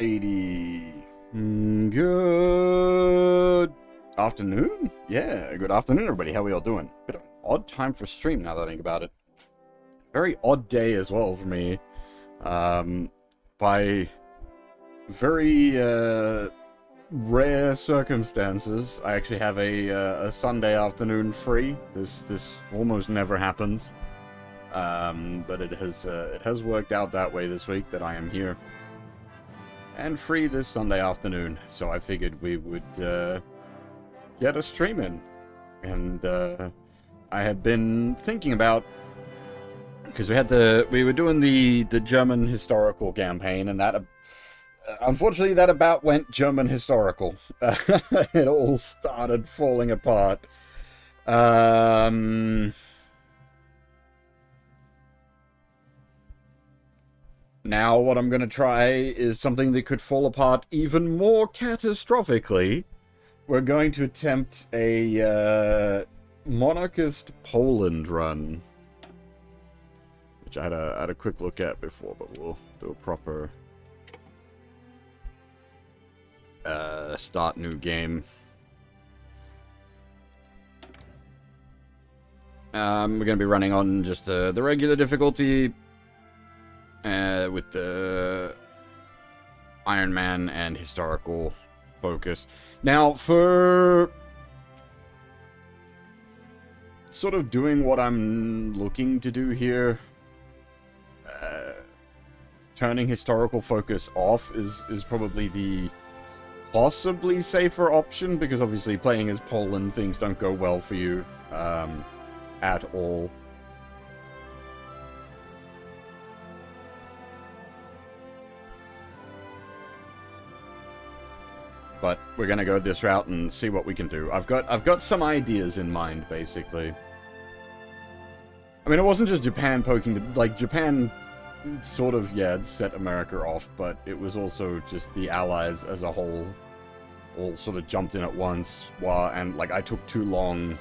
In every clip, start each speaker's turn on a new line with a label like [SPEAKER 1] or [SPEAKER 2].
[SPEAKER 1] Alrighty. Good afternoon? Yeah, good afternoon, everybody. How are we all doing? Bit of an odd time for stream now that I think about it. Very odd day as well for me. By very rare circumstances, I actually have a Sunday afternoon free. This almost never happens. But it has worked out that way this week that I am here and free this Sunday afternoon, so I figured we would get a stream in. And I had been thinking about, because we were doing the German historical campaign, and that unfortunately that about went German historical. It all started falling apart. Now what I'm going to try is something that could fall apart even more catastrophically. We're going to attempt a Monarchist Poland run, which I had a quick look at before, but we'll do a proper start new game. We're going to be running on just the regular difficulty. With the Ironman and historical focus. Now, for sort of doing what I'm looking to do here, turning historical focus off is probably the possibly safer option, because obviously playing as Poland, things don't go well for you at all. But we're gonna go this route and see what we can do. I've got some ideas in mind, basically. I mean, it wasn't just Japan poking Japan sort of, yeah, set America off, but it was also just the Allies as a whole all sort of jumped in at once, and I took too long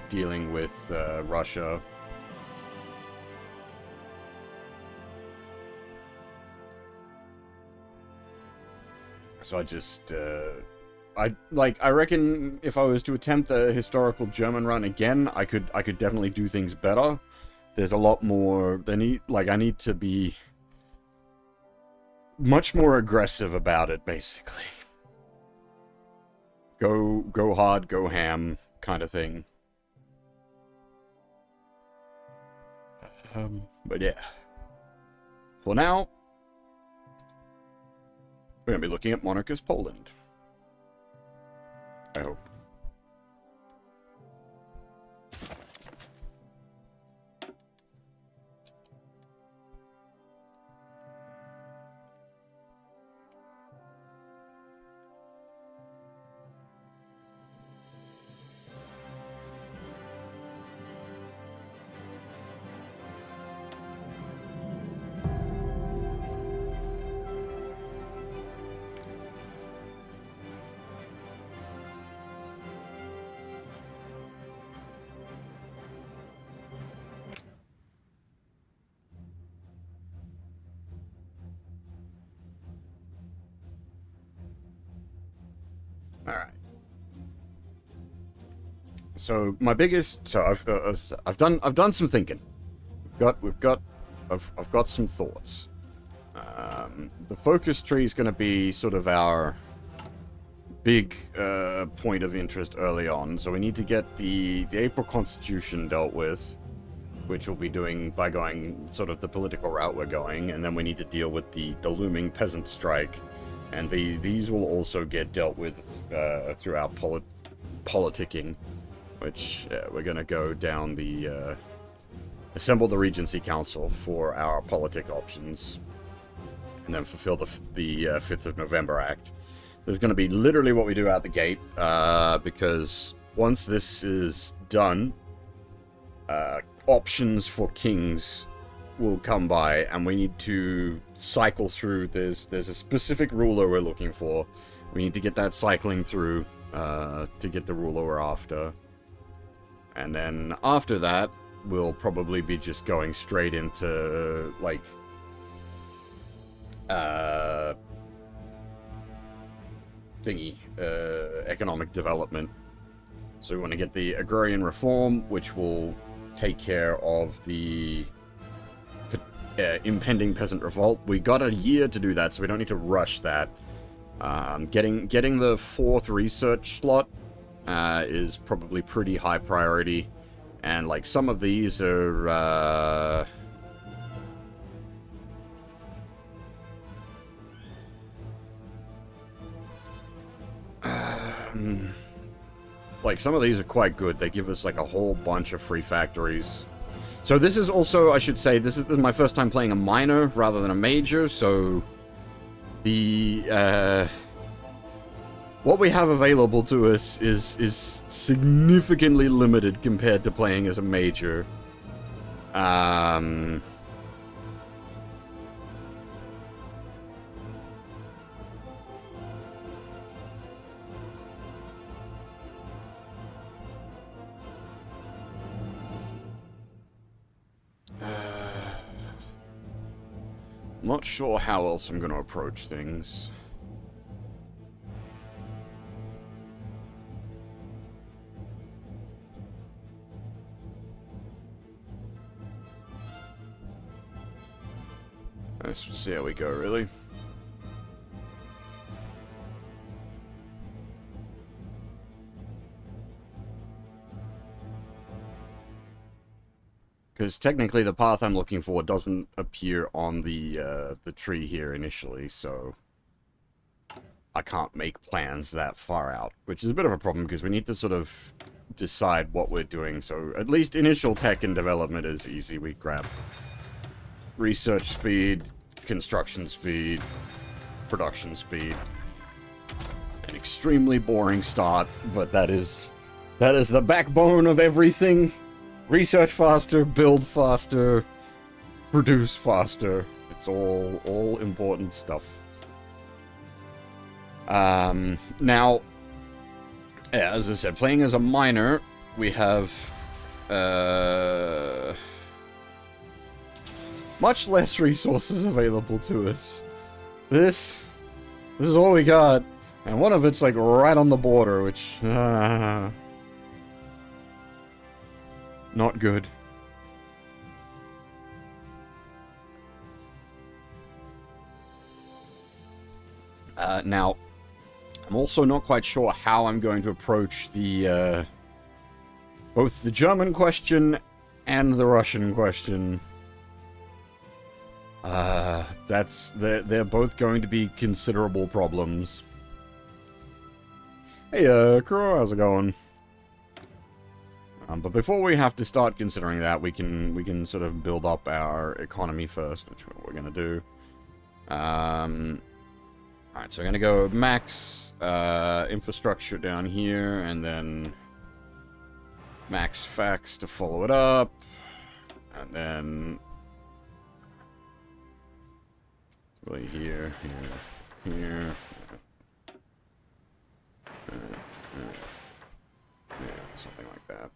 [SPEAKER 1] dealing with Russia. So I just, I reckon if I was to attempt a historical German run again, I could definitely do things better. There's a lot more, I need to be much more aggressive about it, basically. Go hard, go ham, kind of thing. But yeah. For now, we're going to be looking at Monarchist Poland. I hope. Alright. So my biggest, I've done some thinking. I've got some thoughts. The focus tree is going to be sort of our big point of interest early on. So we need to get the April Constitution dealt with, which we'll be doing by going sort of the political route we're going, and then we need to deal with the looming peasant strike. And these will also get dealt with through our politicking, which we're going to go down the assemble the Regency Council for our politic options, and then fulfill the 5th of November Act. This is going to be literally what we do out the gate, because once this is done, options for kings will come by, and we need to cycle through. There's a specific ruler we're looking for. We need to get that cycling through to get the ruler we're after. And then after that, we'll probably be just going straight into, uh, economic development. So we want to get the agrarian reform, which will take care of the impending peasant revolt. We got a year to do that, so we don't need to rush that. Getting the 4th research slot is probably pretty high priority, and like some of these are like some of these are quite good. They give us like a whole bunch of free factories. So this is also, I should say, this is my first time playing a minor rather than a major, so the what we have available to us is significantly limited compared to playing as a major. Not sure how else I'm going to approach things. Let's see how we go, really. Because technically the path I'm looking for doesn't appear on the tree here initially, so I can't make plans that far out, which is a bit of a problem because we need to sort of decide what we're doing. So at least initial tech and development is easy. We grab research speed, construction speed, production speed. An extremely boring start, but that is the backbone of everything. Research faster, build faster, produce faster. It's all important stuff. Now, yeah, as I said, playing as a minor, we have much less resources available to us. This is all we got, and one of it's like right on the border, which not good. Now, I'm also not quite sure how I'm going to approach the both the German question and the Russian question. They're both going to be considerable problems. Hey, Crow, how's it going? But before we have to start considering that, we can sort of build up our economy first, which we're gonna do. Alright, so we're gonna go max infrastructure down here, and then max facts to follow it up, and then really here, here. Yeah, something like that.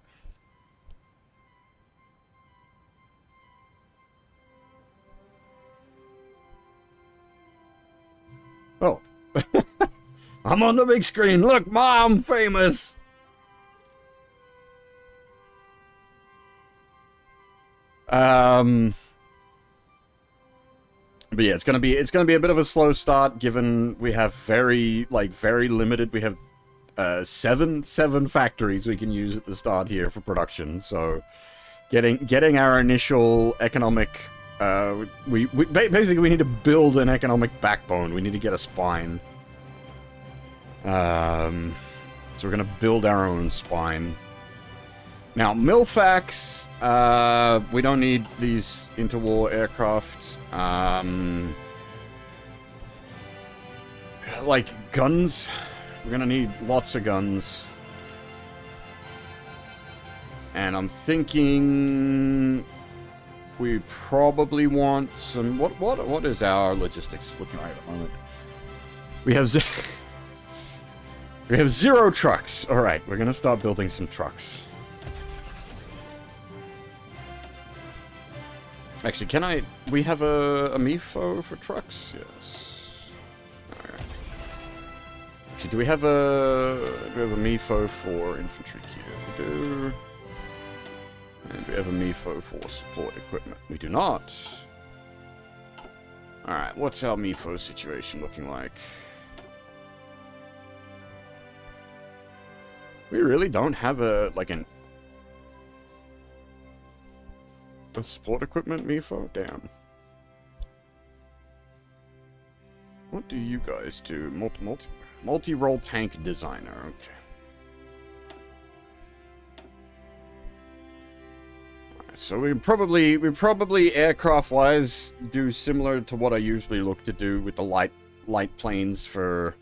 [SPEAKER 1] Oh. I'm on the big screen. Look, Mom, I'm famous. But yeah, it's gonna be a bit of a slow start, given we have very limited. We have seven factories we can use at the start here for production. So getting our initial economic we basically we need to build an economic backbone. We need to get a spine. So we're gonna build our own spine. Now, Milfax, we don't need these interwar aircraft. Like guns, we're gonna need lots of guns. And I'm thinking we probably want some. What is our logistics looking like at the moment? We have we have 0 trucks. All right, we're gonna start building some trucks. Actually, can I... We have a MIFO for trucks? Yes. Alright. Actually, do we have a MIFO for infantry gear? We do. And we have a MIFO for support equipment. We do not. Alright, what's our MIFO situation looking like? We really don't have a support equipment MIFO? Damn. What do you guys do? Multi-role tank designer. Okay. Alright, so we probably aircraft-wise do similar to what I usually look to do with the light planes for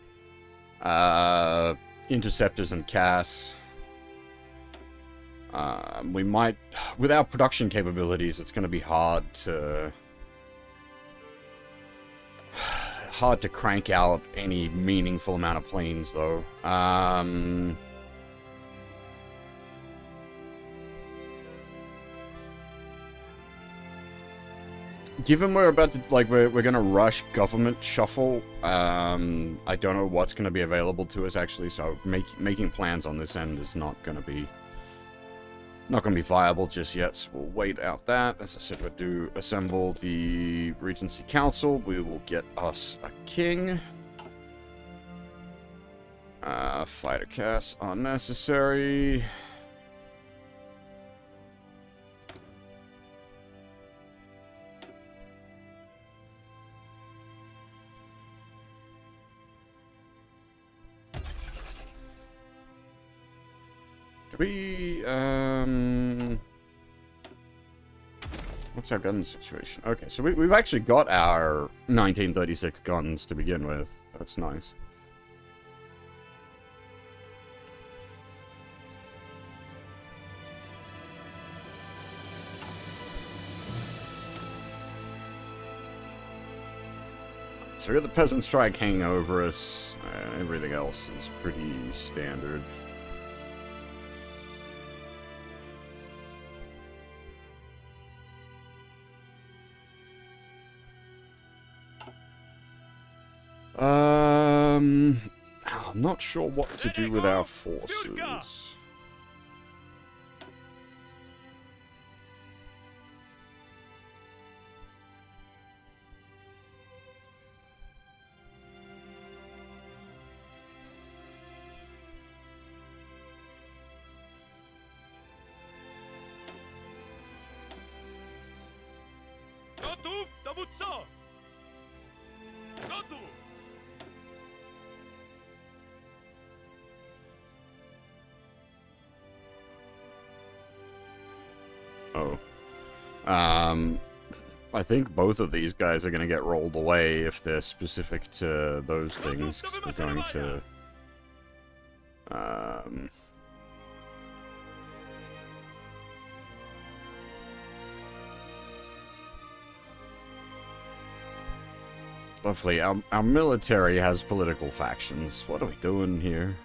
[SPEAKER 1] interceptors and CAS. We might, with our production capabilities, it's going to be hard to crank out any meaningful amount of planes, though. Given we're about to, we're going to rush government shuffle, I don't know what's going to be available to us, actually, so making plans on this end is not going to be viable just yet, so we'll wait out that. As I said, we'll do assemble the Regency Council. We will get us a king. Fighter CAS unnecessary. What's our gun situation? Okay, so we've actually got our 1936 guns to begin with. That's nice. So we got the peasant strike hanging over us. Everything else is pretty standard. I'm not sure what to do with our forces. Oh. I think both of these guys are going to get rolled away if they're specific to those things. 'Cause we're going to... Lovely. Our military has political factions. What are we doing here?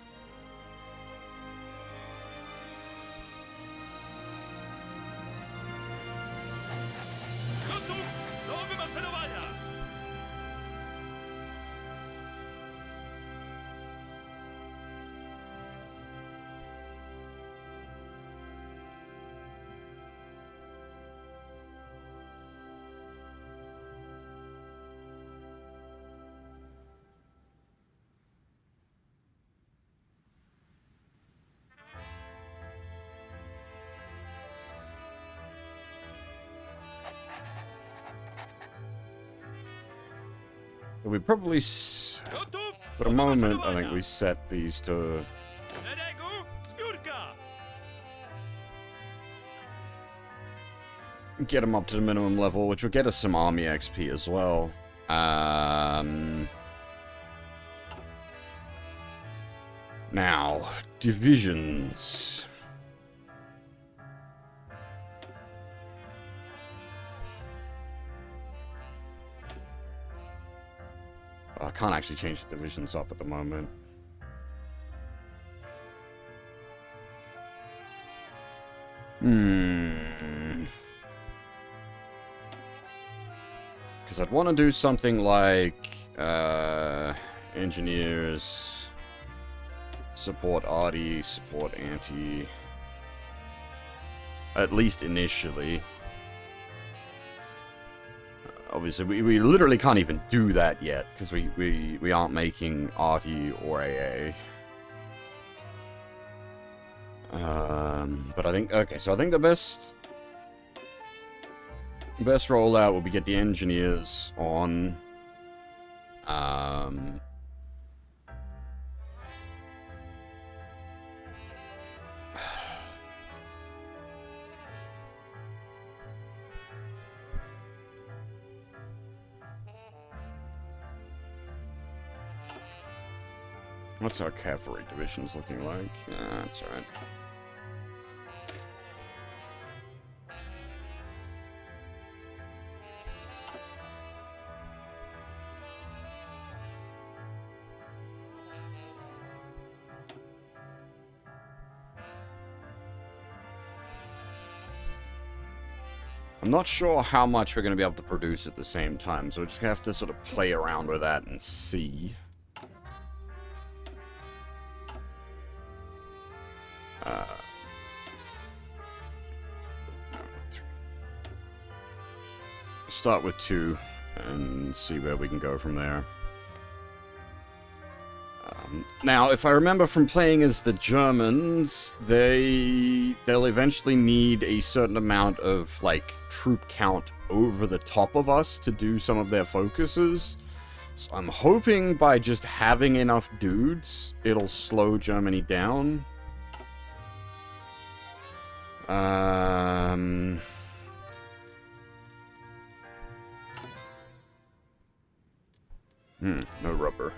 [SPEAKER 1] We probably, for the moment, I think we set these to... get them up to the minimum level, which will get us some army XP as well. Now, divisions. I can't actually change the divisions up at the moment. I'd want to do something like engineers, support Arty, support Anti, at least initially. Obviously, we literally can't even do that yet, because we aren't making Arty or AA. But I think, okay, so I think the best rollout will be get the engineers on. What's our cavalry divisions looking like? Yeah, that's alright. I'm not sure how much we're going to be able to produce at the same time, so we're just going to have to sort of play around with that and see. Start with 2 and see where we can go from there. Now, if I remember from playing as the Germans, they'll eventually need a certain amount of, like, troop count over the top of us to do some of their focuses. So I'm hoping by just having enough dudes, it'll slow Germany down. No rubber.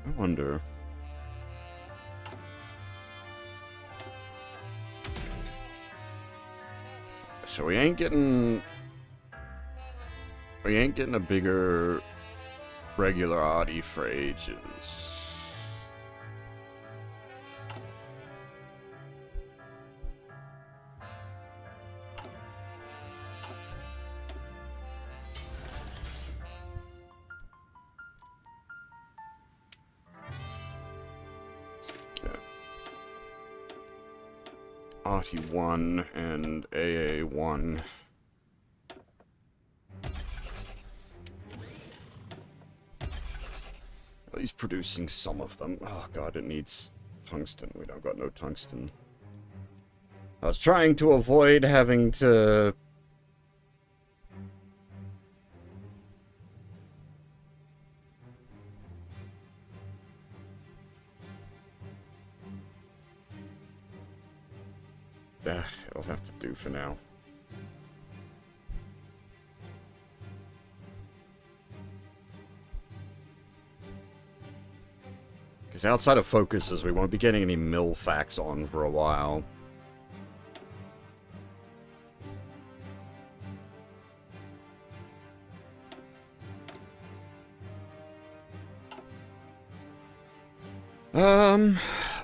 [SPEAKER 1] I wonder. So we ain't getting a bigger regular Audi for ages. RT1 and AA1. At least producing some of them. Oh god, it needs tungsten. We don't got no tungsten. I was trying to avoid having to... it'll have to do for now. Because outside of focuses, we won't be getting any mill facts on for a while.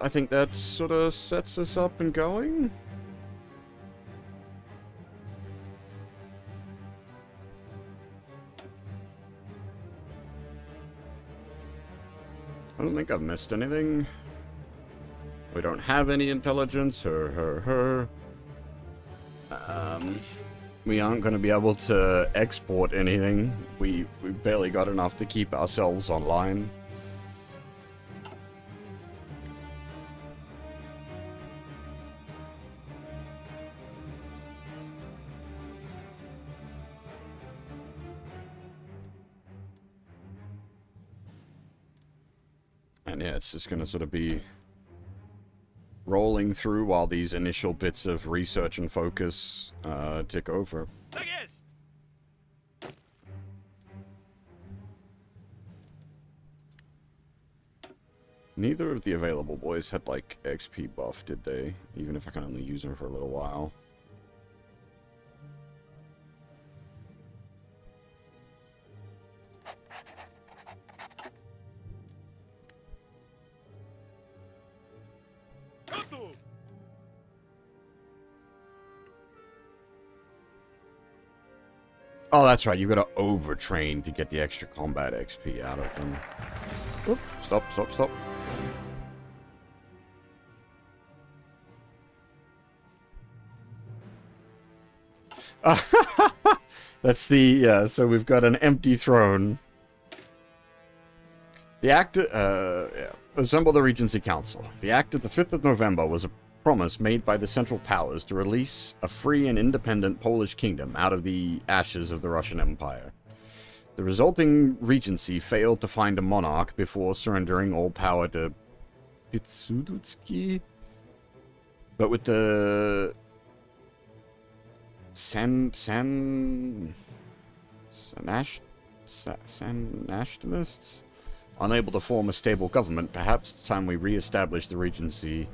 [SPEAKER 1] I think that sort of sets us up and going. I don't think I've missed anything. We don't have any intelligence. We aren't going to be able to export anything. We barely got enough to keep ourselves online. And yeah, it's just going to sort of be rolling through while these initial bits of research and focus tick over. Neither of the available boys had, like, XP buff, did they? Even if I can only use them for a little while. Oh, that's right. You've got to overtrain to get the extra combat XP out of them. Oop, stop, stop, stop. That's the, yeah, so we've got an empty throne. The act, yeah. Assemble the Regency Council. The act of the 5th of November was a promise made by the Central Powers to release a free and independent Polish kingdom out of the ashes of the Russian Empire. The resulting regency failed to find a monarch before surrendering all power to Piłsudski. But with the nationalists unable to form a stable government, perhaps it's time we re-establish the regency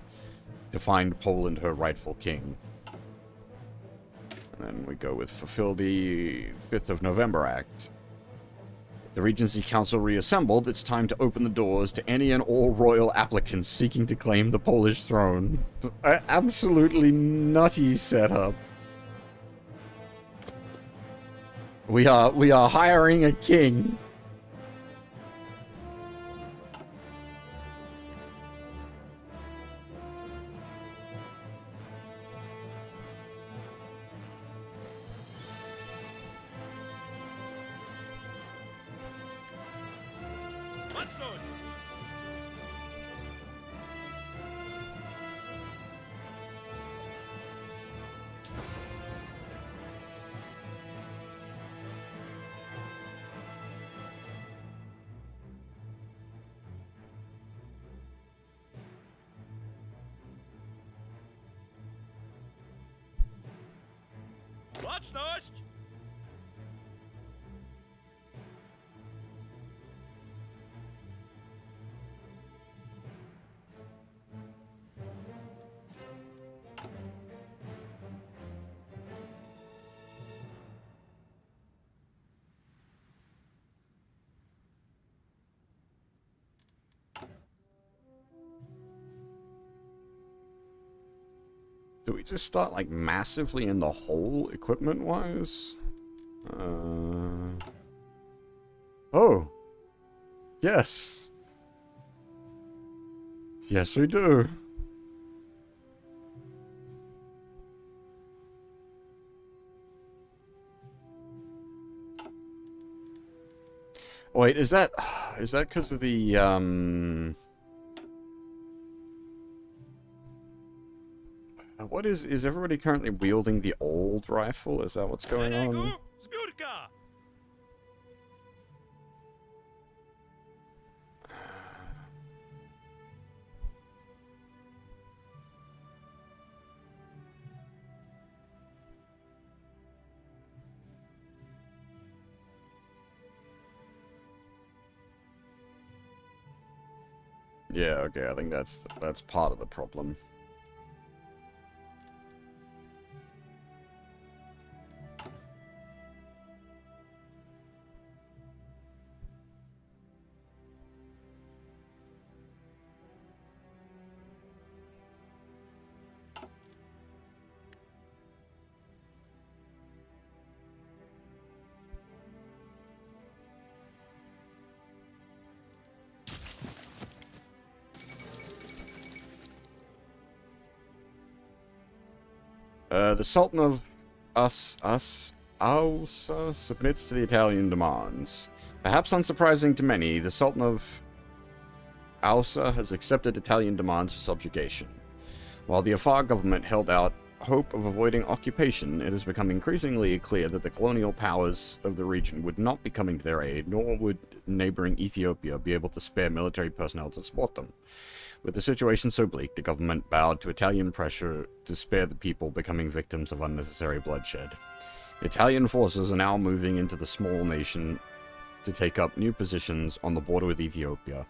[SPEAKER 1] to find Poland her rightful king. And then we go with fulfill the 5th of November Act. The Regency Council reassembled. It's time to open the doors to any and all royal applicants seeking to claim the Polish throne. Absolutely nutty setup. We are hiring a king.
[SPEAKER 2] Baczność!
[SPEAKER 1] Do we just start, like, massively in the hole, equipment-wise? Oh. Yes. Yes, we do. Wait, is that because of the, what is everybody currently wielding the old rifle? Is that what's going on?
[SPEAKER 2] Zbiórka!
[SPEAKER 1] Yeah, okay, I think that's part of the problem. The Sultan of Ausa submits to the Italian demands. Perhaps unsurprising to many, the Sultan of Ausa has accepted Italian demands for subjugation. While the Afar government held out hope of avoiding occupation, it has become increasingly clear that the colonial powers of the region would not be coming to their aid, nor would neighboring Ethiopia be able to spare military personnel to support them. With the situation so bleak, the government bowed to Italian pressure to spare the people becoming victims of unnecessary bloodshed. Italian forces are now moving into the small nation to take up new positions on the border with Ethiopia.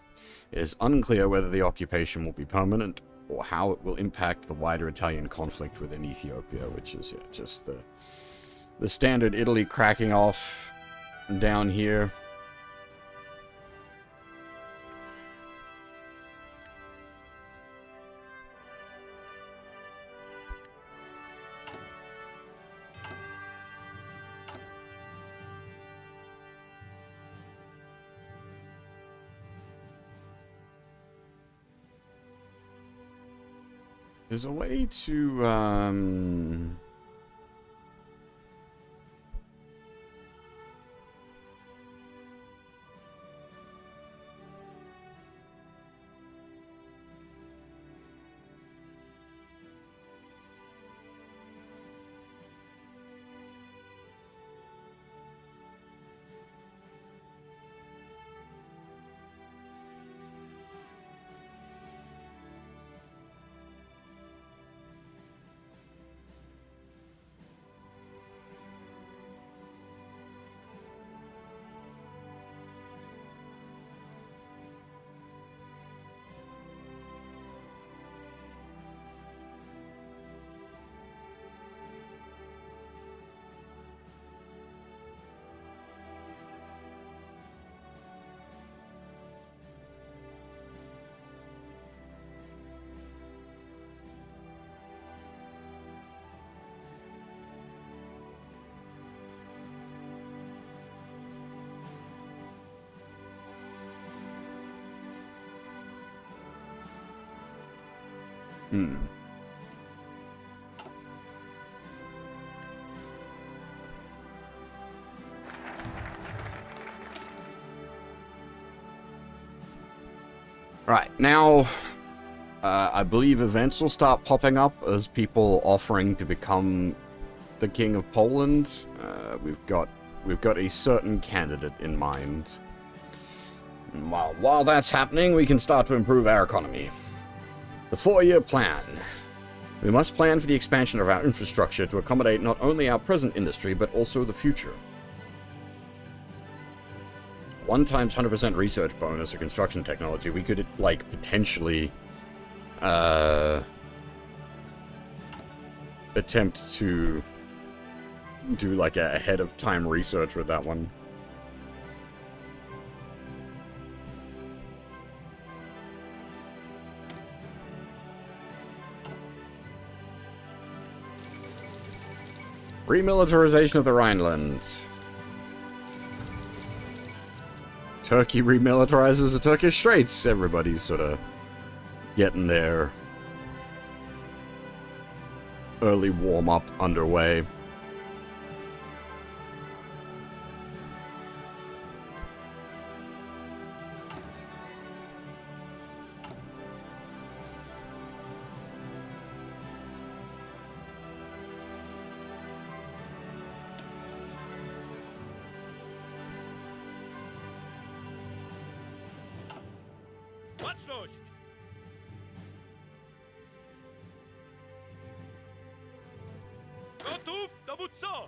[SPEAKER 1] It is unclear whether the occupation will be permanent or how it will impact the wider Italian conflict within Ethiopia, which is just the standard Italy cracking off down here. There's a way to, Right, now, I believe events will start popping up as people offering to become the King of Poland. We've got a certain candidate in mind. While that's happening, we can start to improve our economy. The 4-year plan. We must plan for the expansion of our infrastructure to accommodate not only our present industry, but also the future. 1 times 100% research bonus or construction technology, we could, like, potentially, attempt to do, like, a ahead-of-time research with that one. Remilitarization of the Rhineland. Turkey remilitarizes the Turkish Straits. Everybody's sort of getting their early warm-up underway.
[SPEAKER 2] Baczność! Gotów, dowódco!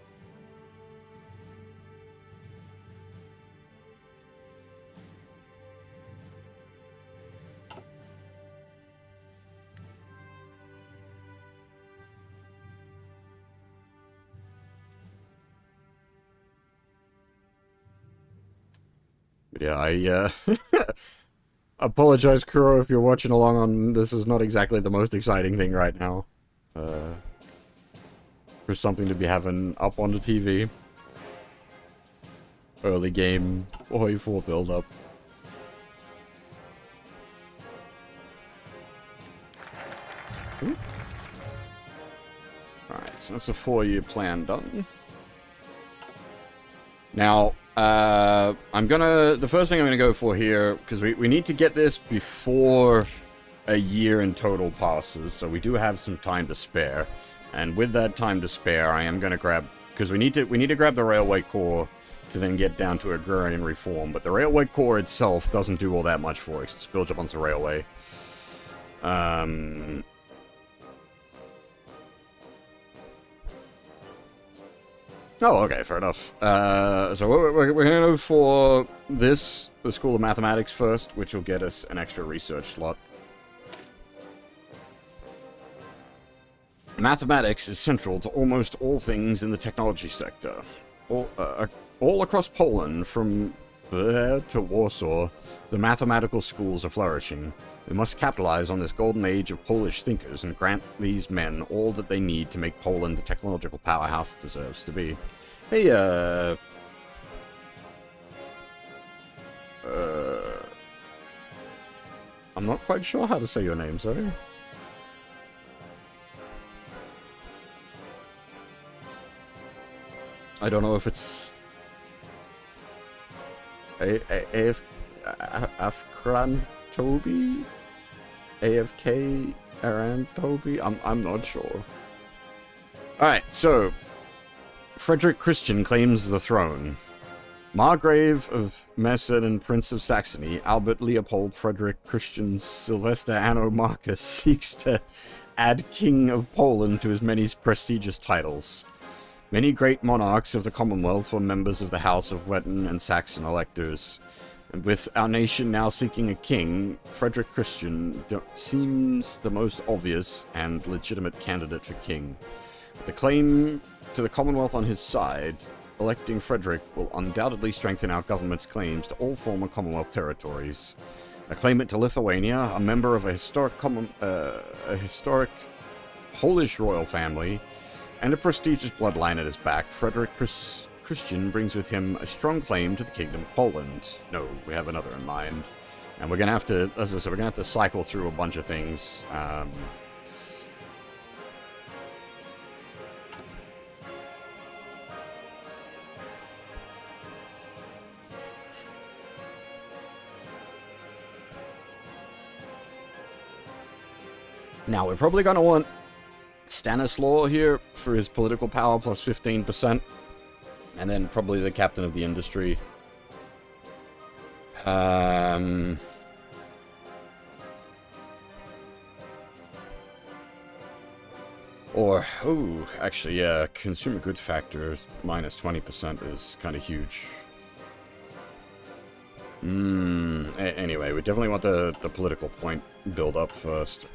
[SPEAKER 1] But yeah, I apologize, Kuro, if you're watching along on this is not exactly the most exciting thing right now. For something to be having up on the TV. Early game, Oi 4 build-up. Alright, so that's a 4-year plan done. Now, the first thing I'm gonna go for here, because we need to get this before a year in total passes, so we do have some time to spare. And with that time to spare, I am gonna grab, because we need to grab the Railway Corps to then get down to agrarian reform, but the Railway Corps itself doesn't do all that much for us. It's built up on the railway. Oh, okay, fair enough. So we're going to go for this, the School of Mathematics first, which will get us an extra research slot. Mathematics is central to almost all things in the technology sector. All across Poland, from there to Warsaw, the mathematical schools are flourishing. We must capitalize on this golden age of Polish thinkers and grant these men all that they need to make Poland the technological powerhouse it deserves to be. Hey, I'm not quite sure how to say your name, sorry. I don't know if it's Afkran Toby? AFK Aran Toby? I'm not sure. Alright, so Frederick Christian claims the throne. Margrave of Mesen and Prince of Saxony, Albert Leopold Frederick Christian Sylvester Anno Marcus seeks to add King of Poland to his many prestigious titles. Many great monarchs of the Commonwealth were members of the House of Wettin and Saxon electors. And with our nation now seeking a king, Frederick Christian seems the most obvious and legitimate candidate for king. With the claim to the Commonwealth on his side, electing Frederick will undoubtedly strengthen our government's claims to all former Commonwealth territories. A claimant to Lithuania, a member of a historic Polish royal family, and a prestigious bloodline at his back, Frederick Christian brings with him a strong claim to the Kingdom of Poland. No, we have another in mind. And we're going to have to, as I said, we're going to have to cycle through a bunch of things. Now, we're probably going to want Stanislaw here for his political power plus 15%. And then probably the captain of the industry. Or, oh, actually, yeah, consumer good factors minus 20% is kind of huge. Anyway, we definitely want the political point build up first.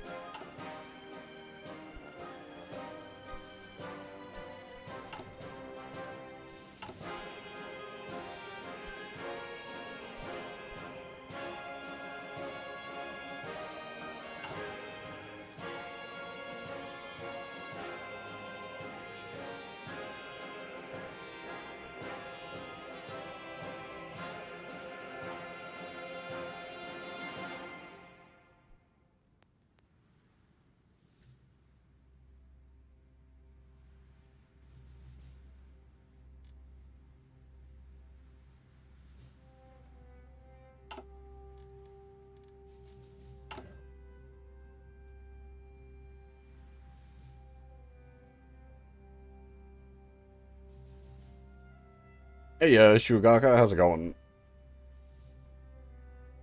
[SPEAKER 1] Hey, Shugaka, how's it going?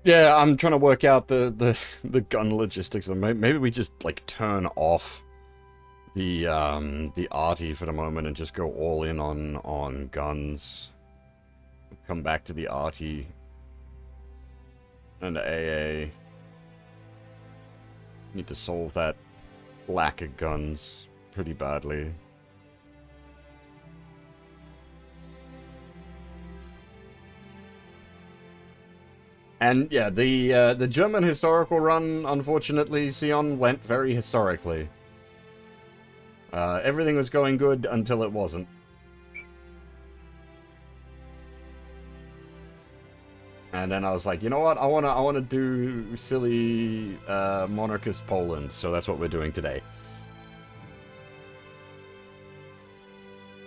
[SPEAKER 1] Yeah, I'm trying to work out the gun logistics. Maybe we just like turn off the arty for the moment and just go all in on guns. Come back to the arty and the AA. Need to solve that lack of guns pretty badly. And yeah, the German historical run, unfortunately, Sion went very historically. Everything was going good until it wasn't. And then I was like, you know what? I wanna do silly Monarchist Poland, so that's what we're doing today.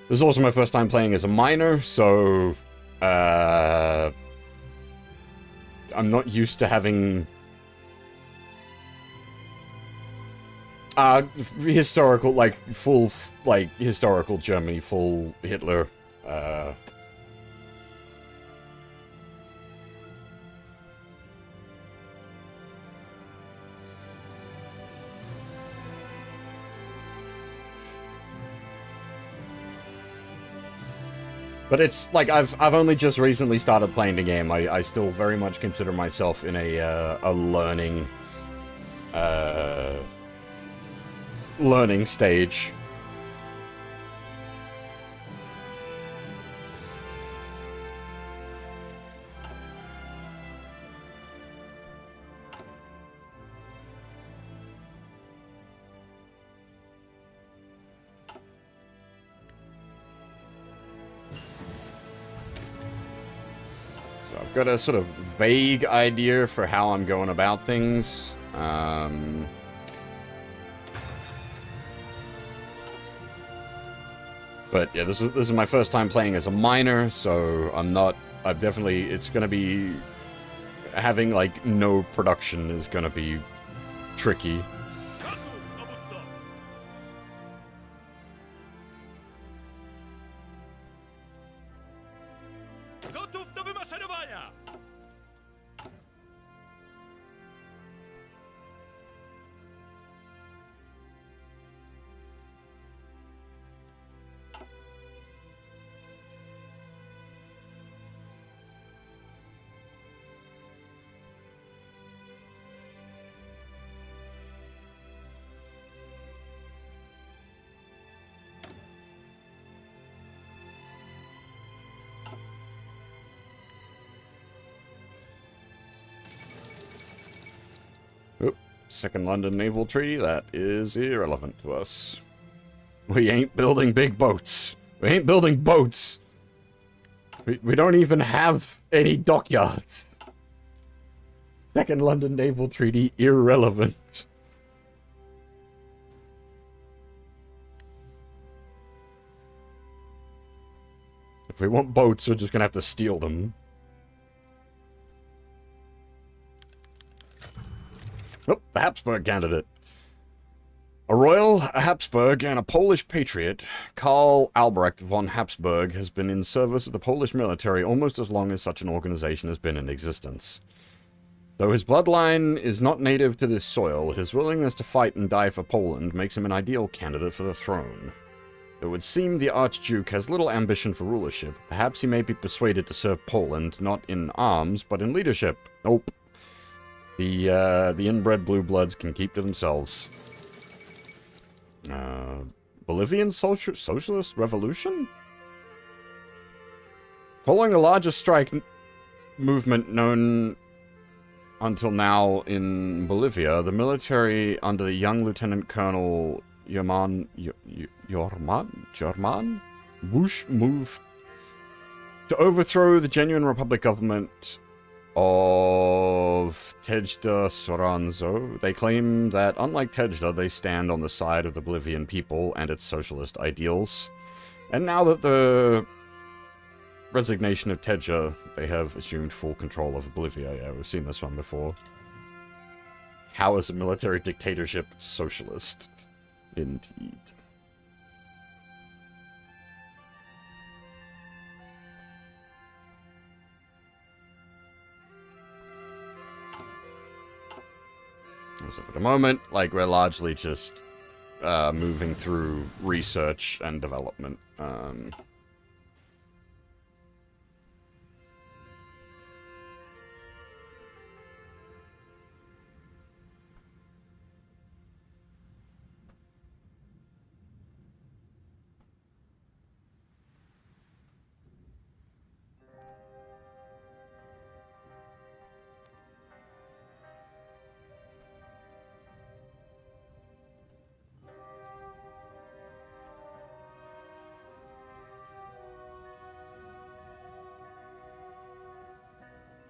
[SPEAKER 1] This is also my first time playing as a minor, so I'm not used to having historical, like, full, like, historical Germany, full Hitler, But it's, like, I've only just recently started playing the game. I still very much consider myself in a learning stage. I've got a sort of vague idea for how I'm going about things. But yeah, this is my first time playing as a miner, so I'm definitely, it's gonna be, having like no production is gonna be tricky.
[SPEAKER 2] Gotów, dowódco! Gotów do wymaszerowania!
[SPEAKER 1] Oop, Second London Naval Treaty, that is irrelevant to us. We ain't building big boats. We ain't building boats. We don't even have any dockyards. Second London Naval Treaty, irrelevant. If we want boats, we're just gonna have to steal them. Oh, the Habsburg candidate. A royal, a Habsburg, and a Polish patriot, Karl Albrecht von Habsburg has been in service of the Polish military almost as long as such an organization has been in existence. Though his bloodline is not native to this soil, his willingness to fight and die for Poland makes him an ideal candidate for the throne. It would seem the Archduke has little ambition for rulership. Perhaps he may be persuaded to serve Poland, not in arms, but in leadership. Nope. The inbred blue bloods can keep to themselves. Bolivian Socialist Revolution? Following a larger strike movement known until now in Bolivia, the military under the young Lieutenant Colonel German Bush moved to overthrow the genuine republic government of Tejda Soranzo. They claim that, unlike Tejda, they stand on the side of the Bolivian people and its socialist ideals. And now that the resignation of Tejda, they have assumed full control of Bolivia. Yeah, we've seen this one before. How is a military dictatorship socialist? Indeed. So for the moment, like, we're largely just moving through research and development.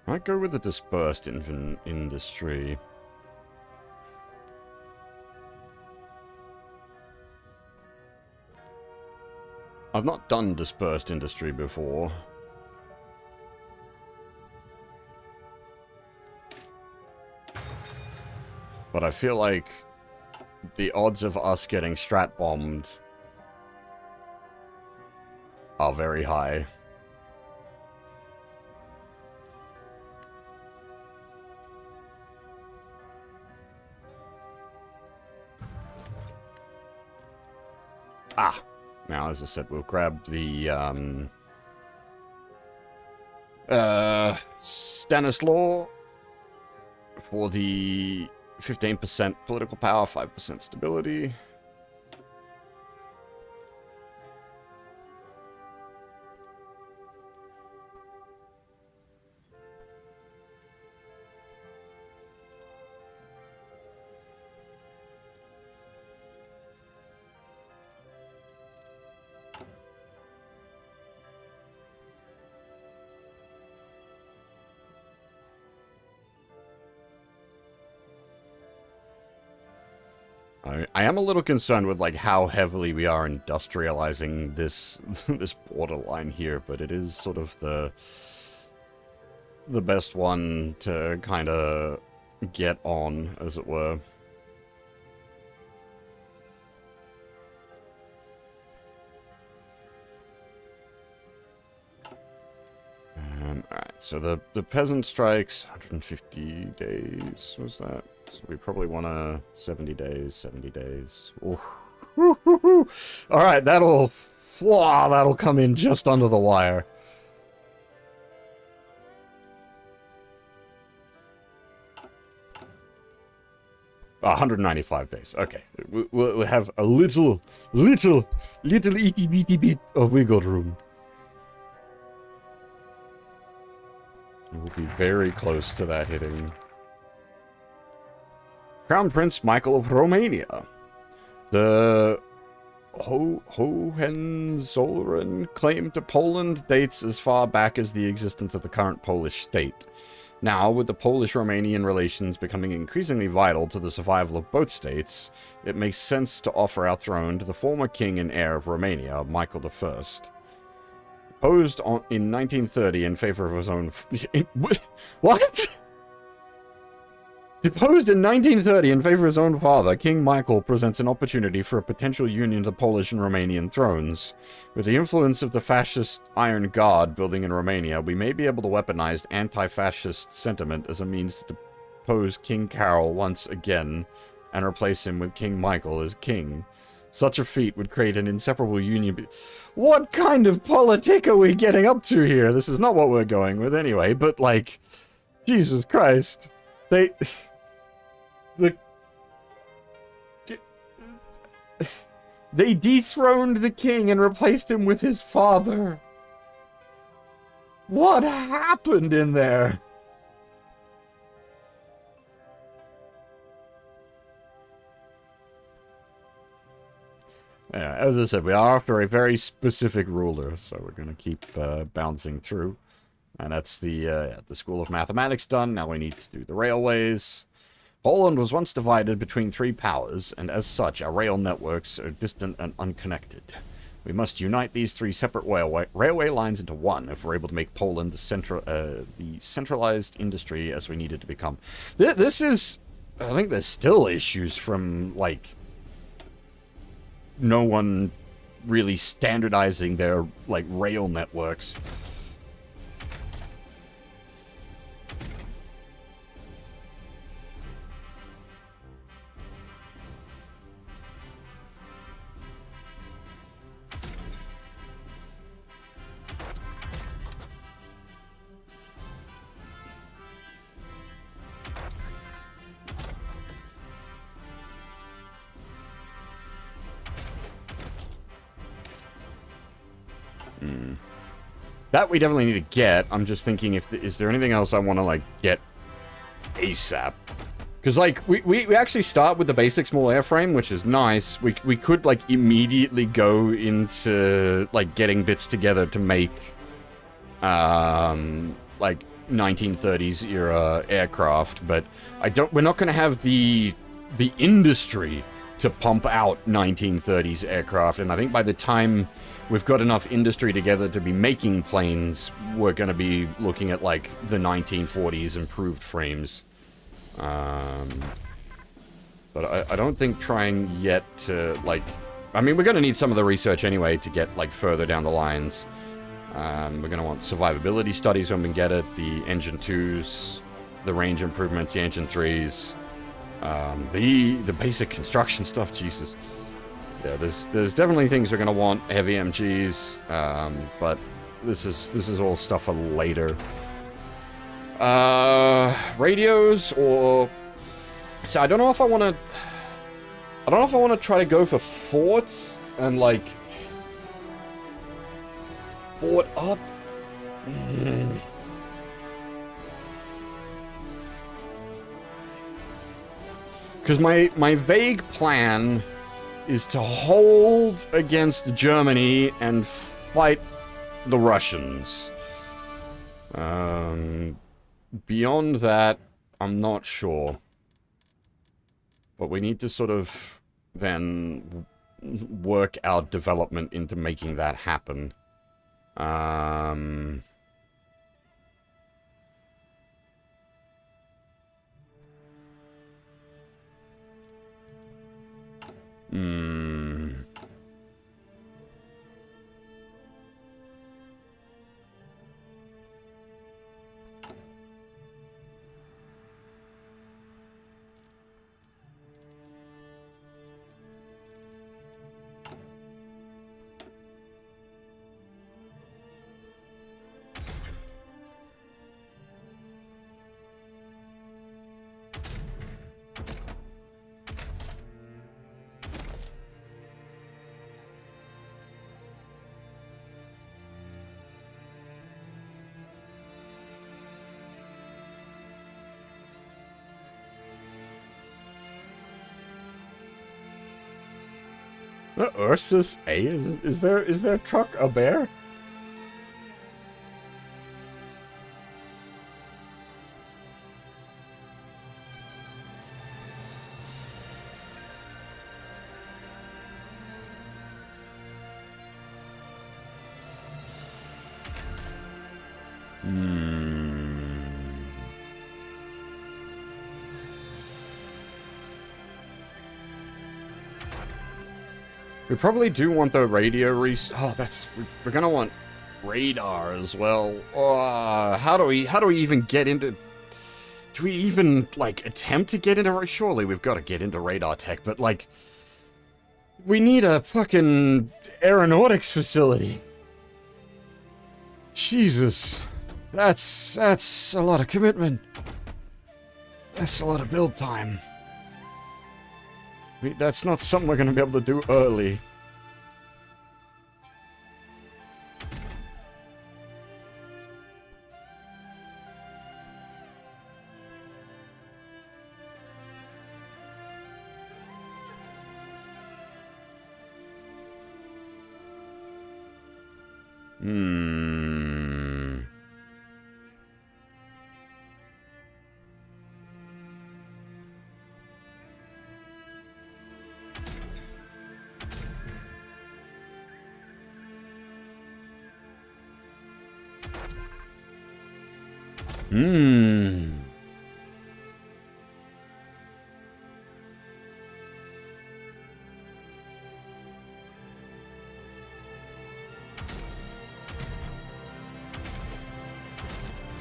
[SPEAKER 1] Might go with the dispersed industry. I've not done dispersed industry before. But I feel like the odds of us getting strat bombed are very high. Now, as I said, we'll grab the, Stanislaw for the 15% political power, 5% stability. I am a little concerned with, like, how heavily we are industrializing this this borderline here, but it is sort of the best one to kind of get on, as it were. Alright, so the peasant strikes, 150 days, was that? So we probably want to 70 days, 70 days. Alright, that'll come in just under the wire. Oh, 195 days, okay. We'll have a little itty bitty bit of wiggle room. We'll be very close to that hitting. Crown Prince Michael of Romania. The Hohenzollern claim to Poland dates as far back as the existence of the current Polish state. Now, with the Polish-Romanian relations becoming increasingly vital to the survival of both states, it makes sense to offer our throne to the former king and heir of Romania, Michael I. Deposed in 1930 in favor of his own... What? Deposed in 1930 in favor of his own father, King Michael presents an opportunity for a potential union of the Polish and Romanian thrones. With the influence of the fascist Iron Guard building in Romania, we may be able to weaponize anti-fascist sentiment as a means to depose King Carol once again and replace him with King Michael as king. Such a feat would create an inseparable union. What kind of politic are we getting up to here? This is not what we're going with anyway, but like, Jesus Christ. They dethroned the king and replaced him with his father. What happened in there? Yeah, as I said, we are after a very specific ruler, so we're going to keep bouncing through. And that's the School of Mathematics done. Now we need to do the railways. Poland was once divided between three powers, and as such, our rail networks are distant and unconnected. We must unite these three separate railway lines into one if we're able to make Poland the centralized industry as we need it to become. This is... I think there's still issues from, like... no one really standardizing their, like, rail networks. That we definitely need to get. I'm just thinking, is there anything else I want to, like, get ASAP? Because, like, we actually start with the basic small airframe, which is nice. We could, like, immediately go into, like, getting bits together to make, like, 1930s era aircraft, but we're not going to have the industry to pump out 1930s aircraft, and I think by the time we've got enough industry together to be making planes, we're going to be looking at, like, the 1940s improved frames. But I don't think trying yet to, like... I mean, we're going to need some of the research anyway to get, like, further down the lines. We're going to want survivability studies when we get it, the engine 2s, the range improvements, the engine 3s, the basic construction stuff, Jesus. Yeah, there's definitely things we're gonna want, heavy MGs, but this is all stuff for later. Radios or... So I don't know if I wanna try to go for forts and, like, fort up. Because my vague plan is to hold against Germany and fight the Russians. Beyond that, I'm not sure. But we need to sort of then work our development into making that happen. Ursus A? Is their truck a bear? We probably do want the radio Oh, we're gonna want radar as well. How do we even get into... Do we even, like, attempt to get into... Surely we've got to get into radar tech, but, like... We need a fucking aeronautics facility. Jesus. That's a lot of commitment. That's a lot of build time. That's not something we're going to be able to do early.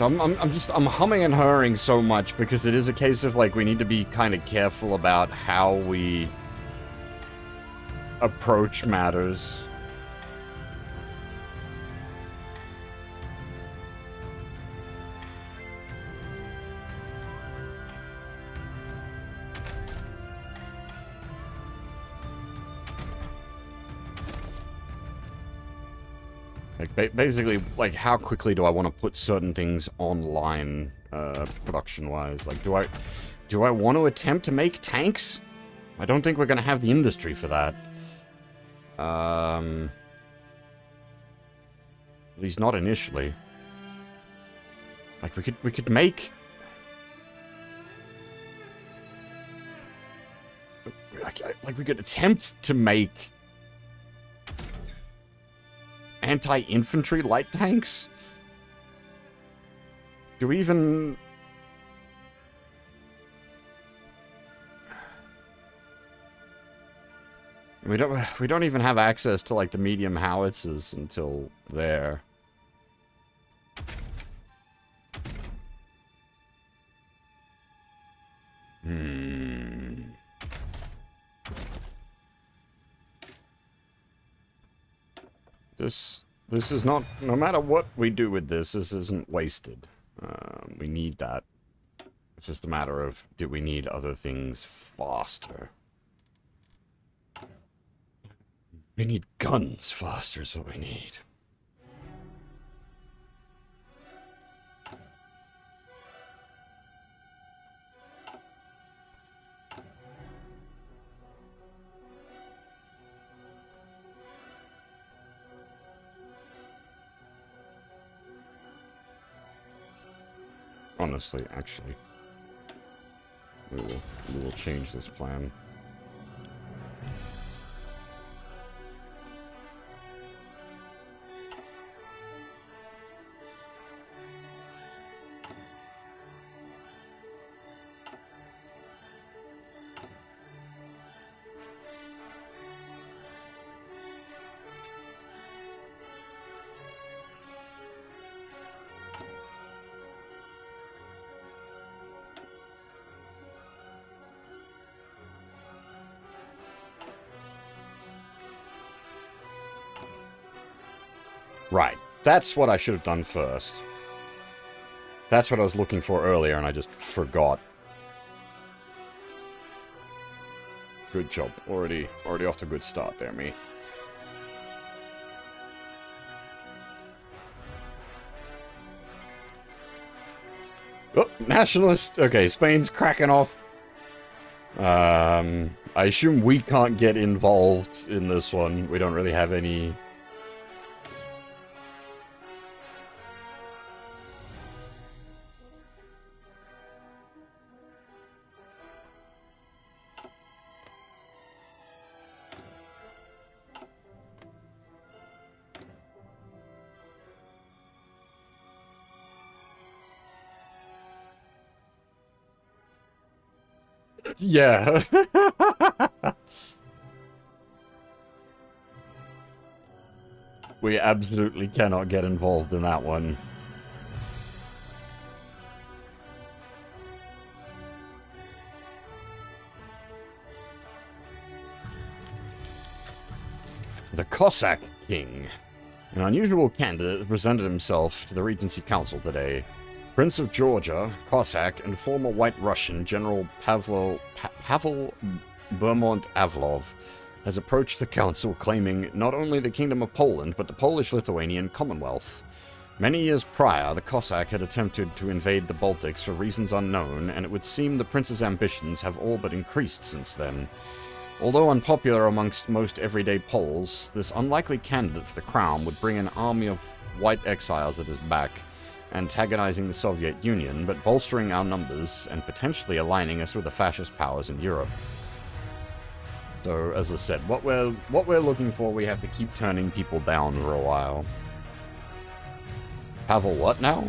[SPEAKER 1] I'm humming and hurring so much because it is a case of, like, we need to be kind of careful about how we approach matters. Like, basically, like, how quickly do I want to put certain things online, production-wise? Like, do I want to attempt to make tanks? I don't think we're going to have the industry for that. At least not initially. Like, we could make... Like, we could attempt to make... anti-infantry light tanks? Do we even... We don't even have access to, like, the medium howitzers until there. This is not... No matter what we do with this isn't wasted. We need that. It's just a matter of, do we need other things faster? We need guns faster is what we need. Honestly, actually, we will change this plan. Right. That's what I should have done first. That's what I was looking for earlier, and I just forgot. Good job. Already off to a good start there, me. Oh, nationalist. Okay, Spain's cracking off. I assume we can't get involved in this one. We don't really have any... Yeah. We absolutely cannot get involved in that one. The Cossack King. An unusual candidate presented himself to the Regency Council today. Prince of Georgia, Cossack, and former White Russian General Pavel Bermont-Avlov has approached the council claiming not only the Kingdom of Poland, but the Polish-Lithuanian Commonwealth. Many years prior, the Cossack had attempted to invade the Baltics for reasons unknown, and it would seem the prince's ambitions have all but increased since then. Although unpopular amongst most everyday Poles, this unlikely candidate for the crown would bring an army of white exiles at his back, antagonizing the Soviet Union, but bolstering our numbers and potentially aligning us with the fascist powers in Europe. So, as I said, what we're looking for, we have to keep turning people down for a while. Pavel what now?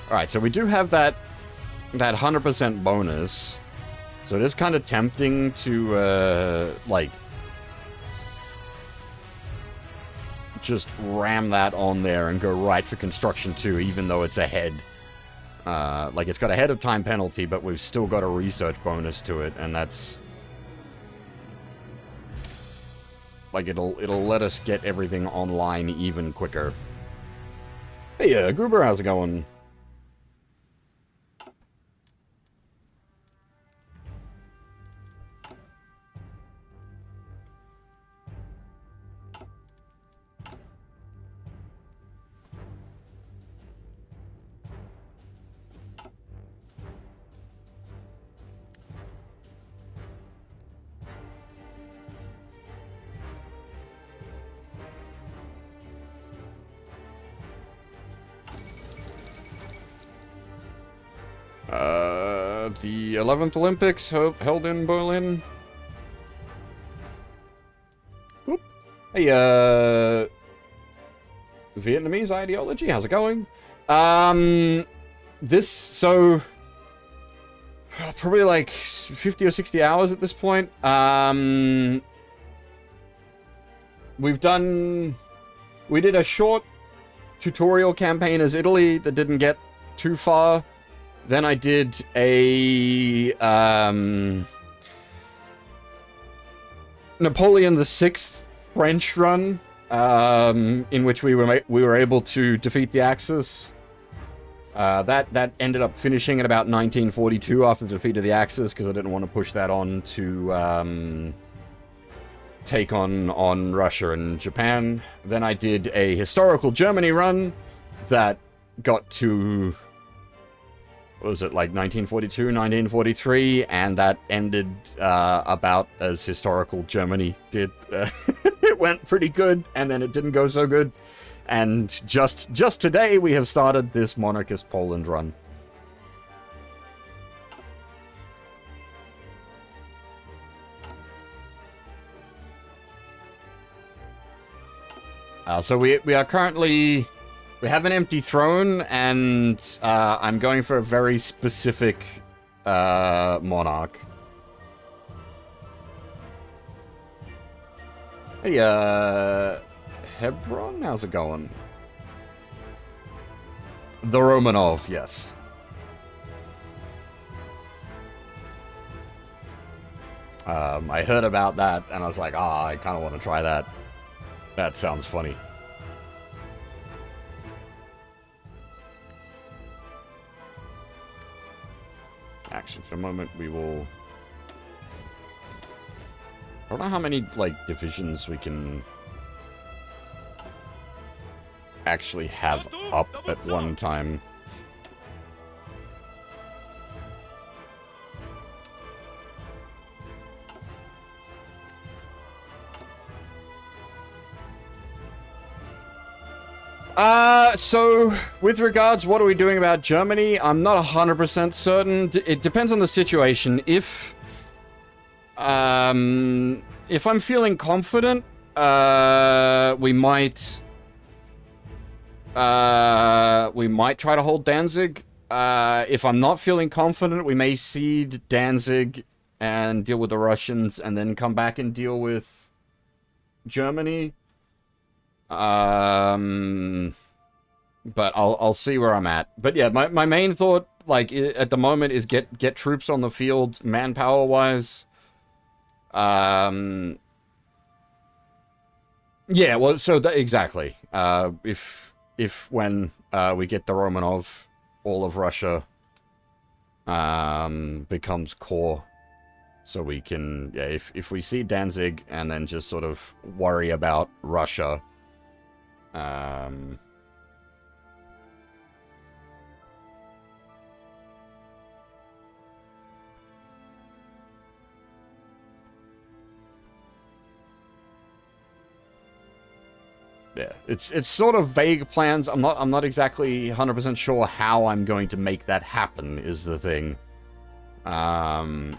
[SPEAKER 1] Alright, so we do have that 100% bonus. So it is kind of tempting to, like, just ram that on there and go right for construction 2, even though it's ahead. Like, it's got ahead of time penalty, but we've still got a research bonus to it, and that's... like, it'll let us get everything online even quicker. Hey, Gruber, how's it going? The 11th Olympics held in Berlin. Oop. Hey, Vietnamese ideology, how's it going? So probably like 50 or 60 hours at this point. We did a short tutorial campaign as Italy that didn't get too far. Then I did a Napoleon VI French run, in which we were able to defeat the Axis. That ended up finishing at about 1942 after the defeat of the Axis, because I didn't want to push that on to take on Russia and Japan. Then I did a historical Germany run that got to... what was it, like 1942, 1943, and that ended about as historical Germany did. It went pretty good, and then it didn't go so good. And just today we have started this Monarchist Poland run. So we are currently... We have an empty throne, and I'm going for a very specific monarch. Hey, Hebron? How's it going? The Romanov, yes. I heard about that, and I was like, I kind of want to try that. That sounds funny. Actually, for a moment, we will... I don't know how many, like, divisions we can actually have up at one time. So, with regards, what are we doing about Germany? I'm not 100% certain. It depends on the situation. If I'm feeling confident, we might try to hold Danzig. If I'm not feeling confident, we may cede Danzig and deal with the Russians, and then come back and deal with Germany. But I'll see where I'm at. But yeah, my main thought, like, at the moment is get troops on the field, manpower-wise. Yeah, well, so exactly. If when we get the Romanov, all of Russia becomes core, so we can, yeah, if we see Danzig and then just sort of worry about Russia. Yeah, it's sort of vague plans. I'm not exactly 100% sure how I'm going to make that happen, is the thing. Because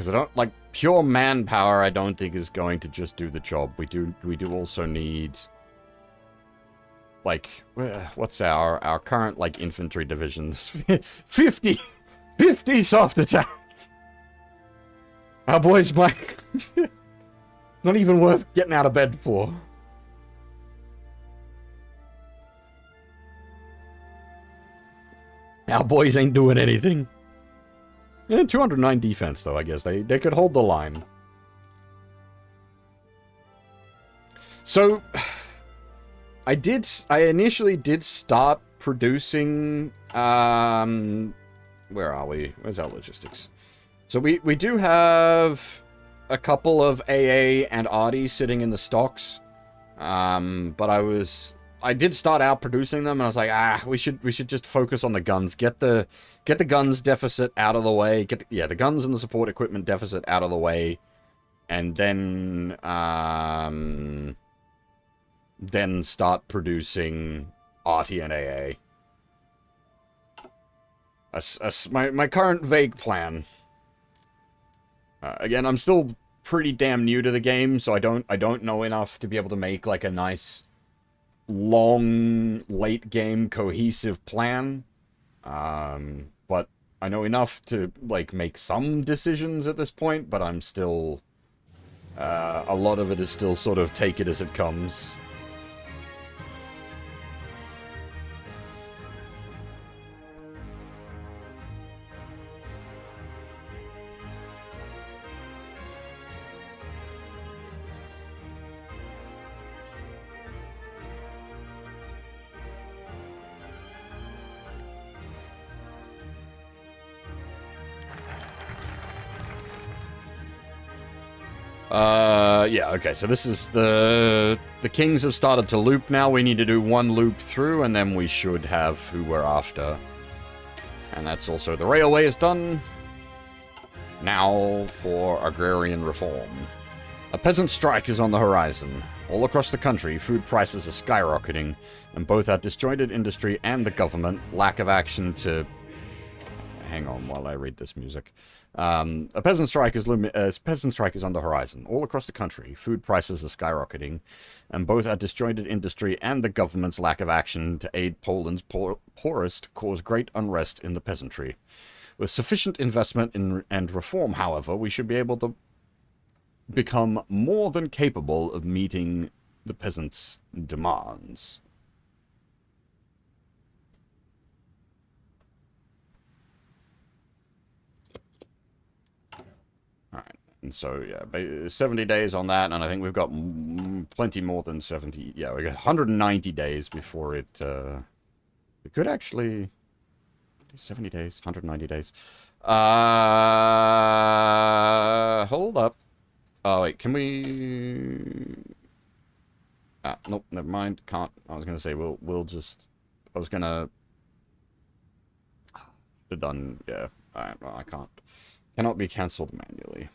[SPEAKER 1] I don't, like, pure manpower I don't think is going to just do the job. We do also need, like, what's our current, like, infantry divisions? 50 soft attack. Our boys might not even worth getting out of bed for. Our boys ain't doing anything. Yeah, 209 defense, though, I guess. They could hold the line. So, I initially did start producing, where are we? Where's our logistics? So we do have a couple of AA and Arty sitting in the stocks. But I did start out producing them, and I was like, we should just focus on the guns. Get the guns deficit out of the way. The guns and the support equipment deficit out of the way, and then start producing Arty and AA. That's my current vague plan. Again, I'm still pretty damn new to the game, so I don't know enough to be able to make, like, a nice long late game cohesive plan. But I know enough to, like, make some decisions at this point, but I'm still a lot of it is still sort of take it as it comes. Yeah, okay, so this is the kings have started to loop now. We need to do one loop through, and then we should have who we're after. And that's also, the railway is done. Now for agrarian reform. A peasant strike is on the horizon. All across the country, food prices are skyrocketing, and both our disjointed industry and the government lack of action to... Hang on while I read this music. A peasant strike is on the horizon. All across the country, food prices are skyrocketing, and both our disjointed industry and the government's lack of action to aid Poland's poorest cause great unrest in the peasantry. With sufficient investment and reform, however, we should be able to become more than capable of meeting the peasants' demands. Alright, and so, yeah, 70 days on that, and I think we've got plenty more than 70. Yeah, we got 190 days before it, we could actually... 70 days, 190 days. Hold up. Oh, wait, can we... nope, never mind, can't. I was gonna say, we'll just... I was gonna... Have done, yeah. Alright, well, I can't. Cannot be cancelled manually.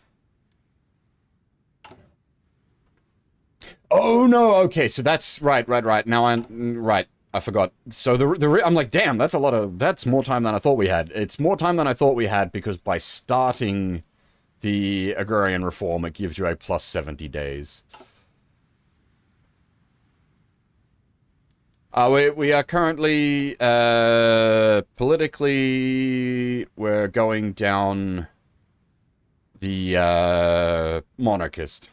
[SPEAKER 1] Oh, no, okay, so that's... Right. Now I'm... Right, I forgot. So I'm like, damn, that's a lot of... That's more time than I thought we had. It's more time than I thought we had because by starting... the agrarian reform, it gives you a plus 70 days. We are currently, politically, we're going down the, monarchist.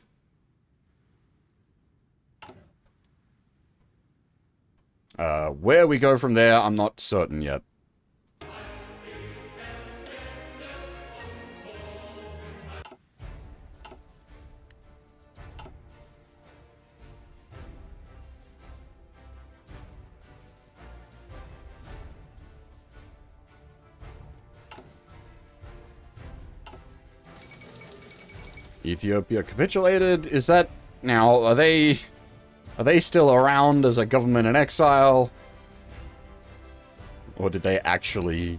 [SPEAKER 1] Where we go from there, I'm not certain yet. Ethiopia capitulated? Is that... Now, are they still around as a government in exile? Or did they actually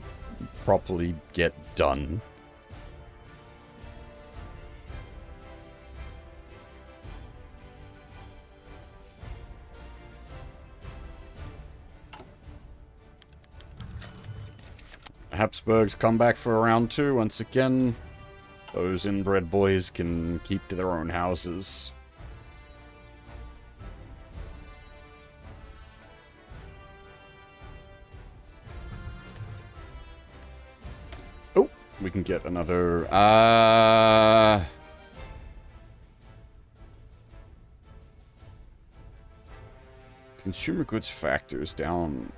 [SPEAKER 1] properly get done? Habsburgs come back for round 2 once again. Those inbred boys can keep to their own houses. Oh, we can get another, consumer goods factors down.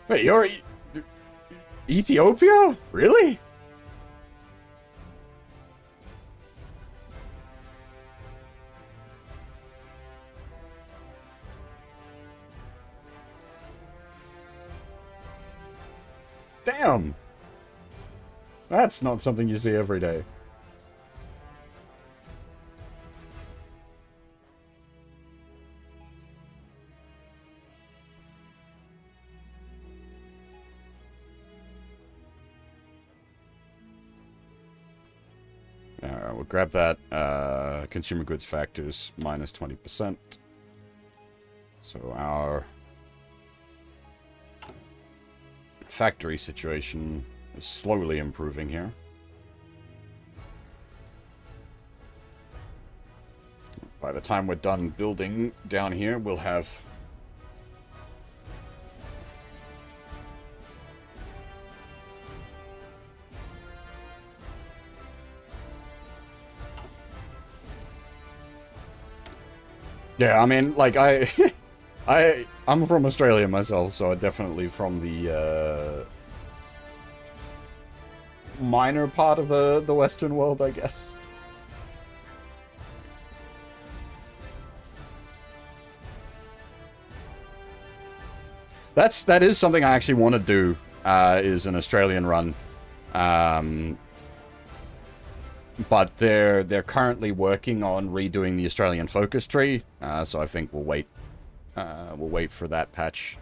[SPEAKER 1] Wait, you're Ethiopia? Really? Damn. That's not something you see every day. We'll grab that consumer goods factors minus 20%. So our factory situation is slowly improving here. By the time we're done building down here, we'll have... Yeah, I mean, like, I'm from Australia myself, so I'm definitely from the, minor part of the Western world, I guess. That is something I actually want to do, is an Australian run. But they're currently working on redoing the Australian focus tree, so I think we'll wait for that patch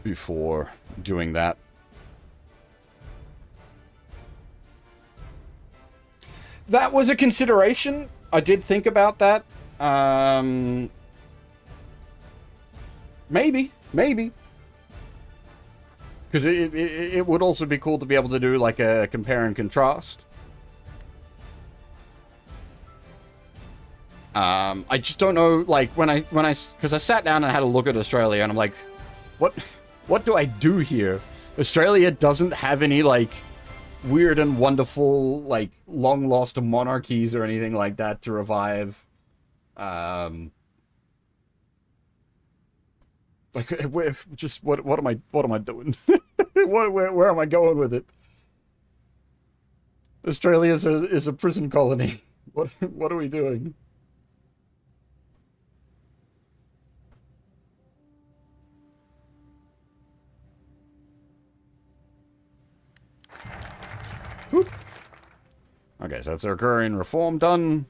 [SPEAKER 1] before doing that. That was a consideration. I did think about that. Maybe. Because it would also be cool to be able to do like a compare and contrast. I just don't know, like, because I sat down and had a look at Australia, and I'm like, what do I do here? Australia doesn't have any, like, weird and wonderful, like, long-lost monarchies or anything like that to revive. Like, just, what am I doing? Where am I going with it? Australia is a prison colony. What are we doing? Whoop. Okay, so that's our agrarian reform done.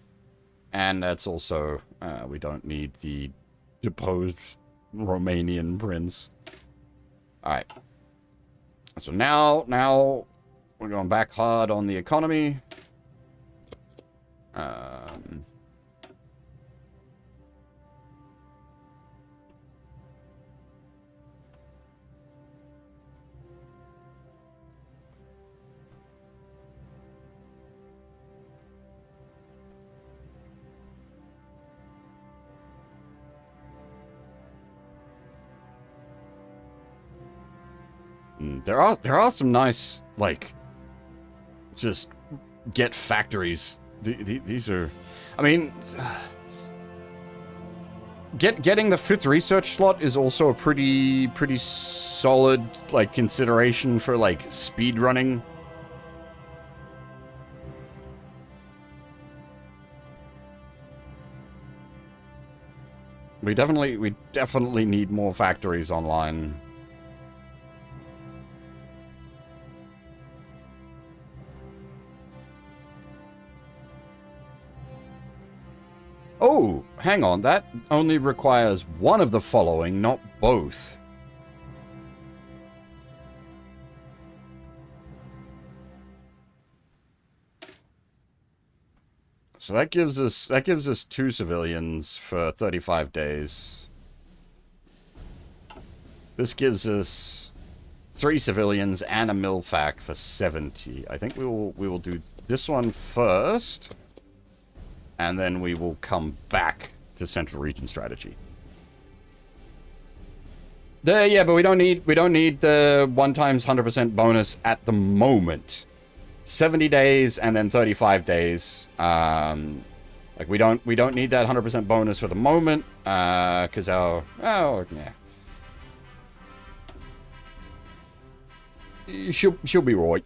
[SPEAKER 1] And that's also, we don't need the deposed Romanian prince. Alright. So now we're going back hard on the economy. There are some nice, like, just get factories. These are, I mean, getting the 5th research slot is also a pretty solid, like, consideration for, like, speed running. We definitely need more factories online. Oh, hang on, that only requires one of the following, not both. So that gives us 2 civilians for 35 days. This gives us 3 civilians and a milfac for 70. I think we will do this one first. And then we will come back to Central Region strategy. Yeah, but we don't need the 1 times 100% bonus at the moment. 70 days and then 35 days. Like we don't need that 100% bonus for the moment. Because yeah. She'll be right.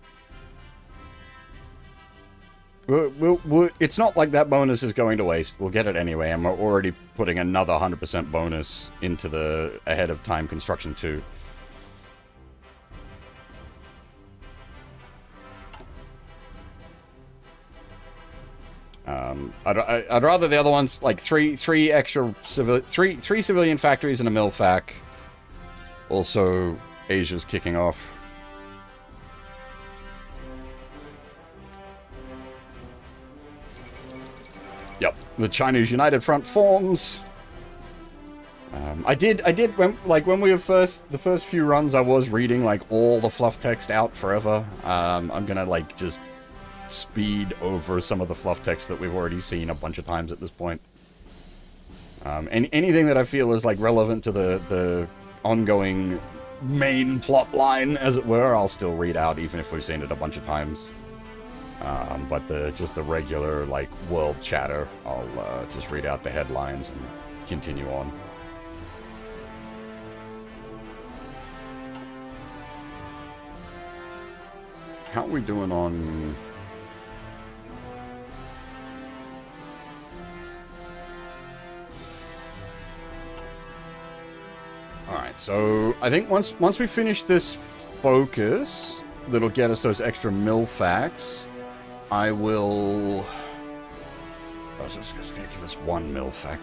[SPEAKER 1] It's not like that bonus is going to waste. We'll get it anyway, and we're already putting another 100% bonus into the ahead of time construction too. I'd rather the other ones, like three civilian factories and a milfac. Also, Asia's kicking off. Yep, the Chinese United Front forms. I did when we were the first few runs, I was reading like all the fluff text out forever. I'm gonna like just speed over some of the fluff text that we've already seen a bunch of times at this point. And anything that I feel is like relevant to the ongoing main plot line, as it were, I'll still read out even if we've seen it a bunch of times. But just the regular, like, world chatter, I'll just read out the headlines and continue on. How are we doing on... Alright, so I think once we finish this focus, that'll get us those extra milfacs. I will... Oh, so it's going to give us 1 milfac.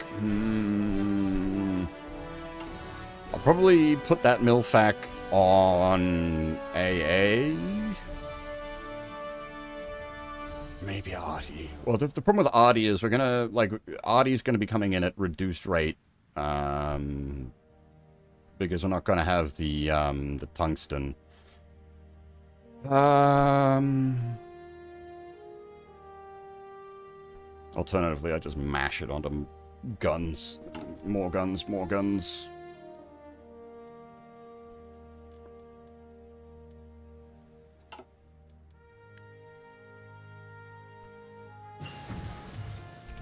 [SPEAKER 1] I'll probably put that milfac on AA. Maybe Artie. Well, the problem with Artie is we're gonna, like, Artie's gonna be coming in at reduced rate. Because we're not gonna have the tungsten. Alternatively, I just mash it onto guns. More guns, more guns.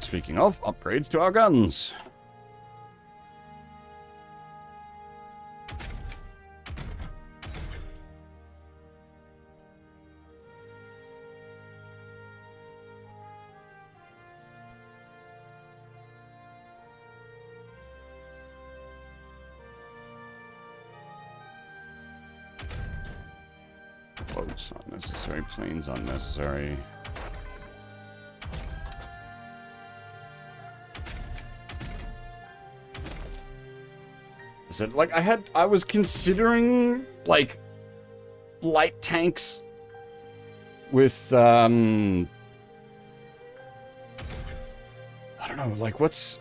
[SPEAKER 1] Speaking of, upgrades to our guns. Boats unnecessary, planes unnecessary. Is it like I was considering like light tanks with I don't know, like what's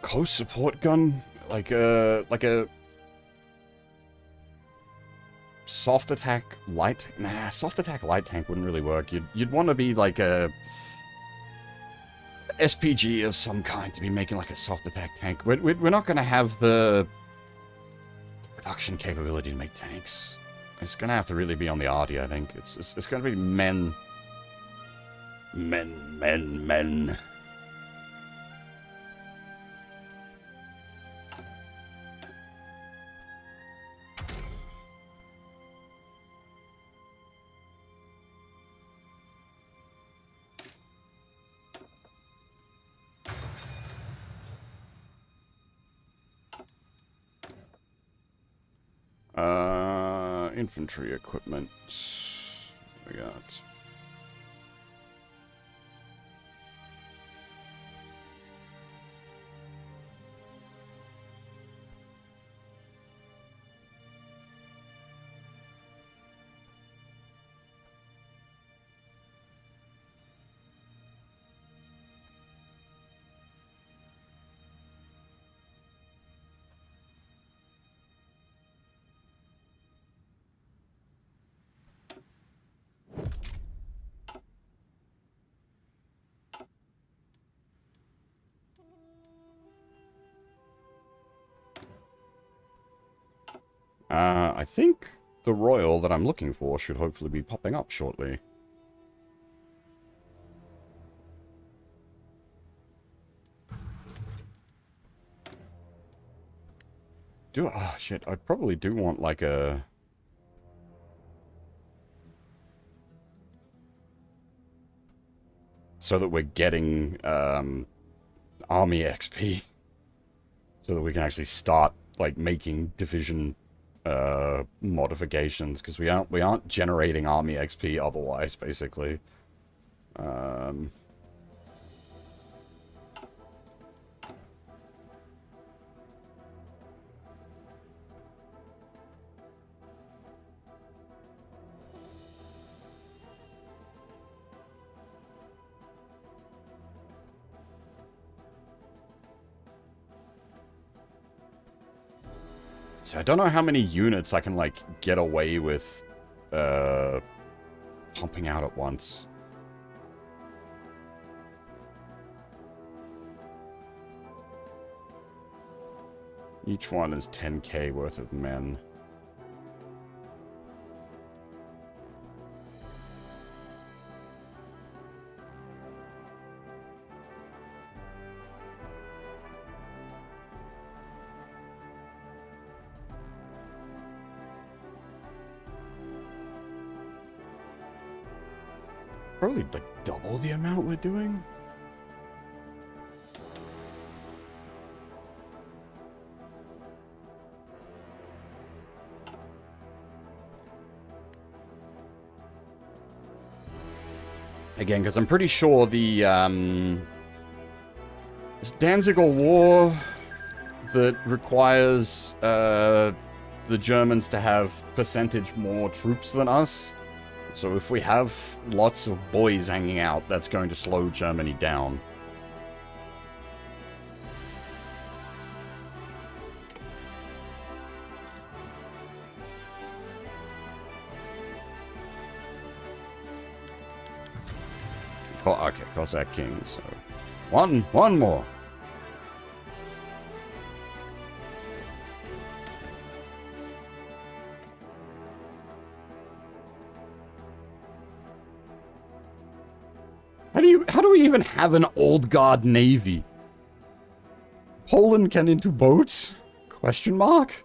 [SPEAKER 1] close support gun, like a soft attack light. Nah, soft attack light tank wouldn't really work. You'd want to be like a SPG of some kind to be making like a soft attack tank. We're not going to have the production capability to make tanks. It's going to have to really be on the Artie, I think. It's going to be men. Infantry equipment. We got. I think the royal that I'm looking for should hopefully be popping up shortly. Shit, I probably do want like a... So that we're getting army XP. So that we can actually start like making division modifications, because we aren't generating army XP otherwise, basically. So I don't know how many units I can, like, get away with pumping out at once. Each one is 10k worth of men. Probably like double the amount we're doing. Again, because I'm pretty sure the this Danziger War that requires the Germans to have percentage more troops than us. So if we have lots of boys hanging out, that's going to slow Germany down. Okay, Cossack King, so... One more! How do we even have an old guard navy? Poland can into boats? Question mark?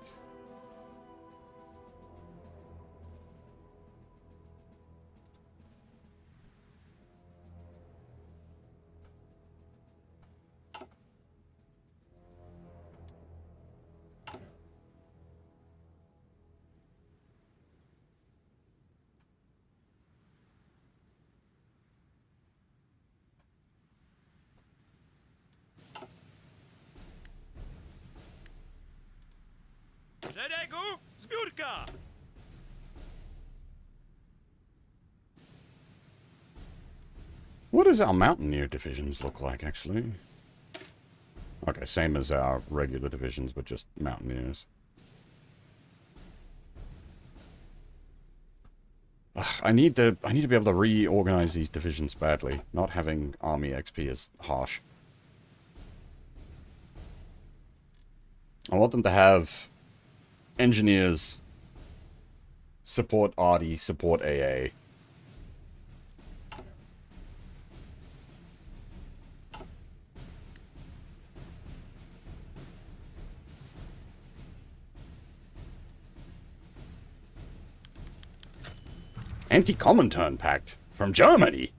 [SPEAKER 2] Szeregu, zbiórka!
[SPEAKER 1] What does our Mountaineer divisions look like, actually? Okay, same as our regular divisions, but just Mountaineers. Ugh, I need to be able to reorganize these divisions badly. Not having army XP is harsh. I want them to have engineers support RD, support AA. Anti-Comintern Pact from Germany.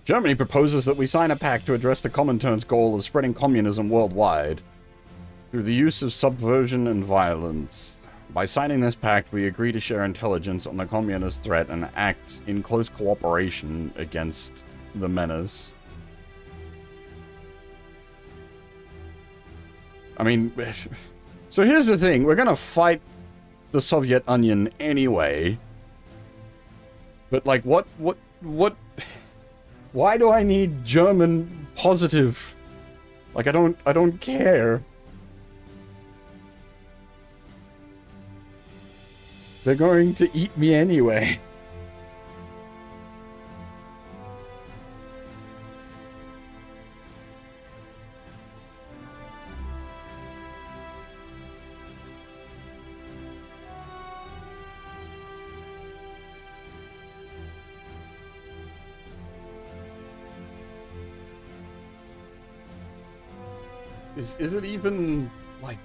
[SPEAKER 1] Germany proposes that we sign a pact to address the Comintern's goal of spreading communism worldwide through the use of subversion and violence. By signing this pact, we agree to share intelligence on the communist threat and act in close cooperation against the menace. I mean, so here's the thing. We're gonna fight the Soviet Union anyway. But, like, what, why do I need German positive? Like, I don't care. They're going to eat me anyway. Is it even, like...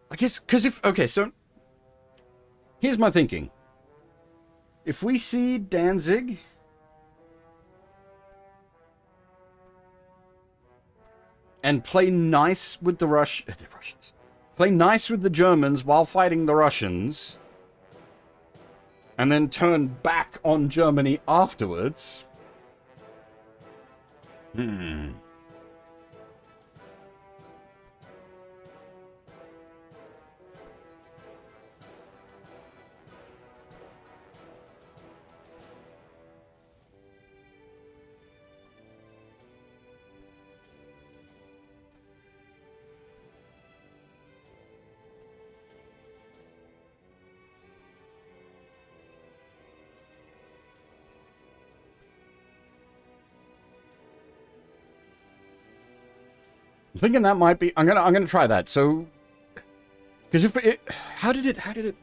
[SPEAKER 1] I guess, because if... Okay, so... Here's my thinking. If we see Danzig... and play nice with the Russians. Play nice with the Germans while fighting the Russians... and then turn back on Germany afterwards... I'm thinking that might be... I'm gonna try that. So, because if it... How did it...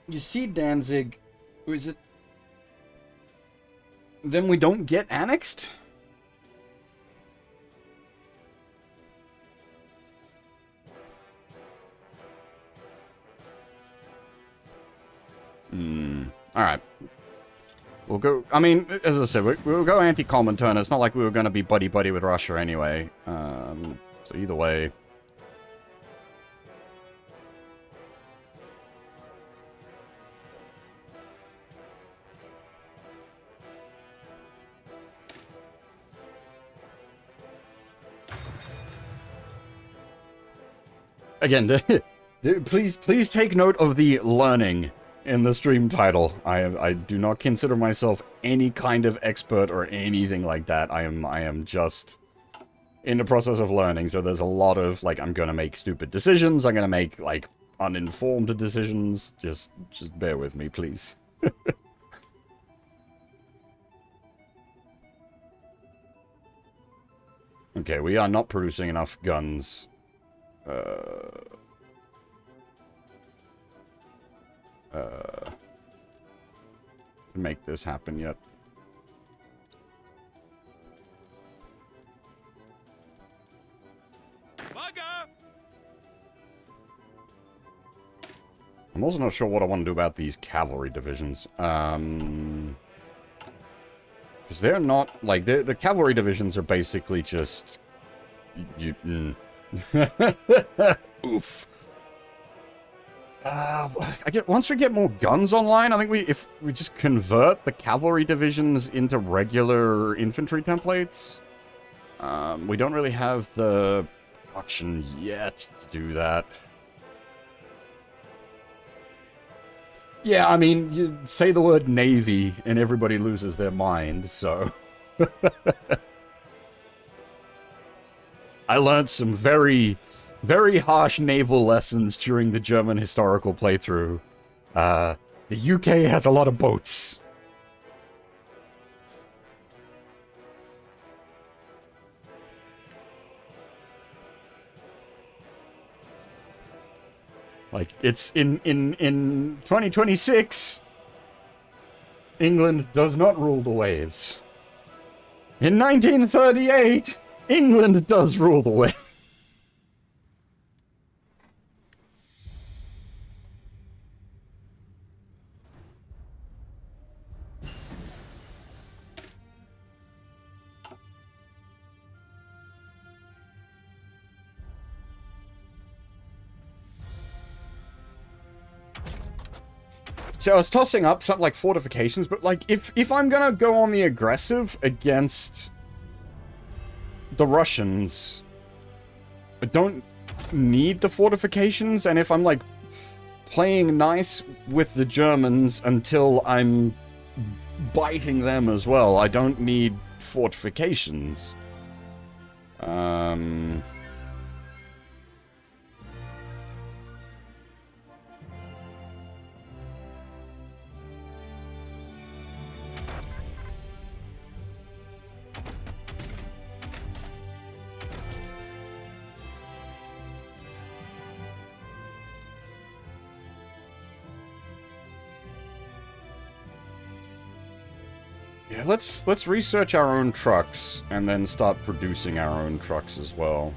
[SPEAKER 1] You see Danzig... Or is it... Then we don't get annexed? Alright. We'll go... I mean, as I said, we'll go anti-Comintern. It's not like we were going to be buddy-buddy with Russia anyway. So either way... Again, please take note of the learning in the stream title. I do not consider myself any kind of expert or anything like that. I am just in the process of learning. So there's a lot of like I'm gonna make stupid decisions. I'm gonna make like uninformed decisions. Just bear with me, please. Okay, we are not producing enough guns. To make this happen yet. I'm also not sure what I want to do about these cavalry divisions. Because they're not, like, the cavalry divisions are basically just... Oof. Once we get more guns online, I think if we just convert the cavalry divisions into regular infantry templates. We don't really have the production yet to do that. Yeah, I mean, you say the word Navy and everybody loses their mind, so... I learned some very, very harsh naval lessons during the German historical playthrough. The UK has a lot of boats. Like, it's in 2026, England does not rule the waves. In 1938, England does rule the waves. So I was tossing up something like fortifications, but like if I'm gonna go on the aggressive against the Russians, I don't need the fortifications, and if I'm like playing nice with the Germans until I'm biting them as well, I don't need fortifications. Yeah, let's research our own trucks and then start producing our own trucks as well.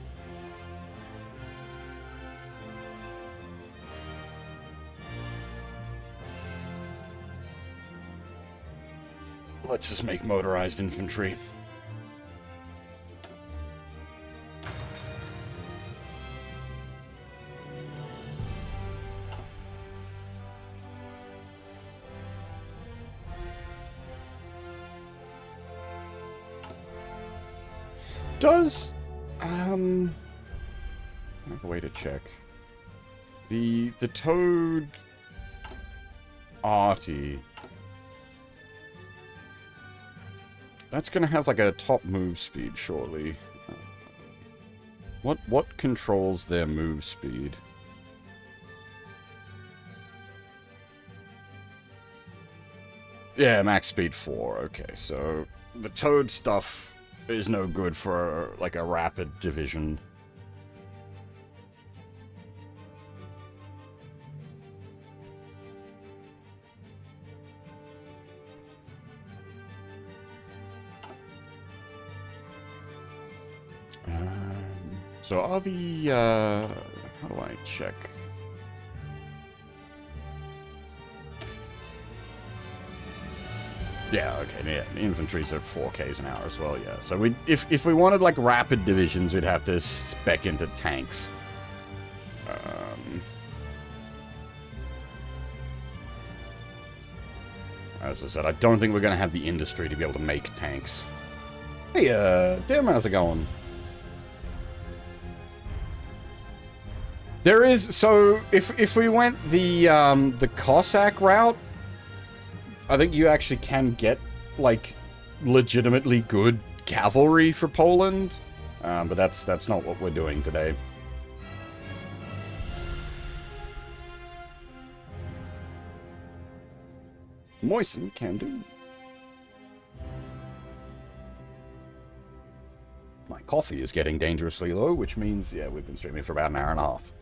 [SPEAKER 1] Let's just make motorized infantry. Does, I have a way to check. The Toad Arty. That's gonna have like a top move speed, surely. What controls their move speed? Yeah, max speed 4. Okay, so the Toad stuff is no good for, like, a rapid division. So are the, how do I check? Yeah, okay, yeah, the infantry's at 4Ks an hour as well, yeah. So we, if we wanted, like, rapid divisions, we'd have to spec into tanks. As I said, I don't think we're going to have the industry to be able to make tanks. Hey, Tim, how's it going? There is, so, if we went the Cossack route, I think you actually can get, like, legitimately good cavalry for Poland, but that's not what we're doing today. Moisten can do. My coffee is getting dangerously low, which means, yeah, we've been streaming for about an hour and a half.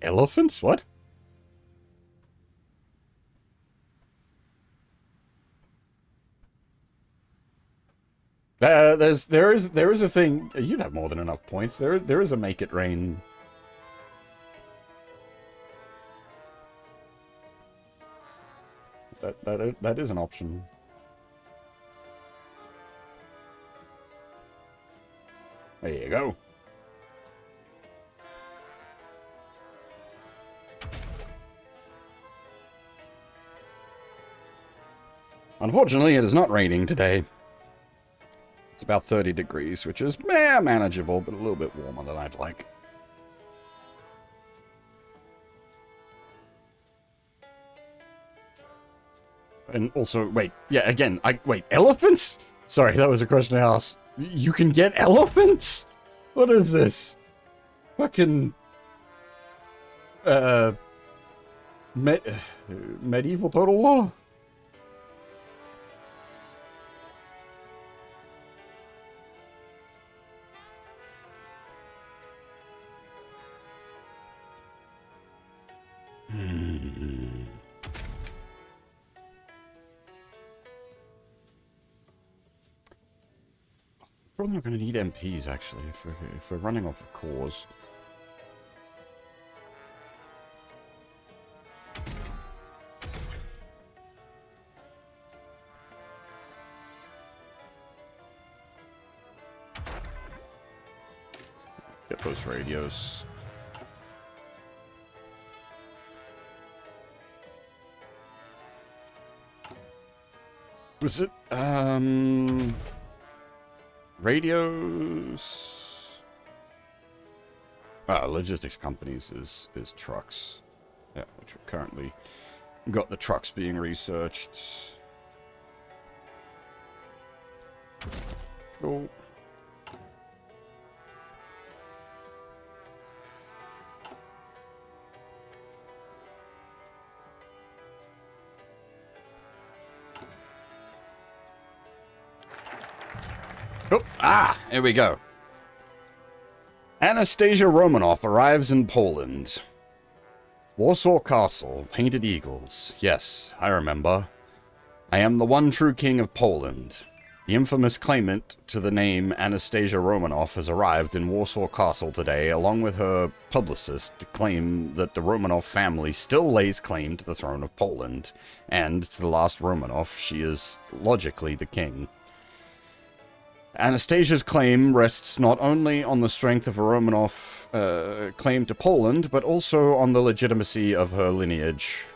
[SPEAKER 1] Elephants? What? There is a thing. You'd have more than enough points. There is a make it rain. That is an option. There you go. Unfortunately, it is not raining today. It's about 30 degrees, which is manageable, but a little bit warmer than I'd like. And also, wait, yeah, again, wait, elephants? Sorry, that was a question I asked. You can get elephants? What is this? Fucking... medieval Total War? Probably not going to need MPs, actually, if we're running off a cause. Get those radios. Was it, radios? Logistics companies is trucks. Yeah, which are currently got the trucks being researched. Cool. Oh, here we go. Anastasia Romanov arrives in Poland. Warsaw Castle, painted eagles. Yes, I remember. I am the one true king of Poland. The infamous claimant to the name Anastasia Romanov has arrived in Warsaw Castle today, along with her publicist, to claim that the Romanov family still lays claim to the throne of Poland, and to the last Romanov, she is logically the king. Anastasia's claim rests not only on the strength of a Romanov claim to Poland, but also on the legitimacy of her lineage.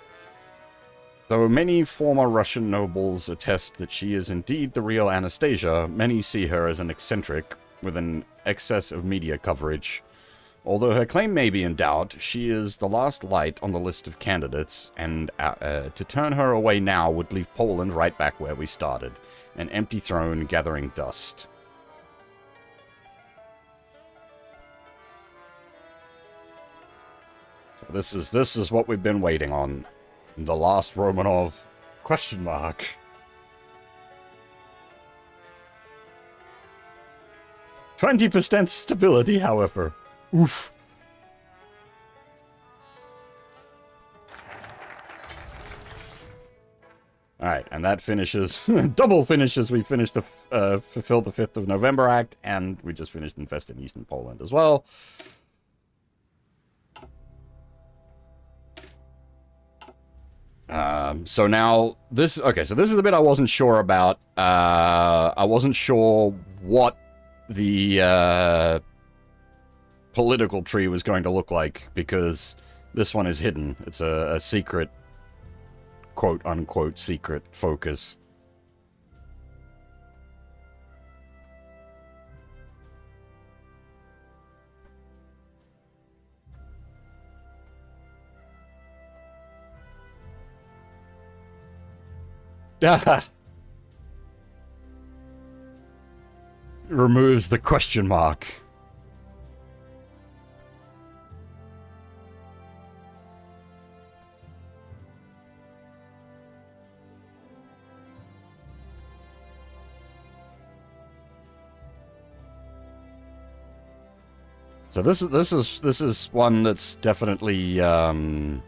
[SPEAKER 1] Though many former Russian nobles attest that she is indeed the real Anastasia, many see her as an eccentric with an excess of media coverage. Although her claim may be in doubt, she is the last light on the list of candidates, and to turn her away now would leave Poland right back where we started, an empty throne gathering dust. So this is what we've been waiting on. The last Romanov? Question mark. %20 stability, however. Oof. Alright, and that finishes, double finishes. We finished the, fulfilled the 5th of November Act, and we just finished Invest in Eastern Poland as well. So now, okay, so this is the bit I wasn't sure about. I wasn't sure what the, political tree was going to look like, because this one is hidden. It's a secret, quote-unquote secret focus. Removes the question mark. So this is one that's definitely where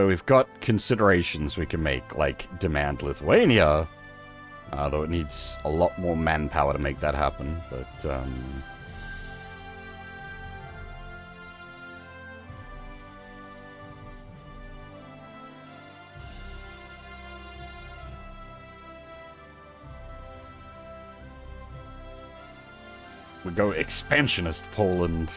[SPEAKER 1] we've got considerations we can make, like demand Lithuania, though it needs a lot more manpower to make that happen. But we go expansionist Poland.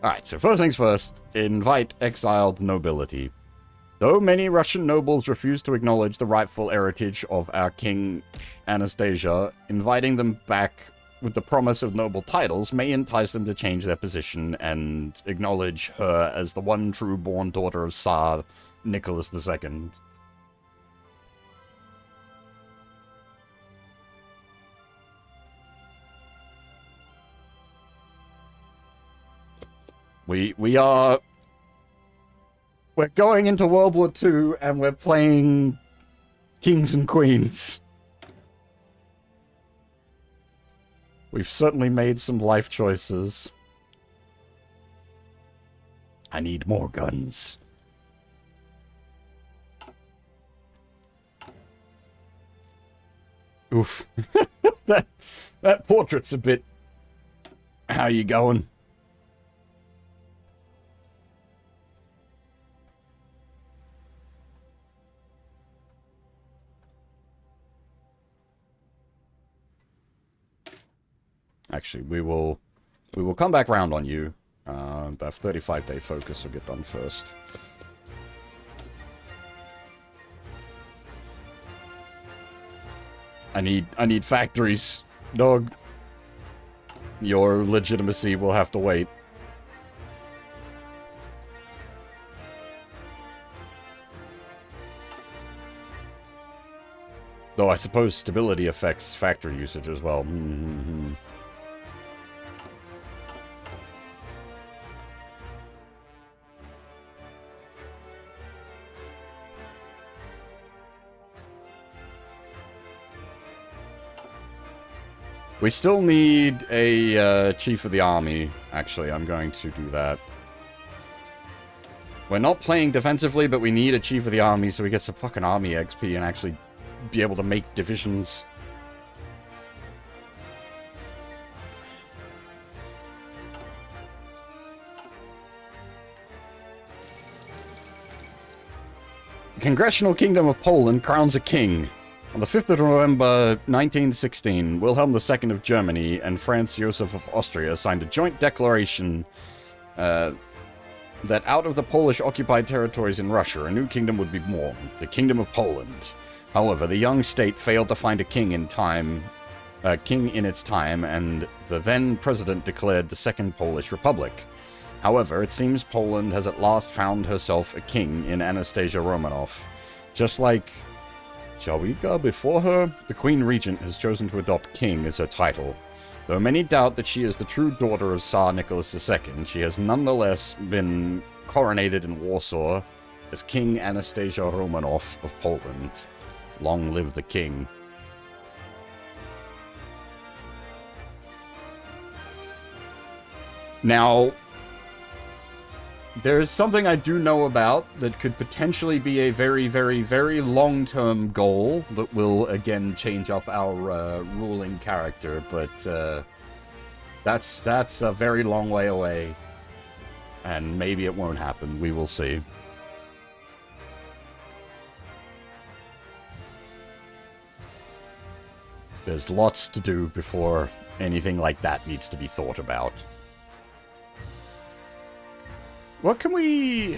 [SPEAKER 1] Alright, so first things first, invite exiled nobility. Though many Russian nobles refuse to acknowledge the rightful heritage of our King Anastasia, inviting them back with the promise of noble titles may entice them to change their position and acknowledge her as the one true born daughter of Tsar Nicholas II. We're going into World War II and we're playing kings and queens. We've certainly made some life choices. I need more guns. Oof. that portrait's a bit... How you going? Actually, we will come back round on you. That 35-day focus will get done first. I need factories, dog. Your legitimacy will have to wait. Though I suppose stability affects factory usage as well. Mm-hmm. We still need a chief of the army. Actually, I'm going to do that. We're not playing defensively, but we need a chief of the army so we get some fucking army XP and actually be able to make divisions. The Congressional Kingdom of Poland crowns a king. On the 5th of November 1916, Wilhelm II of Germany and Franz Joseph of Austria signed a joint declaration that out of the Polish-occupied territories in Russia, a new kingdom would be born, the Kingdom of Poland. However, the young state failed to find a king in its time, and the then president declared the Second Polish Republic. However, it seems Poland has at last found herself a king in Anastasia Romanov. Just like Jawika before her, the Queen Regent has chosen to adopt King as her title. Though many doubt that she is the true daughter of Tsar Nicholas II, she has nonetheless been coronated in Warsaw as King Anastasia Romanov of Poland. Long live the king. Now, there's something I do know about that could potentially be a very, very, very long-term goal that will, again, change up our ruling character, but that's a very long way away, and maybe it won't happen. We will see. There's lots to do before anything like that needs to be thought about. What can we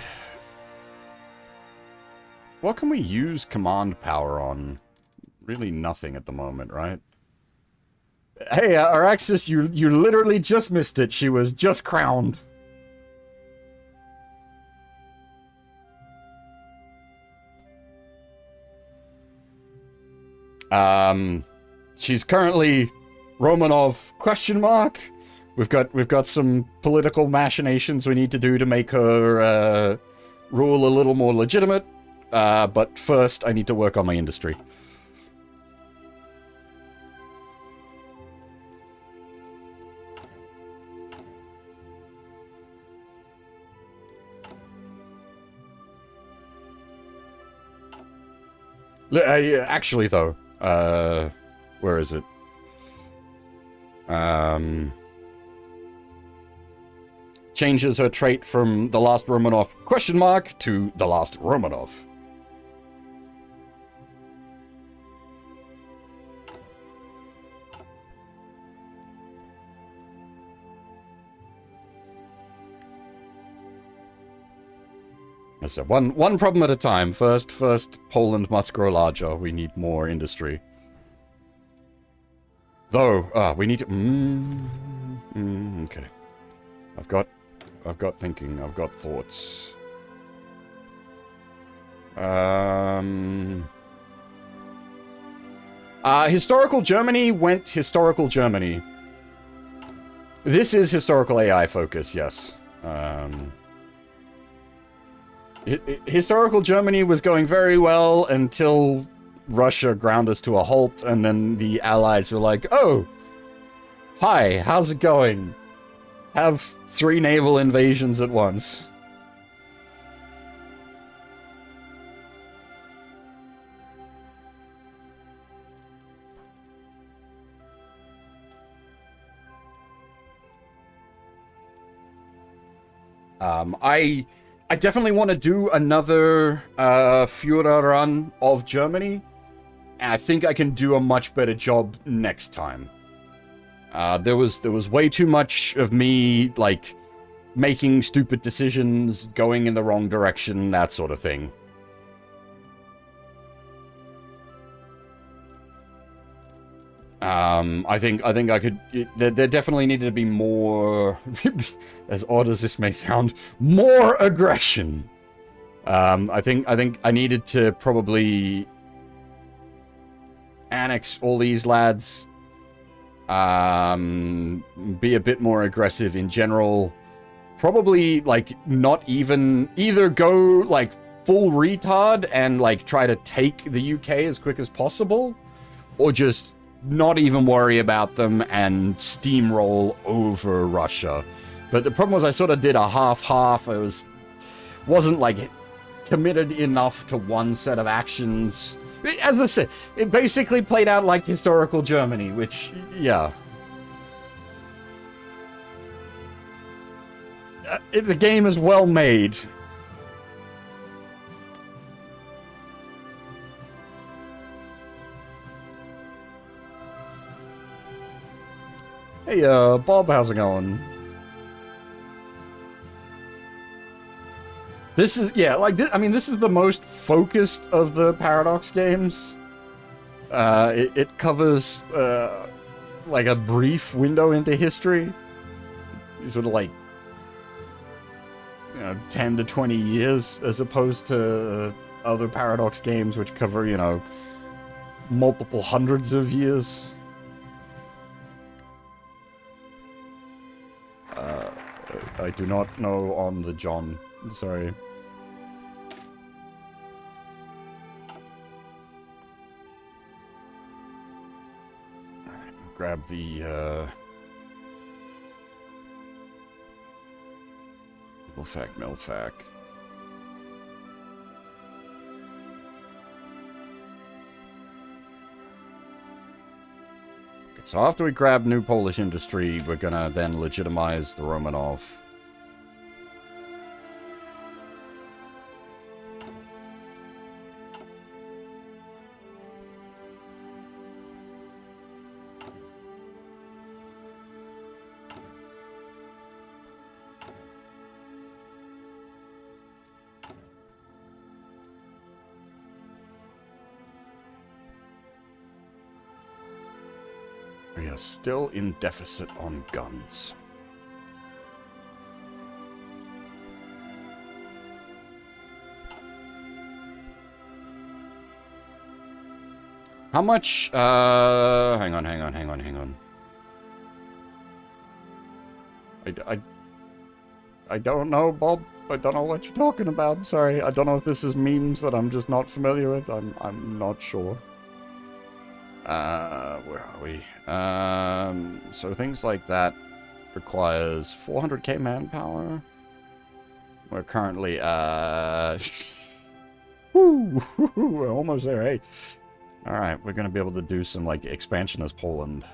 [SPEAKER 1] use command power on? Really nothing at the moment, right? Hey, Araxis, you literally just missed it. She was just crowned. She's currently Romanov question mark. We've got some political machinations we need to do to make her rule a little more legitimate. But first, I need to work on my industry. Actually, though, where is it? Changes her trait from the last Romanov question mark to the last Romanov. So one problem at a time. First, Poland must grow larger. We need more industry. Though, we need to... okay. I've got thinking. I've got thoughts. Historical Germany went historical Germany. This is historical AI focus, yes. Historical Germany was going very well until Russia ground us to a halt, and then the Allies were like, oh, hi, how's it going? Have 3 naval invasions at once. I definitely want to do another Führer run of Germany, and I think I can do a much better job next time. There was way too much of me, like, making stupid decisions, going in the wrong direction, that sort of thing. I think I could... There definitely needed to be more... as odd as this may sound, more aggression. I think I needed to probably annex all these lads. Be a bit more aggressive in general. Probably, like, not even... Either go, like, full retard and, like, try to take the UK as quick as possible, or just not even worry about them and steamroll over Russia. But the problem was I sort of did a half-half. I wasn't, like, committed enough to one set of actions. As I said, it basically played out like historical Germany, which, yeah. The game is well made. Hey, Bob, how's it going? This is, yeah, like, I mean, this is the most focused of the Paradox games. It covers, like, a brief window into history. Sort of, like, 10 to 20 years, as opposed to other Paradox games, which cover, multiple hundreds of years. I do not know on the John. Sorry. grab the Milfac. Okay, so after we grab new Polish industry, we're gonna then legitimize the Romanov. We are still in deficit on guns. How much, hang on. I don't know, Bob. I don't know what you're talking about. Sorry, I don't know if this is memes that I'm just not familiar with. I'm not sure. Where are we? So things like that requires 400k manpower. We're currently, woo, we're almost there, hey. Alright, we're gonna be able to do some, like, expansion as Poland.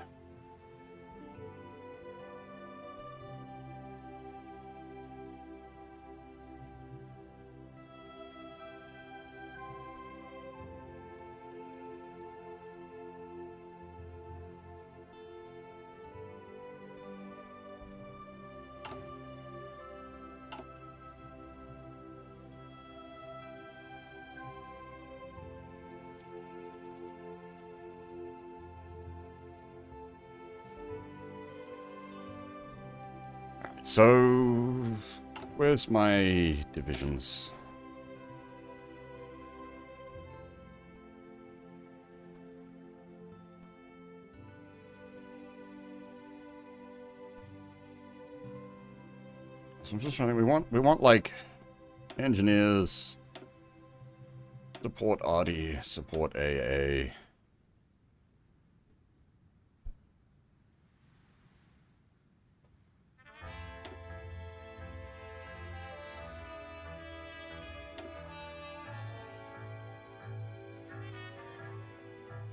[SPEAKER 1] So, where's my divisions? So I'm just trying to think, we want like engineers, support RD, support AA.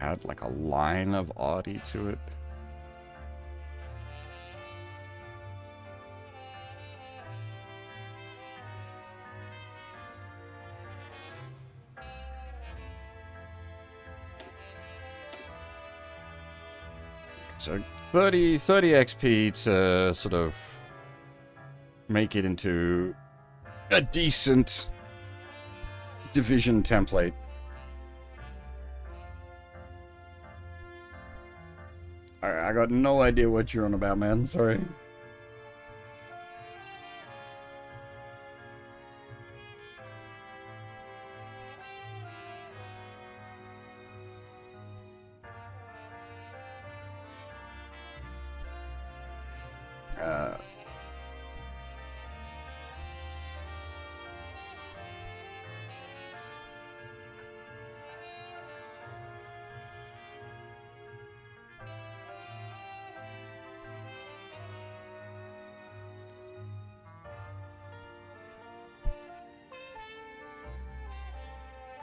[SPEAKER 1] Add like a line of Audi to it. So 30 XP to sort of make it into a decent division template. I got no idea what you're on about, man. Sorry.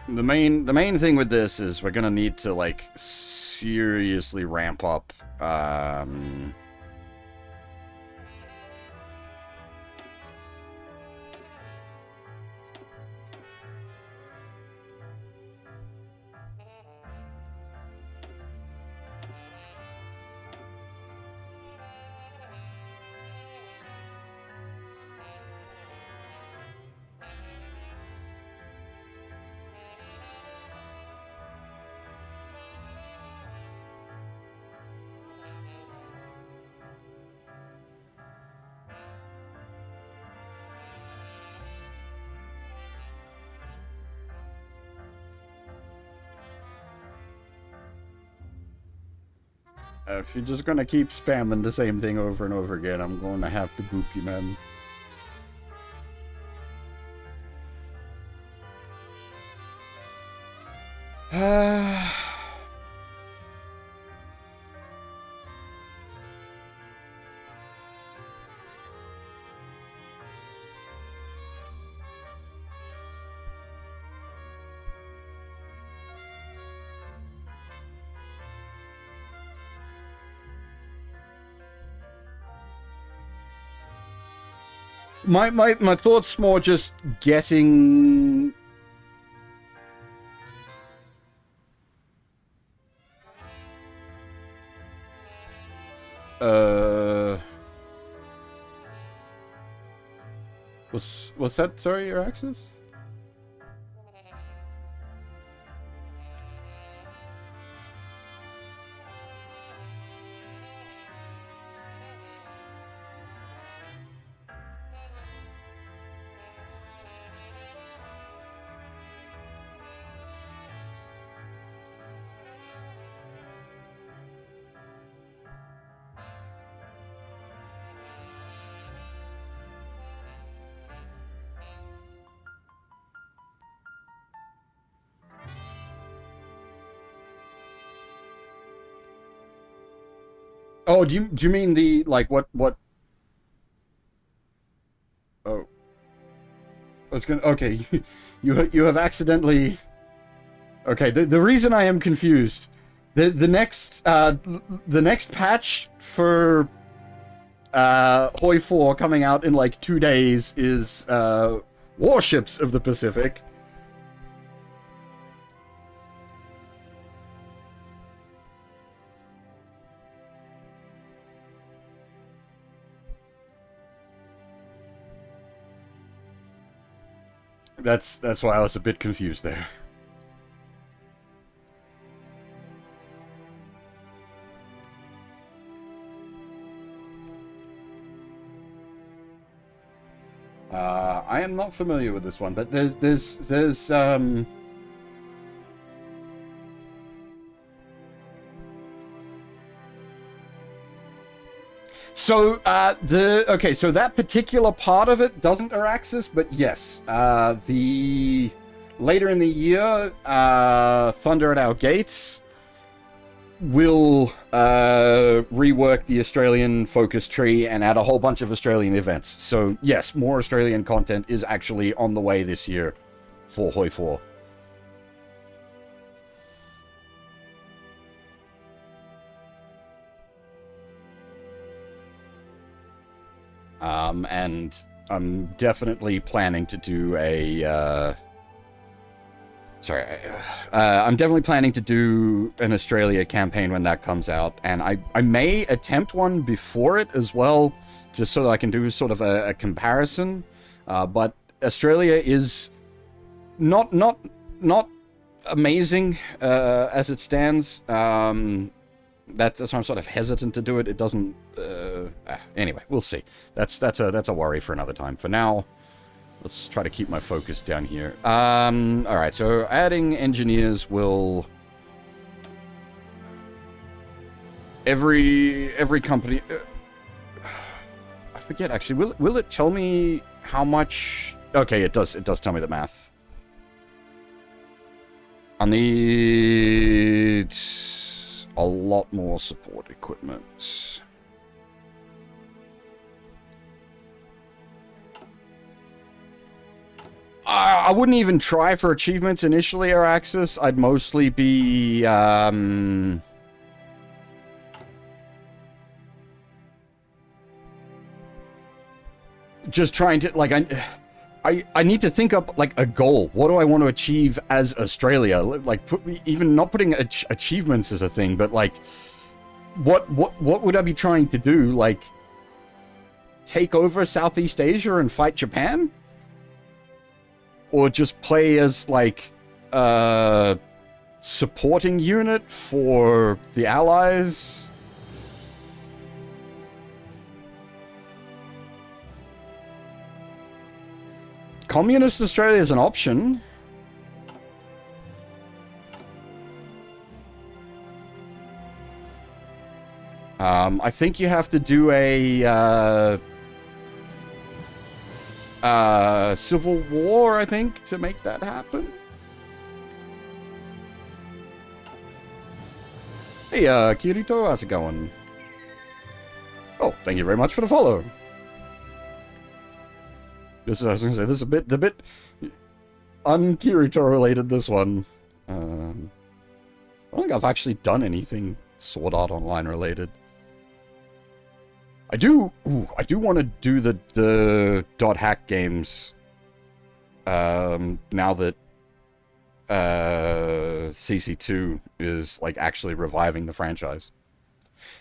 [SPEAKER 1] The main thing with this is we're gonna need to like seriously ramp up if you're just gonna keep spamming the same thing over and over again, I'm going to have to boop you, man. My thoughts more just getting... What's that? Sorry, your access? Oh, do you mean the, like, what? Oh, I was gonna. Okay, you have accidentally. Okay, the reason I am confused, the next patch for Hoi 4 coming out in like 2 days is Warships of the Pacific. That's why I was a bit confused there. I am not familiar with this one, but there's So, so that particular part of it doesn't Araxis, but yes, later in the year, Thunder at Our Gates will rework the Australian focus tree and add a whole bunch of Australian events. So, yes, more Australian content is actually on the way this year for Hoi 4. And I'm definitely planning to do a, I'm definitely planning to do an Australia campaign when that comes out, and I may attempt one before it as well, just so that I can do sort of a comparison, but Australia is not amazing, as it stands. That's why I'm sort of hesitant to do it. It doesn't. Anyway, we'll see. That's a worry for another time. For now, let's try to keep my focus down here. All right. So adding engineers will every company. I forget actually. Will it tell me how much? Okay, it does. It does tell me the math. I need a lot more support equipment. I wouldn't even try for achievements initially, Araxis. I'd mostly be just trying to, like, I need to think up, like, a goal. What do I want to achieve as Australia? Like, even not putting achievements as a thing, but, like, what would I be trying to do? Like, take over Southeast Asia and fight Japan? Or just play as, like, a supporting unit for the Allies? Communist Australia is an option. I think you have to do a civil war, I think, to make that happen. Hey, Kirito, how's it going? Oh, thank you very much for the follow. This is, I was gonna say, this is a bit un-Kirito related, this one. I don't think I've actually done anything Sword Art Online related. I do want to do the dot hack games. Now that CC2 is like actually reviving the franchise.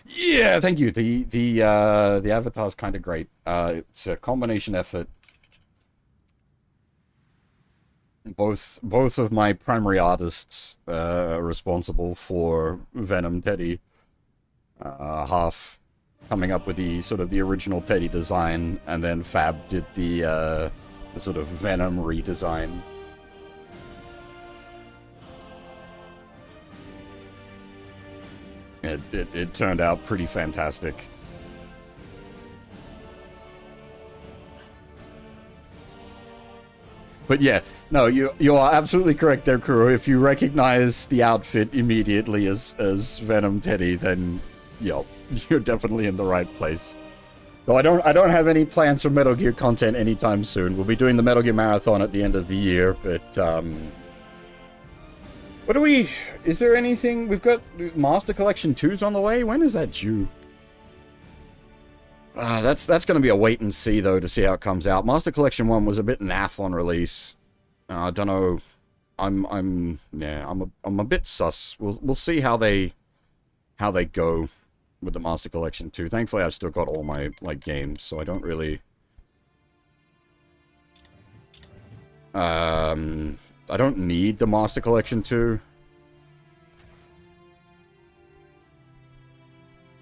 [SPEAKER 1] Yeah, thank you. The avatar's kind of great. It's a combination effort. Both of my primary artists are responsible for Venom Teddy. Half coming up with the sort of the original Teddy design, and then Fab did the sort of Venom redesign. It turned out pretty fantastic. But yeah, no, you are absolutely correct there, Kuro. If you recognize the outfit immediately as Venom Teddy, then yo, you're definitely in the right place. Though I don't have any plans for Metal Gear content anytime soon. We'll be doing the Metal Gear Marathon at the end of the year, but what do we... Is there anything... We've got Master Collection 2's on the way? When is that due? That's going to be a wait and see, though, to see how it comes out. Master Collection 1 was a bit naff on release. I don't know. I'm a bit sus. We'll see how they go with the Master Collection 2. Thankfully, I've still got all my games, so I don't really... I don't need the Master Collection 2.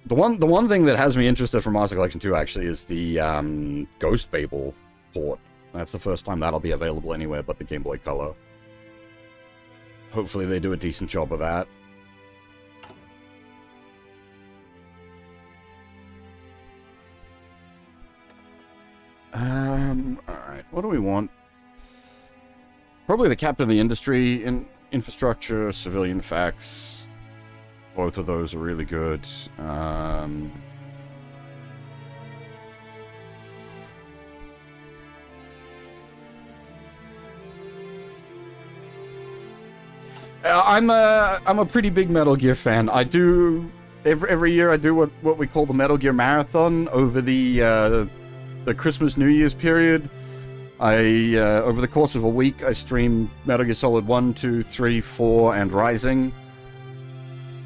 [SPEAKER 1] The one thing that has me interested for Master Collection 2 actually is the Ghost Babel port. That's the first time that'll be available anywhere but the Game Boy Color. Hopefully they do a decent job of that. Alright, what do we want? Probably the Captain of the Industry in infrastructure, civilian facts. Both of those are really good. I'm a pretty big Metal Gear fan. I do every year I do what we call the Metal Gear Marathon over the Christmas New Year's period. I over the course of a week I stream Metal Gear Solid 1, 2, 3, 4, and Rising.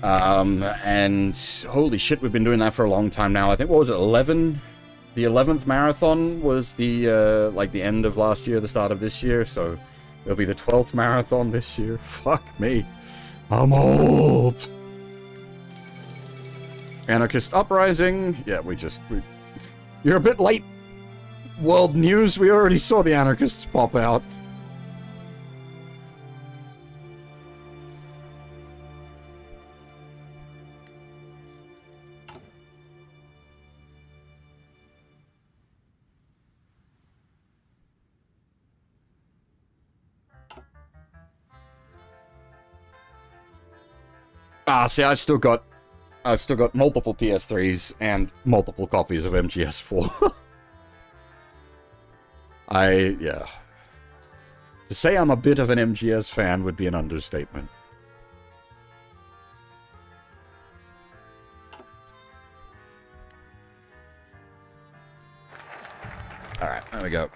[SPEAKER 1] And holy shit, we've been doing that for a long time now. I think, what was it, 11? The 11th marathon was the the end of last year, the start of this year, so it'll be the 12th marathon this year. Fuck me. I'm old. Anarchist Uprising. Yeah, you're a bit late. World news, we already saw the anarchists pop out. See, I've still got multiple PS3s and multiple copies of MGS4. Yeah. To say I'm a bit of an MGS fan would be an understatement. Alright, there we go.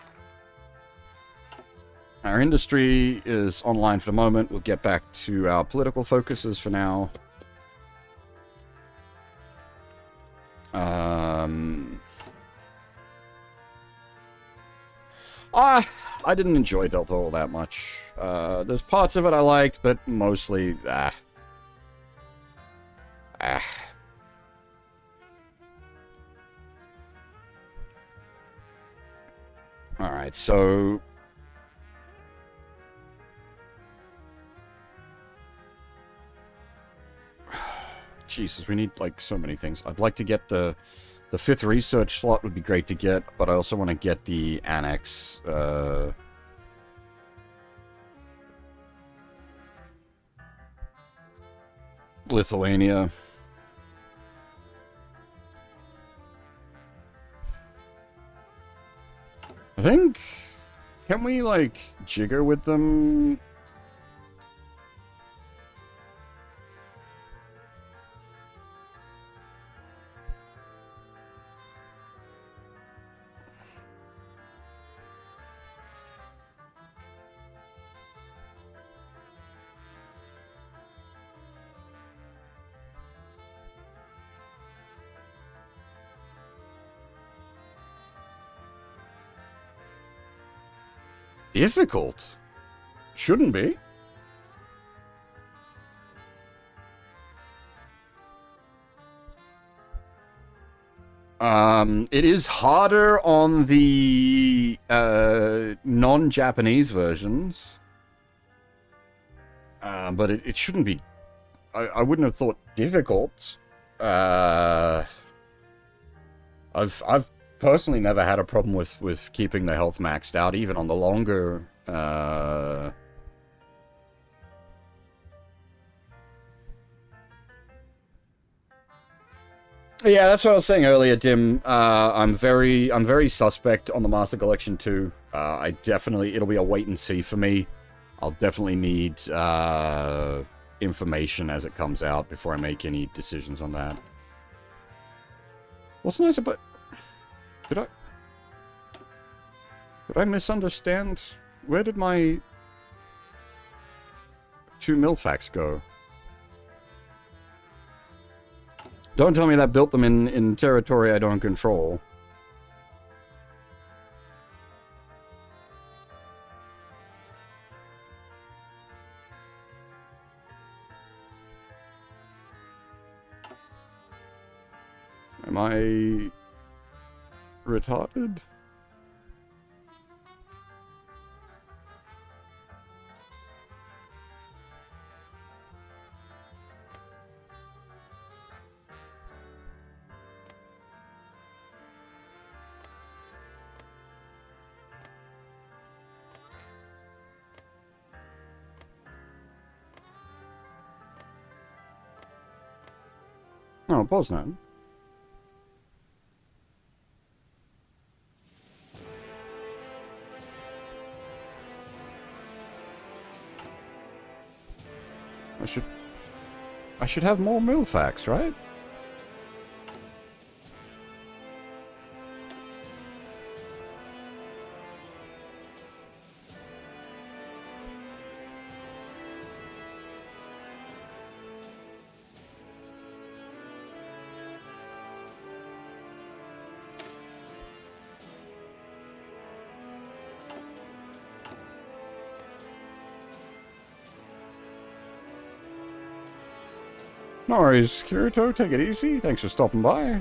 [SPEAKER 1] Our industry is online for the moment. We'll get back to our political focuses for now. I didn't enjoy Delta all that much. There's parts of it I liked, but mostly, Alright, so... Jesus, we need, so many things. I'd like to get the 5th research slot would be great to get, but I also want to get the annex, Lithuania. I think... Can we, jigger with them? difficult. Shouldn't be. It is harder on the non-Japanese versions. But it shouldn't be... I wouldn't have thought difficult. I've personally never had a problem with keeping the health maxed out, even on the longer... Yeah, that's what I was saying earlier, Dim. I'm very suspect on the Master Collection 2. It'll be a wait and see for me. I'll definitely need information as it comes out before I make any decisions on that. What's nice about... Did I misunderstand? Where did my 2 Milfax go? Don't tell me that built them in territory I don't control. Am I retarded? Oh, Poznan. I should have more Milfax, right? No worries, Kirito, take it easy. Thanks for stopping by.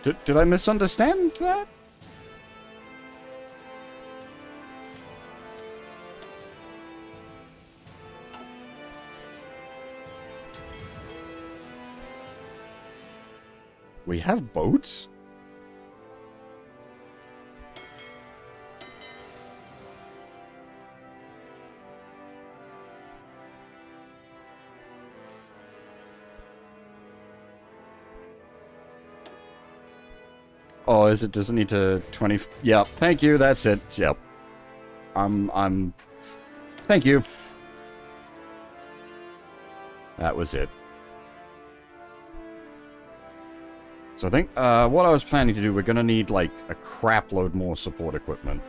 [SPEAKER 1] Did I misunderstand that? We have boats? Oh, is it, does it need to 20? Yep, thank you, that's it, yep. Thank you. That was it. So I think, what I was planning to do, we're gonna need, like, a crap load more support equipment.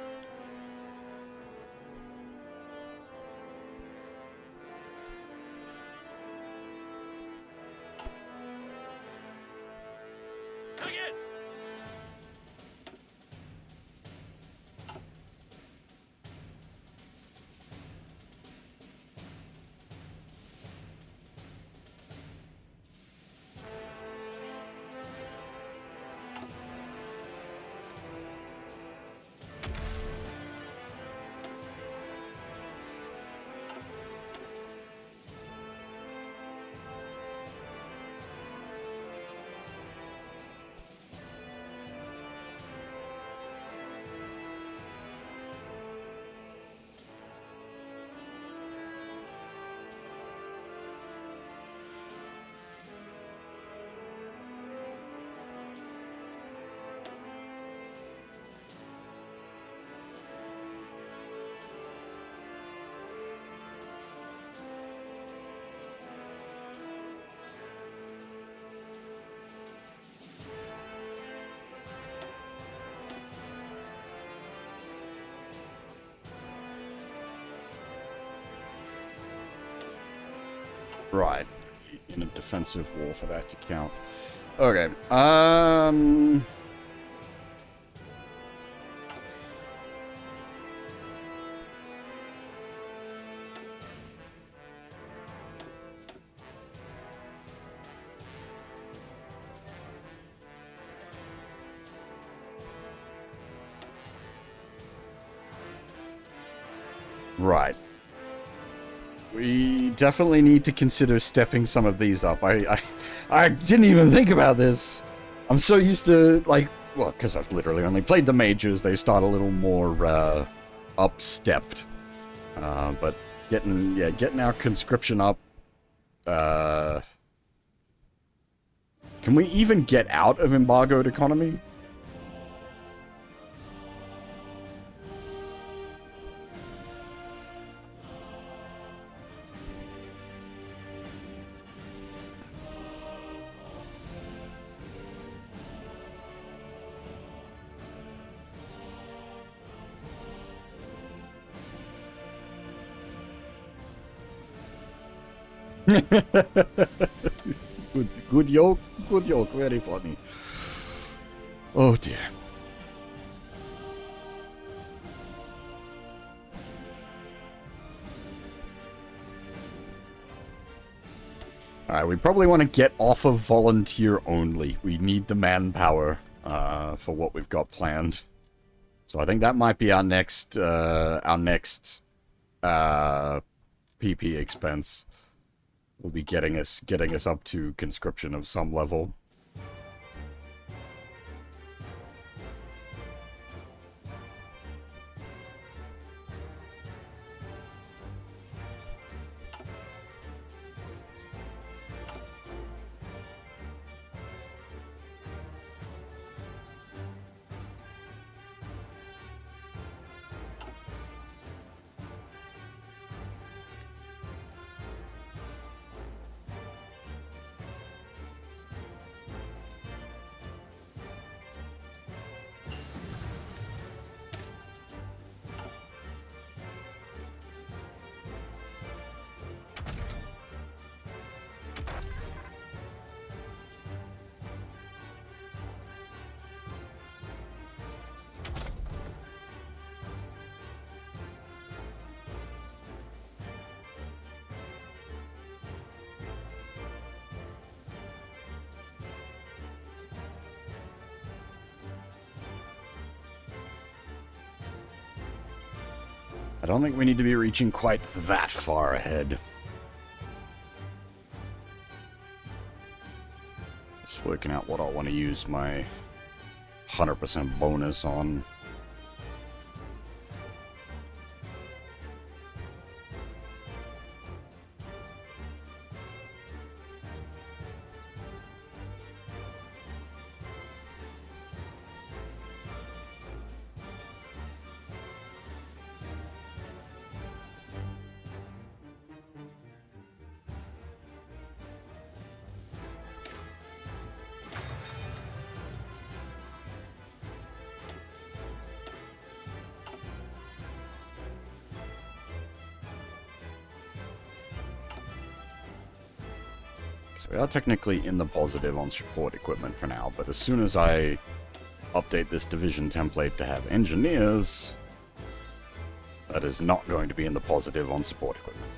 [SPEAKER 1] Right. In a defensive war for that to count. Okay. Right. We definitely need to consider stepping some of these up. I didn't even think about this. I'm so used to, like, well, because I've literally only played the majors, they start a little more, up-stepped. But getting our conscription up, can we even get out of embargoed economy? Good joke, very funny. Oh dear. Alright, we probably want to get off of volunteer only. We need the manpower for what we've got planned. So I think that might be our next PP expense. Will be getting us up to conscription of some level. I don't think we need to be reaching quite that far ahead. Just working out what I want to use my 100% bonus on. So we are technically in the positive on support equipment for now, but as soon as I update this division template to have engineers, that is not going to be in the positive on support equipment.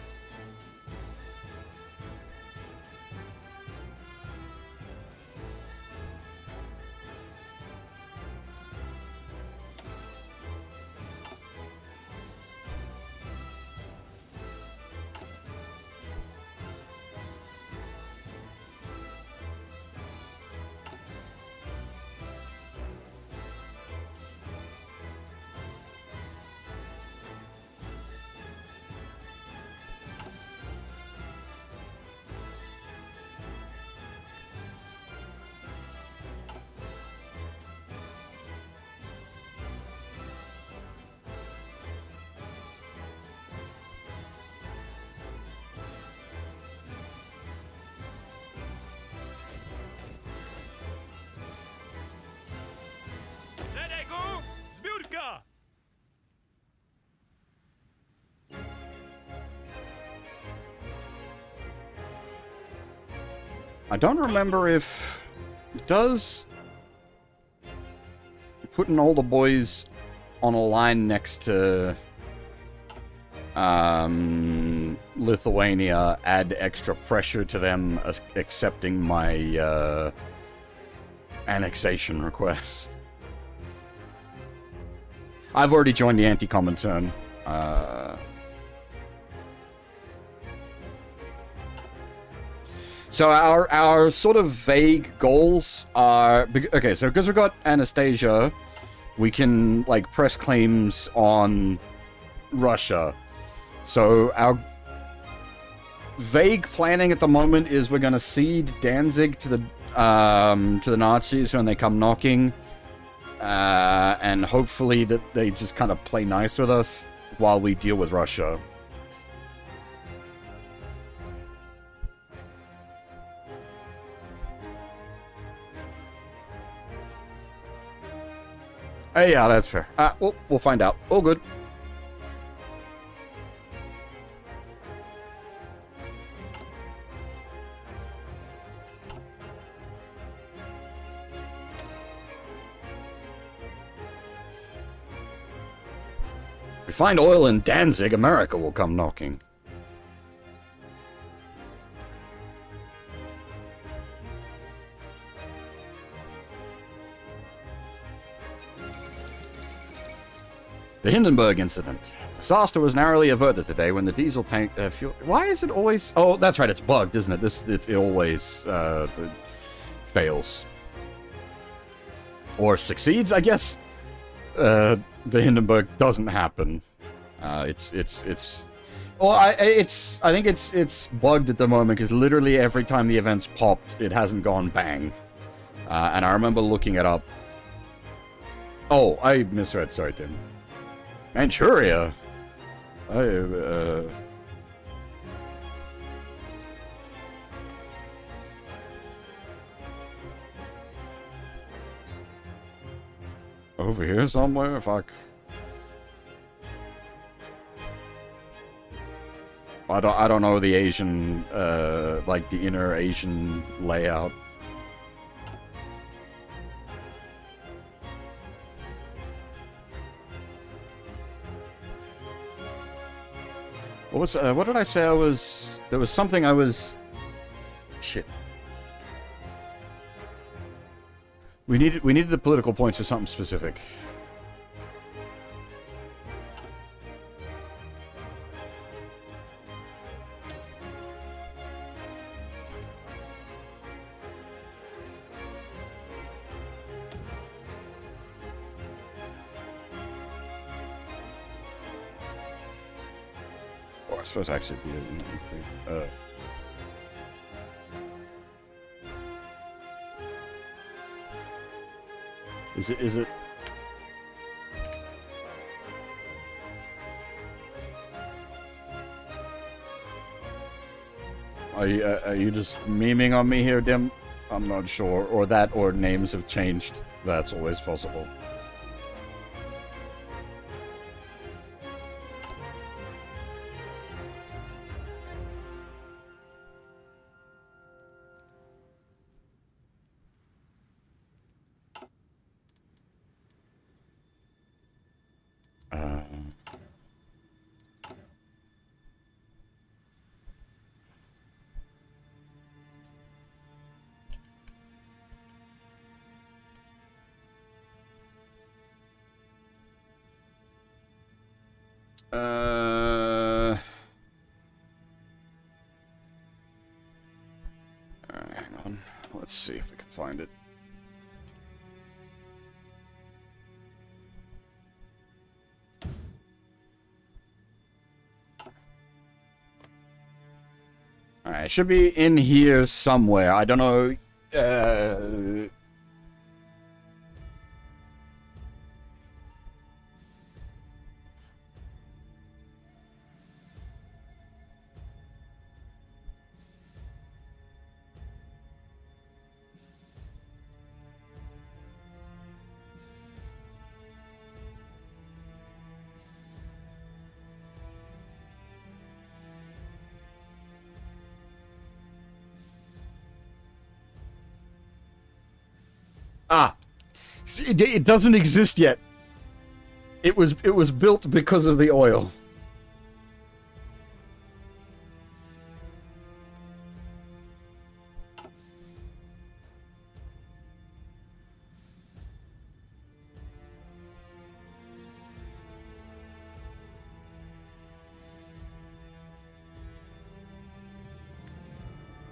[SPEAKER 1] I don't remember if... Does putting all the boys on a line next to Lithuania add extra pressure to them accepting my annexation request? I've already joined the anti-Comintern. So our sort of vague goals are... Okay, so because we've got Anastasia, we can, like, press claims on Russia. So our vague planning at the moment is we're going to cede Danzig to the Nazis when they come knocking. And hopefully that they just kind of play nice with us while we deal with Russia. Yeah, that's fair. We'll find out. All good. If we find oil in Danzig, America will come knocking. The Hindenburg incident. Disaster was narrowly averted today when the diesel tank fuel... Why is it always... Oh, that's right, it's bugged, isn't it? It always fails. Or succeeds, I guess. The Hindenburg doesn't happen. Well, I think it's bugged at the moment because literally every time the event's popped, it hasn't gone bang. And I remember looking it up. Oh, I misread. Sorry, Tim. Manchuria. Over here somewhere, fuck. I don't know the Asian, like the inner Asian layout. What did I say I was... There was something I was... Shit. We needed the political points for something specific. Oh, I suppose actually be a... Is it... Are you just memeing on me here, Dim? I'm not sure. Or that, or names have changed. That's always possible. Hang on. Let's see if we can find it. Alright, it should be in here somewhere. I don't know. Ah, it doesn't exist yet. It was built because of the oil.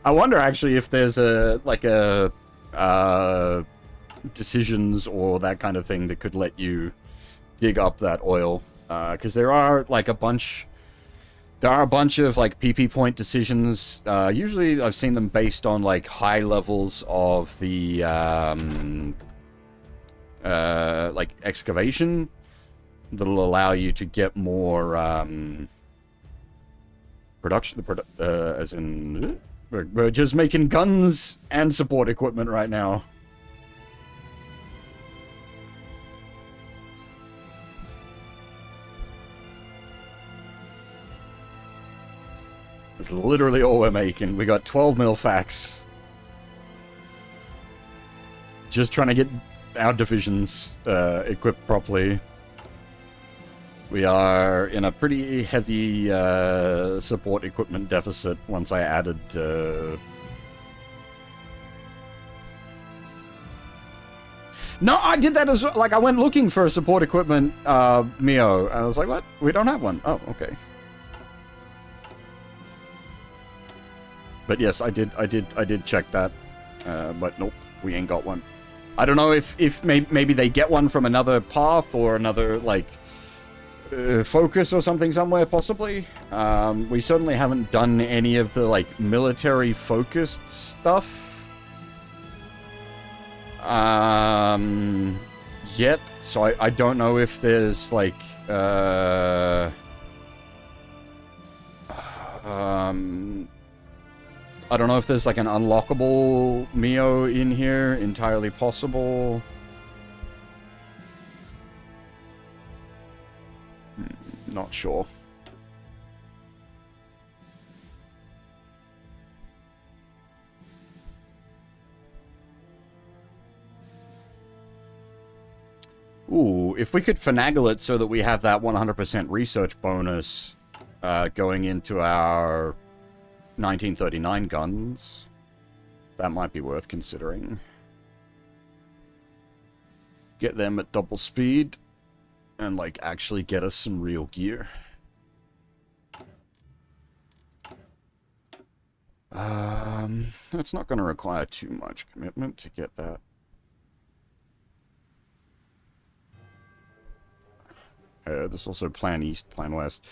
[SPEAKER 1] I wonder actually if there's decisions or that kind of thing that could let you dig up that oil, because there are like a bunch of like PP point decisions. Usually I've seen them based on like high levels of the like excavation that'll allow you to get more production, as in we're just making guns and support equipment right now. That's literally all we're making. We got 12 mil fax. Just trying to get our divisions equipped properly. We are in a pretty heavy support equipment deficit once I added... No, I did that as well. Like, I went looking for a support equipment Mio. I was like, what? We don't have one. Oh, okay. But yes, I did check that. But nope, we ain't got one. I don't know if maybe they get one from another path or another, like... focus or something somewhere, possibly. We certainly haven't done any of the, like, military-focused stuff. Yet. So I don't know if there's, like, I don't know if there's, like, an unlockable Mio in here. Entirely possible. Not sure. Ooh, if we could finagle it so that we have that 100% research bonus going into our 1939 guns, that might be worth considering. Get them at double speed. And, like, actually get us some real gear. It's not going to require too much commitment to get that. There's also Plan East, Plan West.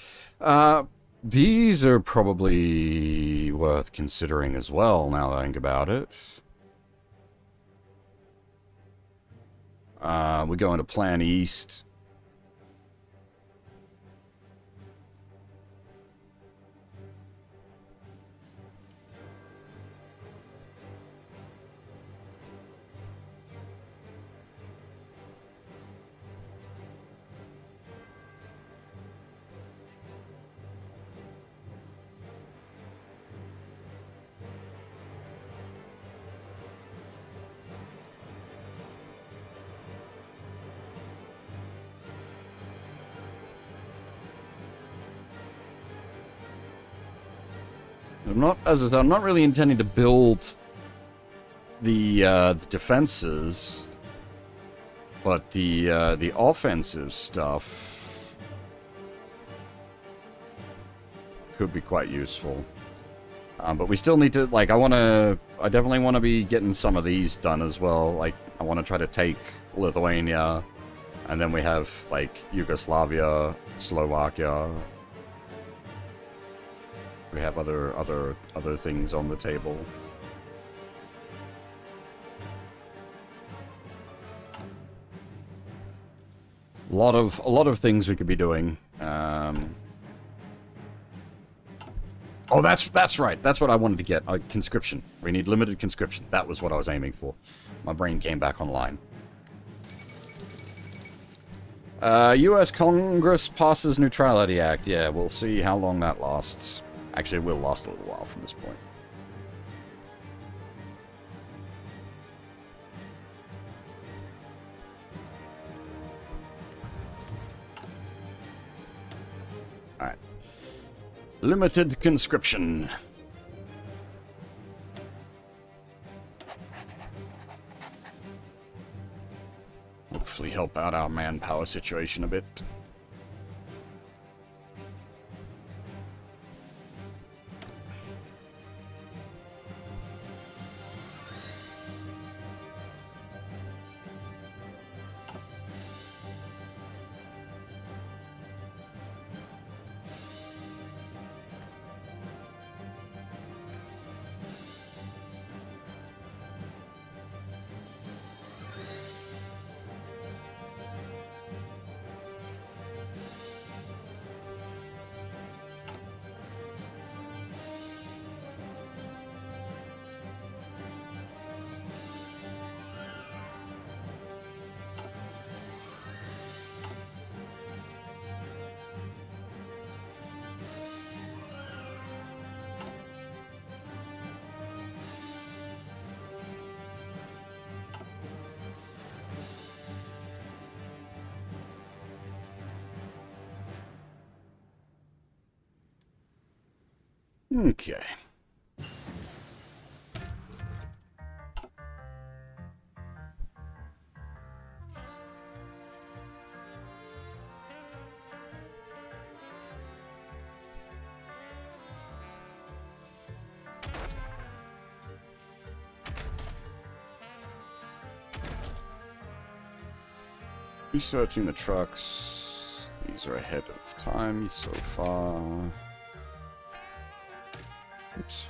[SPEAKER 1] These are probably worth considering as well, now that I think about it. We go into Plan East. I'm not really intending to build the defenses, but the offensive stuff could be quite useful. But we still need to, like, I definitely want to be getting some of these done as well. Like, I want to try to take Lithuania, and then we have, like, Yugoslavia, Slovakia. We have other things on the table. A lot of things we could be doing. Oh, that's right. That's what I wanted to get. Conscription. We need limited conscription. That was what I was aiming for. My brain came back online. U.S. Congress passes Neutrality Act. Yeah, we'll see how long that lasts. Actually, it will last a little while from this point. Limited conscription. Hopefully help out our manpower situation a bit. Okay. Researching the trucks. These are ahead of time so far. Oops.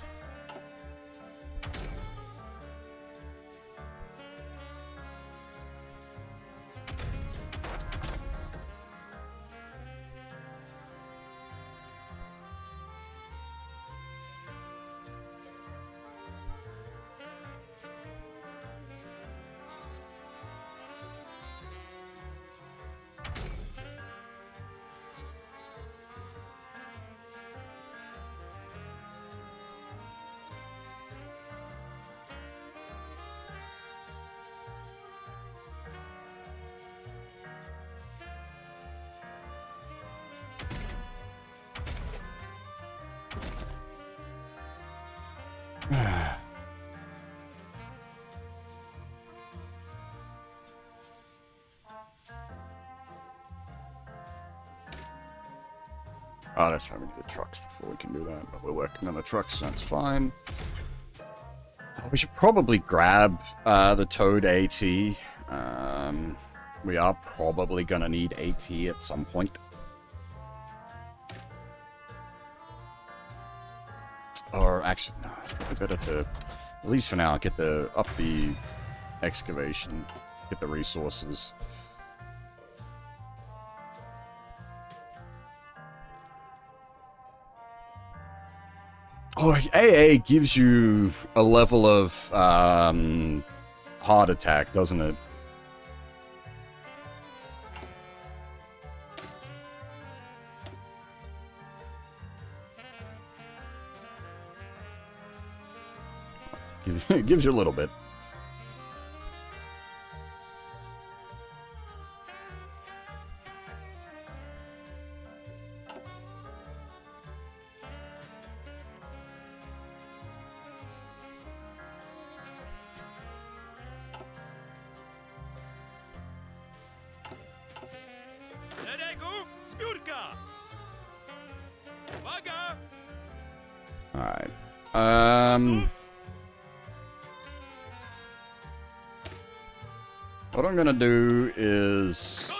[SPEAKER 1] Oh, that's right, we need the trucks before we can do that, but we're working on the trucks, so that's fine. We should probably grab the towed AT. We are probably gonna need AT at some point. Or actually, no, it's probably better to, at least for now, get up the excavation, get the resources. Oh, AA gives you a level of heart attack, doesn't it? It gives you a little bit. Alright. What I'm gonna do is...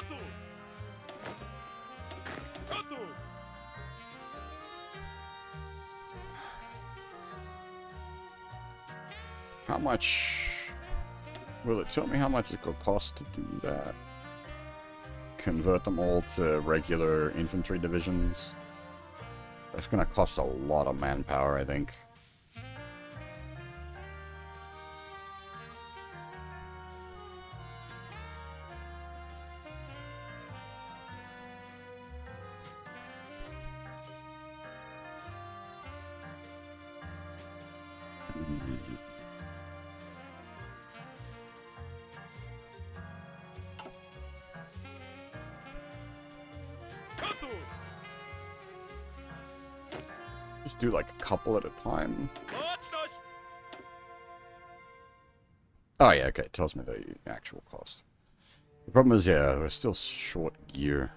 [SPEAKER 1] How much... Will it tell me how much it could cost to do that? Convert them all to regular infantry divisions? That's gonna cost a lot of manpower, I think. Just do like a couple at a time.
[SPEAKER 2] Mocność!
[SPEAKER 1] Oh yeah, okay, it tells me the actual cost. The problem is, yeah, we're still short gear.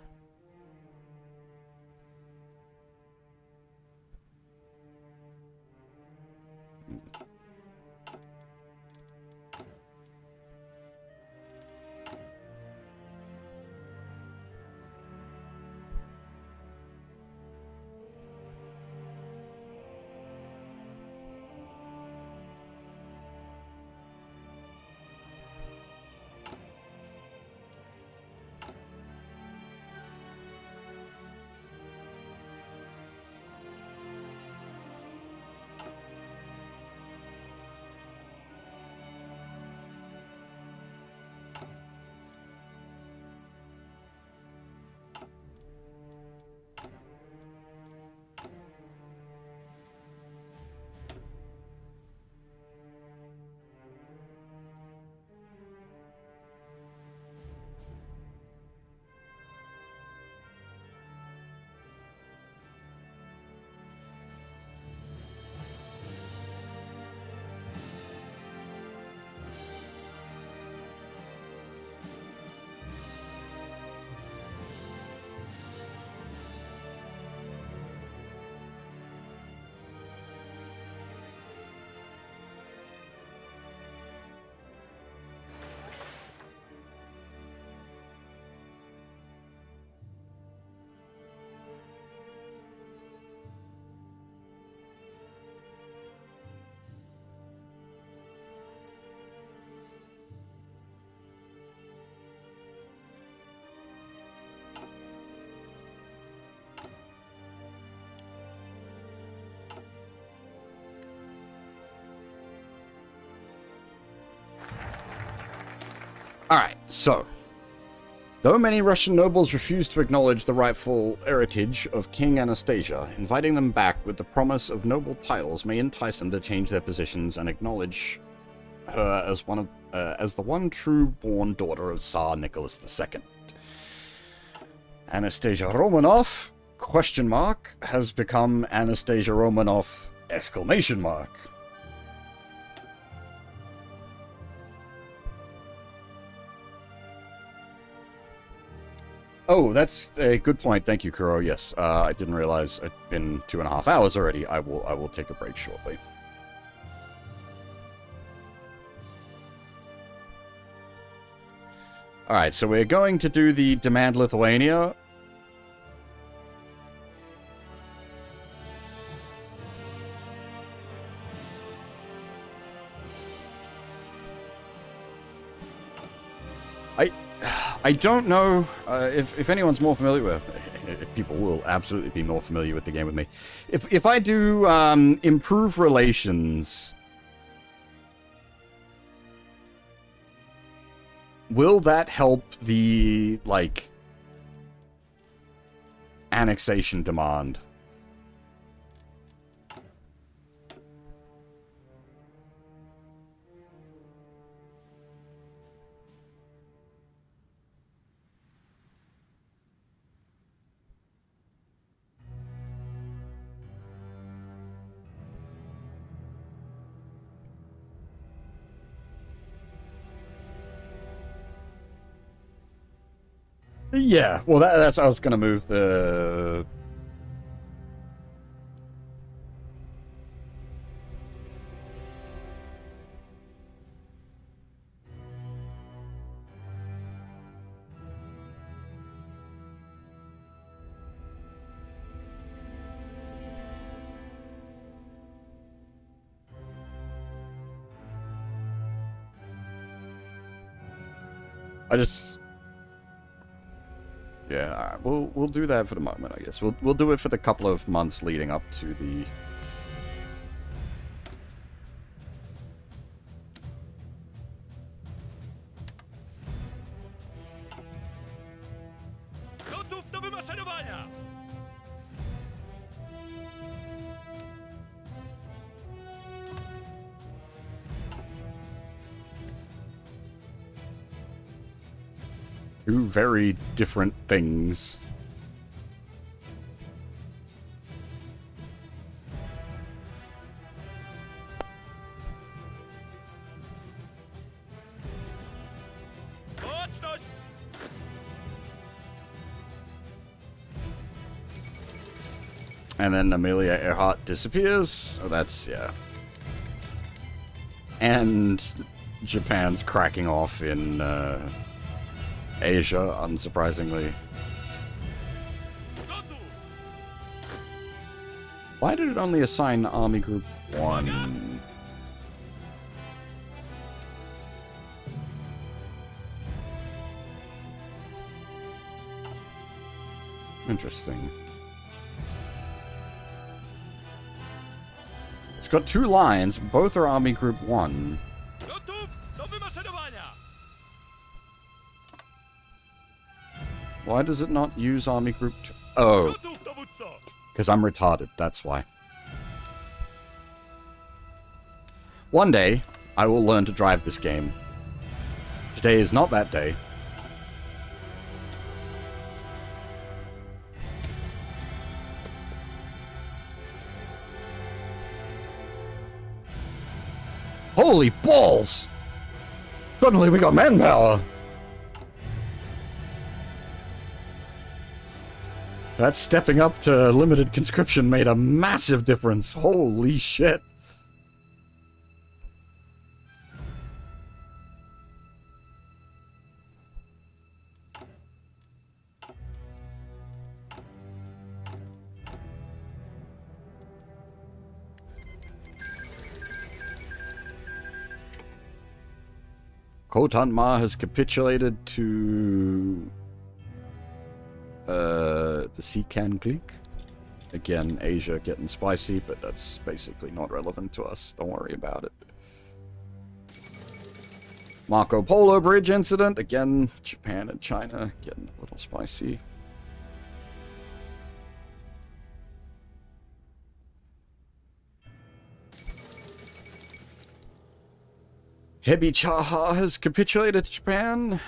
[SPEAKER 1] Alright, so. Though many Russian nobles refuse to acknowledge the rightful heritage of King Anastasia, inviting them back with the promise of noble titles may entice them to change their positions and acknowledge her as the one true-born daughter of Tsar Nicholas II. Anastasia Romanov, question mark, has become Anastasia Romanov, exclamation mark. Oh, that's a good point. Thank you, Kuro. Yes, I didn't realize it'd been 2.5 hours already. I will take a break shortly. Alright, so we're going to do the Demand Lithuania. I don't know if anyone's more familiar with people will absolutely be more familiar with the game with me. If I do improve relations, will that help the like annexation demand? Yeah, well, that's I was gonna move the. I just. Yeah, we'll do that for the moment, I guess. We'll do it for the couple of months leading up to the.
[SPEAKER 2] Gotów do wymaszerowania!
[SPEAKER 1] Two very different things. And then Amelia Earhart disappears. Oh, that's, yeah. And Japan's cracking off in Asia, unsurprisingly. Why did it only assign Army Group 1? Interesting. It's got 2 lines, both are Army Group 1. Why does it not use Army Group 2? Oh. Because I'm retarded, that's why. One day, I will learn to drive this game. Today is not that day. Holy balls! Suddenly we got manpower! That stepping up to limited conscription made a massive difference. Holy shit. Khotan-Ma has capitulated to the Sikan clique. Again, Asia getting spicy, but that's basically not relevant to us. Don't worry about it. Marco Polo Bridge incident. Again, Japan and China getting a little spicy. Hebi Chaha has capitulated to Japan.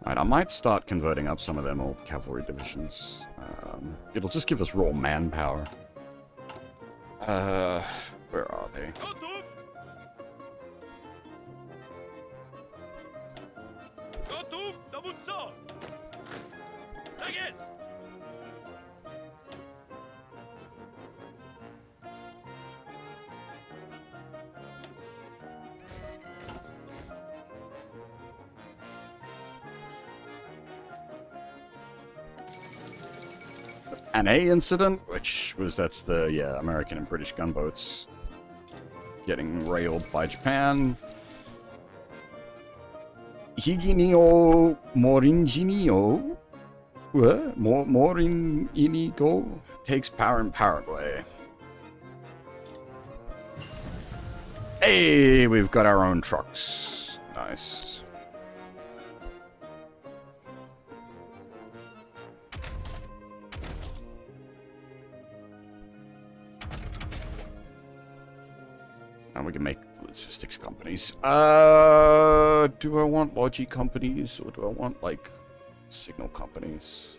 [SPEAKER 1] Alright, I might start converting up some of them old cavalry divisions. It'll just give us raw manpower. Where are they? An A incident, that's the, American and British gunboats getting railed by Japan. Higinio Moringinio Morininigo takes power in Paraguay. Hey, we've got our own trucks. Nice. And we can make logistics companies. Do I want logi companies or do I want, like, signal companies?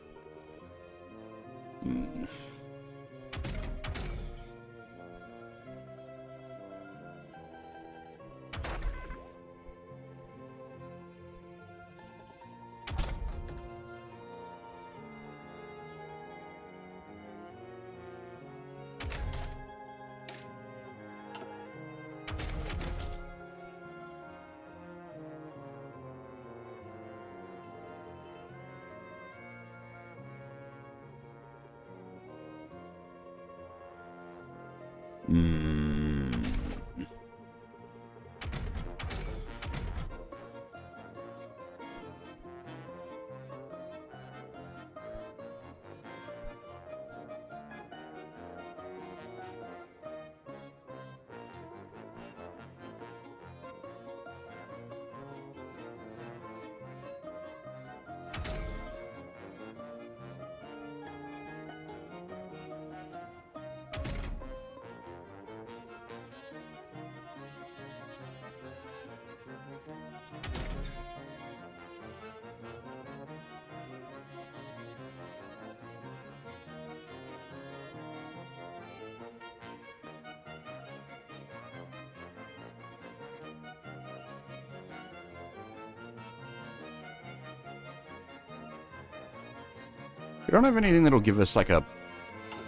[SPEAKER 1] We don't have anything that'll give us like a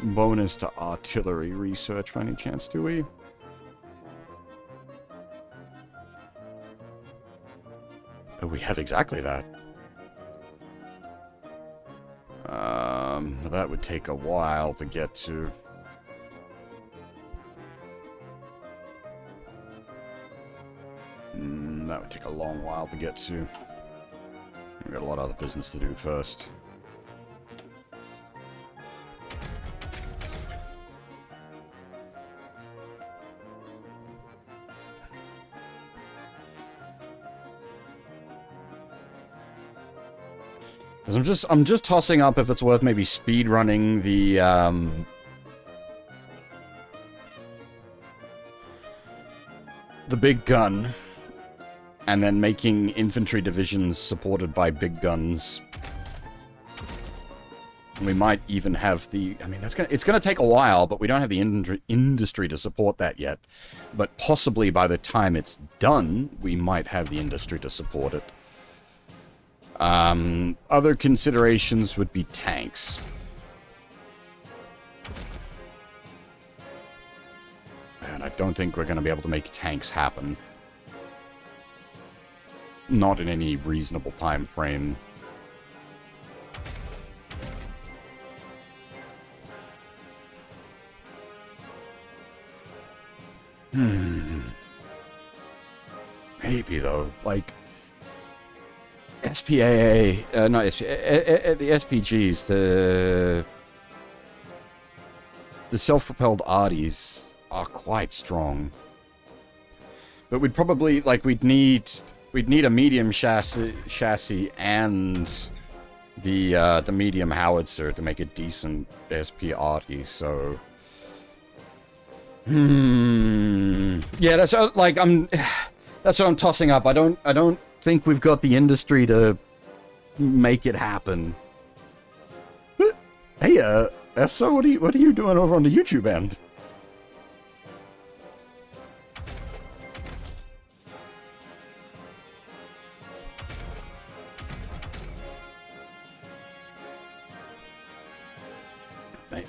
[SPEAKER 1] bonus to artillery research by any chance, do we? Oh, we have exactly that. That would take a while to get to. That would take a long while to get to. We've got a lot of other business to do first. I'm just tossing up if it's worth maybe speed running the big gun, and then making infantry divisions supported by big guns. We might even have the... I mean, it's gonna take a while, but we don't have the industry to support that yet. But possibly by the time it's done, we might have the industry to support it. Other considerations would be tanks. And I don't think we're going to be able to make tanks happen. Not in any reasonable time frame. Maybe, though. Like... SPAA, not SPAA, the SPGs, the self-propelled arties are quite strong. But we'd probably, like, we'd need a medium chassis and the medium howitzer to make a decent SP arty, so... Yeah, that's, like, that's what I'm tossing up. I don't think we've got the industry to make it happen. Hey, FSO, what are you doing over on the YouTube end?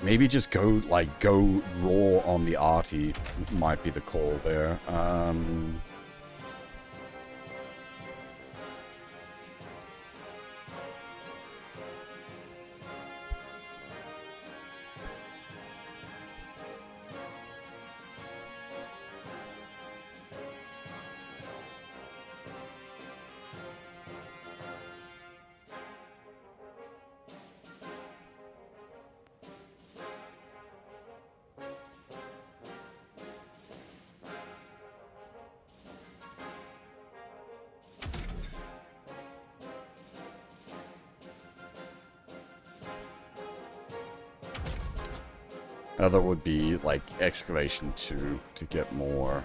[SPEAKER 1] Maybe just go raw on the arty might be the call there. Other would be, like, excavation 2 to get more.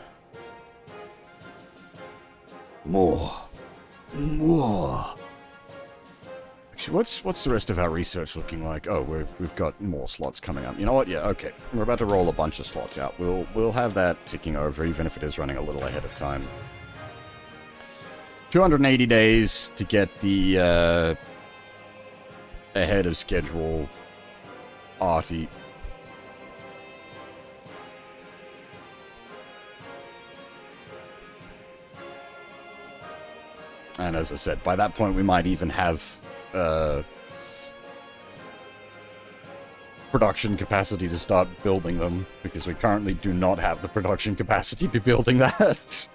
[SPEAKER 1] Actually, what's the rest of our research looking like? Oh, we've got more slots coming up. You know what? Yeah, okay. We're about to roll a bunch of slots out. We'll have that ticking over, even if it is running a little ahead of time. 280 days to get the ahead of schedule arty. And as I said, by that point we might even have production capacity to start building them, because we currently do not have the production capacity to be building that.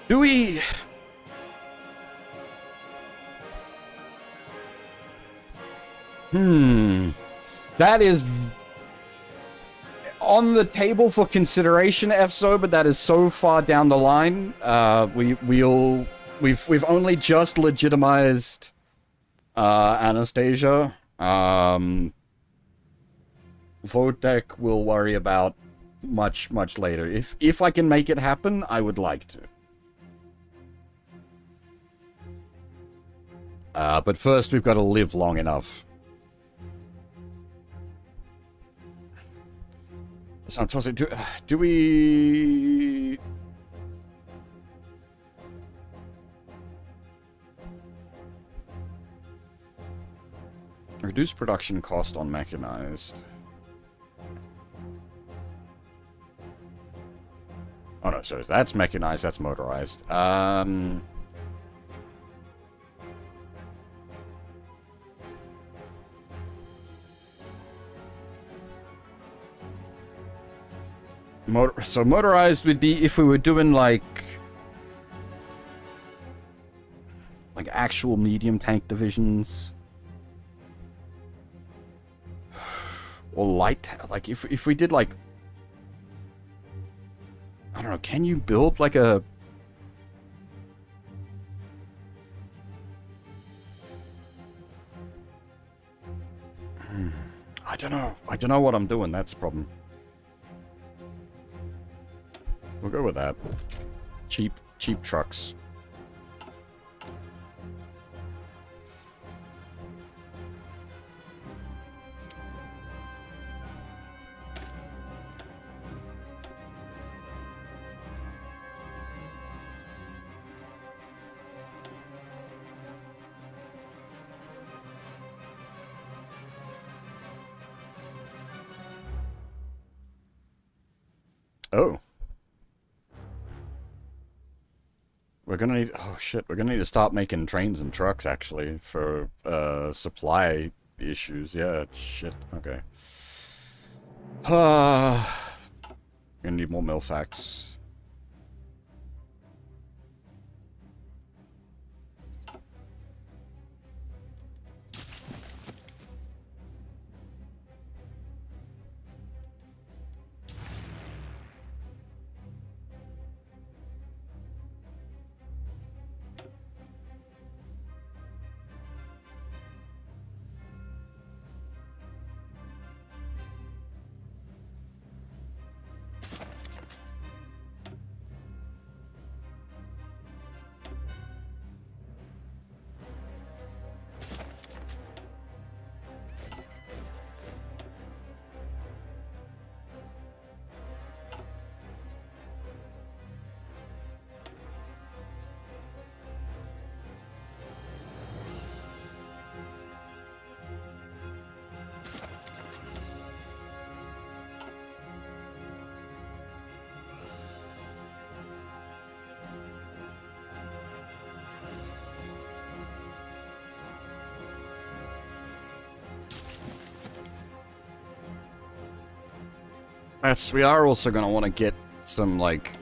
[SPEAKER 1] Do we... That is on the table for consideration, FSO, but that is so far down the line. We'll we've only just legitimized Anastasia. Vodek will worry about much later. If I can make it happen, I would like to. But first, we've got to live long enough. So I'm tossing. Do we? Reduce production cost on mechanized. Oh no, so that's mechanized, that's motorized. So motorized would be if we were doing like actual medium tank divisions. Or light, like if we did like, I don't know, can you build like a... I don't know what I'm doing, that's the problem. We'll go with that. Cheap trucks. Oh. We're gonna need... Oh, shit. We're gonna need to start making trains and trucks, actually, for, supply issues. Yeah, shit. Okay. Gonna need more Milfax. Yes, we are also going to want to get some, like,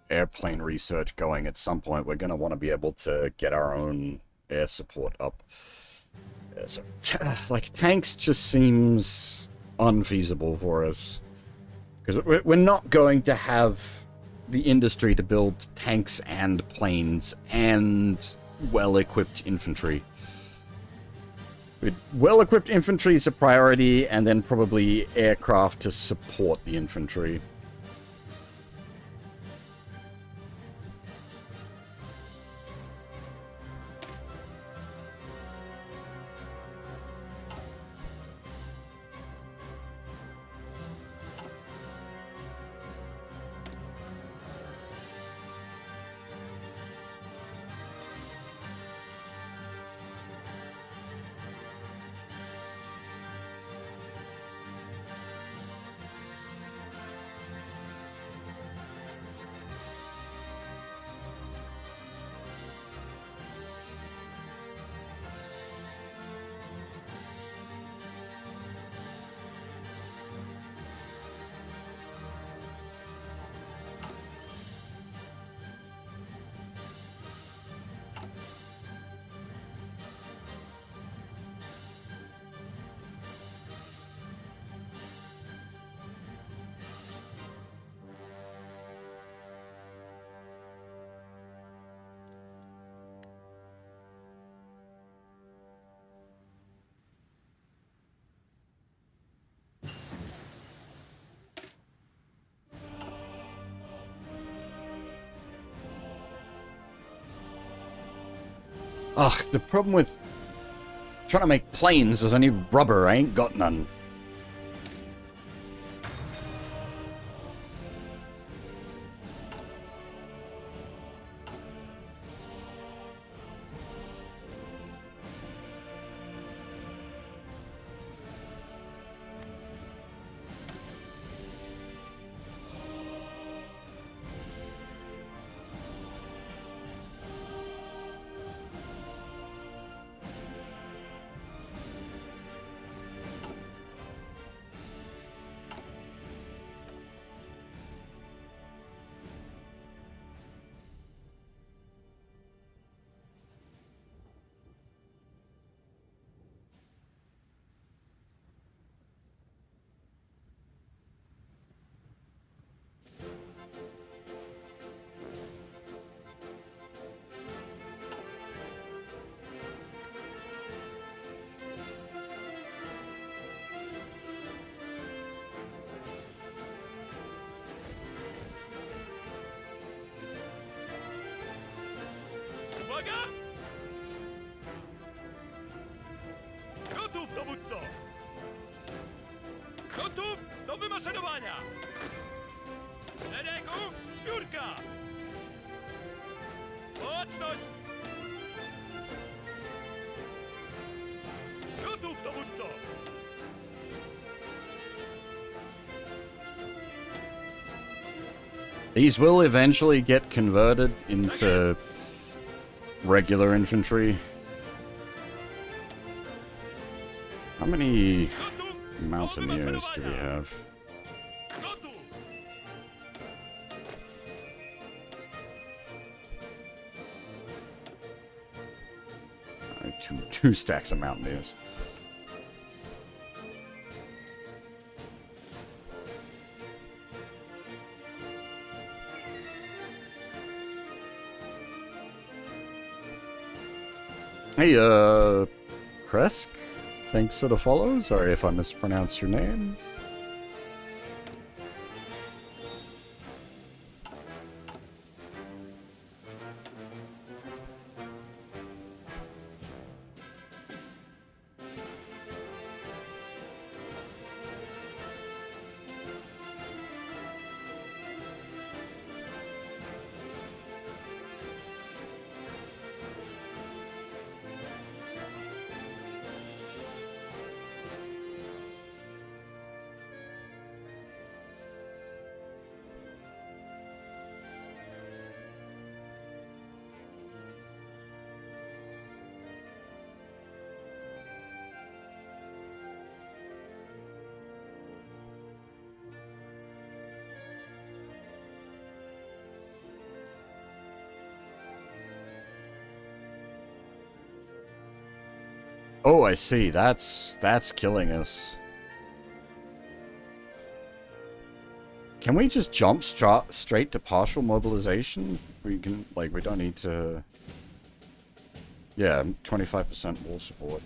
[SPEAKER 1] airplane research going at some point. We're going to want to be able to get our own air support up. So, like, tanks just seems unfeasible for us. Because we're not going to have the industry to build tanks and planes and well-equipped infantry. Well-equipped infantry is a priority, and then probably aircraft to support the infantry. Ugh, the problem with trying to make planes is I need rubber. I ain't got none.
[SPEAKER 2] Uwaga! Gotów, dowódco! Gotów do wymaszerowania! Szeregu, zbiórka! Baczność! Gotów, dowódco!
[SPEAKER 1] These will eventually get converted into regular infantry. How many mountaineers do we have?
[SPEAKER 2] Gotów!
[SPEAKER 1] Two stacks of mountaineers. Hey, Kresk? Thanks for the follow. Sorry if I mispronounced your name. Oh, I see. That's killing us. Can we just jump straight to partial mobilization? We can, like, we don't need to... Yeah, 25% wall support.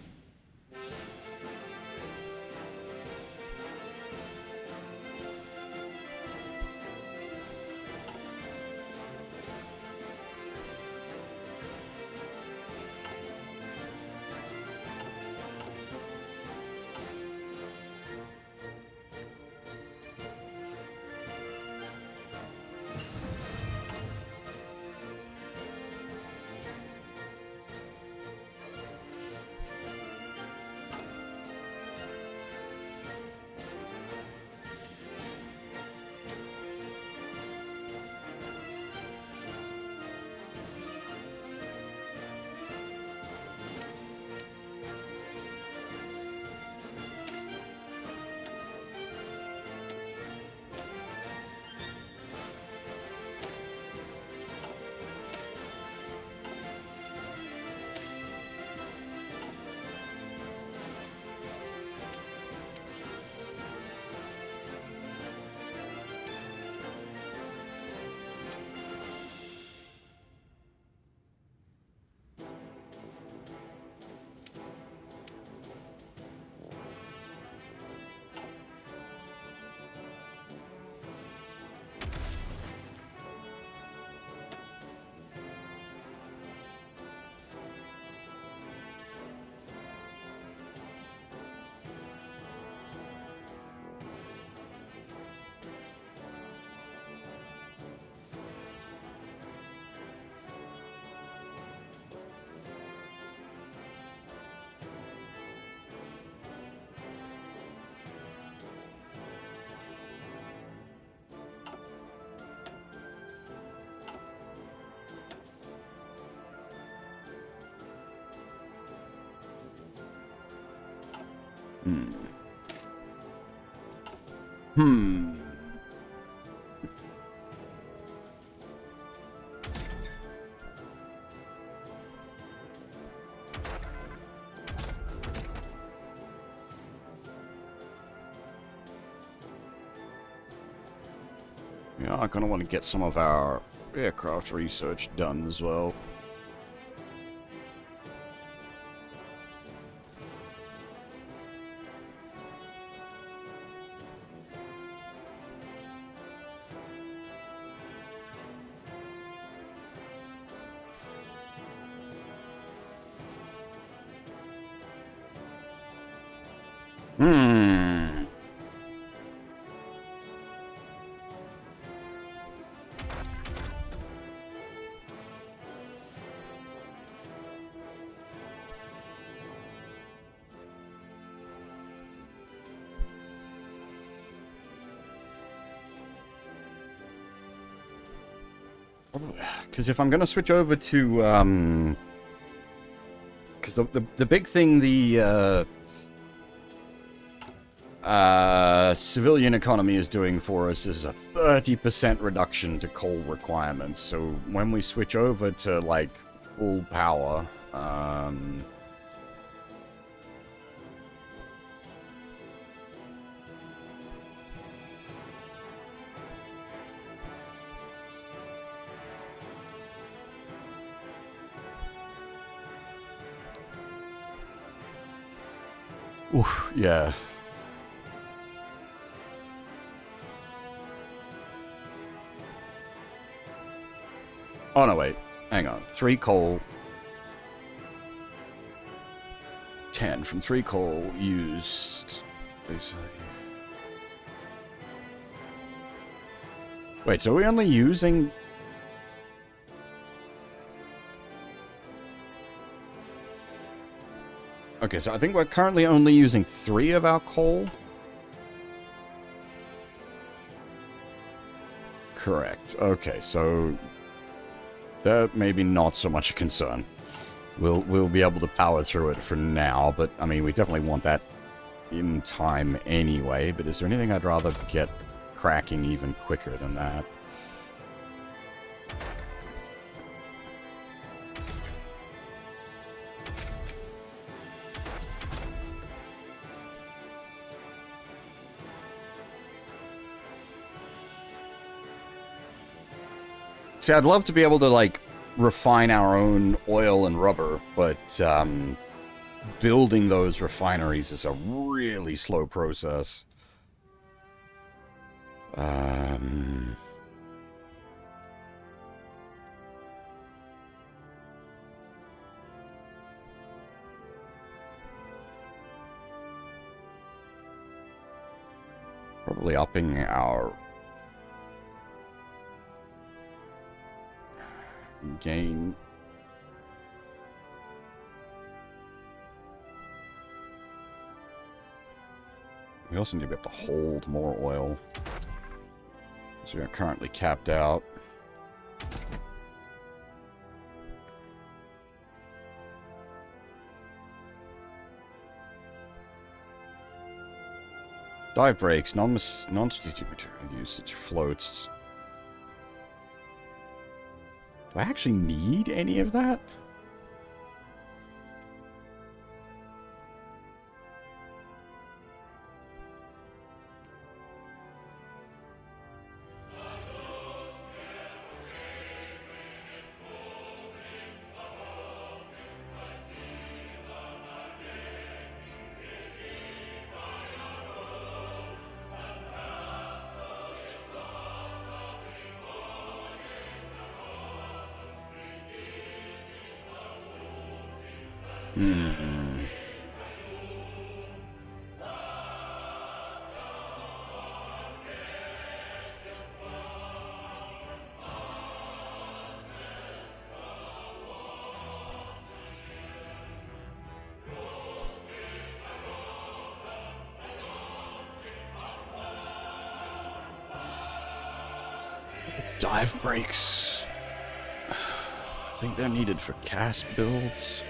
[SPEAKER 1] Yeah, I kind of want to get some of our aircraft research done as well. Because if I'm going to switch over to, because the big thing the civilian economy is doing for us is a 30% reduction to coal requirements. So when we switch over to, like, full power, oof, yeah. Oh, no, wait. Hang on. 3 coal. 10 from 3 coal used. Wait, so are we only using... Okay, so I think we're currently only using 3 of our coal. Correct. Okay, so that maybe not so much a concern. We'll be able to power through it for now, but I mean we definitely want that in time anyway. But is there anything I'd rather get cracking even quicker than that? See, I'd love to be able to, like, refine our own oil and rubber, but building those refineries is a really slow process. Probably upping our gain. We also need to be able to hold more oil, so we are currently capped out. Dive brakes, non-strategic material usage, floats. Do I actually need any of that? Dive brakes. I think they're needed for cast builds.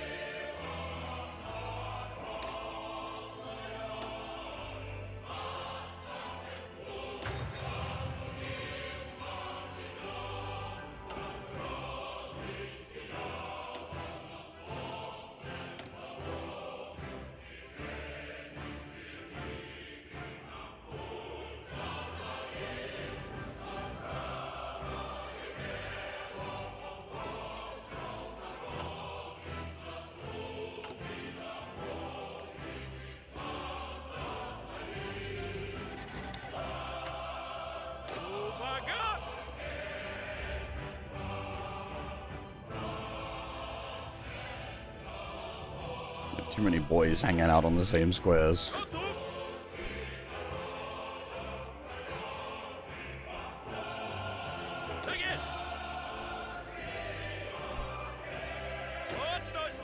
[SPEAKER 1] Too many boys hanging out on the same squares.
[SPEAKER 2] Gotów! Tak jest! Łączność!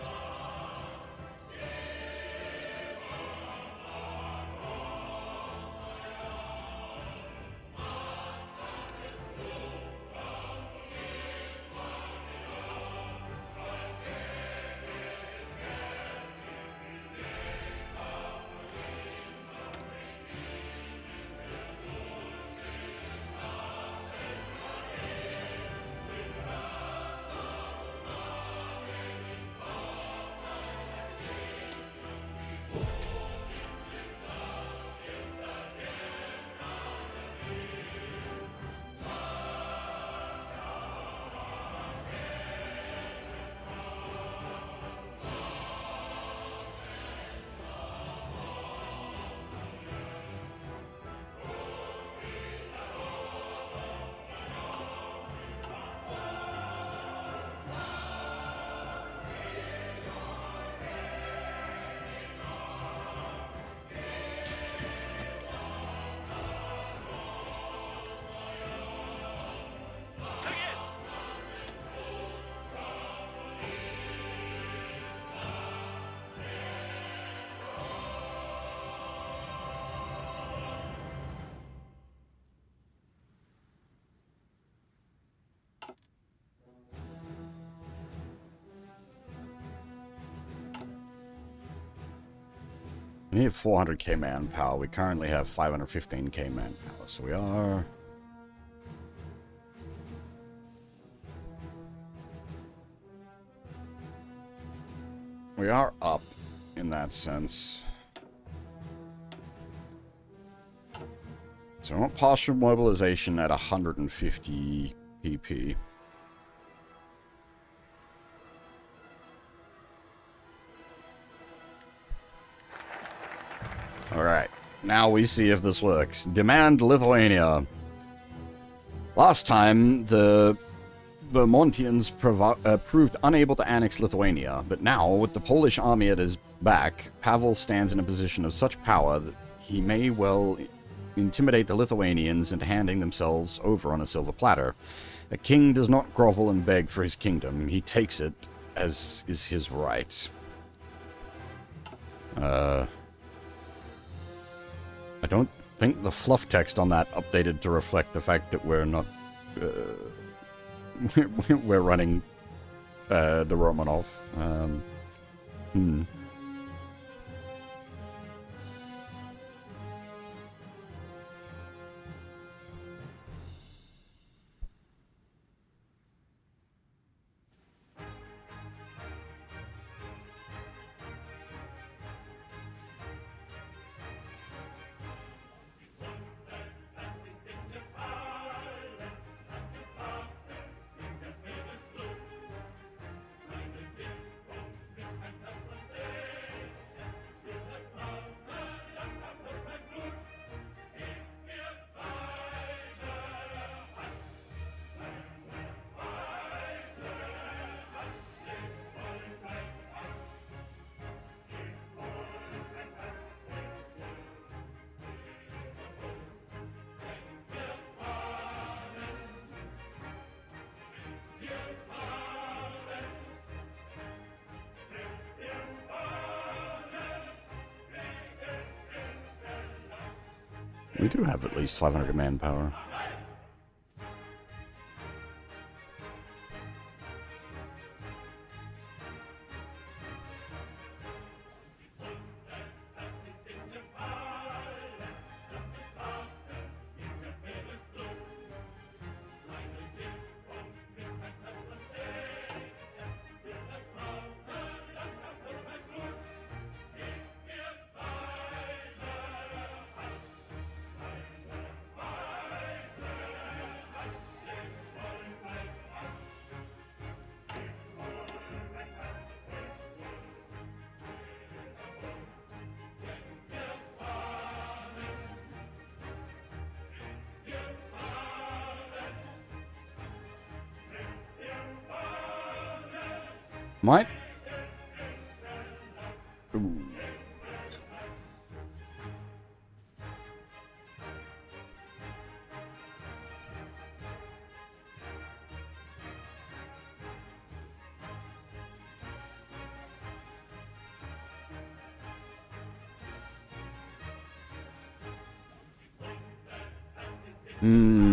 [SPEAKER 2] Tak jest!
[SPEAKER 1] We need 400k manpower. We currently have 515k manpower, so we are... We are up in that sense. So I want partial mobilization at 150 PP. Alright, now we see if this works. Demand Lithuania. Last time, the Vermontians proved unable to annex Lithuania, but now, with the Polish army at his back, Pavel stands in a position of such power that he may well intimidate the Lithuanians into handing themselves over on a silver platter. A king does not grovel and beg for his kingdom, he takes it as is his right. I don't think the fluff text on that updated to reflect the fact that we're not... we're running the Romanov. We do have at least 500 manpower. Hmm.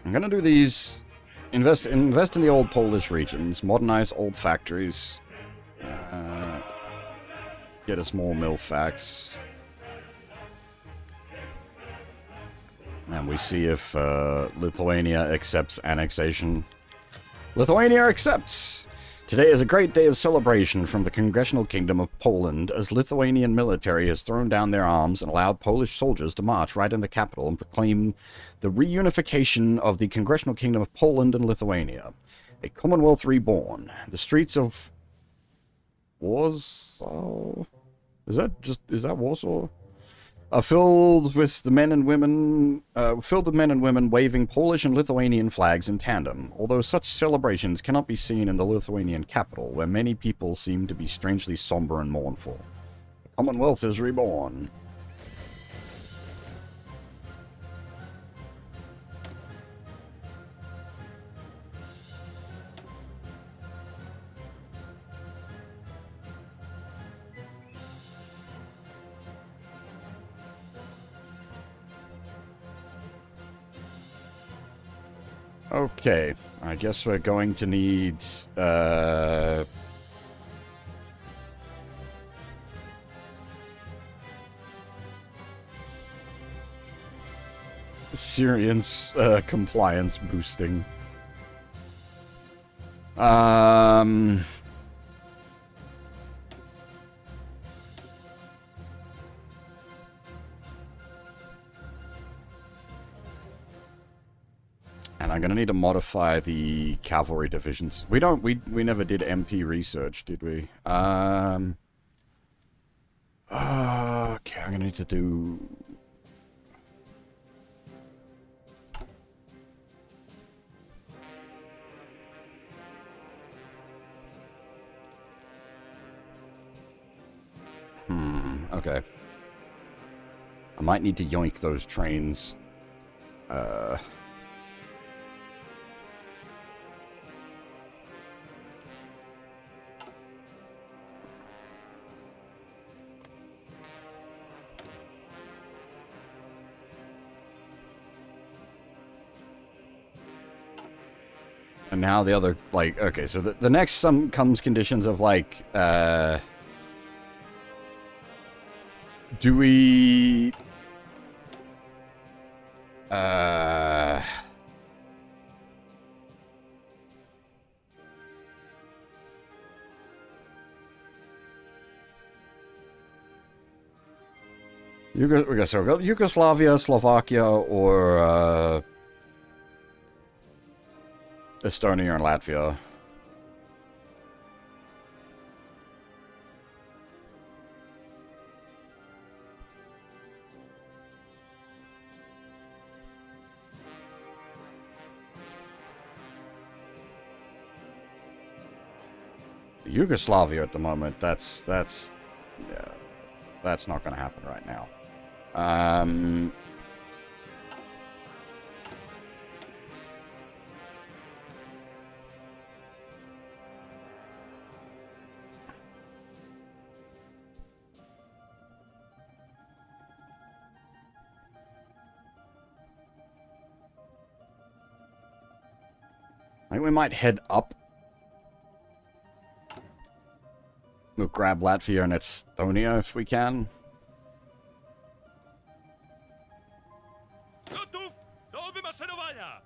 [SPEAKER 1] I'm gonna do these. Invest in the old Polish regions, modernize old factories, get us more mill facts, and we see if Lithuania accepts annexation. Lithuania accepts! Today is a great day of celebration from the Congressional Kingdom of Poland, as Lithuanian military has thrown down their arms and allowed Polish soldiers to march right in the capital and proclaim the reunification of the Congressional Kingdom of Poland and Lithuania. A Commonwealth reborn. The streets of Warsaw? Is that Warsaw? Are filled with men and women waving Polish and Lithuanian flags in tandem, although such celebrations cannot be seen in the Lithuanian capital, where many people seem to be strangely somber and mournful. The Commonwealth is reborn. Okay, I guess we're going to need, Syrians, compliance boosting. And I'm gonna need to modify the cavalry divisions. We never did MP research, did we? Okay, I'm gonna need to do... okay. I might need to yoink those trains. And now the other, like, okay, so the next comes conditions of, like, do we... So Yugoslavia, Slovakia, or Estonia and Latvia. Yugoslavia at the moment, that's not going to happen right now. I think we might head up. We'll grab Latvia and Estonia if we can.
[SPEAKER 2] Gotów do wymaszerowania!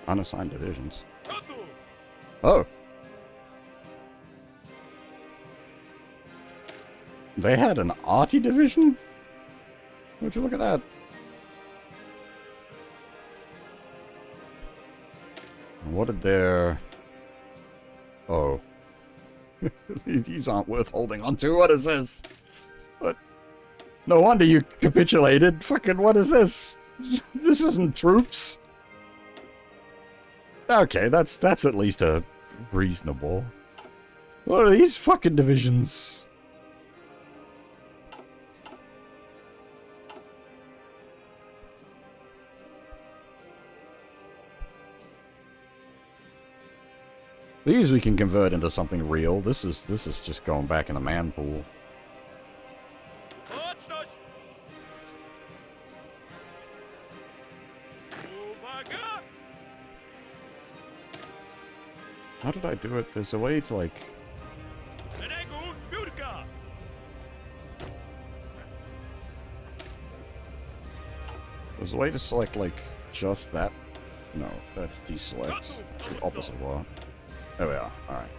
[SPEAKER 1] Unassigned divisions.
[SPEAKER 2] Gotów!
[SPEAKER 1] Oh. They had an arty division? Would you look at that? What did their... Oh. These aren't worth holding on to. What is this? What? No wonder you capitulated. Fucking what is this? This isn't troops. Okay, that's at least a reasonable. What are these fucking divisions? These we can convert into something real. This is just going back in the man pool.
[SPEAKER 2] Точность! Увага!
[SPEAKER 1] How did I do it? There's a way to like.
[SPEAKER 2] Szeregu zbiórka!
[SPEAKER 1] There's a way to select like just that. No, that's deselect. It's the opposite one. There we are. Alright.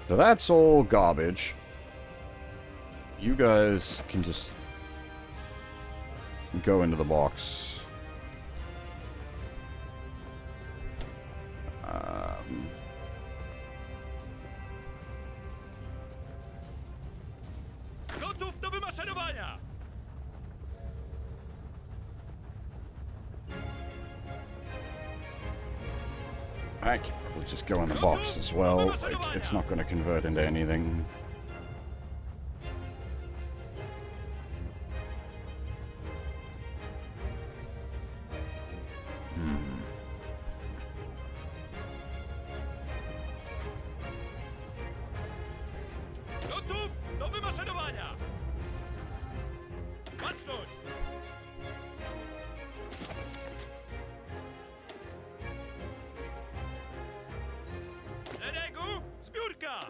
[SPEAKER 1] So that's all garbage. You guys can just go into the box.
[SPEAKER 2] Gotów do wymaszerowania!
[SPEAKER 1] I can probably just go in the box as well. Like, it's not going to convert into anything.
[SPEAKER 2] Gotów do wymaszerowania! Baczność! Szeregu zbiórka!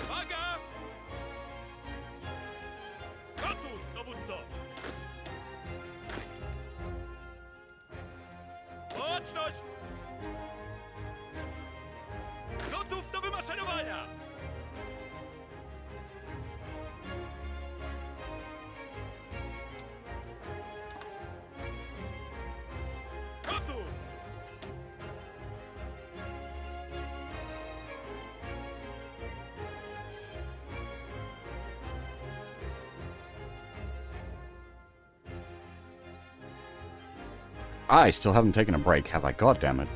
[SPEAKER 2] Uwaga! Gotów, dowódco! Baczność! Gotów do wymaszerowania! Gotów!
[SPEAKER 1] I still haven't taken a break, have I? God damn it.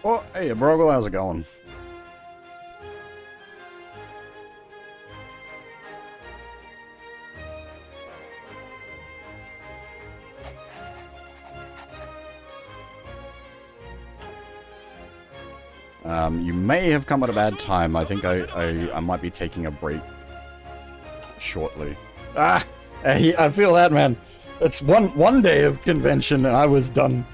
[SPEAKER 1] Oh, hey, Brogle, how's it going? You may have come at a bad time. I think I might be taking a break shortly. Ah! I feel that, man. It's one day of convention and I was done.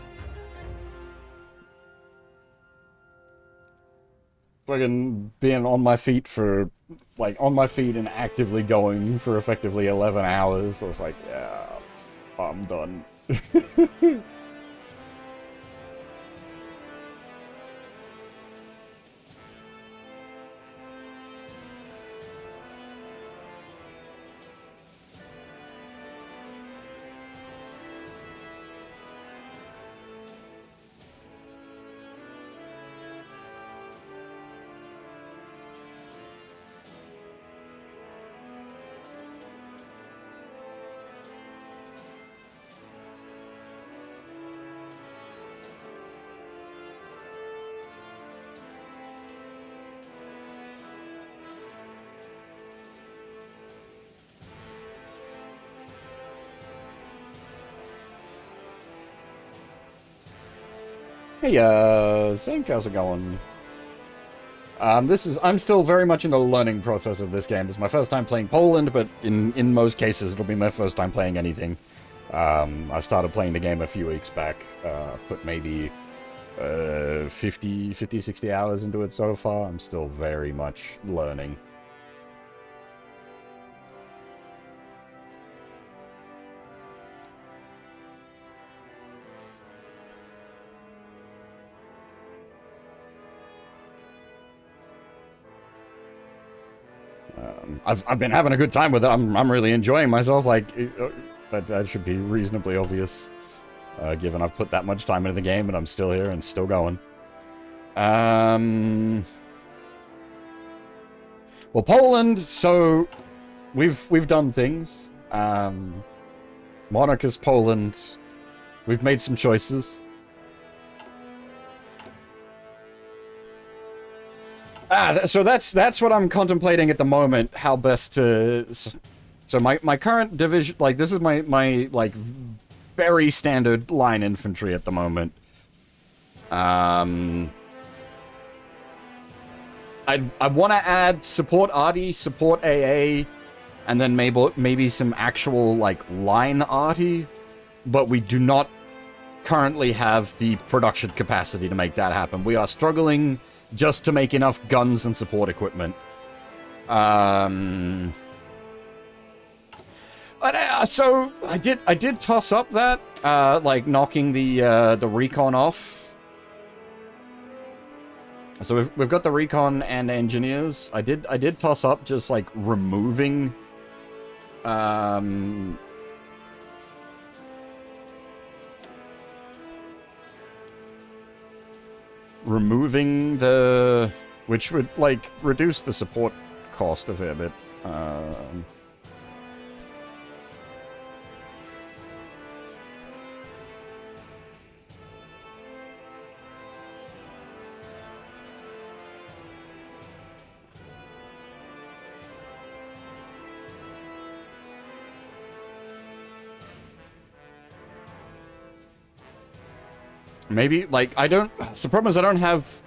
[SPEAKER 1] Fucking being on my feet for, like, on my feet and actively going for effectively 11 hours. I was like, yeah, I'm done. Hey, Zink, how's it going? I'm still very much in the learning process of this game. It's my first time playing Poland, but in most cases, it'll be my first time playing anything. I started playing the game a few weeks back, put maybe 50, 60 hours into it so far. I'm still very much learning. I've been having a good time with it. I'm really enjoying myself. Like, that should be reasonably obvious, given I've put that much time into the game and I'm still here and still going. Well, Poland. So, we've done things. Monarchist Poland. We've made some choices. So that's what I'm contemplating at the moment. How best to. So my current division, like, this is my like very standard line infantry at the moment. I want to add support arty, support AA, and then maybe some actual like line arty, but we do not currently have the production capacity to make that happen. We are struggling just to make enough guns and support equipment. So I did toss up that, like knocking the recon off. So we've got the recon and engineers. I did toss up just like removing, removing the, which would like reduce the support cost of it a bit. Maybe, like, I don't... So the problem is I don't have...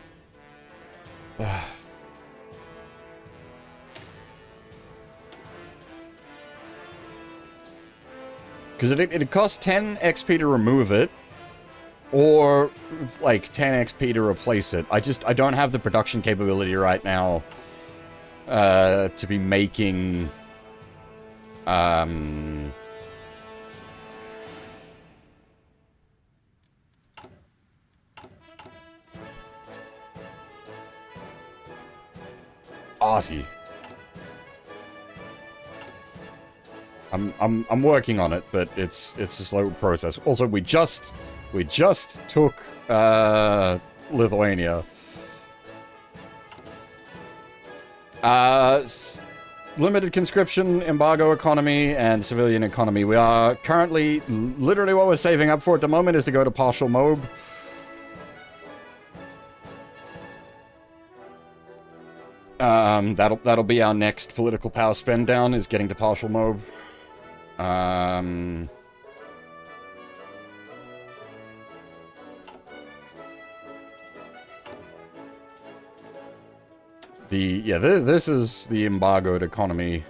[SPEAKER 1] Because it costs 10 XP to remove it, or, like, 10 XP to replace it. I don't have the production capability right now to be making... arty. I'm working on it, but it's a slow process. Also, we just took Lithuania. Limited conscription, embargo economy, and civilian economy. We are currently, literally what we're saving up for at the moment is to go to partial MOB. That'll be our next political power spend down, is getting to partial MOB. This is the embargoed economy.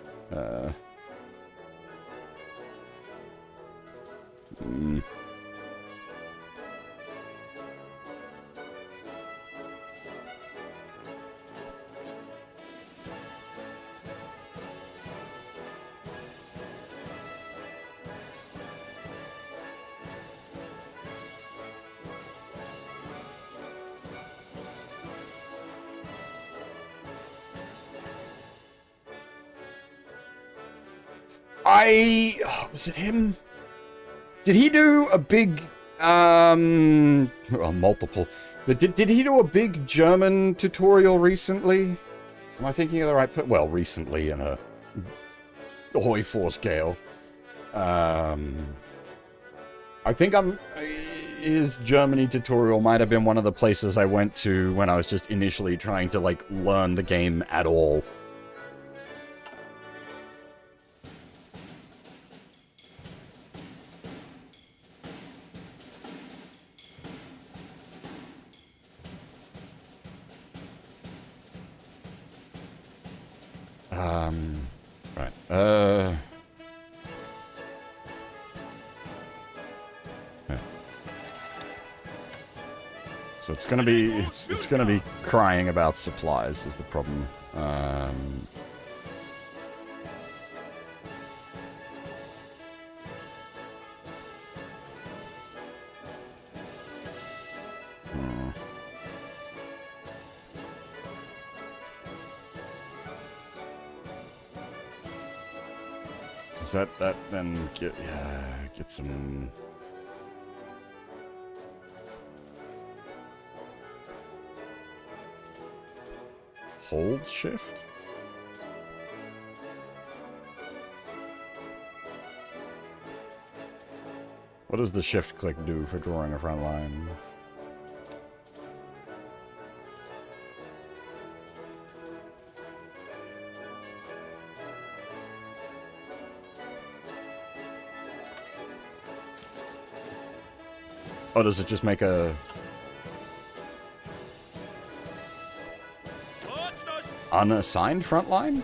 [SPEAKER 1] Was it him? Did he do a big, well, multiple, but did he do a big German tutorial recently? Am I thinking of the right, well, recently in a Hoi 4 scale. I think his Germany tutorial might have been one of the places I went to when I was just initially trying to, like, learn the game at all. Right. Yeah. So it's gonna be it's gonna be crying about supplies is the problem. Does that then get some hold shift? What does the shift click do for drawing a front line? Oh, does it just make a unassigned front line?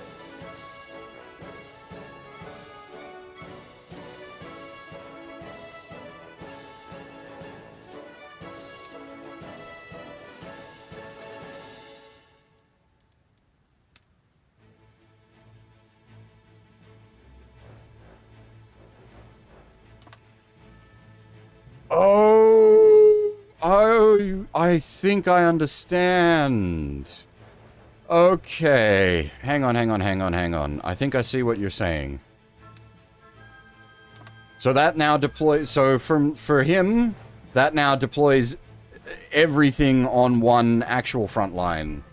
[SPEAKER 1] I think I understand. Okay. Hang on. I think I see what you're saying. So that now deploys... So for him, that now deploys everything on one actual front line.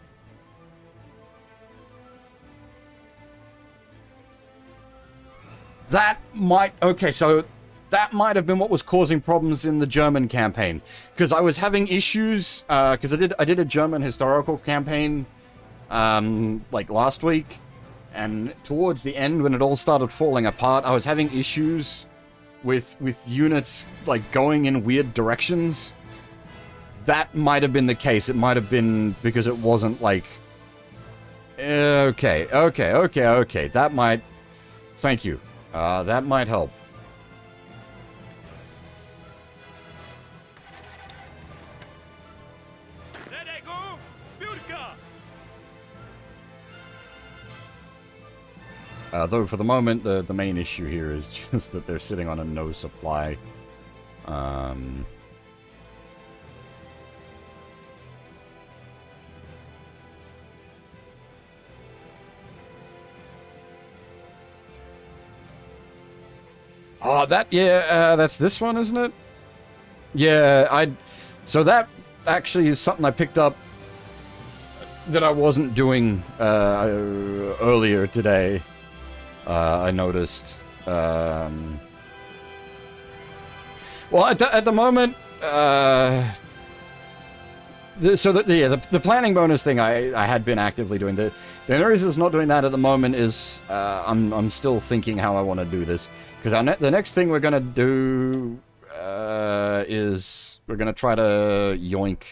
[SPEAKER 1] That might... Okay, so... That might have been what was causing problems in the German campaign, because I was having issues. Because I did a German historical campaign, like last week, and towards the end, when it all started falling apart, I was having issues with units like going in weird directions. That might have been the case. It might have been because it wasn't like. Okay. That might. Thank you. That might help. Though for the moment, the main issue here is just that they're sitting on a no supply. Oh, that's this one, isn't it? Yeah, so that actually is something I picked up that I wasn't doing earlier today. I noticed. Well, at the moment, the planning bonus thing I had been actively doing. The only reason it's not doing that at the moment is I'm still thinking how I want to do this, because the next thing we're gonna do is we're gonna try to yoink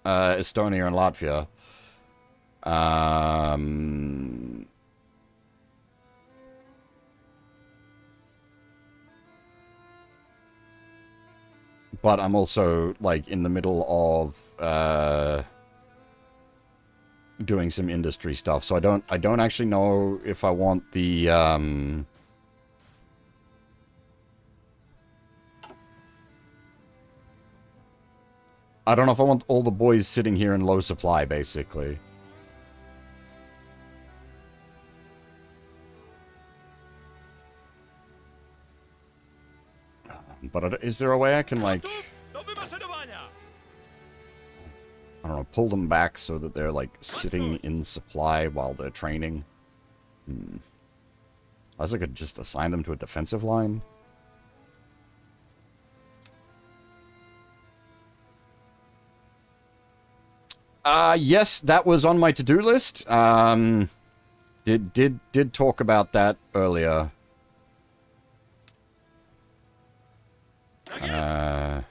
[SPEAKER 1] Estonia and Latvia. Um, but I'm also like in the middle of doing some industry stuff, so I don't actually know if I want the I don't know if I want all the boys sitting here in low supply, basically. But is there a way I can, like,
[SPEAKER 2] Do wymaszerowania!
[SPEAKER 1] I don't know, pull them back so that they're, like, sitting in supply while they're training? Unless I could just assign them to a defensive line. Yes, that was on my to-do list. Did talk about that earlier. Yeah.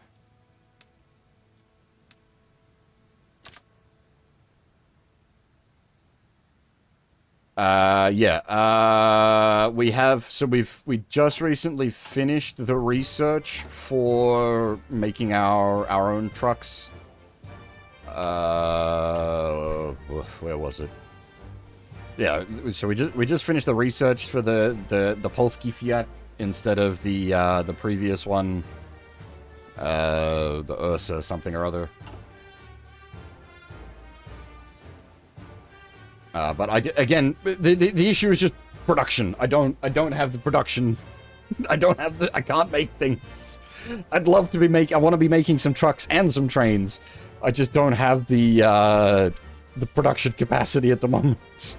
[SPEAKER 1] We just recently finished the research for making our own trucks. Where was it? Yeah, so we just finished the research for the Polski Fiat instead of the previous one, the Ursa something or other. But again, the issue is just production. I don't have the production. I can't make things. I'd love to I want to be making some trucks and some trains. I just don't have the production capacity at the moment.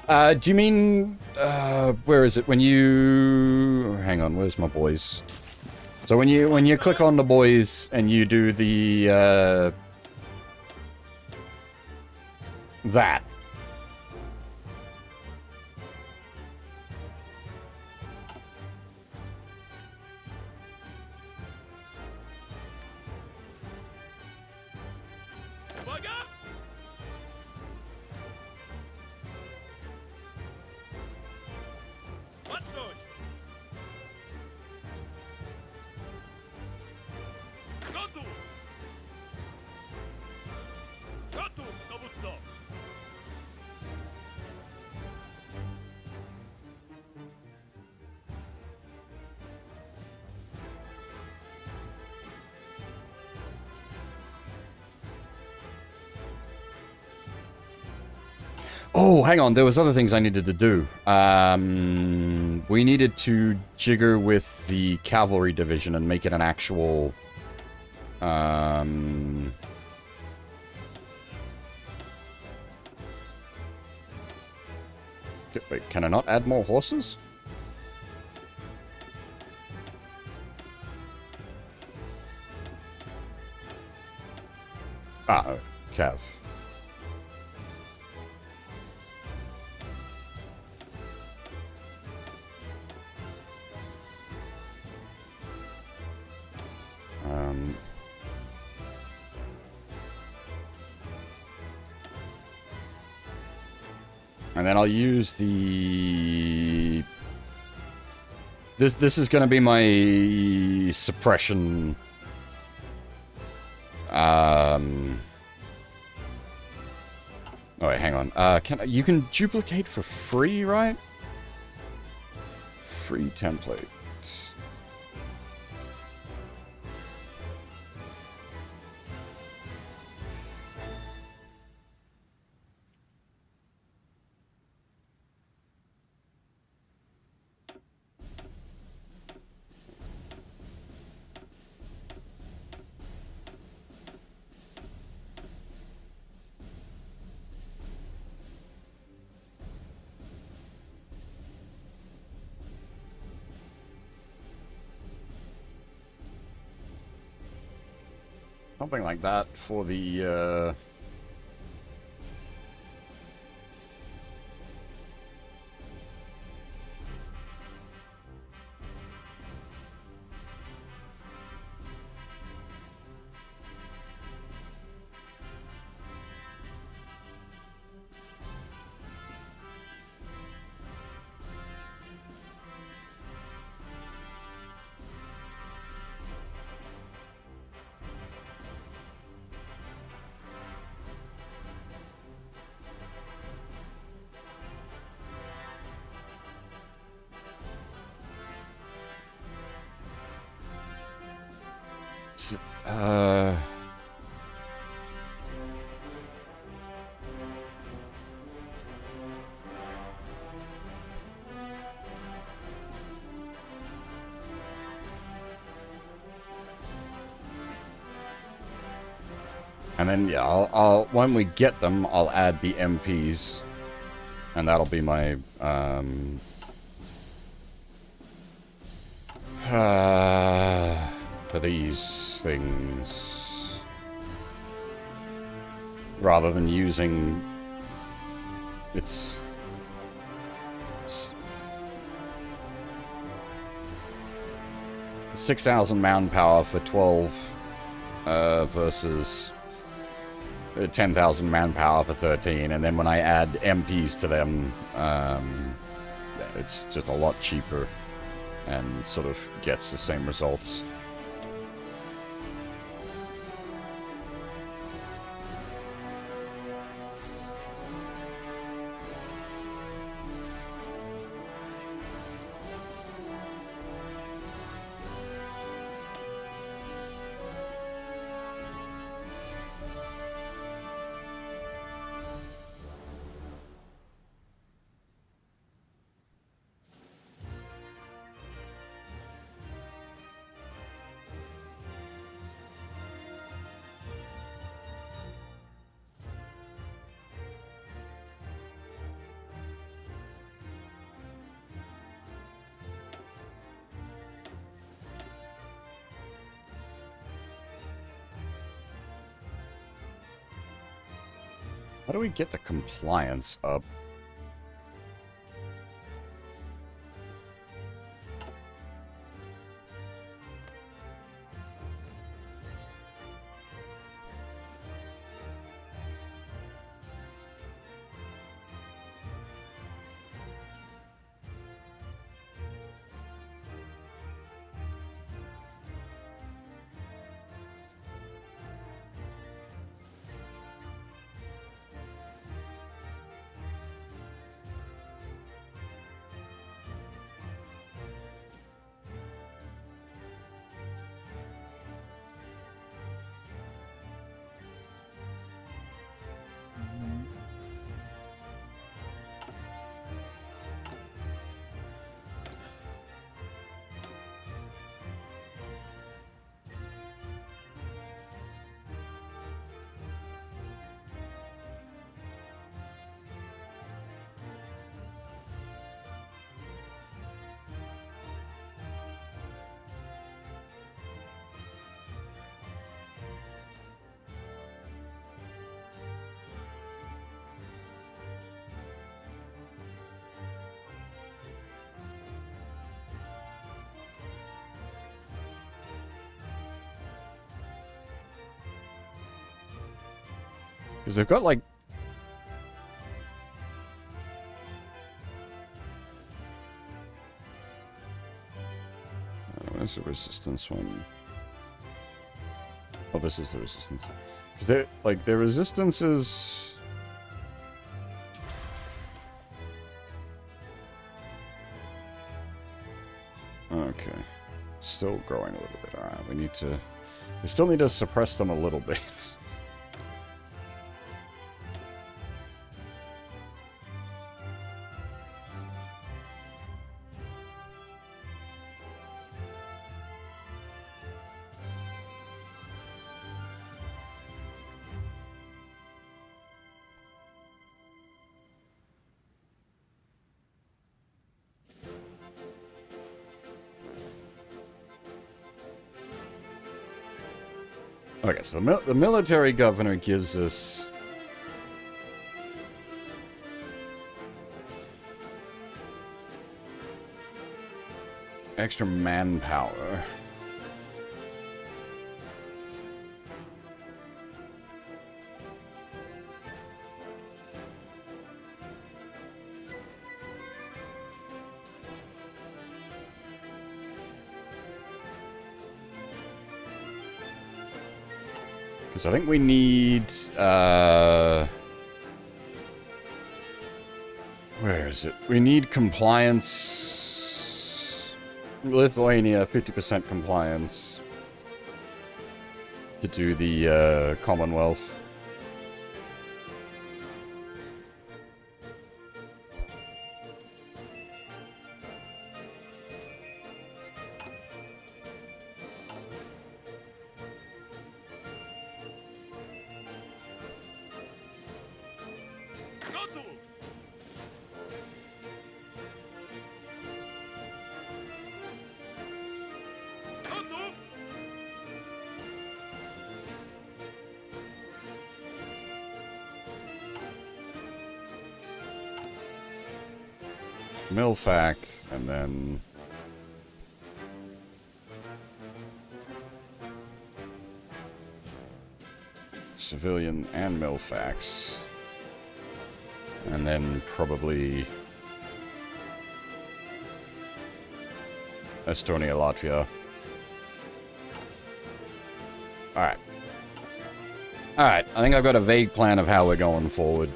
[SPEAKER 1] Do you mean, where is it? When you... Hang on, where's my boys? So when you click on the boys and you do the, that.
[SPEAKER 2] Uwaga! Baczność! Gotów! Gotów, dowódco!
[SPEAKER 1] Oh, hang on. There was other things I needed to do. We needed to jigger with the cavalry division and make it an actual... Wait, can I not add more horses? Ah, Cav. And then I'll use the... This is going to be my suppression... Oh, wait, hang on. You can duplicate for free, right? Free template. Something like that for the, Uh... And then, yeah, I'll when we get them, I'll add the MPs. And that'll be my, for these things. Rather than using... It's... 6,000 manpower for 12 versus 10,000 manpower for 13, and then when I add MPs to them, it's just a lot cheaper and sort of gets the same results. How do we get the compliance up? Because they've got, like... where's the resistance one? Oh, this is the resistance. Because they're, like, their resistance is... Okay. Still growing a little bit. Alright, we need to... We still need to suppress them a little bit. Okay, so the military governor gives us... extra manpower. Because I think we need, where is it? We need compliance. Lithuania, 50% compliance. to do the Commonwealth.
[SPEAKER 2] Gotów! Gotów!
[SPEAKER 1] Milfac, and then civilian and Milfax, and then probably Estonia, Latvia. Alright. Alright, I think I've got a vague plan of how we're going forward.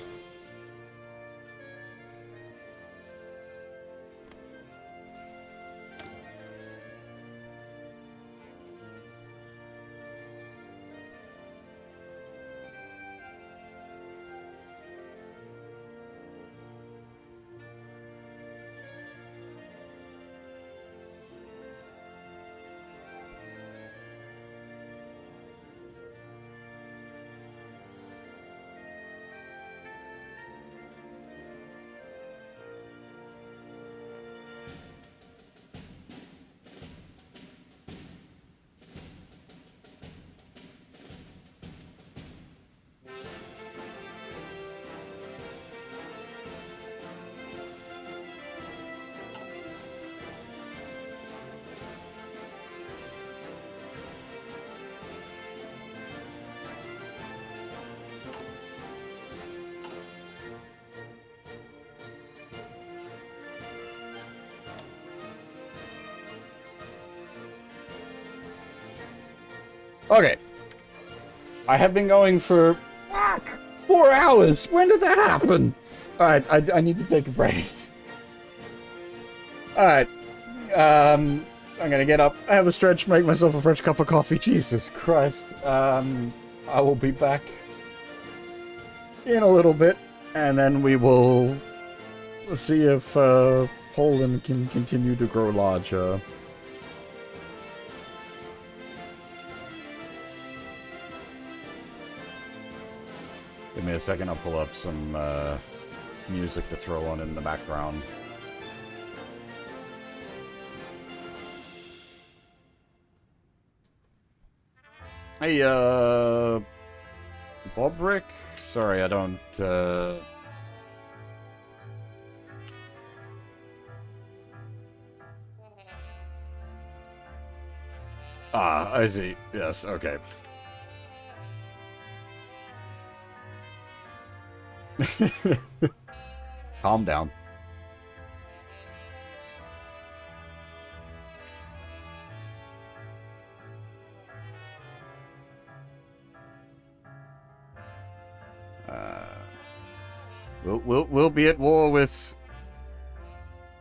[SPEAKER 1] Okay. I have been going for 4 hours. When did that happen? Alright, I need to take a break. Alright. I'm gonna get up, have a stretch, make myself a fresh cup of coffee. Jesus Christ. I will be back in a little bit, and then we will see if Poland can continue to grow larger. Give me a second, I'll pull up some music to throw on in the background. Hey, Bobrick? Sorry, I don't, Ah, I see. Yes, okay. Calm down. We'll be at war with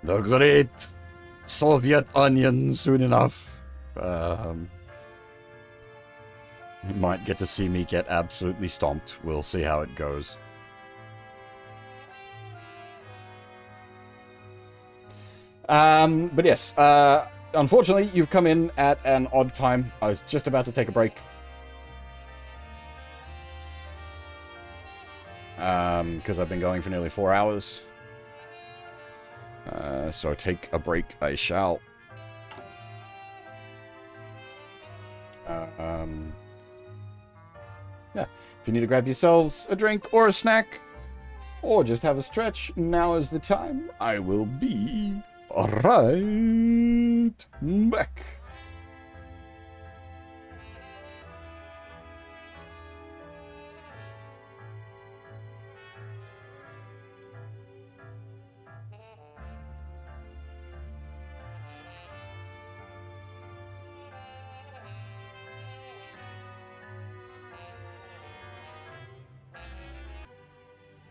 [SPEAKER 1] the great Soviet onion soon enough. You might get to see me get absolutely stomped. We'll see how it goes. But yes, unfortunately, you've come in at an odd time. I was just about to take a break. Because I've been going for nearly 4 hours. So take a break I shall. Yeah, if you need to grab yourselves a drink or a snack, or just have a stretch, now is the time. I will be right back.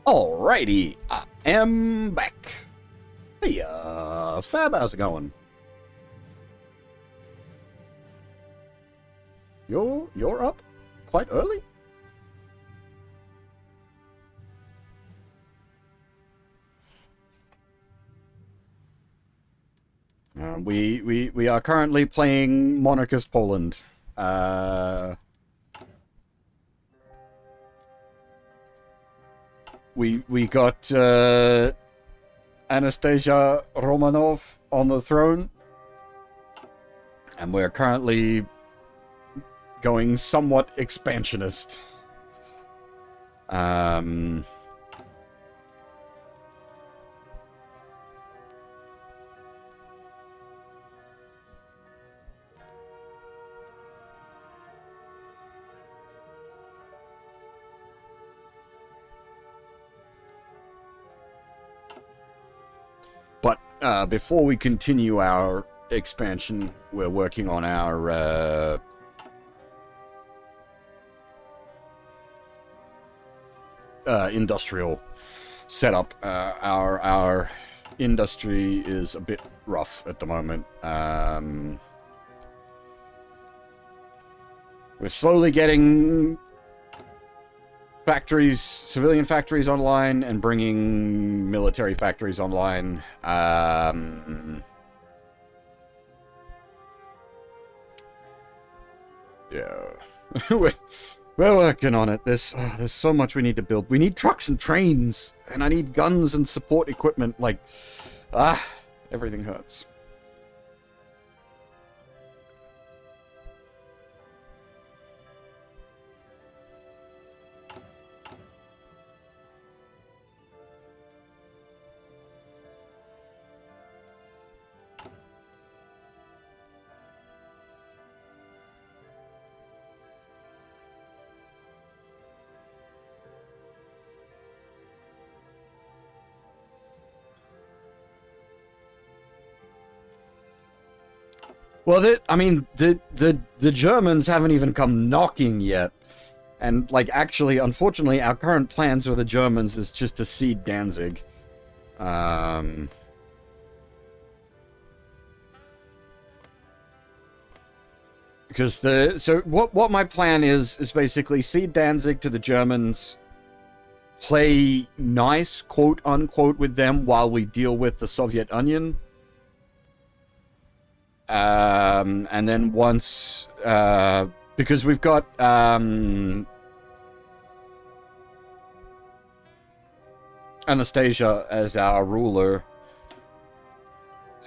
[SPEAKER 1] Alrighty, I am back. Hey, Fab, how's it going? You're up? quite early? We are currently playing Monarchist Poland. We got Anastasia Romanov on the throne, and we're currently going somewhat expansionist. But before we continue our expansion, we're working on our industrial setup. Our industry is a bit rough at the moment. We're slowly getting factories, civilian factories online, and bringing military factories online. Yeah. We're working on it. There's so much we need to build. We need trucks and trains, and I need guns and support equipment. Like, everything hurts. Well, the Germans haven't even come knocking yet. And, like, actually, unfortunately, our current plans with the Germans is just to cede Danzig. Because so what my plan is basically cede Danzig to the Germans, play nice, quote unquote, with them while we deal with the Soviet Union. And then once, because we've got, Anastasia as our ruler,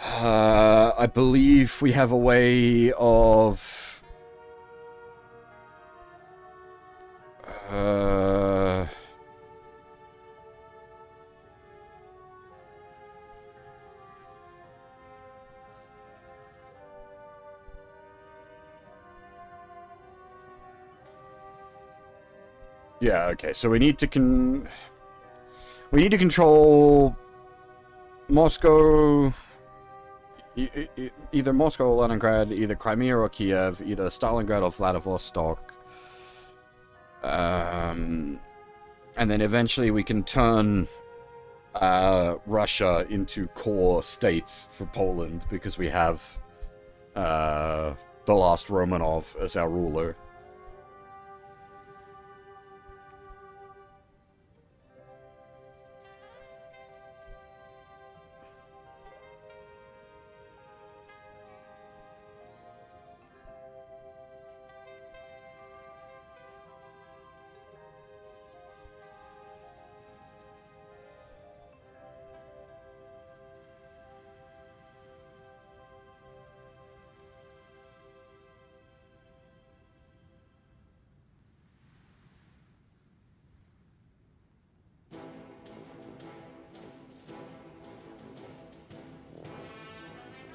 [SPEAKER 1] I believe we have a way of, yeah, okay, so we need to control Moscow, either Moscow or Leningrad, either Crimea or Kiev, either Stalingrad or Vladivostok. And then eventually we can turn Russia into core states for Poland, because we have the last Romanov as our ruler.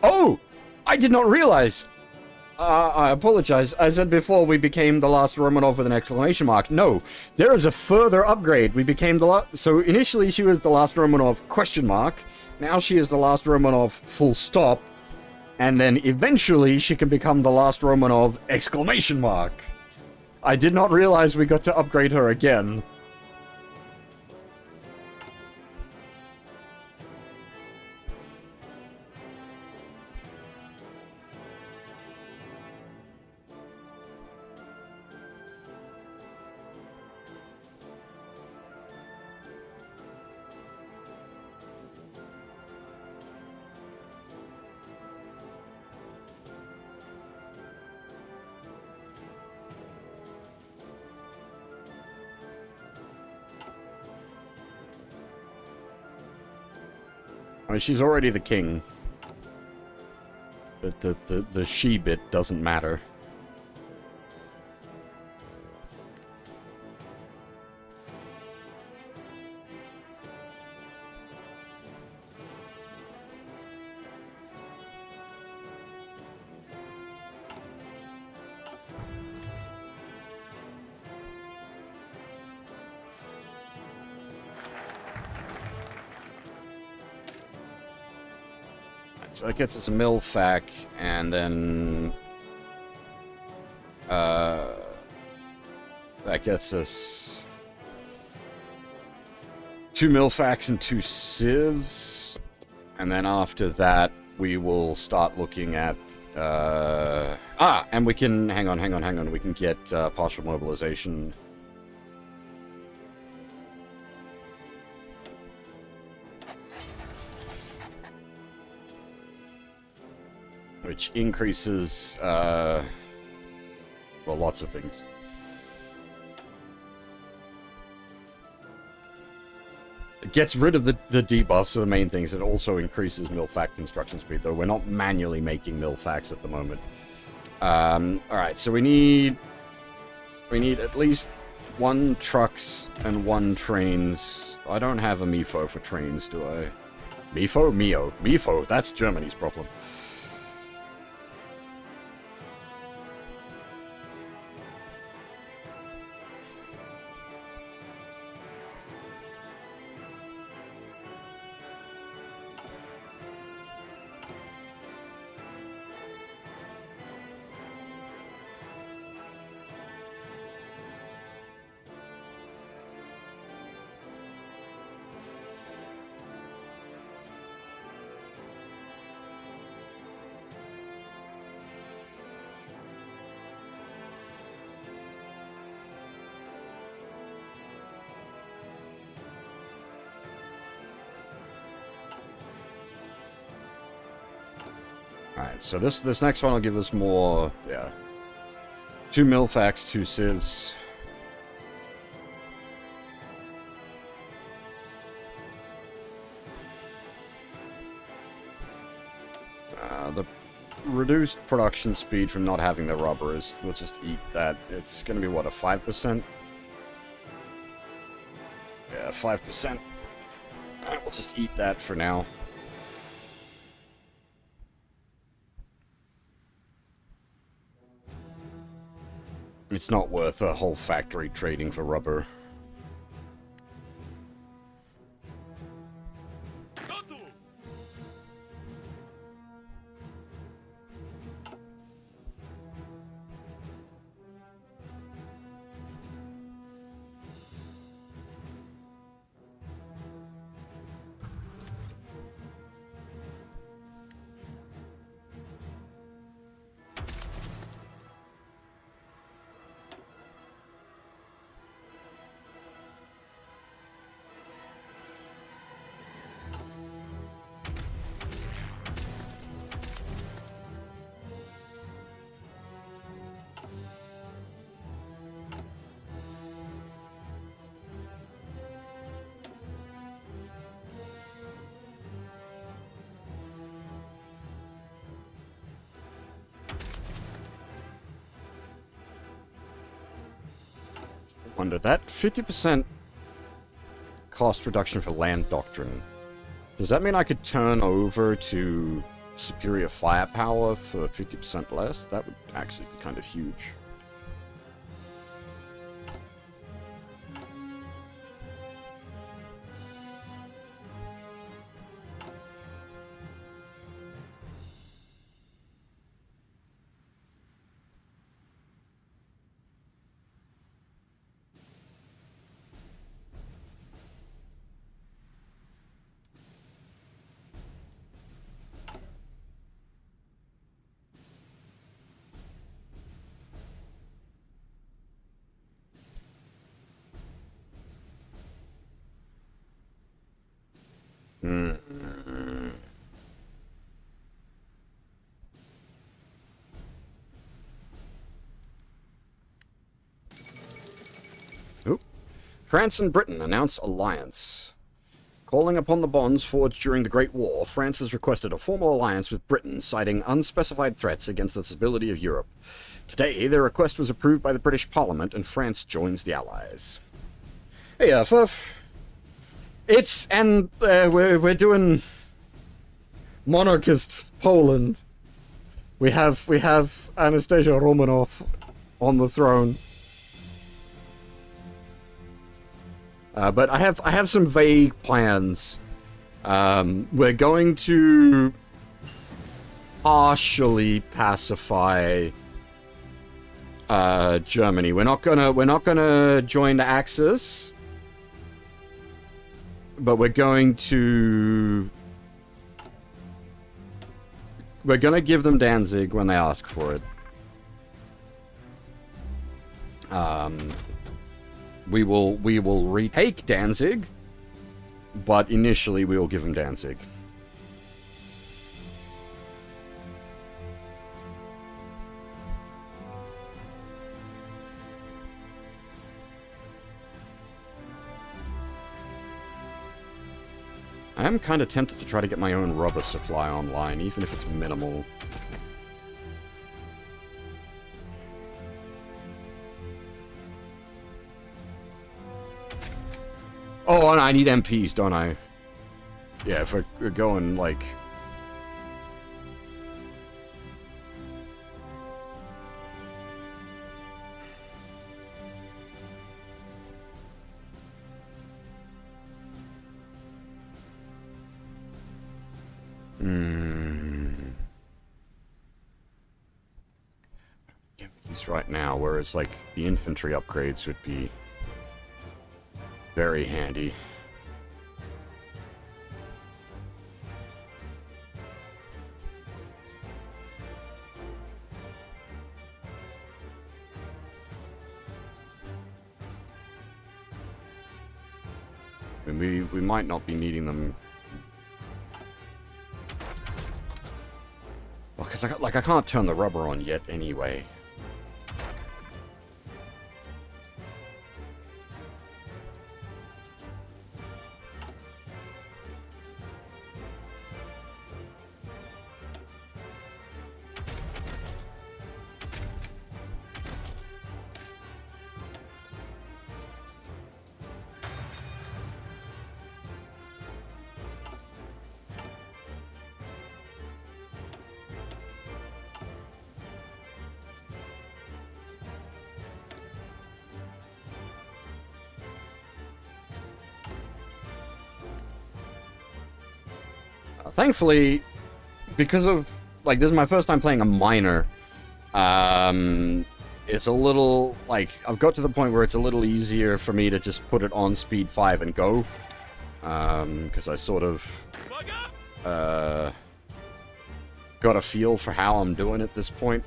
[SPEAKER 1] Oh! I did not realize! I apologize. I said before we became the last Romanov with an exclamation mark. No, there is a further upgrade. We became the last... So initially she was the last Romanov question mark. Now she is the last Romanov full stop. And then eventually she can become the last Romanov exclamation mark. I did not realize we got to upgrade her again. I mean, she's already the king. But the she bit doesn't matter. So that gets us a milfac, and then that gets us 2 milfacs and 2 civs, and then after that we will start looking at and we can hang on. We can get partial mobilization. Which increases, well, lots of things. It gets rid of the debuffs, so the main things. It also increases milfac construction speed, though we're not manually making milfacs at the moment. Alright, so we need at least 1 trucks and 1 trains. I don't have a MIFO for trains, do I? MIFO? MIO. MIFO, that's Germany's problem. Alright, so this next one will give us more, yeah. 2 milfacs, 2 civs. The reduced production speed from not having the rubbers, we'll just eat that. It's gonna be, what, a 5%? Yeah, 5%. Alright, we'll just eat that for now. It's not worth a whole factory trading for rubber. Wonder that 50% cost reduction for land doctrine. Does that mean I could turn over to superior firepower for 50% less? That would actually be kind of huge. France and Britain announce alliance. Calling upon the bonds forged during the Great War, France has requested a formal alliance with Britain, citing unspecified threats against the stability of Europe. Today, their request was approved by the British Parliament, and France joins the Allies. Hey, Fuff. We're doing Monarchist Poland. We have Anastasia Romanov on the throne. But I have some vague plans. We're going to partially pacify Germany. We're not gonna join the Axis, but we're gonna give them Danzig when they ask for it. We will retake Danzig, but initially we will give them Danzig. I am kind of tempted to try to get my own rubber supply online, even if it's minimal. Oh, and I need MPs, don't I? Yeah, if we're going, like... MPs right now, whereas, like, the infantry upgrades would be very handy. I mean, we might not be needing them. Well, because I can't turn the rubber on yet anyway. Thankfully, because of, like, this is my first time playing a minor, it's a little, like, I've got to the point where it's a little easier for me to just put it on speed 5 and go, because I sort of, got a feel for how I'm doing at this point.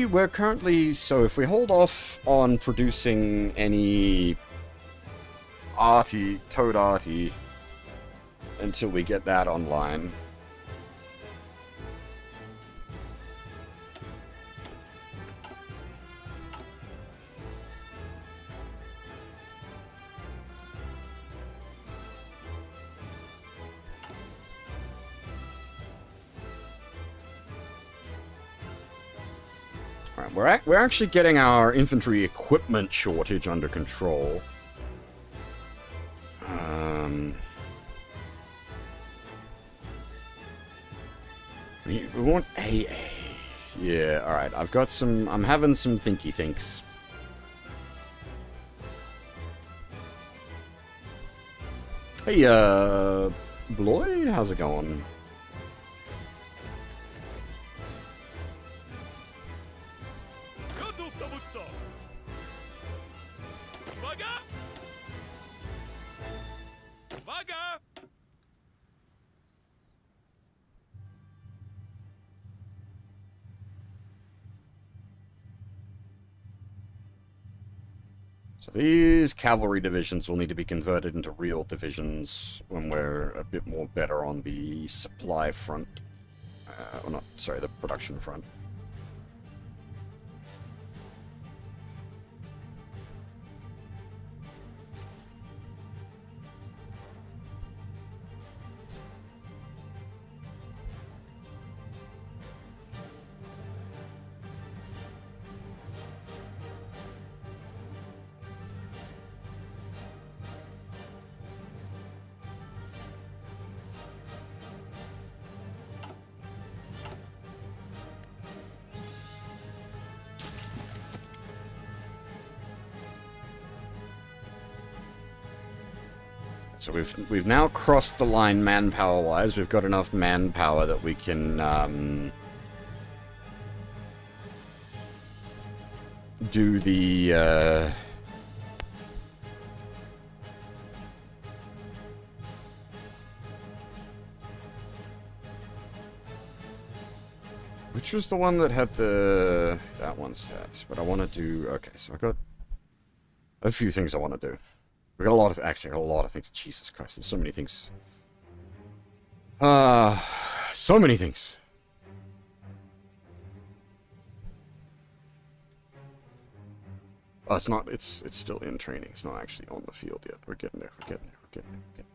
[SPEAKER 1] We're currently, so if we hold off on producing any Toad Arty until we get that online. We're actually getting our infantry equipment shortage under control. We want AA. Yeah, alright. I've got some... I'm having some thinky thinks. Hey, Bloy? How's it going? So these cavalry divisions will need to be converted into real divisions when we're a bit more better on the supply front. Or not, sorry, the production front. So we've now crossed the line manpower-wise. We've got enough manpower that we can do the which was the one that had the that one stats? But I want to do so I got a few things I want to do. We got a lot of, actually, a lot of things. Jesus Christ, there's so many things. So many things. Oh, it's not, it's still in training. It's not actually on the field yet. We're getting there, we're getting there, we're getting there, we're getting there.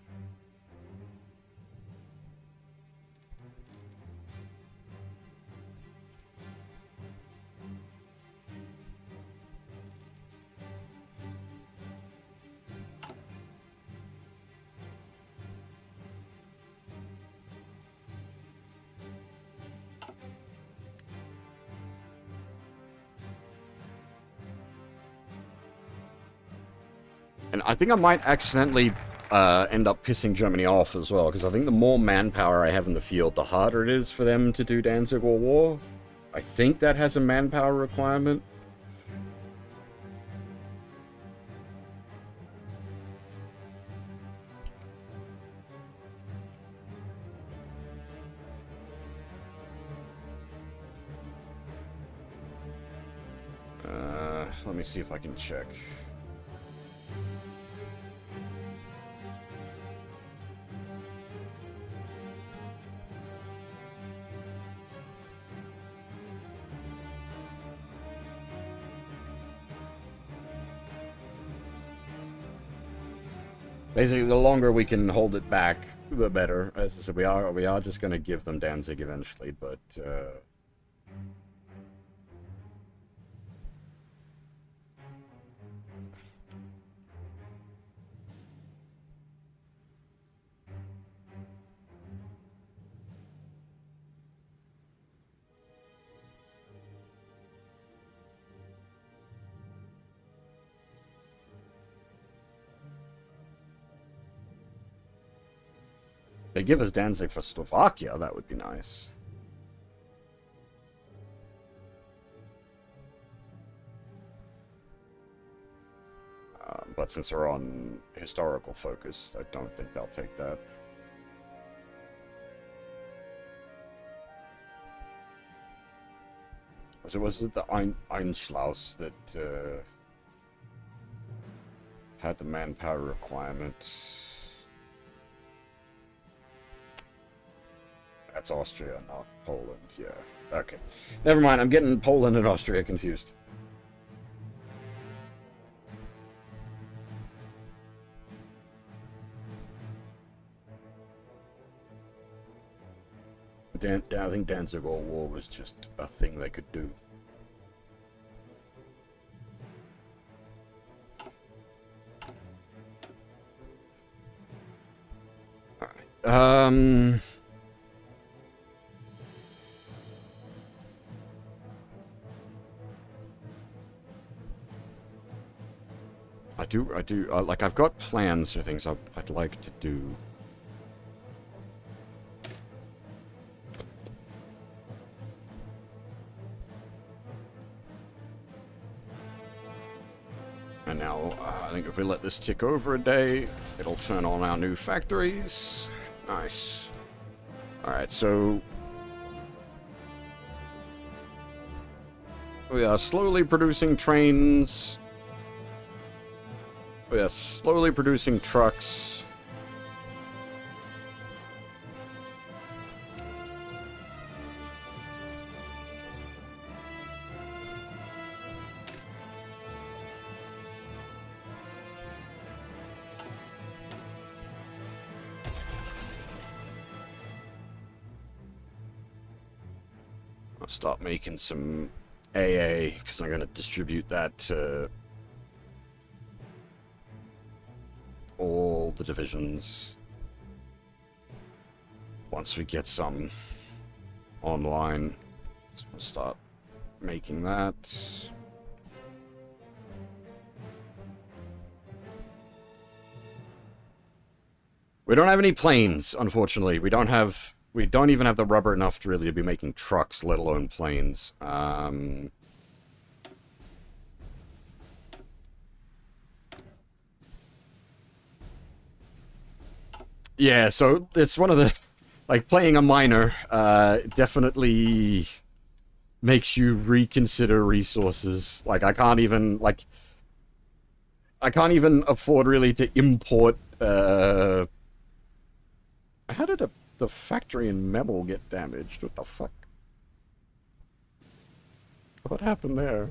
[SPEAKER 1] And I think I might accidentally end up pissing Germany off as well, because I think the more manpower I have in the field, the harder it is for them to do Danzig or War. I think that has a manpower requirement. Let me see if I can check. Basically, the longer we can hold it back, the better. As I said, we are just going to give them Danzig eventually, but they give us Danzig for Slovakia, that would be nice. But since we're on historical focus, I don't think they'll take that. So was it the Einschlaus that had the manpower requirement? That's Austria, not Poland, yeah. Okay. Never mind, I'm getting Poland and Austria confused. I think Danzig or War was just a thing they could do. Alright. Like, I've got plans for things I'd like to do. And now, I think if we let this tick over a day, it'll turn on our new factories. Nice. Alright, so we are slowly producing trains. We are slowly producing trucks. I'll start making some AA, because I'm going to distribute that to all the divisions once we get some online. So we'll start making that. We don't have any planes, unfortunately. We don't even have the rubber enough to really be making trucks, let alone planes. Yeah, so it's one of the... Like, playing a miner definitely makes you reconsider resources. Like, I can't even afford, really, to import... How did the factory in Memel get damaged? What the fuck? What happened there?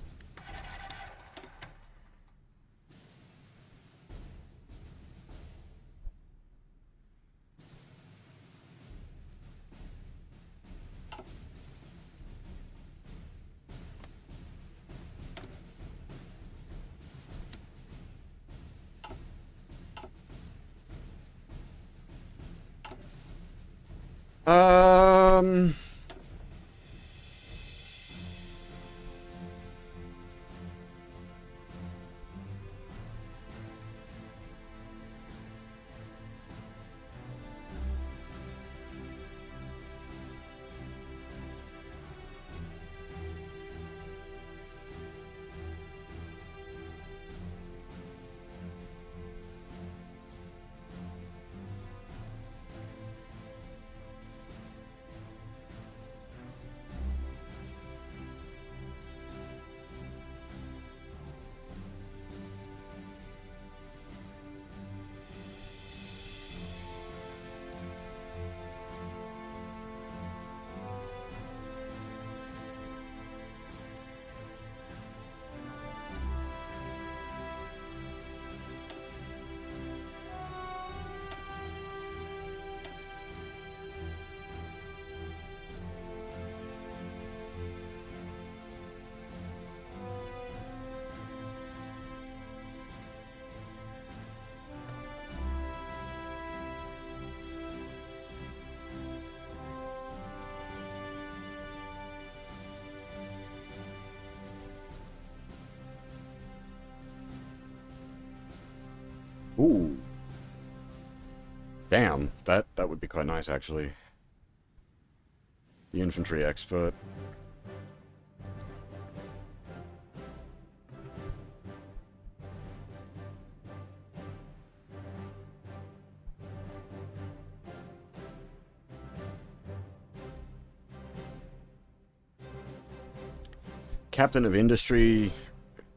[SPEAKER 1] Ooh. Damn, that would be quite nice, actually. The infantry expert. Captain of Industry,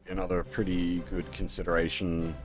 [SPEAKER 1] another pretty good consideration.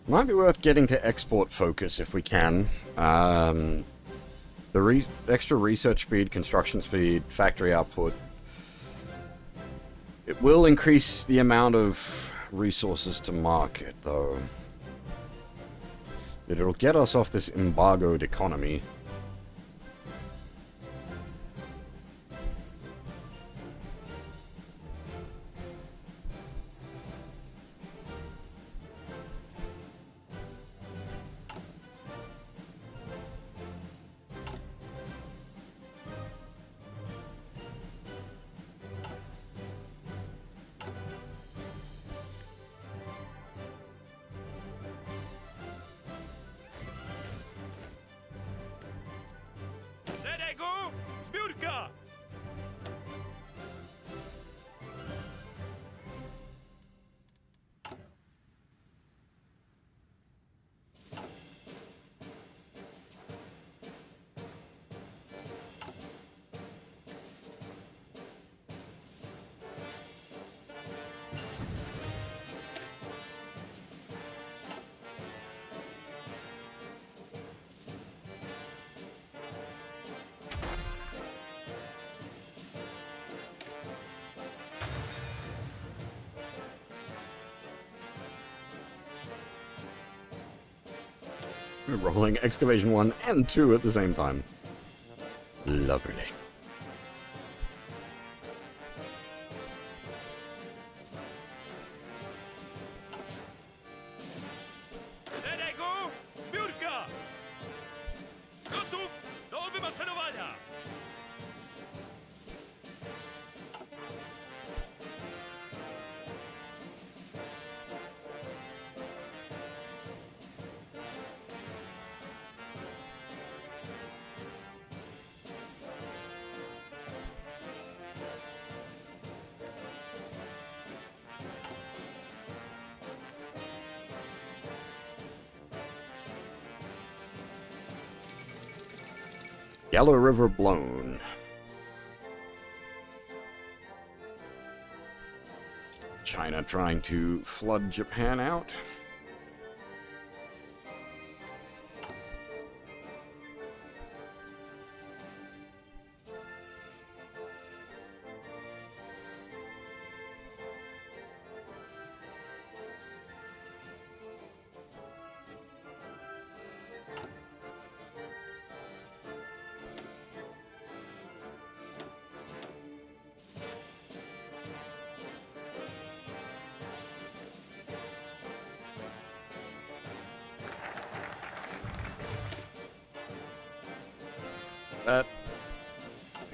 [SPEAKER 1] Might be worth getting to export focus if we can. The extra research speed, construction speed, factory output. It will increase the amount of resources to market, though. But it'll get us off this embargoed economy.
[SPEAKER 2] Szeregu! Zbiórka!
[SPEAKER 1] We're rolling excavation 1 and 2 at the same time. Lovely.
[SPEAKER 2] Szeregu! Zbiórka! Gotów do wymaszerowania!
[SPEAKER 1] Yellow River blown. China trying to flood Japan out.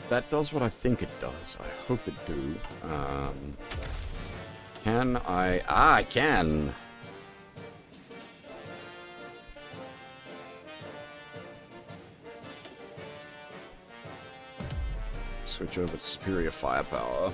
[SPEAKER 1] That does what I think it does. I hope it do. Can I... Ah, I can! Switch over to superior firepower.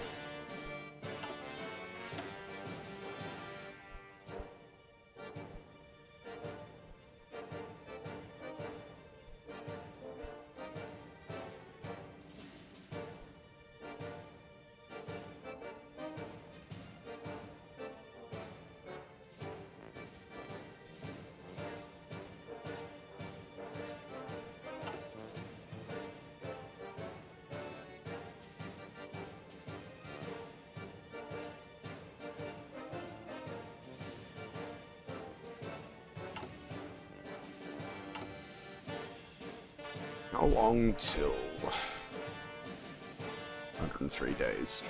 [SPEAKER 1] How long till 103 days?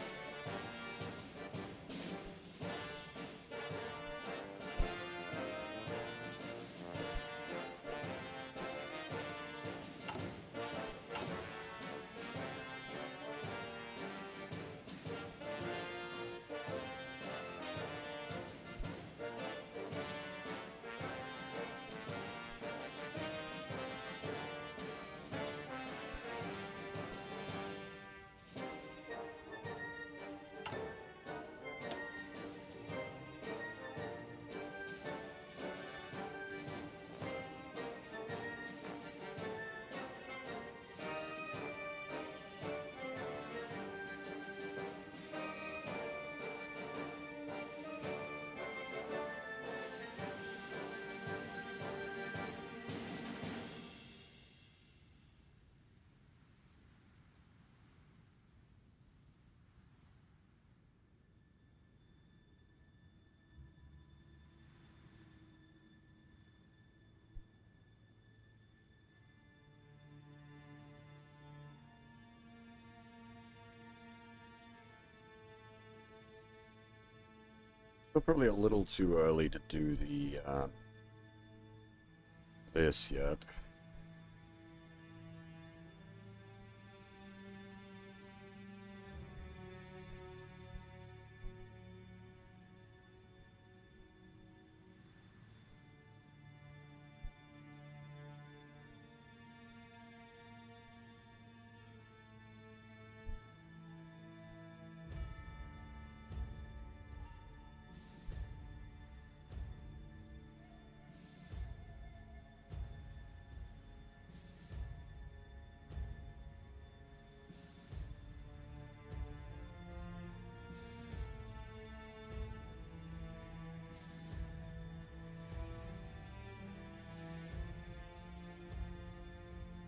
[SPEAKER 1] We're probably a little too early to do the this yet.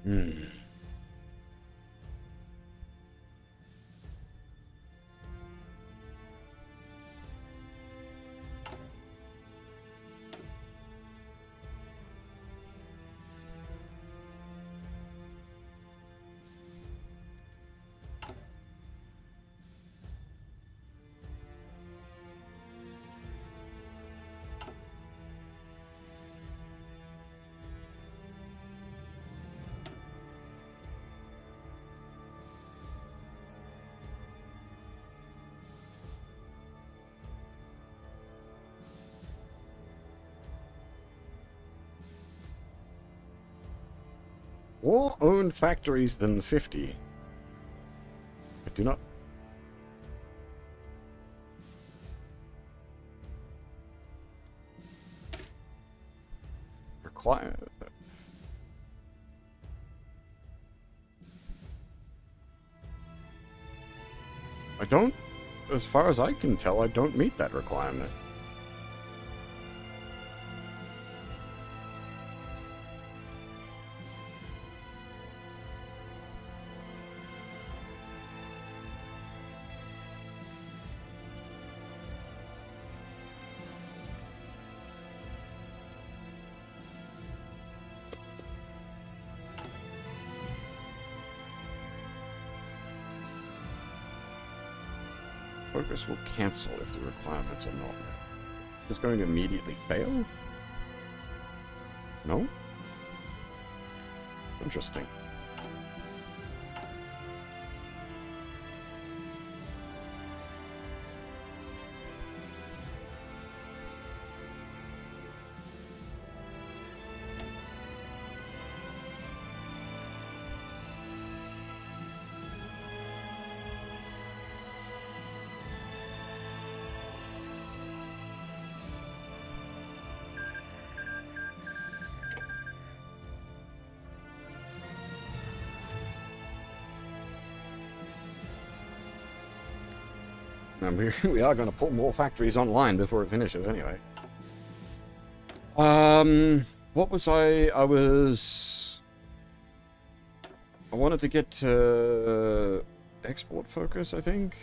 [SPEAKER 1] Hmm. More owned factories than 50. I do not... require... I don't... As far as I can tell, I don't meet that requirement. Focus will cancel if the requirements are not met. Just going to immediately fail? No? Interesting. And we are going to pull more factories online before it finishes anyway. What was I wanted to get to export focus, I think.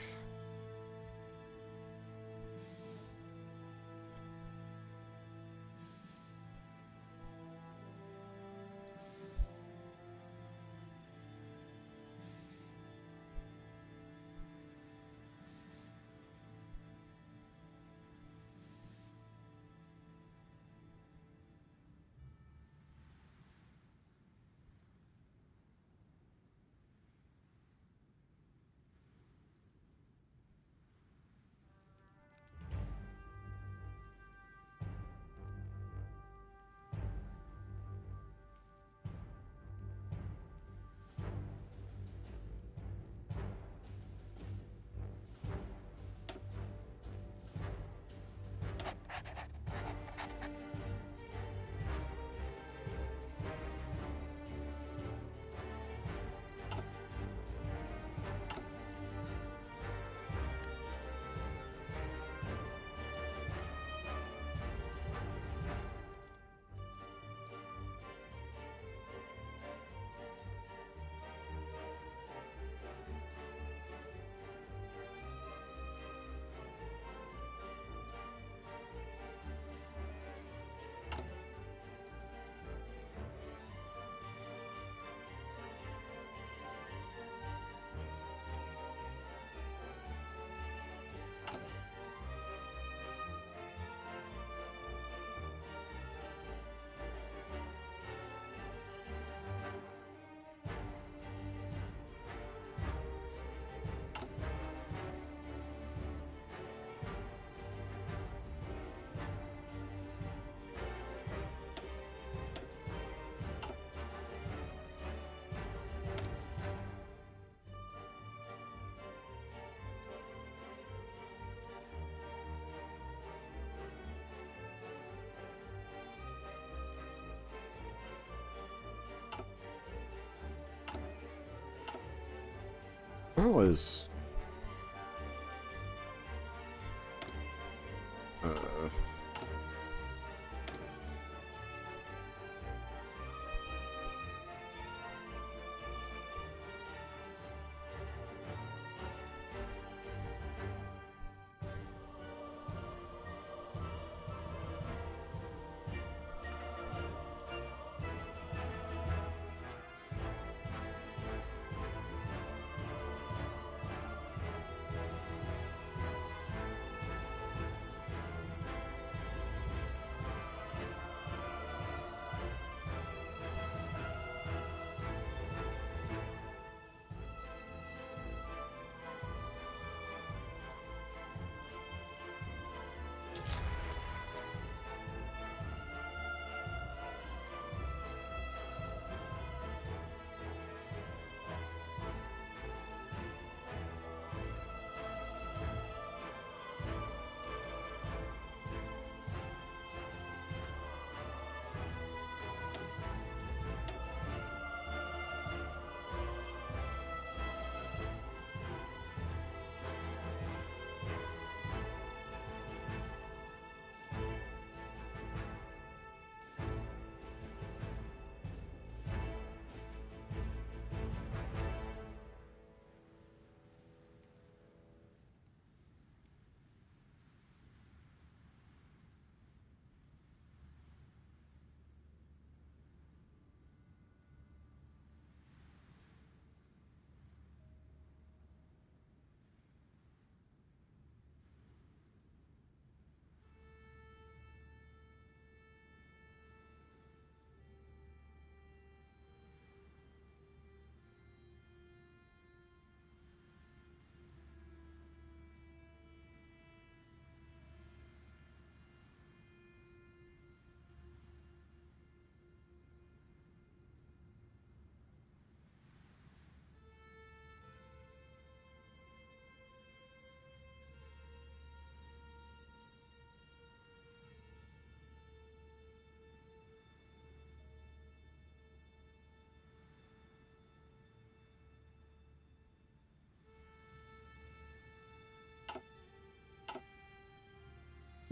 [SPEAKER 1] How is...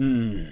[SPEAKER 1] Hmm.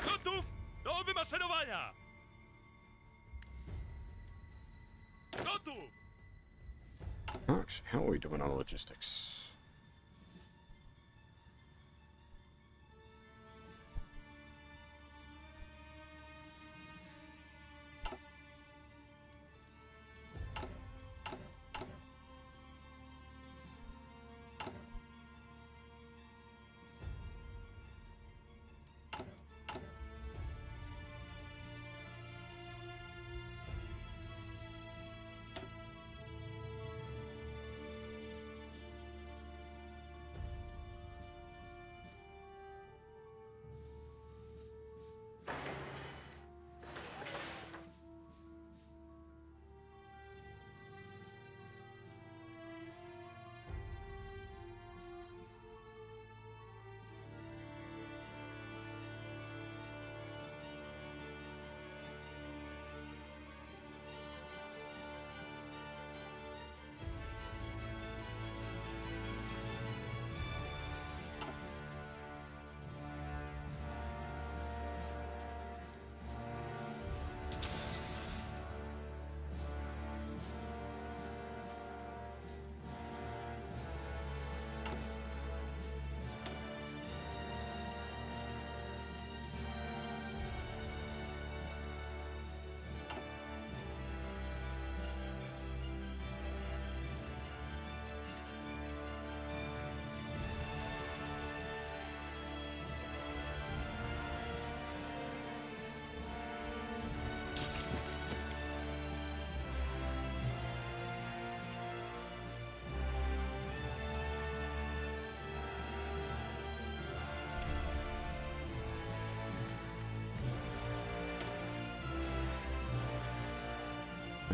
[SPEAKER 2] Gotów do wymaszerowania! Gotów!
[SPEAKER 1] Actually, how are we doing on logistics?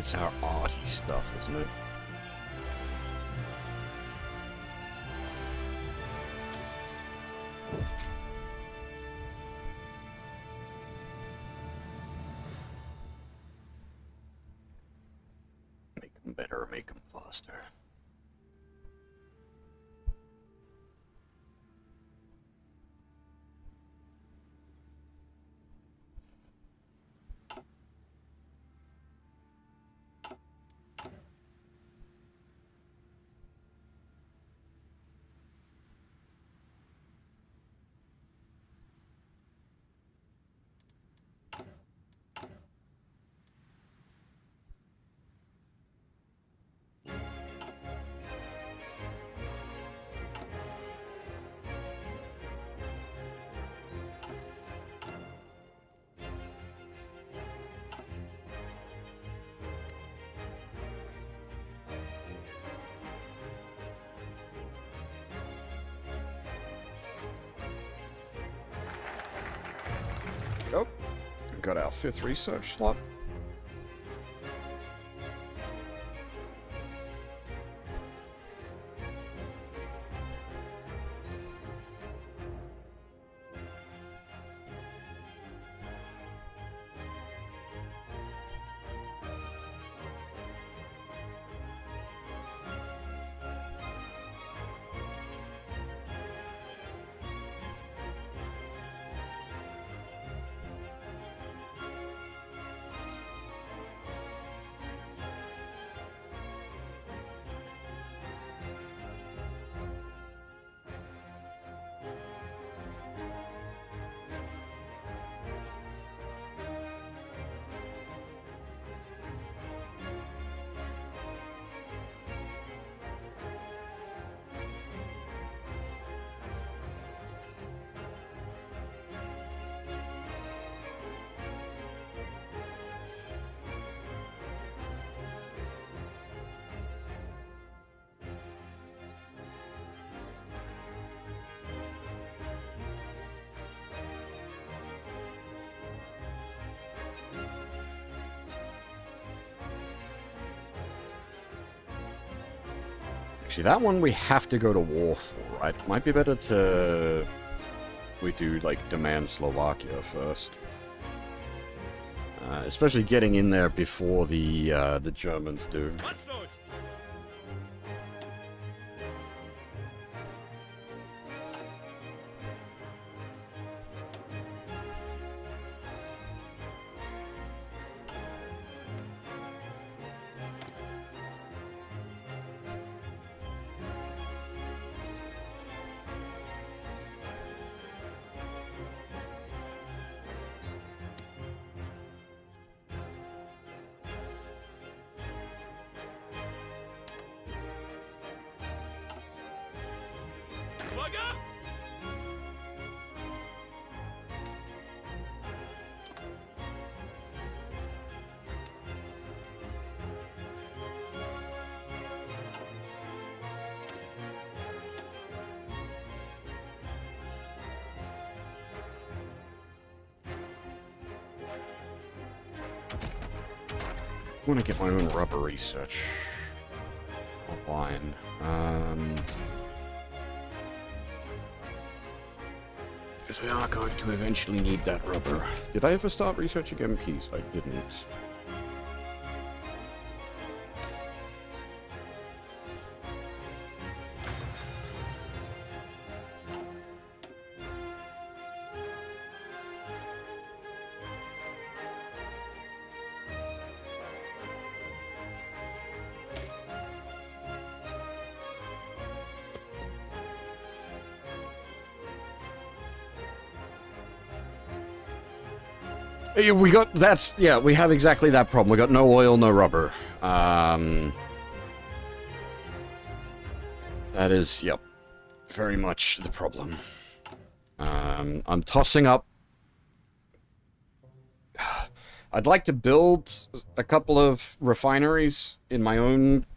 [SPEAKER 1] It's our arty stuff, isn't it? Make them better, make them faster. Oh, got our 5th research slot. Actually, that one we have to go to war for, right? Might be better to... we do, like, demand Slovakia first. Especially getting in there before the Germans do.
[SPEAKER 2] Mocność! Uwaga!
[SPEAKER 1] I want to get my own rubber research online. Because we are going to eventually need that rubber. Did I ever start researching MPs? I didn't. We got, that's, yeah, we have exactly that problem. We got no oil, no rubber. That is, yep, very much the problem. I'm tossing up. I'd like to build a couple of refineries in my own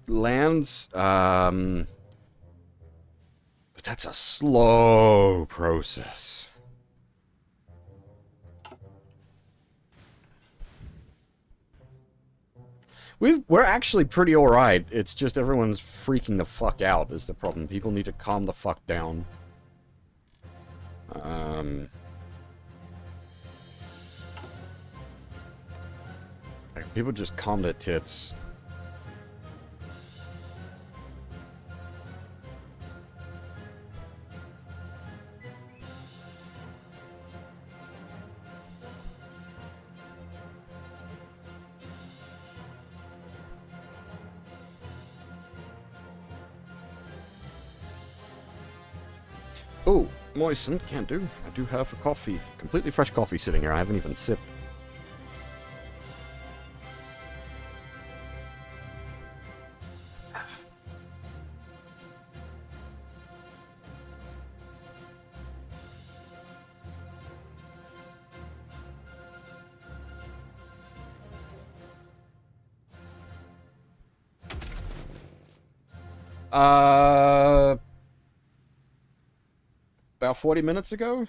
[SPEAKER 1] lands. But that's a slow process. We're actually pretty alright. It's just everyone's freaking the fuck out is the problem. People need to calm the fuck down. People just calm their tits. Oh, moistened, can't do. I do have a coffee. Completely fresh coffee sitting here. I haven't even sipped. About 40 minutes ago?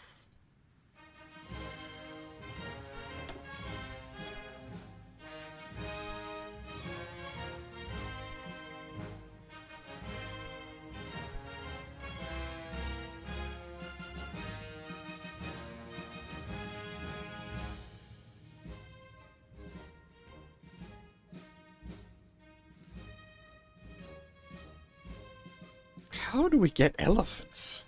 [SPEAKER 1] How do we get elephants?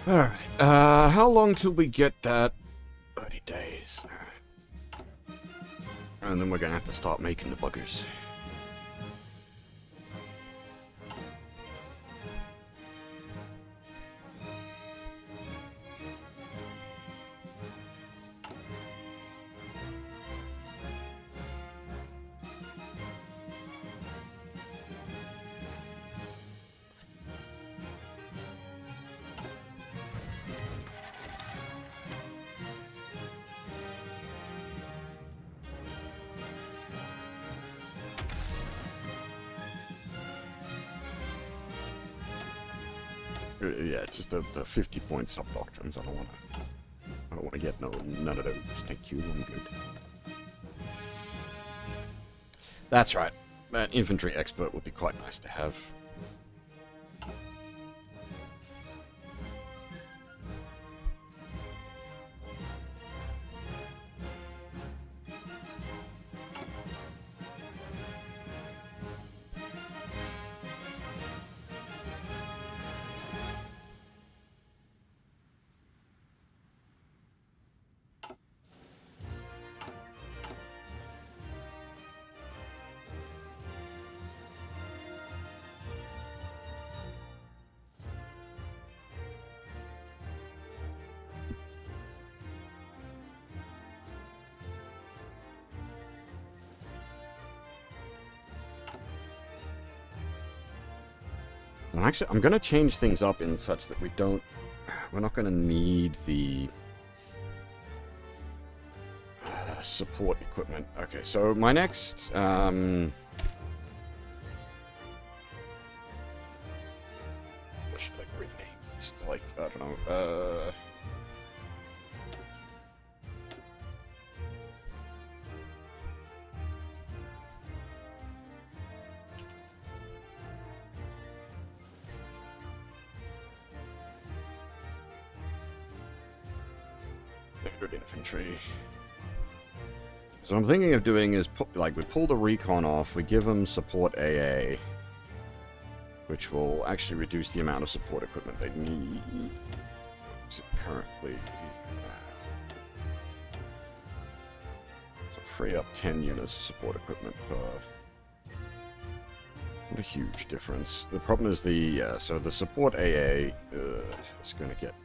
[SPEAKER 1] Alright, how long till we get that? 30 days. Alright. And then we're gonna have to start making the buggers. Yeah, just the 50-point sub-doctrines. I don't want to get none of those. Thank you, I'm good. That's right. An infantry expert would be quite nice to have. Actually, I'm going to change things up in such that we're not going to need the support equipment. Okay, so my next, what should I rename this? Like, I don't know, infantry. So what I'm thinking of doing is, we pull the recon off, we give them support AA, which will actually reduce the amount of support equipment they need. What's it currently? free up 10 units of support equipment per... Not a huge difference. The problem is so the support AA is going to get...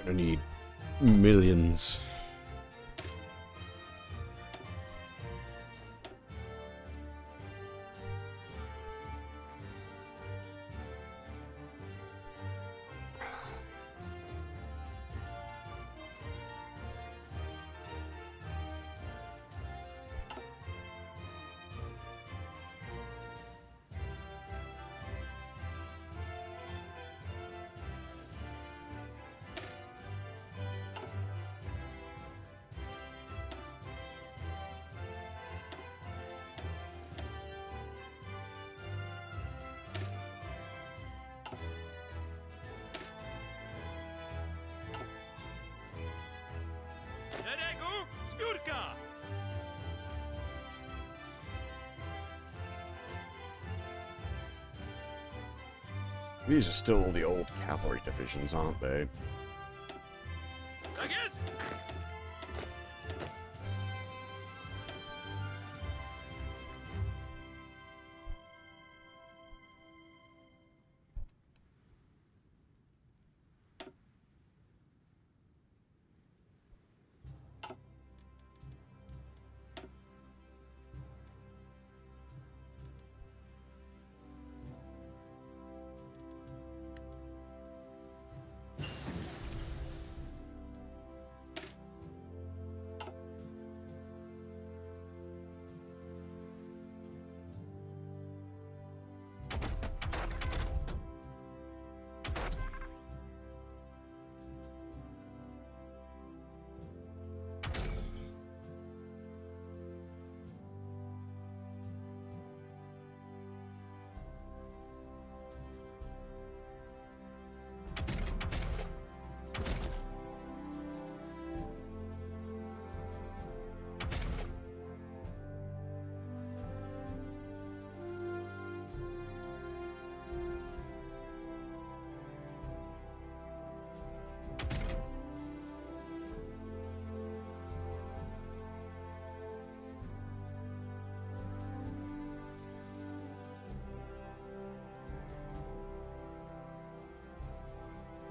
[SPEAKER 1] Going to need millions.
[SPEAKER 2] Szeregu, zbiórka!
[SPEAKER 1] These are still the old cavalry divisions, aren't they?
[SPEAKER 2] Tak jest!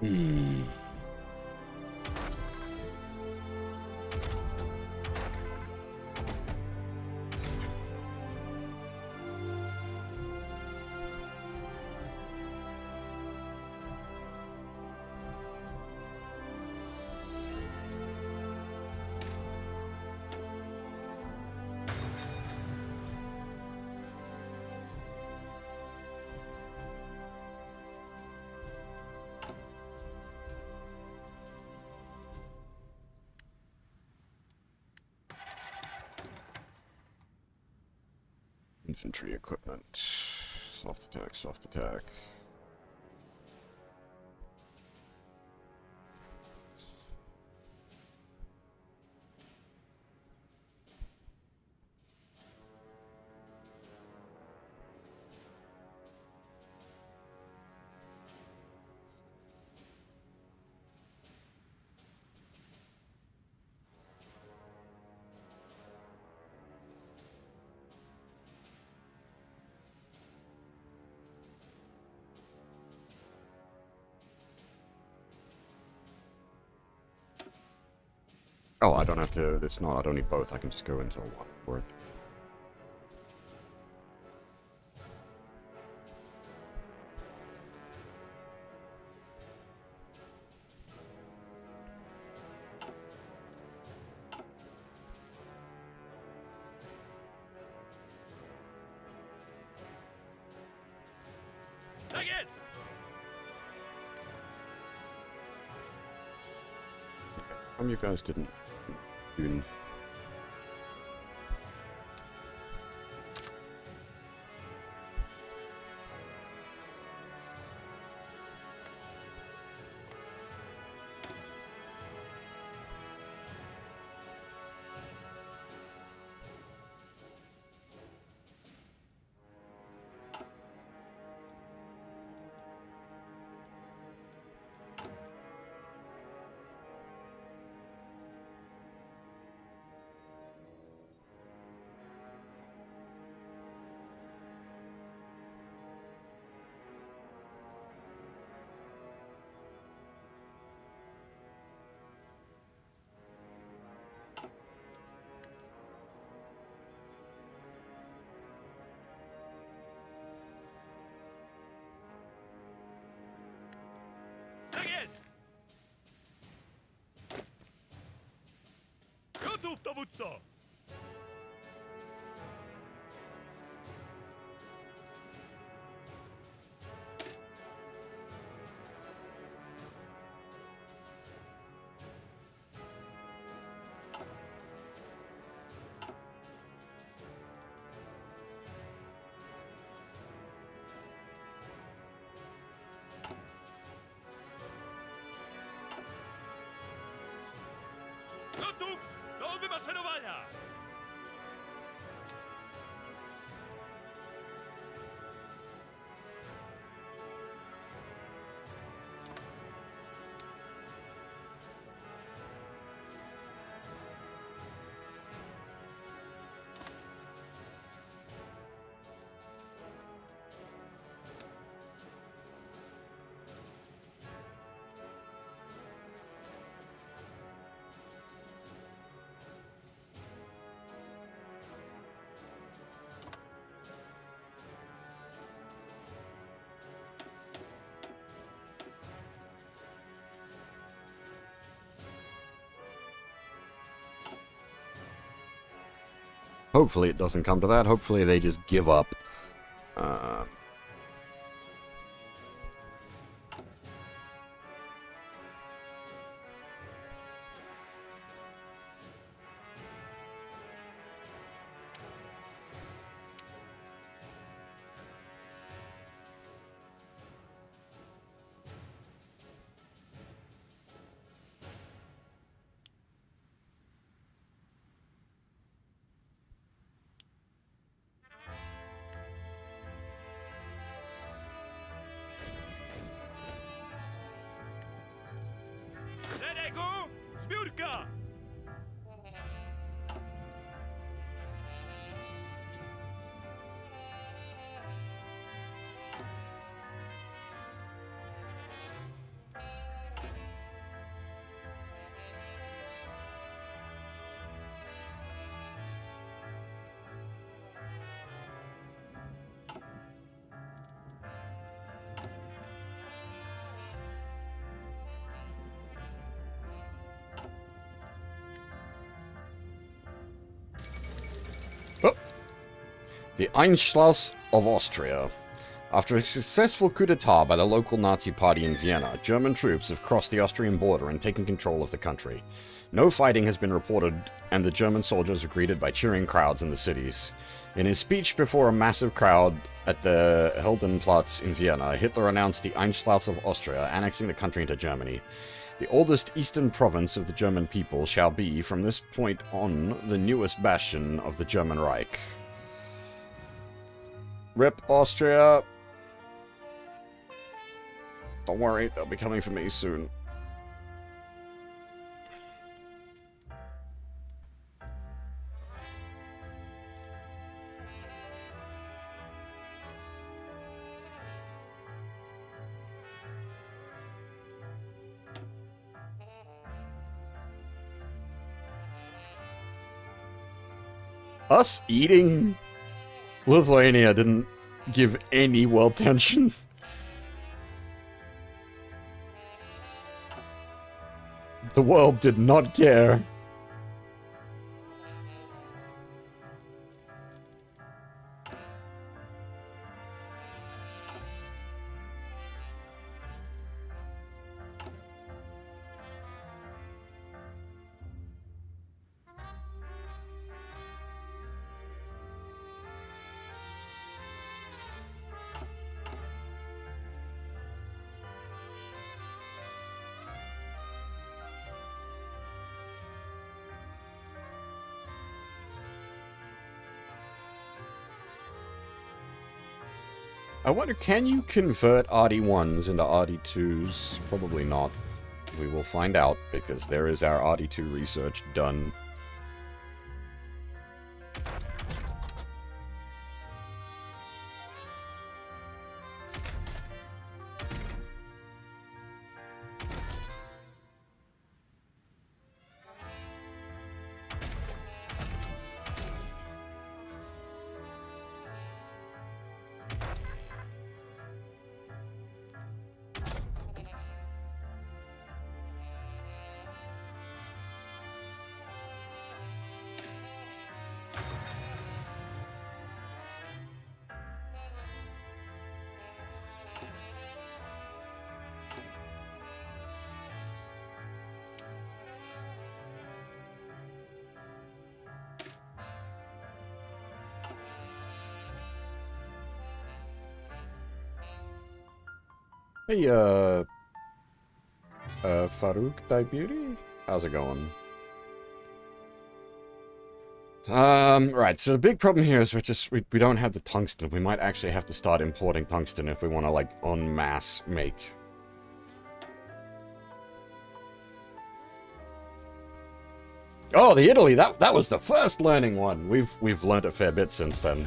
[SPEAKER 1] Hmm. Infantry equipment. Soft attack, soft attack. Oh, I don't have to, it's not, I don't need both, I can just go into one for it.
[SPEAKER 2] Tak jest!
[SPEAKER 1] You guys didn't even...
[SPEAKER 2] Gotów, dowódco! Gotów do wymaszerowania!
[SPEAKER 1] Hopefully it doesn't come to that. Hopefully they just give up.
[SPEAKER 2] Szeregu, zbiórka!
[SPEAKER 1] The Einschluss of Austria. After a successful coup d'etat by the local Nazi party in Vienna, German troops have crossed the Austrian border and taken control of the country. No fighting has been reported, and the German soldiers are greeted by cheering crowds in the cities. In his speech before a massive crowd at the Heldenplatz in Vienna, Hitler announced the Einschluss of Austria, annexing the country into Germany. The oldest eastern province of the German people shall be, from this point on, the newest bastion of the German Reich. Rip Austria. Don't worry, they'll be coming for me soon. Us eating? Lithuania didn't give any well tension. The world did not care. I wonder, can you convert RD1s into RD2s? Probably not. We will find out, because there is our RD2 research done. Hey, Farouk Beauty? How's it going? Right, so the big problem here is we don't have the tungsten. We might actually have to start importing tungsten if we want to, like, en masse make. Oh, the Italy, that was the first learning one. We've learned a fair bit since then.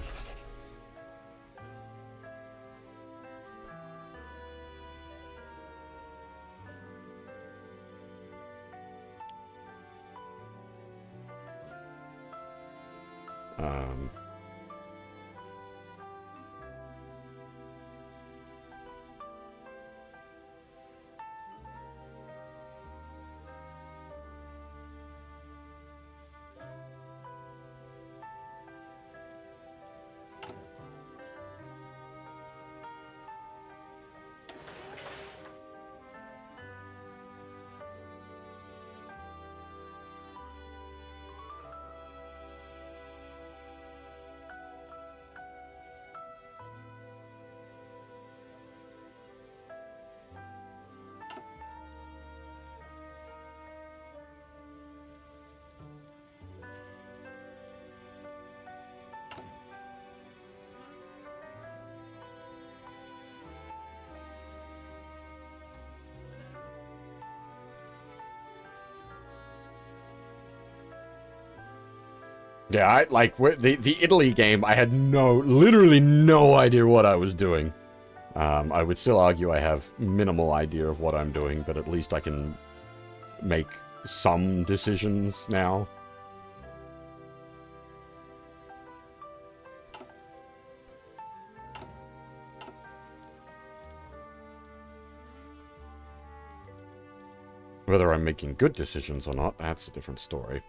[SPEAKER 1] Yeah, the Italy game, I had literally no idea what I was doing. I would still argue I have minimal idea of what I'm doing, but at least I can make some decisions now. Whether I'm making good decisions or not, that's a different story.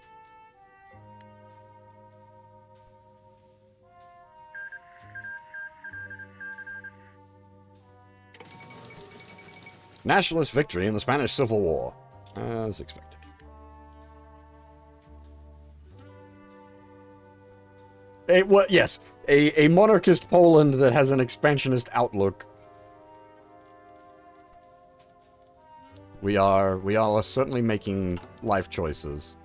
[SPEAKER 1] Nationalist victory in the Spanish Civil War, as expected. Yes, a monarchist Poland that has an expansionist outlook. We are certainly making life choices.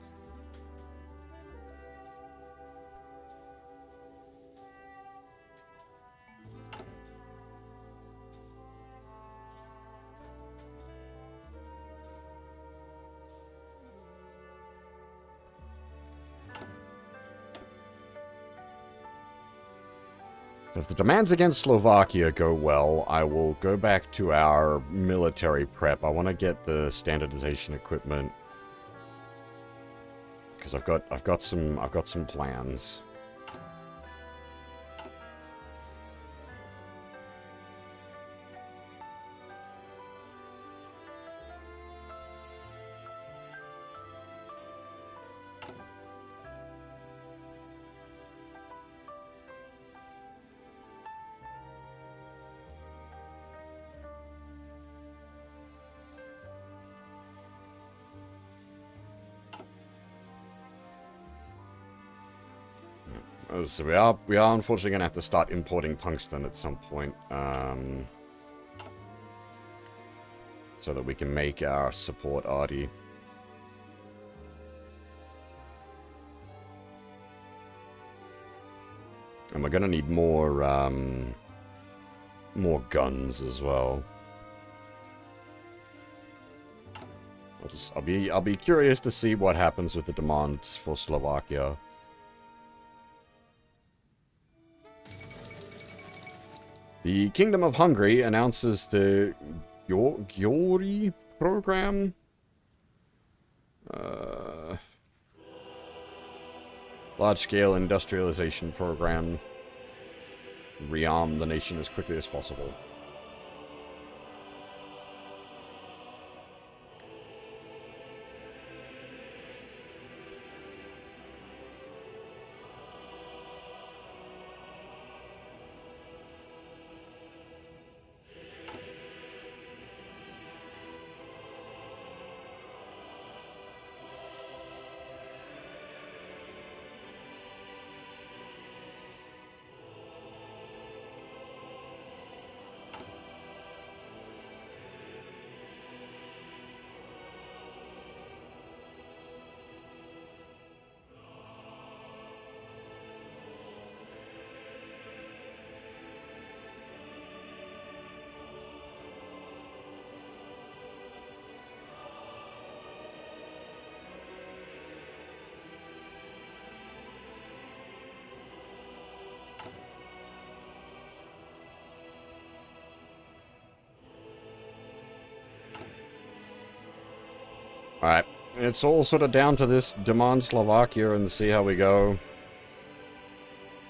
[SPEAKER 1] If the demands against Slovakia go well, I will go back to our military prep. I want to get the standardization equipment because I've got some plans. So we are unfortunately going to have to start importing tungsten at some point, so that we can make our support arty. And we're going to need more guns as well. I'll be curious to see what happens with the demands for Slovakia. The Kingdom of Hungary announces the Gyori program. Large-scale industrialization program. Rearm the nation as quickly as possible. Alright. It's all sort of down to this demand Slovakia and see how we go.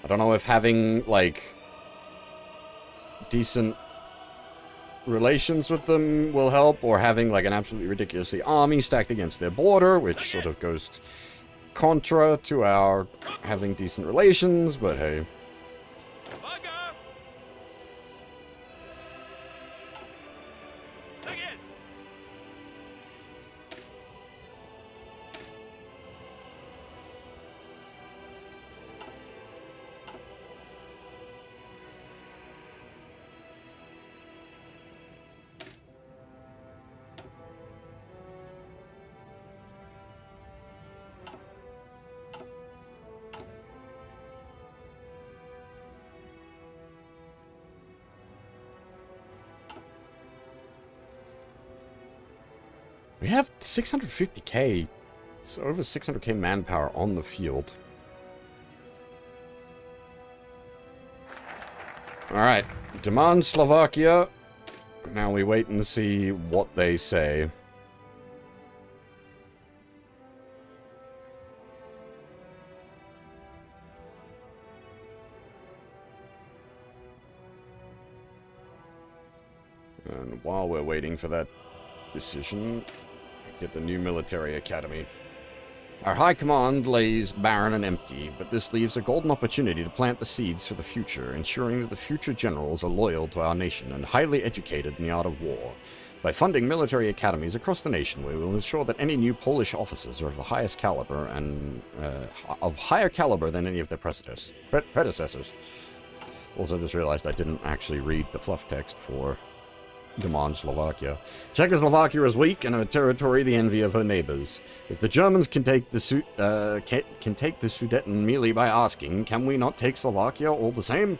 [SPEAKER 1] I don't know if having, like, decent relations with them will help, or having, like, an absolutely ridiculously army stacked against their border, which sort of goes contra to our having decent relations, but hey.
[SPEAKER 2] Uwaga! Tak jest!
[SPEAKER 1] We have 650k. It's over 600k manpower on the field. Alright. Demand Slovakia. Now we wait and see what they say. And while we're waiting for that decision, get the new military academy. Our high command lays barren and empty, but this leaves a golden opportunity to plant the seeds for the future, ensuring that the future generals are loyal to our nation and highly educated in the art of war. By funding military academies across the nation, we will ensure that any new Polish officers are of the highest caliber and of higher caliber than any of their predecessors. Also, just realized I didn't actually read the fluff text for demand Slovakia. Czechoslovakia is weak and her territory the envy of her neighbors. If the Germans can take the Sudeten merely by asking, can we not take Slovakia all the same?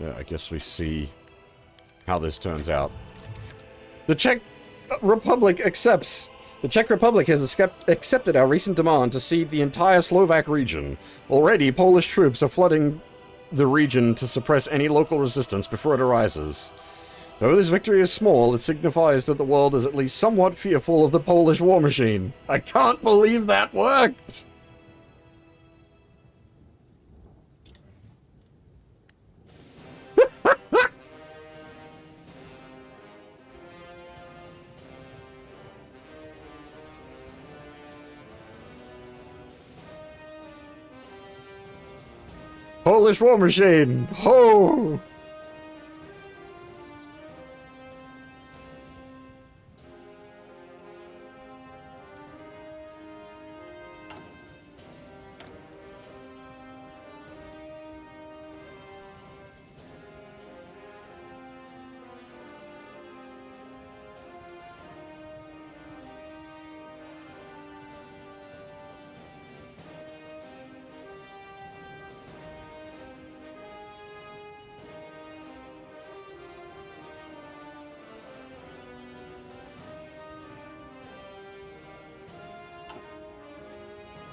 [SPEAKER 1] Yeah, I guess we see how this turns out. The Czech Republic accepts. The Czech Republic has accepted our recent demand to cede the entire Slovak region. Already, Polish troops are flooding the region to suppress any local resistance before it arises. Though this victory is small, it signifies that the world is at least somewhat fearful of the Polish war machine. I can't believe that worked! Polish war machine! Ho!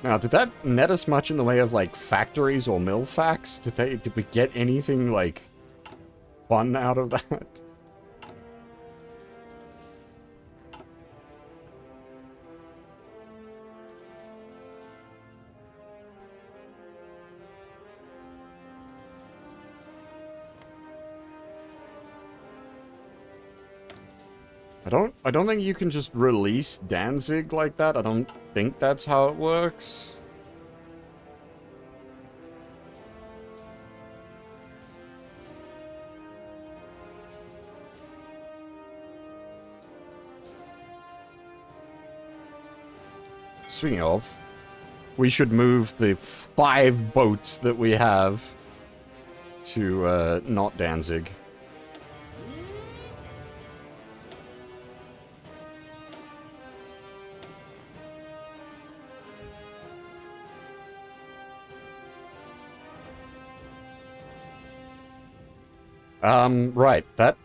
[SPEAKER 1] Now, did that net us much in the way of, like, factories or mill facts? Did we get anything, like, fun out of that? I don't think you can just release Danzig like that. I don't think that's how it works. Speaking of, we should move the 5 boats that we have to not Danzig. Right. That,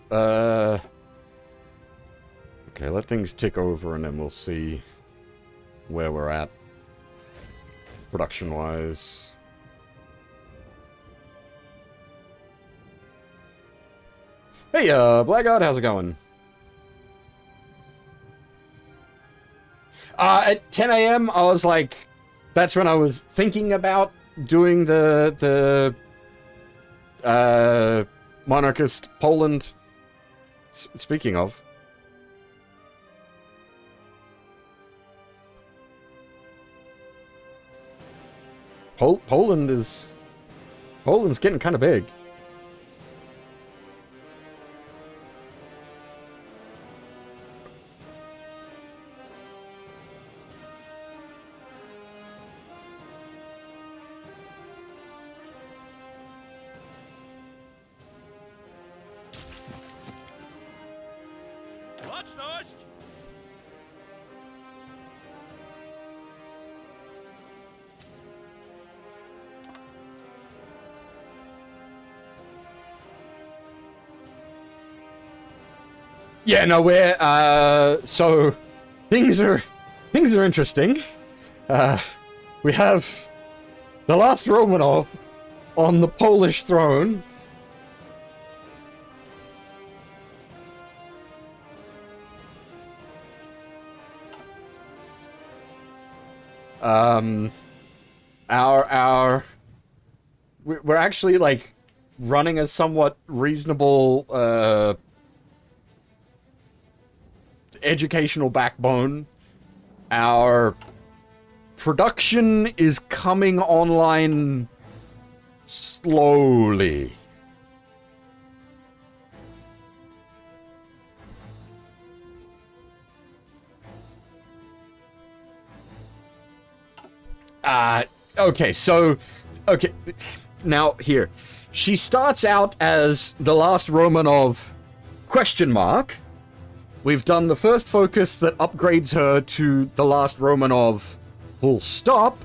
[SPEAKER 1] okay, let things tick over and then we'll see where we're at production-wise. Hey, Blackguard, how's it going? At 10 a.m., I was like, that's when I was thinking about doing the Monarchist Poland. Speaking of. Poland's getting kind of big.
[SPEAKER 2] That's nice.
[SPEAKER 1] Yeah, no, we're so things are interesting. We have the last Romanov on the Polish throne. We're actually like running a somewhat reasonable educational backbone. Our production is coming online slowly. Okay, so, okay, now here. She starts out as the last Romanov question mark. We've done the first focus that upgrades her to the last Romanov full stop.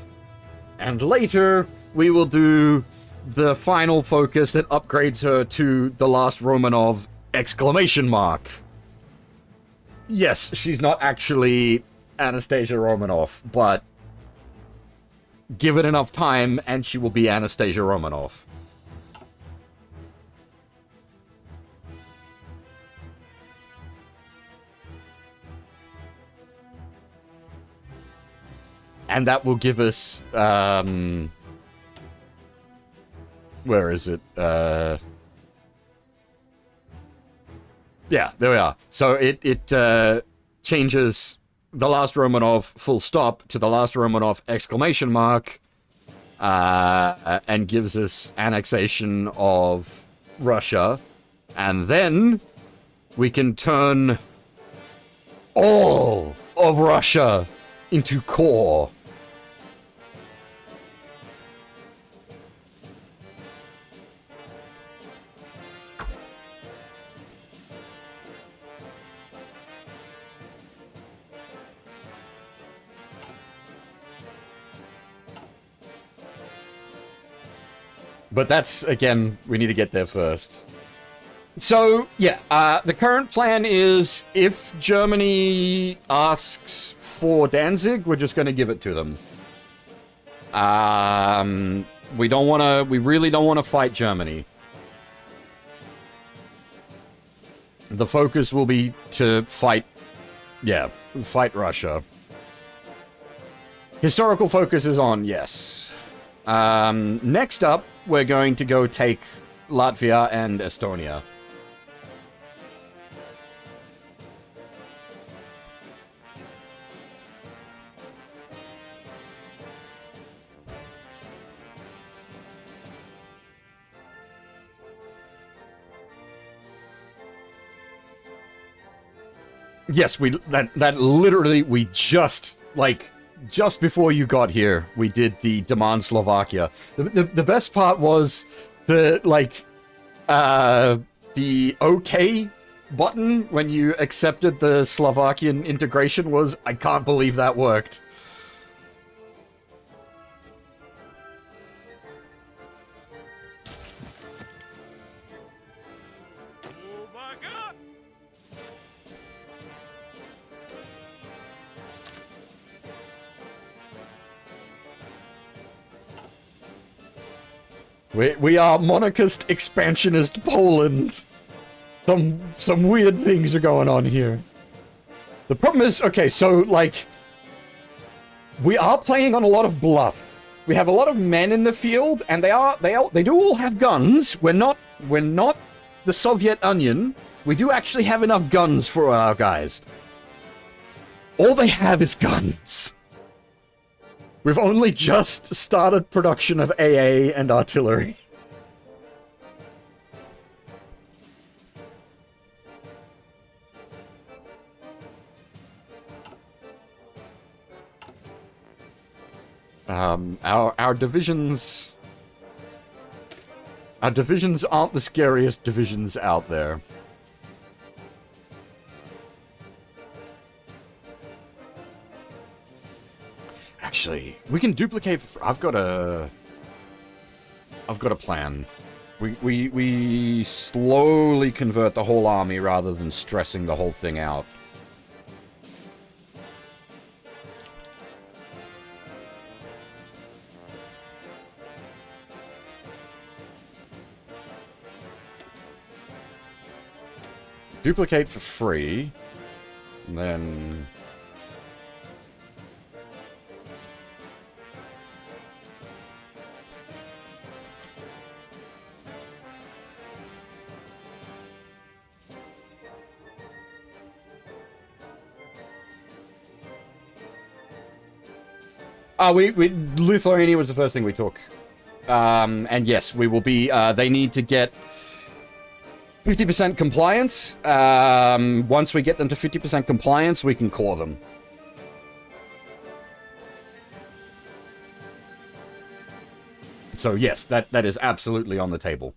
[SPEAKER 1] And later, we will do the final focus that upgrades her to the last Romanov exclamation mark. Yes, she's not actually Anastasia Romanov, but give it enough time and she will be Anastasia Romanov. And that will give us, where is it? Yeah, there we are. So it changes the last Romanov full stop to the last Romanov exclamation mark, and gives us annexation of Russia. And then we can turn all of Russia into core. But that's, again, we need to get there first. So, yeah, the current plan is if Germany asks for Danzig, we're just going to give it to them. We really don't want to fight Germany. The focus will be to fight Russia. Historical focus is on, yes. Next up, we're going to go take Latvia and Estonia. Yes, that literally, we just before you got here, we did the Demand Slovakia. The best part was the OK button when you accepted the Slovakian integration was, I can't believe that worked. We are monarchist expansionist Poland. Some weird things are going on here. The problem is, okay, so like we are playing on a lot of bluff. We have a lot of men in the field, and they do all have guns. We're not the Soviet Onion. We do actually have enough guns for our guys. All they have is guns. We've only just started production of AA and artillery. Our divisions... Our divisions aren't the scariest divisions out there. Actually, we can duplicate... I've got a plan. We slowly convert the whole army rather than stressing the whole thing out. Duplicate for free, and then... Lithuania was the first thing we took. And yes, we will be, they need to get 50% compliance. Once we get them to 50% compliance, we can core them. So yes, that is absolutely on the table.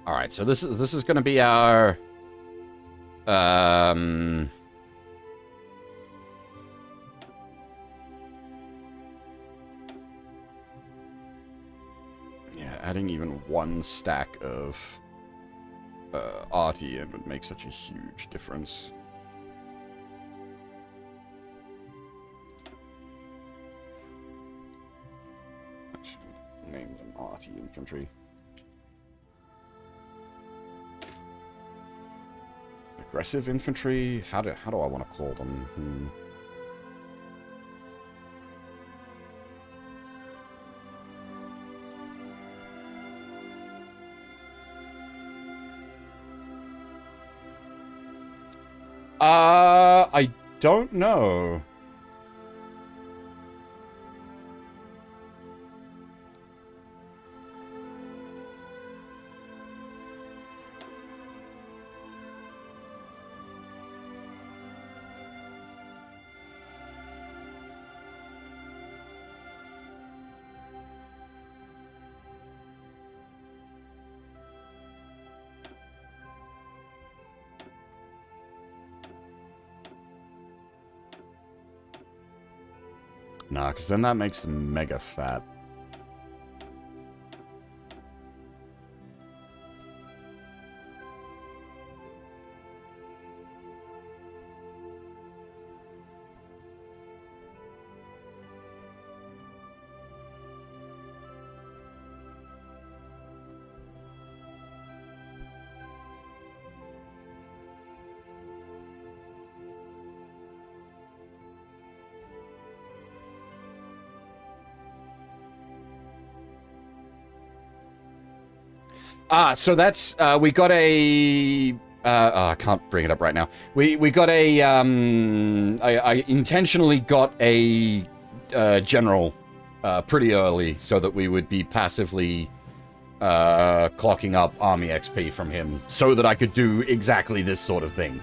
[SPEAKER 1] All right, so this is going to be our yeah, adding even one stack of arty in would make such a huge difference. I should name them arty infantry. Aggressive infantry? How do I want to call them? I don't know. Nah, because then that makes them mega fat. So that's, we got a, I can't bring it up right now. We got a, I intentionally got a general pretty early so that we would be passively clocking up army XP from him so that I could do exactly this sort of thing.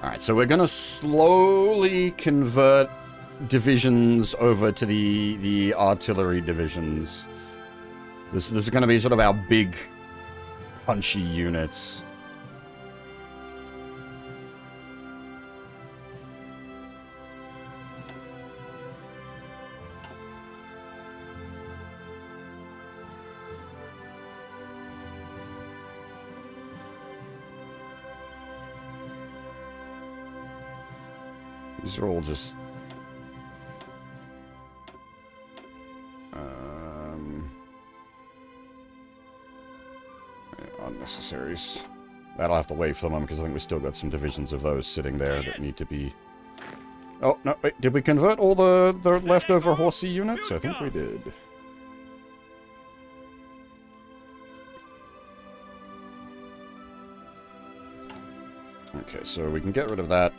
[SPEAKER 1] Alright, so we're gonna slowly convert divisions over to the artillery divisions. This is gonna be sort of our big, punchy units. These are all just... unnecessaries. That'll have to wait for the moment, because I think we still got some divisions of those sitting there that need to be... Oh, no, wait, did we convert all the leftover horsey units? I think we did. Okay, so we can get rid of that.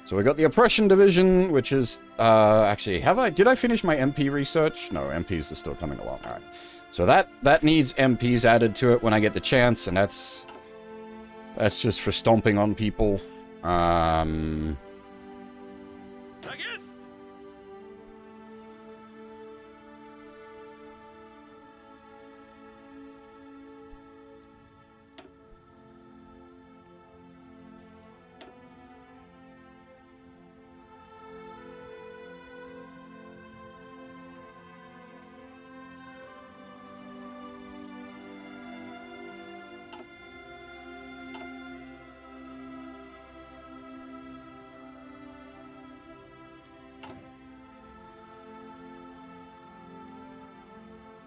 [SPEAKER 1] So we got the Oppression Division, which is, actually, did I finish my MP research? No, MPs are still coming along, alright. So that needs MPs added to it when I get the chance, and that's just for stomping on people.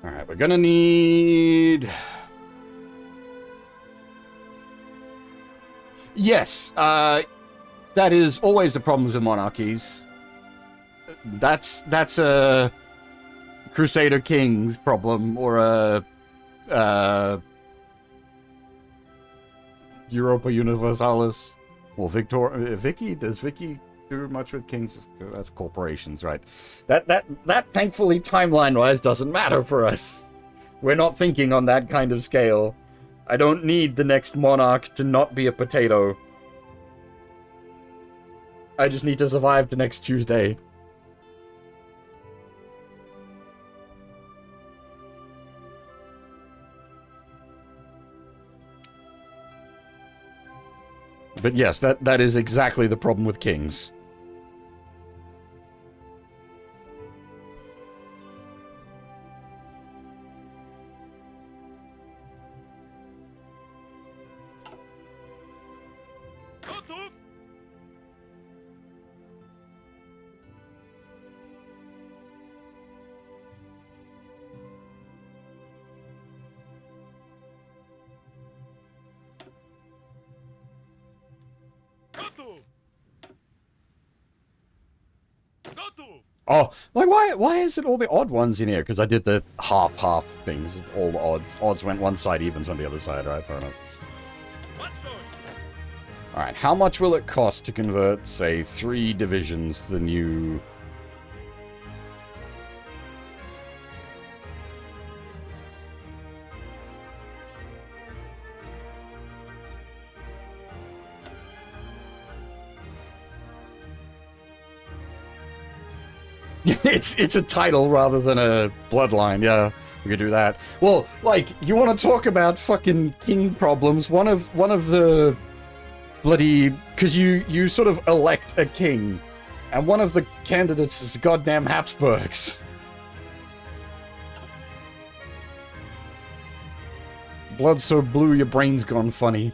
[SPEAKER 1] Alright, we're gonna need... Yes, that is always the problems with monarchies. That's a Crusader King's problem, or a Europa Universalis. Well, Vicky? Does Vicky do much with kings? That's corporations, right? That thankfully, timeline-wise, doesn't matter for us. We're not thinking on that kind of scale. I don't need the next monarch to not be a potato. I just need to survive the next Tuesday. But yes, that is exactly the problem with kings. Oh, like, why is it all the odd ones in here? Because I did the half things. All the odds. Odds went one side, evens on the other side, right? Fair enough. Alright, how much will it cost to convert, say, 3 divisions to the new... it's a title rather than a bloodline, yeah. We could do that. Well, like, you want to talk about fucking king problems, one of the bloody... Because you sort of elect a king, and one of the candidates is goddamn Habsburgs. Blood so blue your brain's gone funny.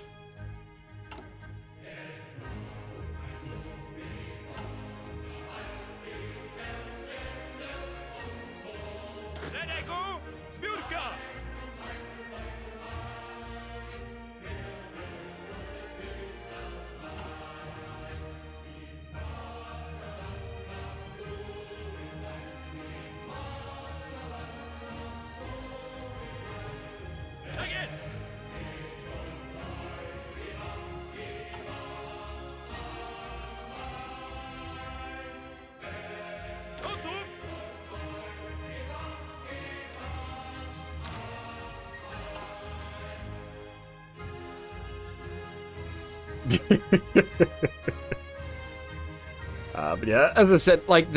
[SPEAKER 1] But yeah, as I said, like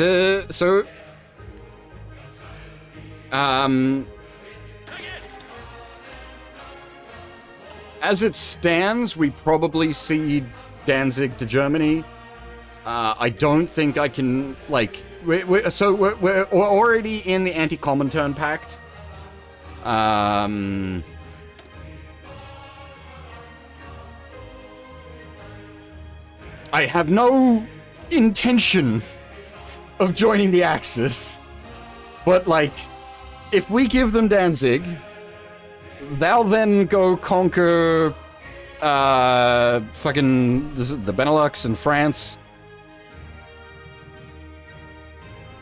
[SPEAKER 1] as it stands, we probably cede Danzig to Germany. I don't think I can, like, we're already in the anti-Comintern Pact. I have no intention of joining the Axis, but, like, if we give them Danzig, they'll then go conquer fucking the Benelux and France.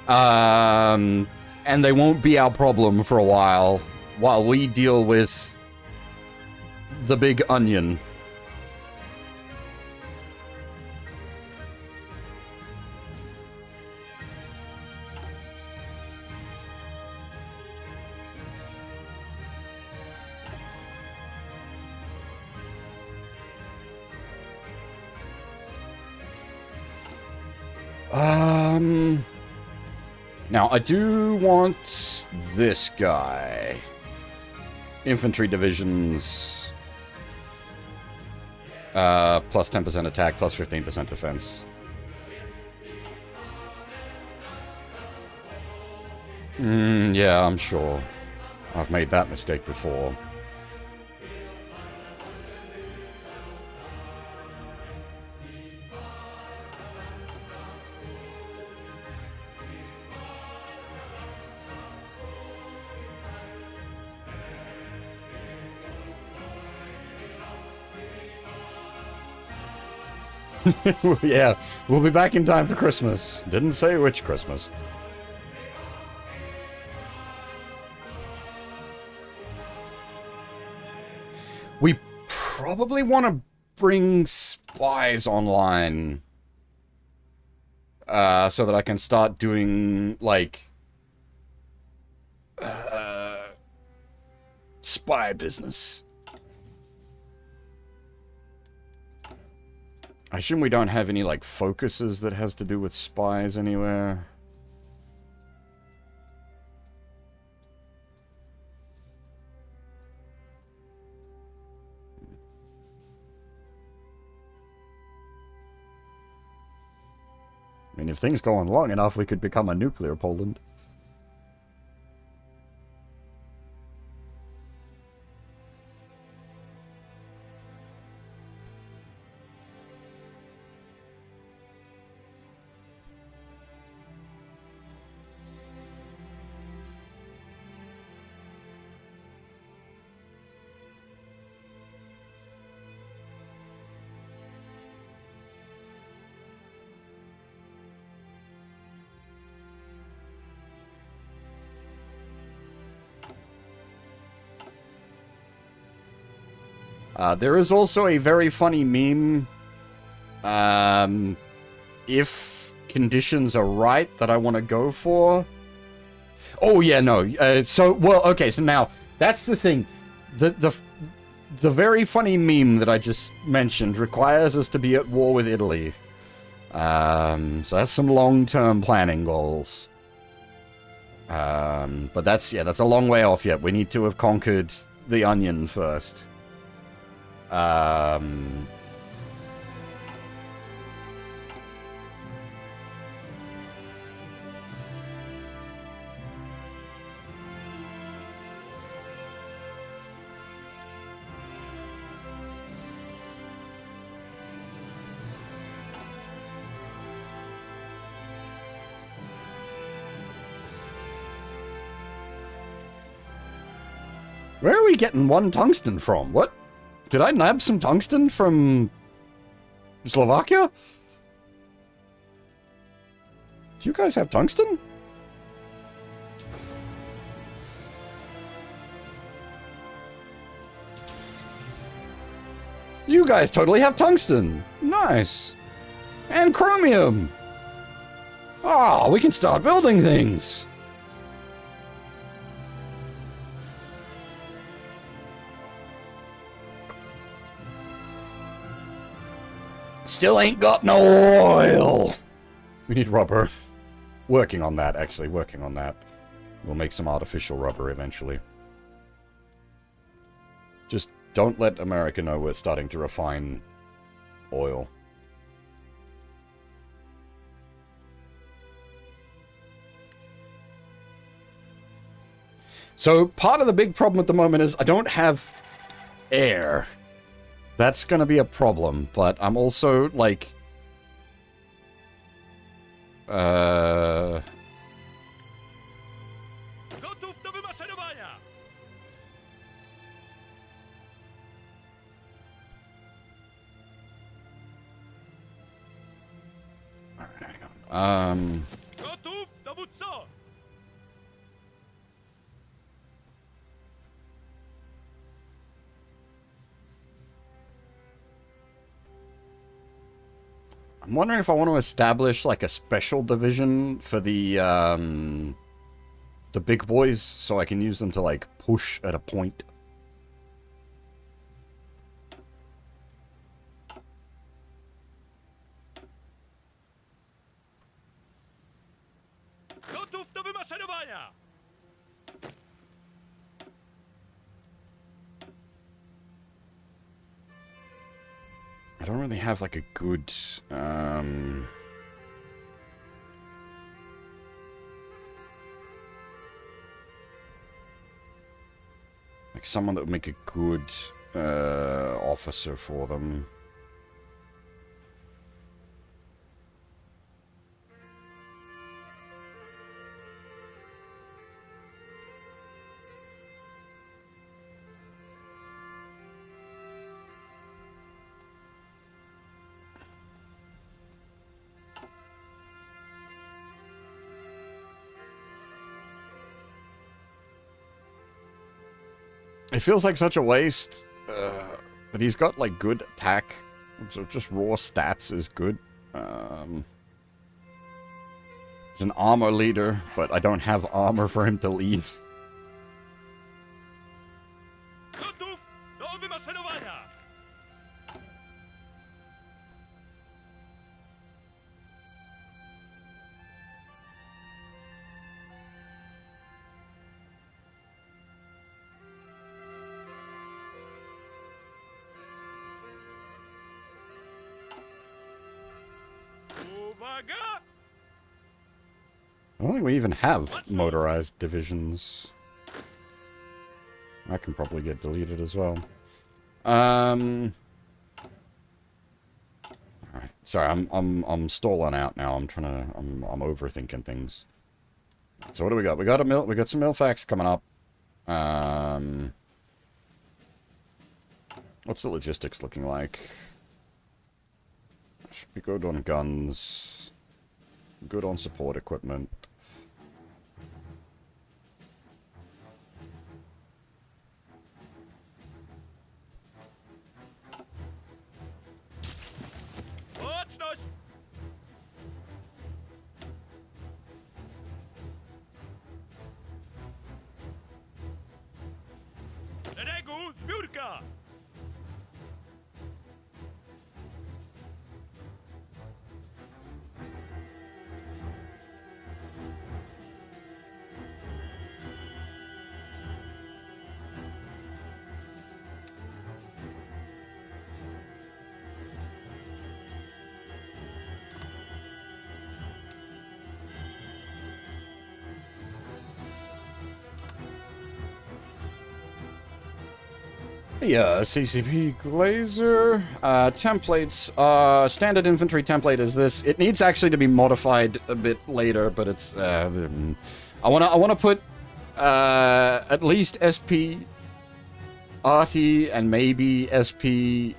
[SPEAKER 1] And they won't be our problem for a while we deal with the big onion. Now, I do want this guy. Infantry divisions. Plus 10% attack, plus 15% defense. Yeah, I'm sure. I've made that mistake before. Yeah, we'll be back in time for Christmas. Didn't say which Christmas. We probably want to bring spies online. So that I can start doing, like... spy business. I assume we don't have any, like, focuses that has to do with spies anywhere. I mean, if things go on long enough, we could become a nuclear Poland. There is also a very funny meme, if conditions are right, that I want to go for. Oh, yeah, no. Okay, so now, that's the thing. The very funny meme that I just mentioned requires us to be at war with Italy. So that's some long-term planning goals. But that's a long way off yet. We need to have conquered the Onion first. Where are we getting one tungsten from? What? Did I nab some tungsten from Slovakia? Do you guys have tungsten? You guys totally have tungsten. Nice. And chromium. Oh, we can start building things. Still ain't got no oil. We need rubber. Working on that, actually. Working on that. We'll make some artificial rubber eventually. Just don't let America know we're starting to refine oil. So, part of the big problem at the moment is I don't have air. That's gonna be a problem, but I'm also, like...
[SPEAKER 2] Gotów do wymaszerowania!
[SPEAKER 1] Alright, hang on.
[SPEAKER 2] Gotów, dowódco!
[SPEAKER 1] I'm wondering if I want to establish, like, a special division for the big boys, so I can use them to, like, push at a point.
[SPEAKER 2] Gotów do wymaszerowania!
[SPEAKER 1] I don't really have, like, a good, like, someone that would make a good, officer for them. It feels like such a waste, but he's got, like, good attack, so just raw stats is good. He's an armor leader, but I don't have armor for him to lead.
[SPEAKER 2] Gotów do wymaszerowania! Uwaga!
[SPEAKER 1] I don't think we even have motorized divisions. That can probably get deleted as well. Alright. Sorry, I'm stalling out now. I'm overthinking things. So what do we got? We got some Milfax coming up. What's the logistics looking like? Should be good on guns. Good on support equipment.
[SPEAKER 2] Baczność! Szeregu, zbiórka!
[SPEAKER 1] Yeah, CCP Glazer. Templates. Standard infantry template is this. It needs actually to be modified a bit later, but it's. I wanna put at least SP Arty and maybe SP.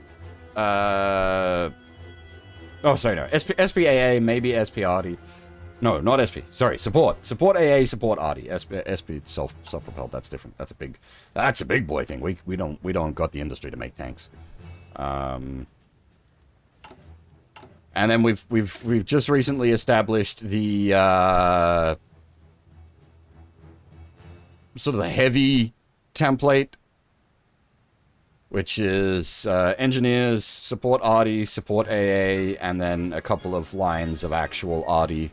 [SPEAKER 1] Oh, sorry, no. SPAA, maybe SP Arty. No, not SP. Sorry, support. Support AA, support Arty. SP self-propelled. That's different. That's a big boy thing. We don't got the industry to make tanks. And then we've just recently established the sort of the heavy template. which is engineers, support RD, support AA, and then a couple of lines of actual RD.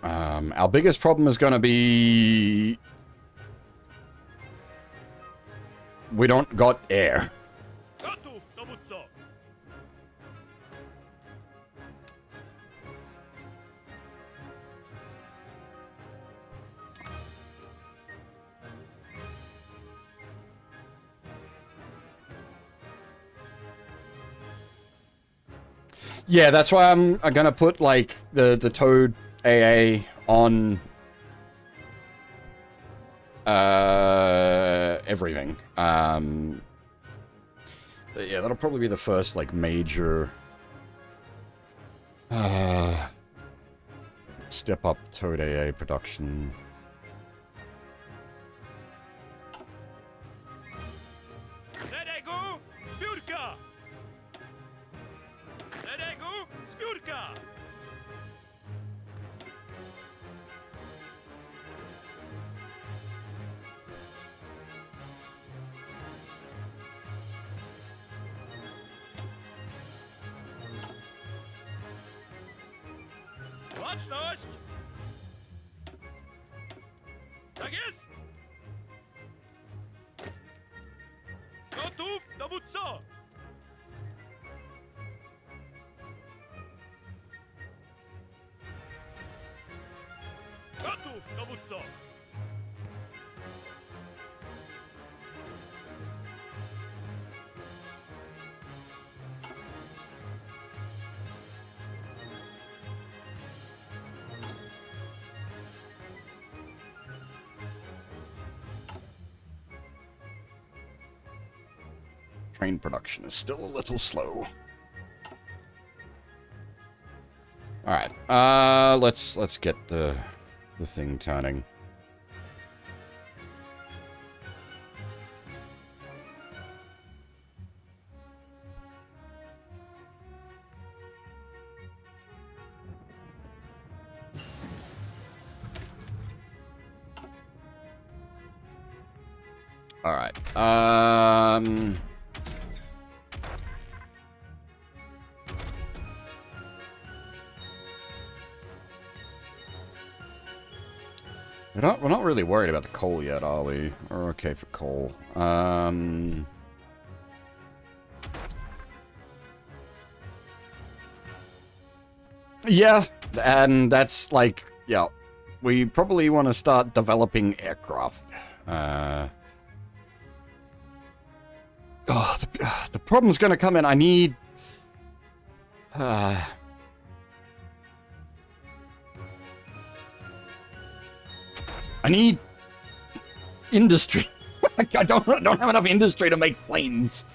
[SPEAKER 1] Our biggest problem is going to be... we don't got air.
[SPEAKER 2] Gotów, dowódco!
[SPEAKER 1] Yeah, that's why I'm gonna put, like, the Toad AA on everything. But yeah, that'll probably be the first, like, major step up Toad AA production.
[SPEAKER 2] Szeregu, zbiórka! Szeregu, zbiórka! Baczność! Tak jest! Gotów, dowódco! Gotów, dowódco!
[SPEAKER 1] Train production is still a little slow. All right, let's get the thing turning. All right. We're not really worried about the coal yet, are we? We're okay for coal. Yeah, and that's like, yeah, we probably want to start developing aircraft. The problem's gonna come in. I need... I need industry. I don't have enough industry to make planes.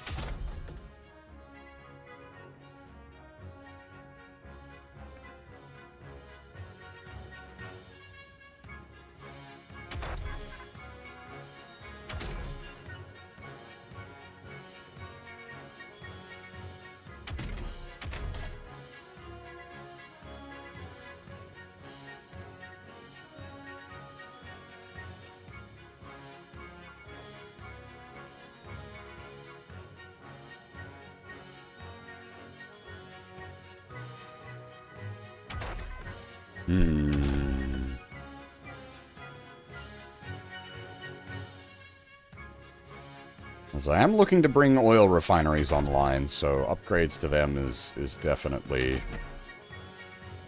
[SPEAKER 1] As I am looking to bring oil refineries online, so upgrades to them is definitely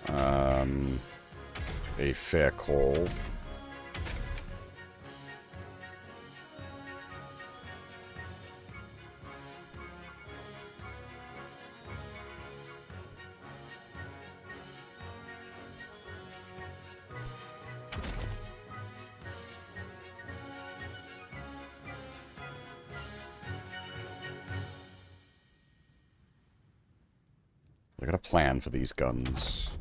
[SPEAKER 1] a fair call. I got a plan for these guns.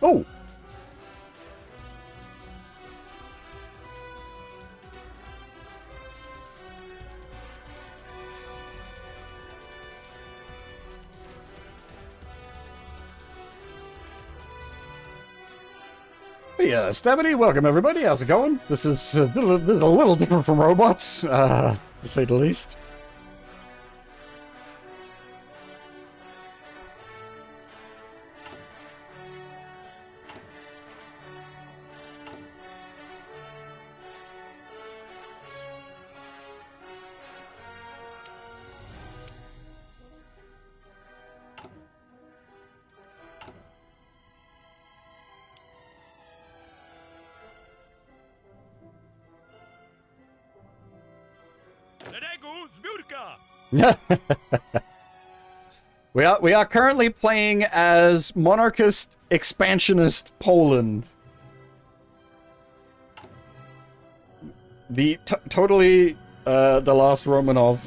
[SPEAKER 1] Oh! Yeah, Stabity, welcome everybody. How's it going? This is a little different from robots, to say the least.
[SPEAKER 2] Ledegu Zbiórka!
[SPEAKER 1] We are currently playing as Monarchist Expansionist Poland. The totally the last Romanov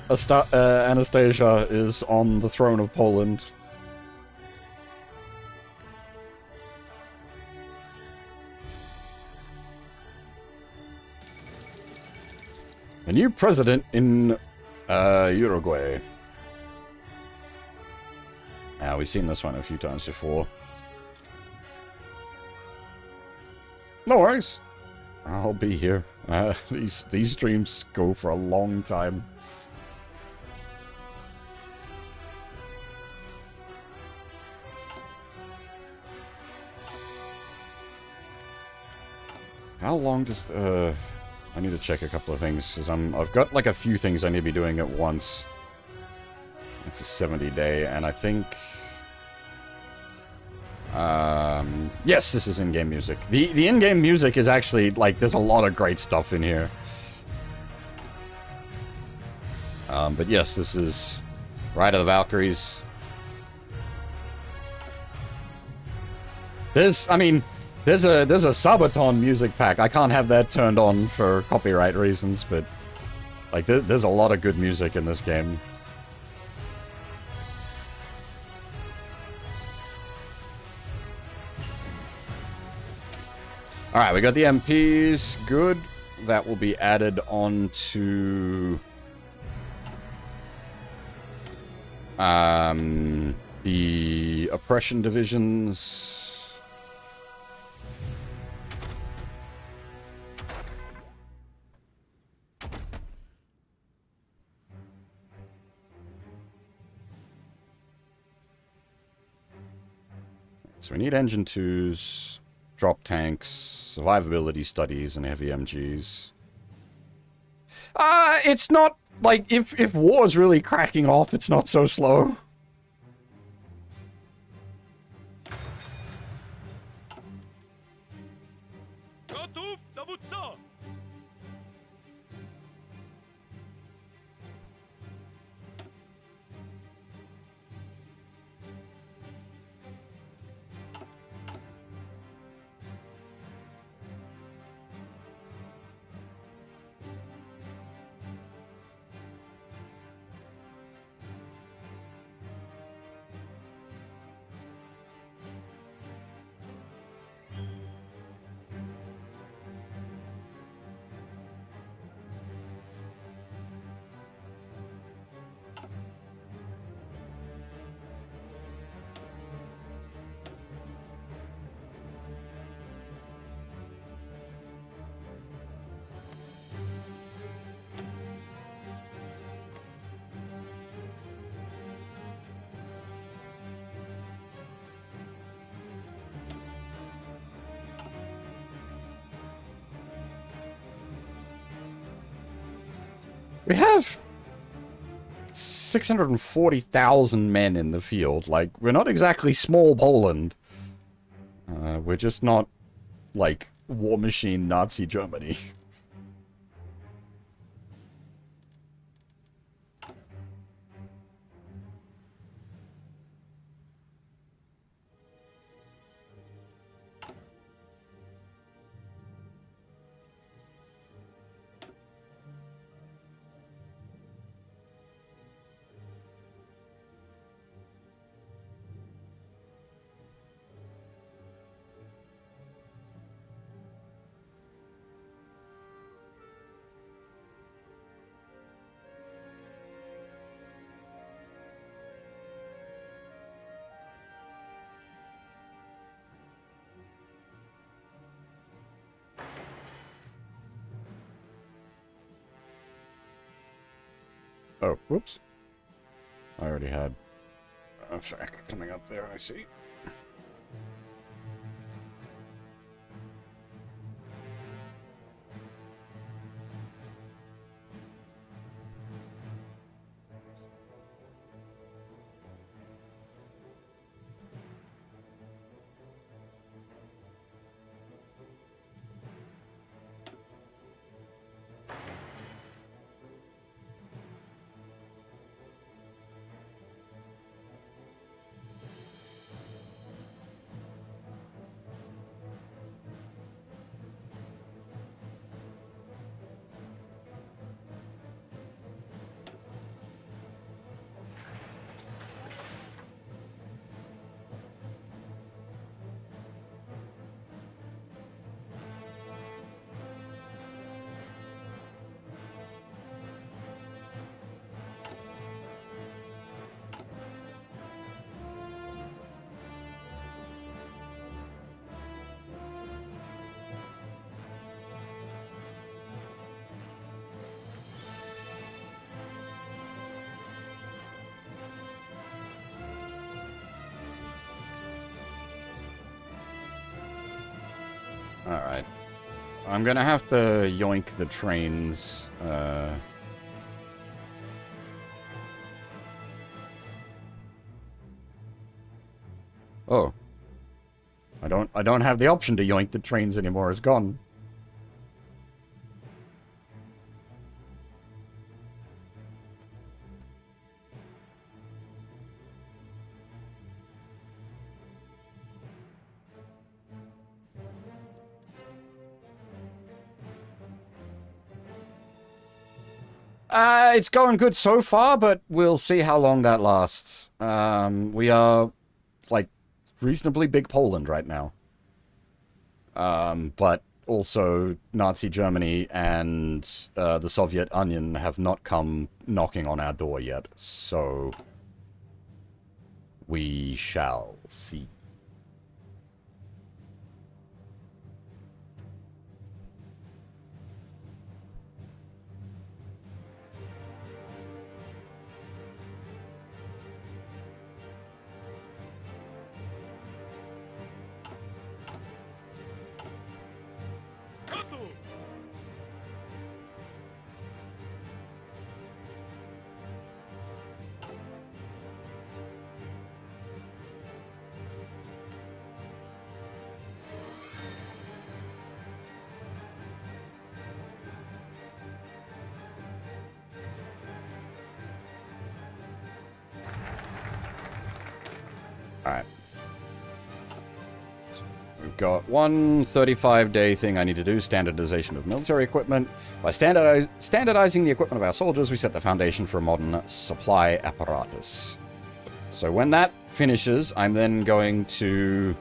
[SPEAKER 1] Anastasia is on the throne of Poland. A new president in Uruguay. We've seen this one a few times before. No worries. I'll be here. These streams go for a long time. How long does I need to check a couple of things because I've got like a few things I need to be doing at once. It's a 70-day, and I think yes, this is in-game music. The in-game music is actually like there's a lot of great stuff in here. But yes, this is Ride of the Valkyries. There's a Sabaton music pack. I can't have that turned on for copyright reasons, but like there's a lot of good music in this game. Alright, we got the MPs. Good. That will be added on to the oppression divisions. So we need engine 2s, drop tanks, survivability studies, and heavy MGs. It's not, like, if war's really cracking off, it's not so slow.
[SPEAKER 2] Gotów, dowódco!
[SPEAKER 1] We have 640,000 men in the field. Like, we're not exactly small Poland. We're just not, like, war machine Nazi Germany. Oh, whoops. I already had a track coming up there, I see. Alright. I'm gonna have to yoink the trains. Oh. I don't have the option to yoink the trains anymore. It's gone. It's going good so far, but we'll see how long that lasts. We are, like, reasonably big Poland right now. But also Nazi Germany and the Soviet Union have not come knocking on our door yet, so we shall see.
[SPEAKER 2] Gotów!
[SPEAKER 1] Alright. We've got one 35-day thing I need to do, standardization of military equipment. By standardizing the equipment of our soldiers, we set the foundation for a modern supply apparatus. So when that finishes, I'm then going to...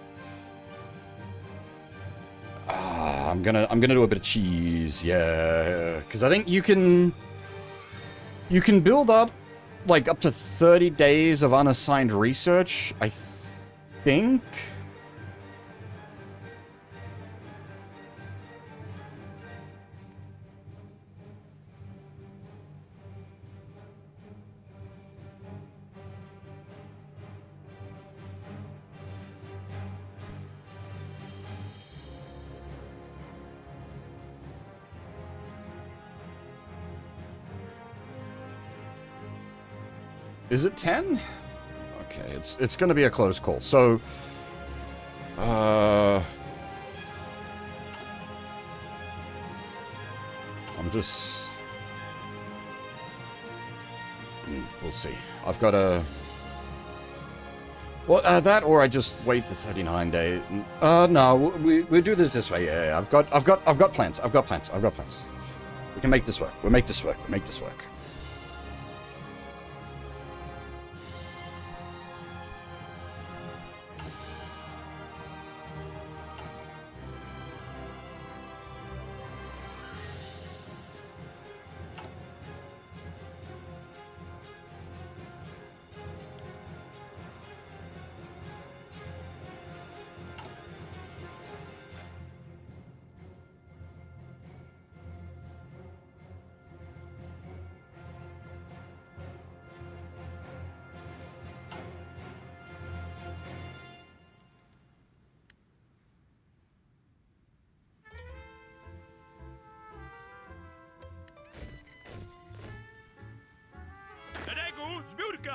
[SPEAKER 1] I'm gonna do a bit of cheese, yeah. Because I think you can build up, like, up to 30 days of unassigned research, I think. Is it 10? Okay, it's going to be a close call. So, I'm just... We'll see. I've got a... Well, that or I just wait the 39 days. No, we do this way. Yeah, I've got plans. I've got plans. We can make this work. We'll make this work. We'll make this work.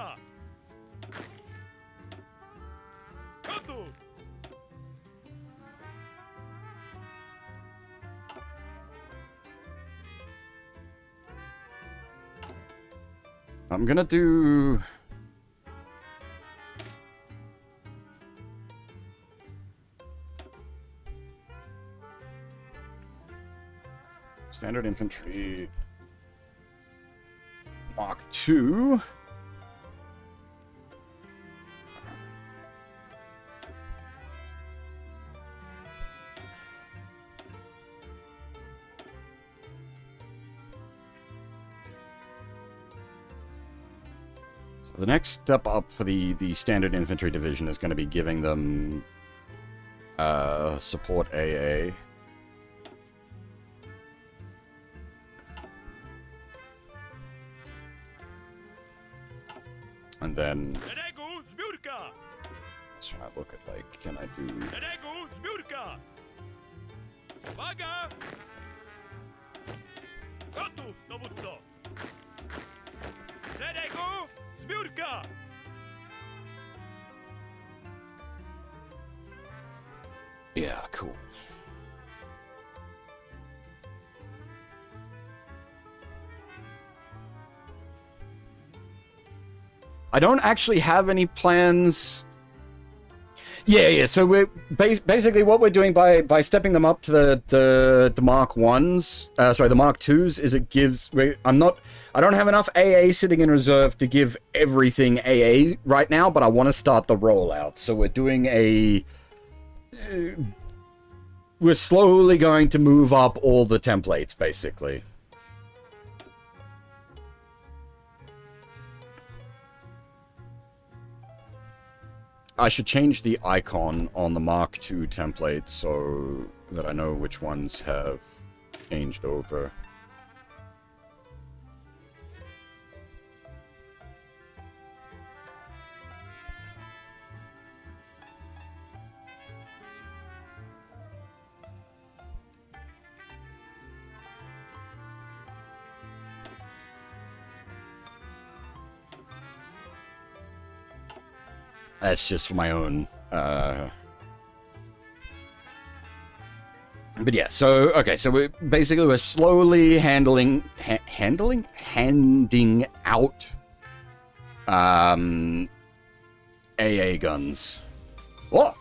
[SPEAKER 2] zbiórka! Gotów!
[SPEAKER 1] I'm gonna do... Standard infantry... Mark II. So the next step up for the standard infantry division is going to be giving them support AA. And then,
[SPEAKER 2] Szeregu zbiórka!
[SPEAKER 1] so I look at, like, can I do...
[SPEAKER 2] Szeregu zbiórka! Uwaga! Gotów, dowódco! Szeregu zbiórka!
[SPEAKER 1] Yeah, cool. I don't actually have any plans. Yeah. So we're basically what we're doing by stepping them up to the Mark Ones, the Mark Twos, is it gives. I don't have enough AA sitting in reserve to give everything AA right now, but I want to start the rollout. So we're doing a. We're slowly going to move up all the templates, basically. I should change the icon on the Mark II template so that I know which ones have changed over. That's just for my own, But yeah, so, okay, so we're slowly handing out, AA guns. What?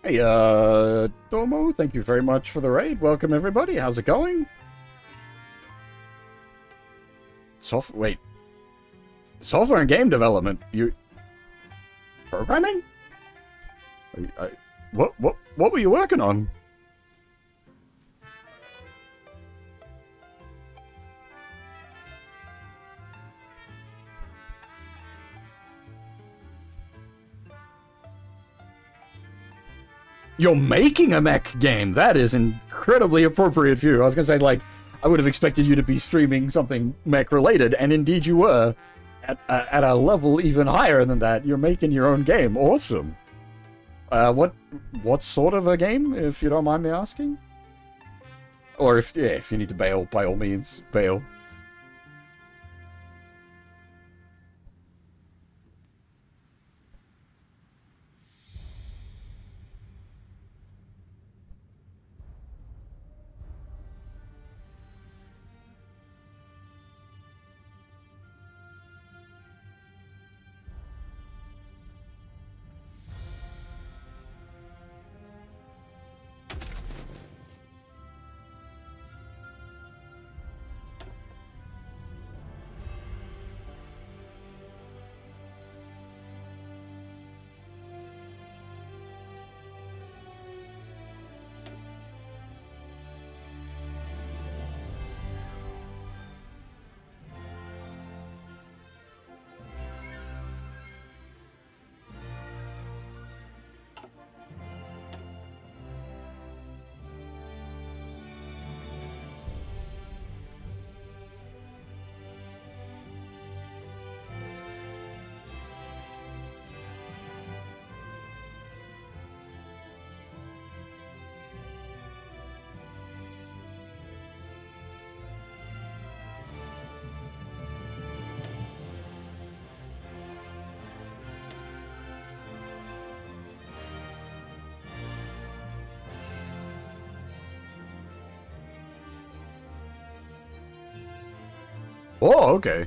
[SPEAKER 1] Hey, Domo, thank you very much for the raid. Welcome, everybody. How's it going? Software and game development. You... Programming? What were you working on? You're making a mech game. That is incredibly appropriate for you. I was gonna say, like, I would have expected you to be streaming something mech related, and indeed you were. At a level even higher than that, you're making your own game. Awesome. What sort of a game, if you don't mind me asking? Or if you need to bail, by all means, bail. Oh, okay.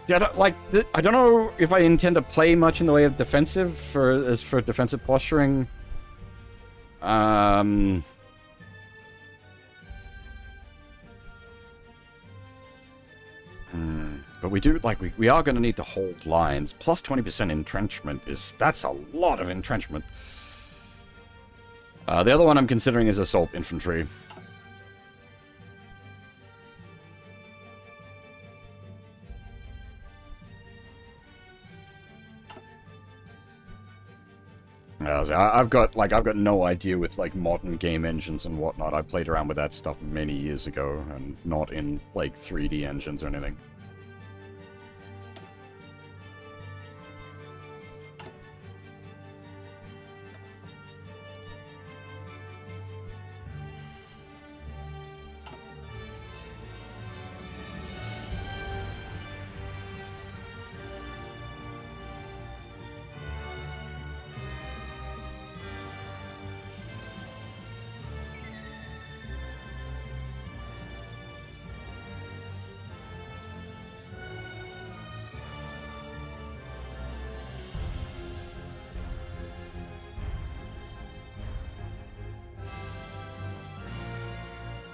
[SPEAKER 1] Yeah, I don't know if I intend to play much in the way of defensive for defensive posturing. But we do we are going to need to hold lines. Plus 20% entrenchment that's a lot of entrenchment. The other one I'm considering is assault infantry. I've got no idea with like modern game engines and whatnot. I played around with that stuff many years ago, and not in like 3D engines or anything.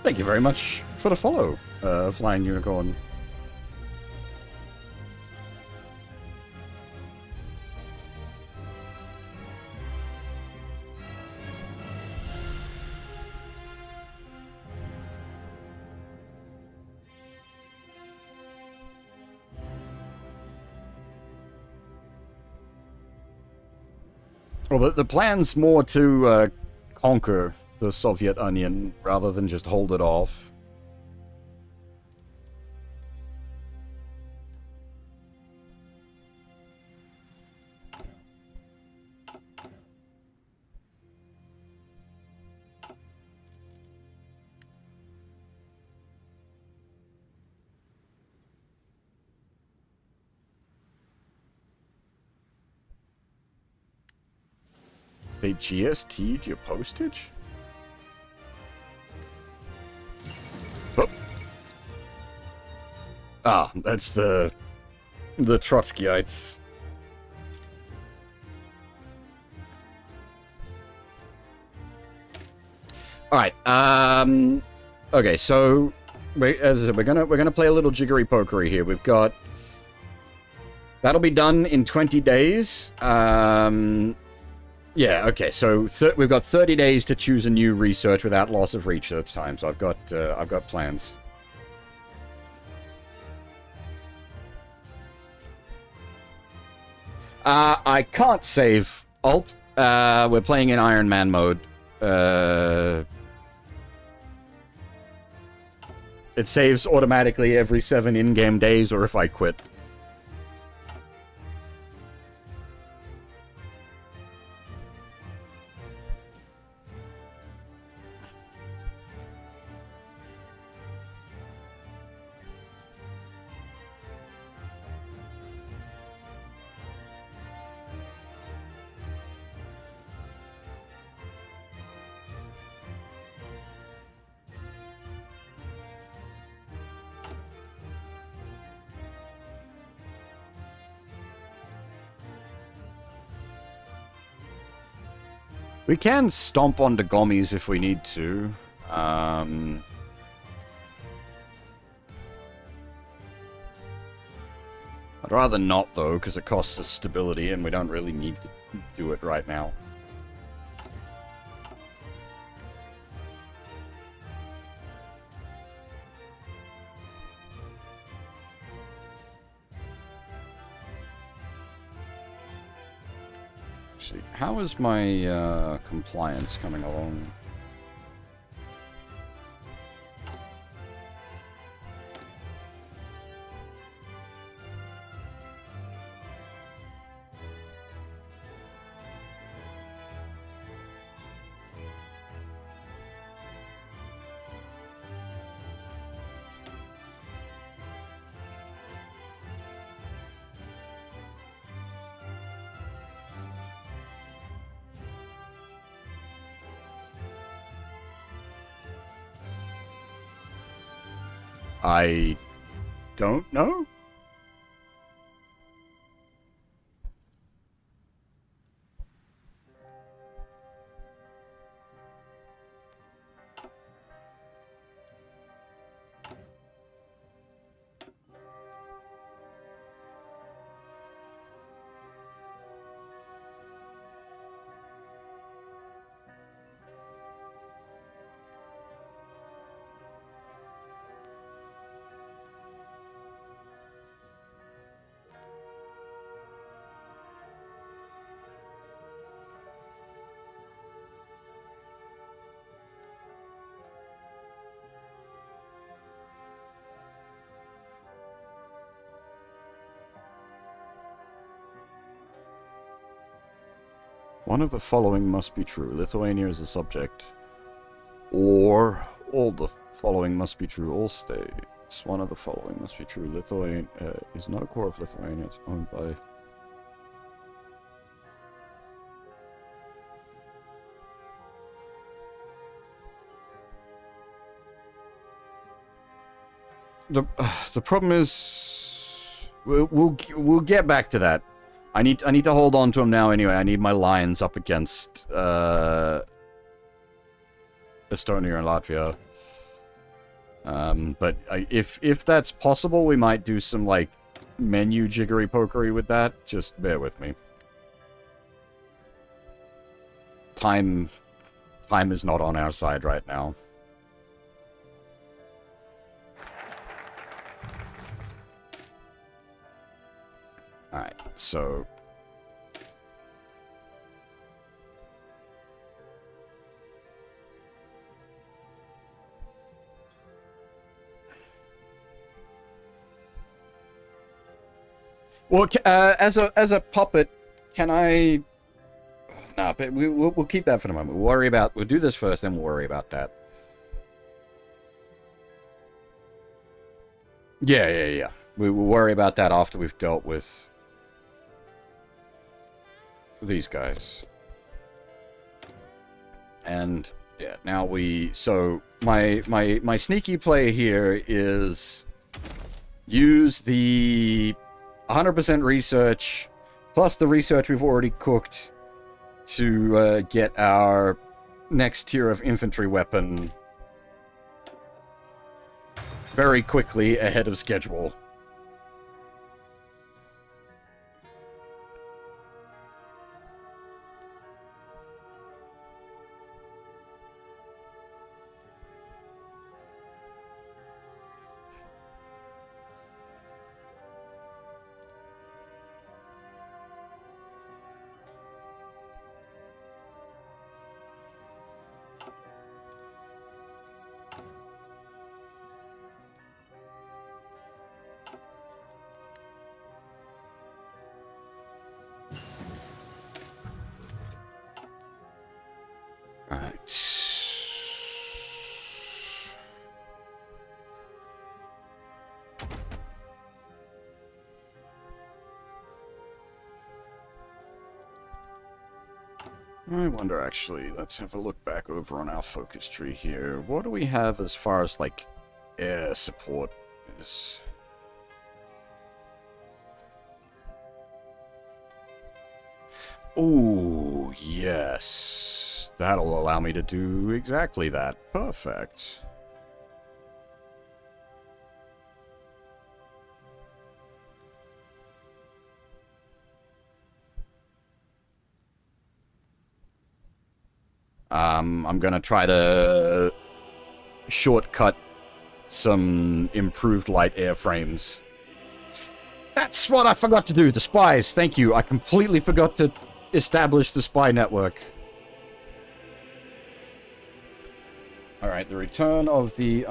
[SPEAKER 1] Thank you very much for the follow, Flying Unicorn. Well, the plan's more to conquer the Soviet Union rather than just hold it off. They GST'd your postage? Oh. Ah, that's the Trotskyites. All right. Okay, so as I said, we're gonna play a little jiggery pokery here. We've got that'll be done in 20 days. Yeah. Okay. So we've got 30 days to choose a new research without loss of research time. So I've got plans. I can't save alt. We're playing in Ironman mode. It saves automatically every 7 in-game days, or if I quit. We can stomp onto gommies if we need to. I'd rather not, though, because it costs us stability, and we don't really need to do it right now. See, how is my compliance coming along? I don't know. One of the following must be true. Lithuania is a subject. Or all the following must be true. All states. One of the following must be true. Lithuania is not a core of Lithuania. It's owned by... The problem is... We'll get back to that. I need to hold on to him now anyway. I need my lions up against Estonia and Latvia. But if that's possible, we might do some like menu jiggery pokery with that. Just bear with me. Time is not on our side right now. Alright, so... Well, as a puppet, can I... No, but we'll keep that for the moment. We'll do this first, then we'll worry about that. Yeah. We will worry about that after we've dealt with these guys. And yeah, now so my sneaky play here is use the 100% research plus the research we've already cooked to get our next tier of infantry weapon very quickly ahead of schedule. I wonder, actually, let's have a look back over on our focus tree here. What do we have as far as, like, air support is? Ooh, yes. That'll allow me to do exactly that. Perfect. I'm gonna try to shortcut some improved light airframes. That's what I forgot to do, the spies. Thank you. I completely forgot to establish the spy network. Alright, the return of the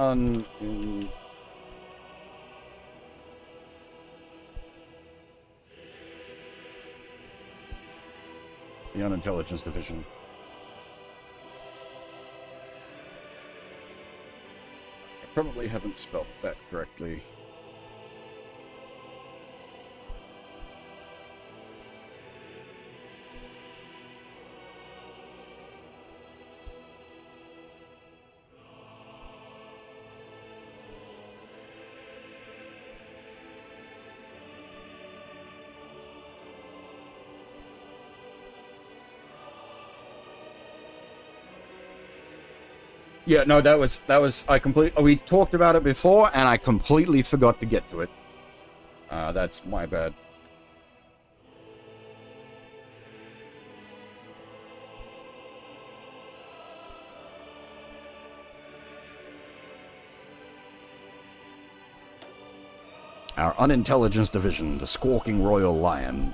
[SPEAKER 1] unintelligence division. Probably haven't spelled that correctly. Yeah, no, that was we talked about it before, and I completely forgot to get to it. That's my bad. Our unintelligence division, the Squawking Royal Lion.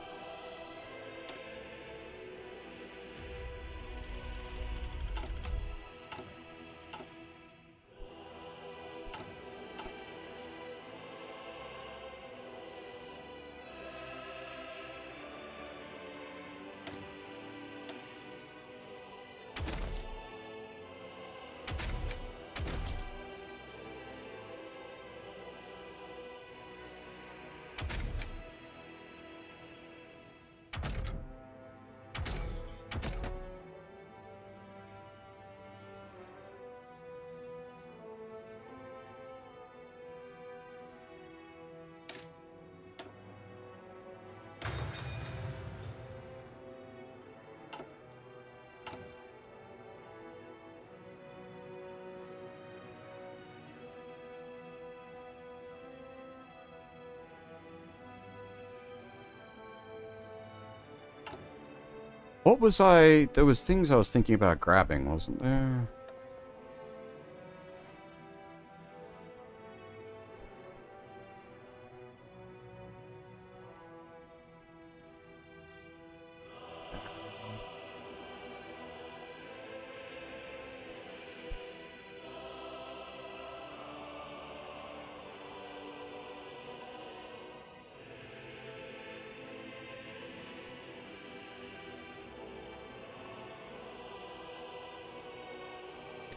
[SPEAKER 1] What was I... There was things I was thinking about grabbing, wasn't there?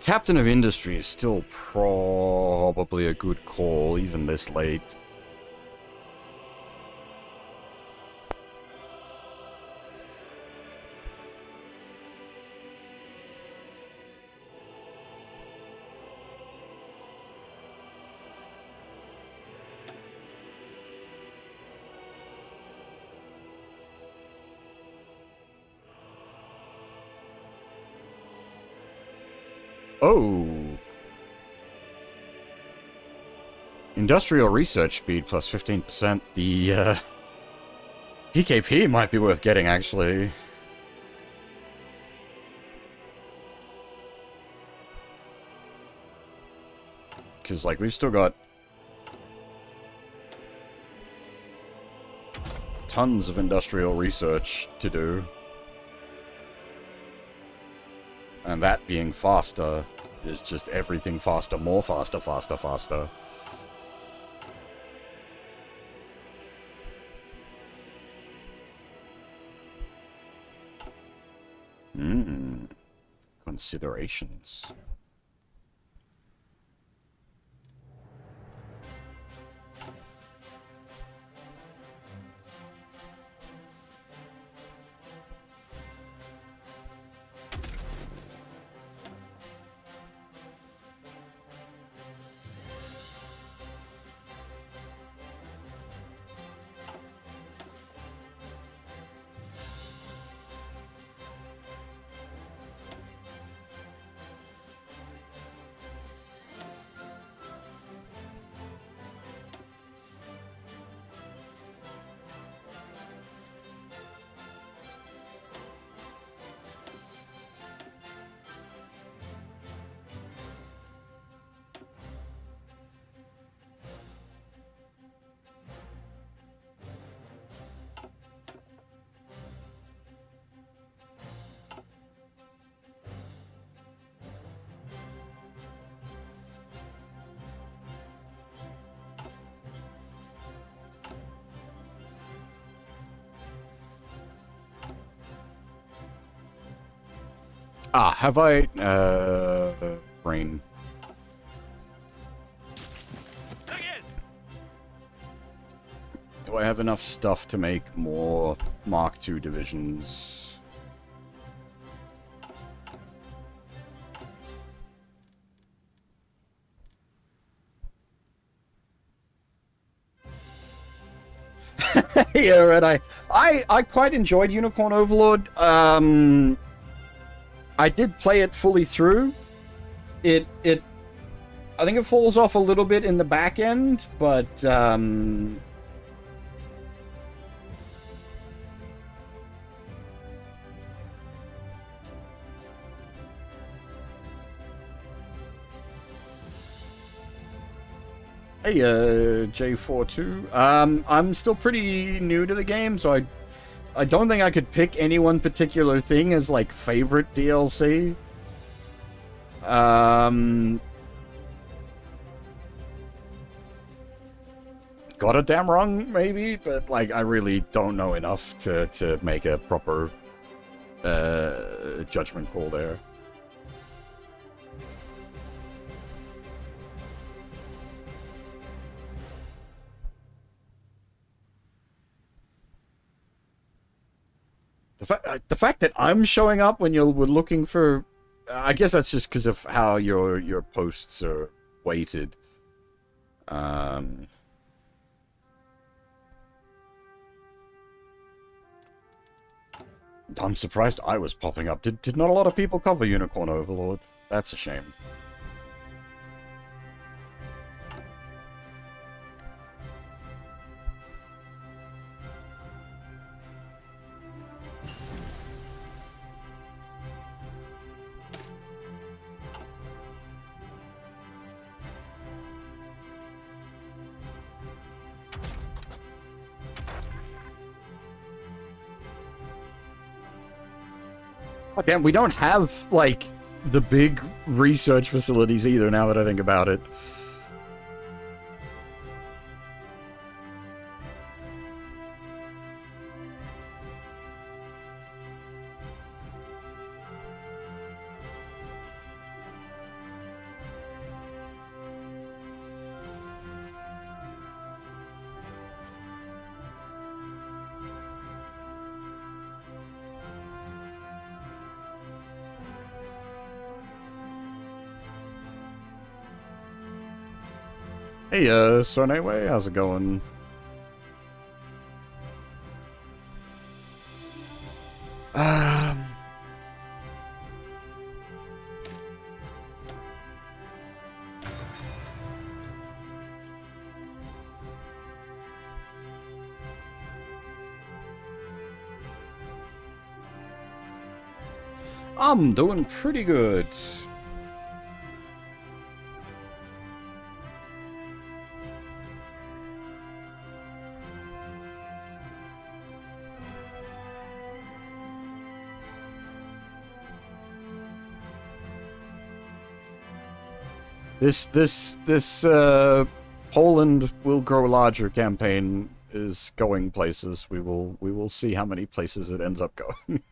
[SPEAKER 1] Captain of Industry is still probably a good call, even this late. Oh! Industrial research speed plus 15%. The, PKP might be worth getting, actually. Because, like, we've still got tons of industrial research to do. And that being faster is just everything faster, more faster, faster, faster. Considerations. Ah, have I, brain. Do I have enough stuff to make more Mark II divisions? Yeah, right. I quite enjoyed Unicorn Overlord. I did play it fully through. it I think it falls off a little bit in the back end, but hey, J42. I'm still pretty new to the game, so I don't think I could pick any one particular thing as, like, favorite DLC. Got it damn wrong, maybe, but, like, I really don't know enough to make a proper judgment call there. The fact that I'm showing up when you're looking for, I guess that's just because of how your posts are weighted. I'm surprised I was popping up. Did not a lot of people cover Unicorn Overlord? That's a shame. Oh, damn, we don't have, like, the big research facilities either, now that I think about it. Hey, Soneway, how's it going? I'm doing pretty good. This Poland will grow larger campaign is going places. We will see how many places it ends up going.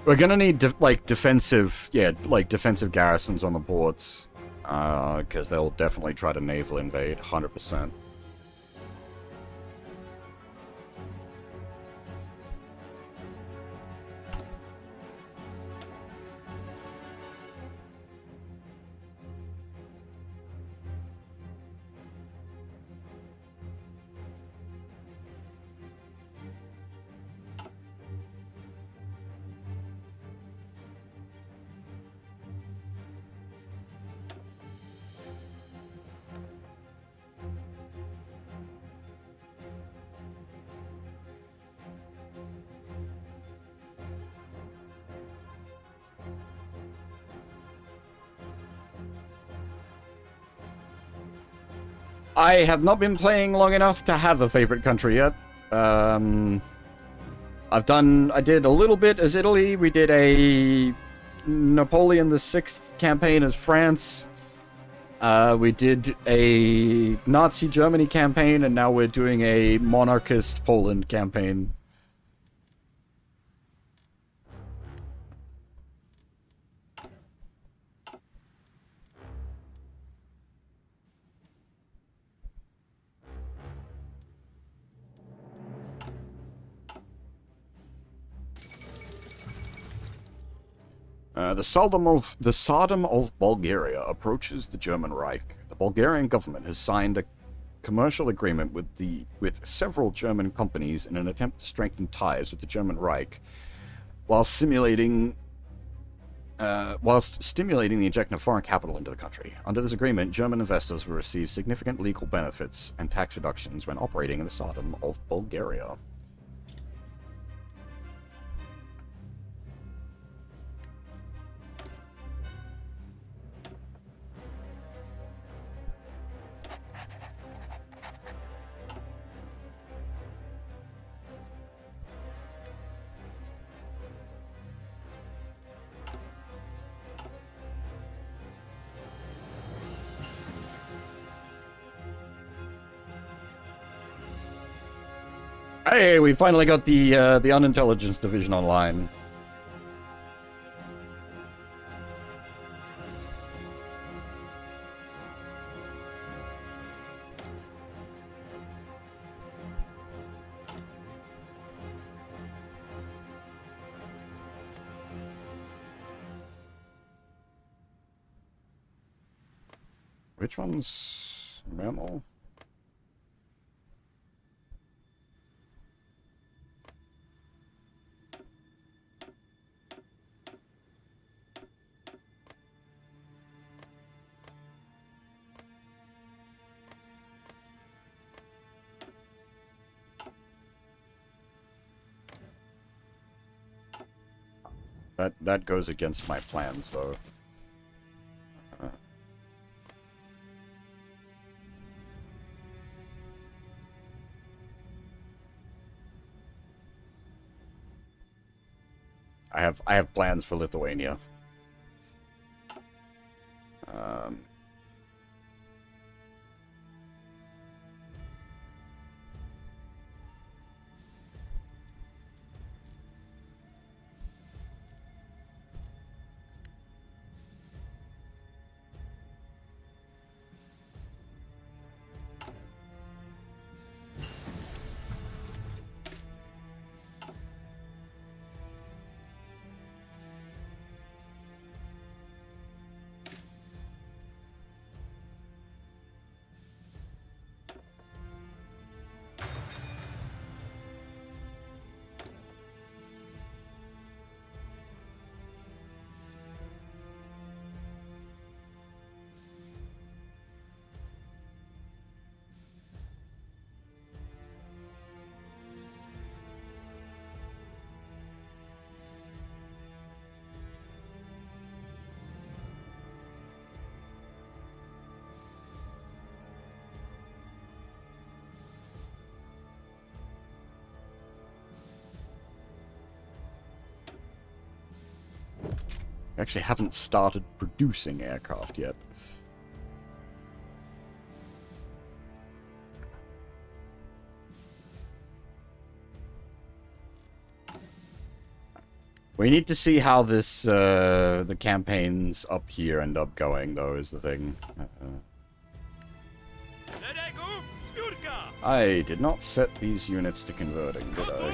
[SPEAKER 1] We're gonna need defensive garrisons on the boards, because they'll definitely try to naval invade, 100%. I have not been playing long enough to have a favorite country yet. I did a little bit as Italy. We did a Napoleon the Sixth campaign as France. We did a Nazi Germany campaign, and now we're doing a Monarchist Poland campaign. The Sodom of Bulgaria approaches the German Reich. The Bulgarian government has signed a commercial agreement with several German companies in an attempt to strengthen ties with the German Reich, whilst stimulating the injection of foreign capital into the country. Under this agreement, German investors will receive significant legal benefits and tax reductions when operating in the Sodom of Bulgaria. Hey, we finally got the unintelligence division online. Which one's mammal? That goes against my plans, though. I have plans for Lithuania. We actually haven't started producing aircraft yet. We need to see how this, the campaigns up here end up going, though, is the thing. I did not set these units to converting, did I?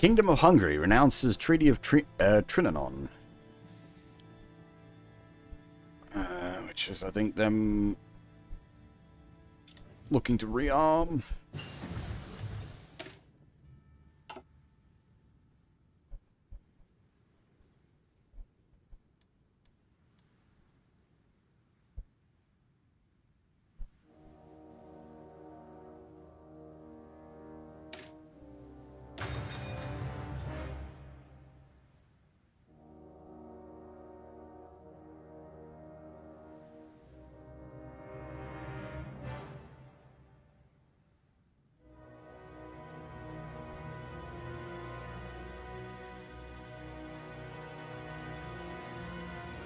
[SPEAKER 1] Kingdom of Hungary renounces Treaty of Trianon. Which is, I think, them looking to rearm.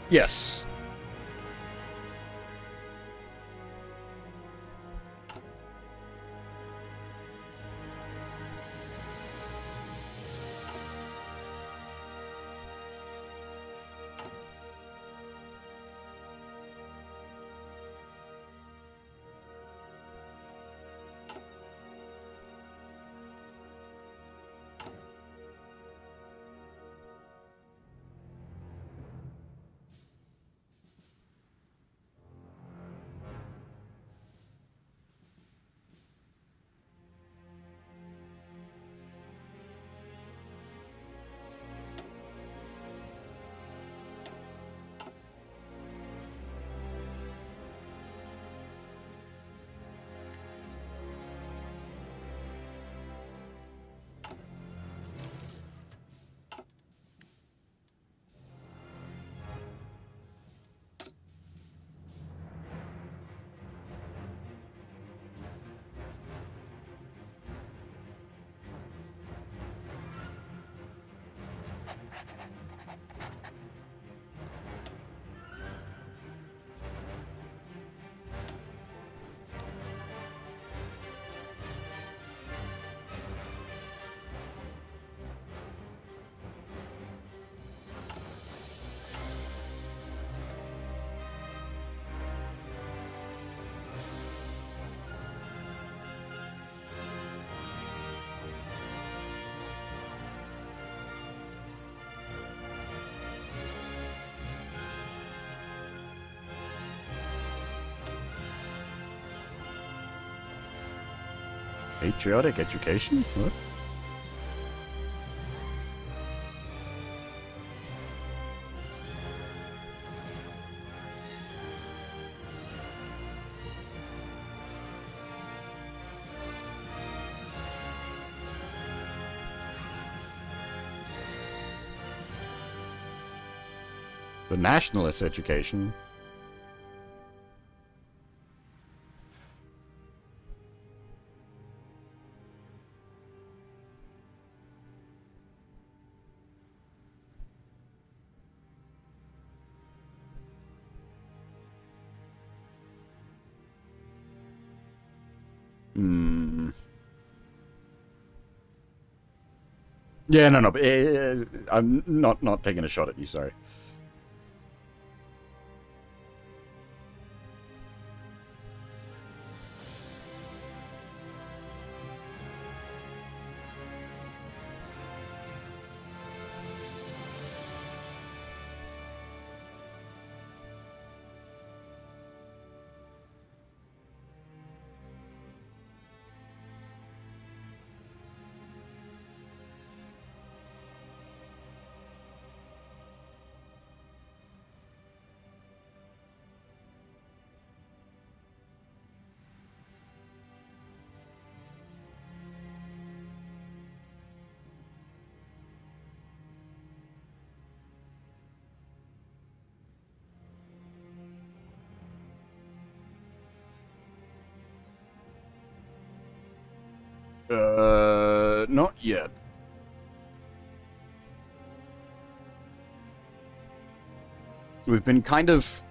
[SPEAKER 1] Yes. Patriotic education? What? The nationalist education? Hmm. Yeah, no. I'm not taking a shot at you, sorry. Not yet. We've been kind of...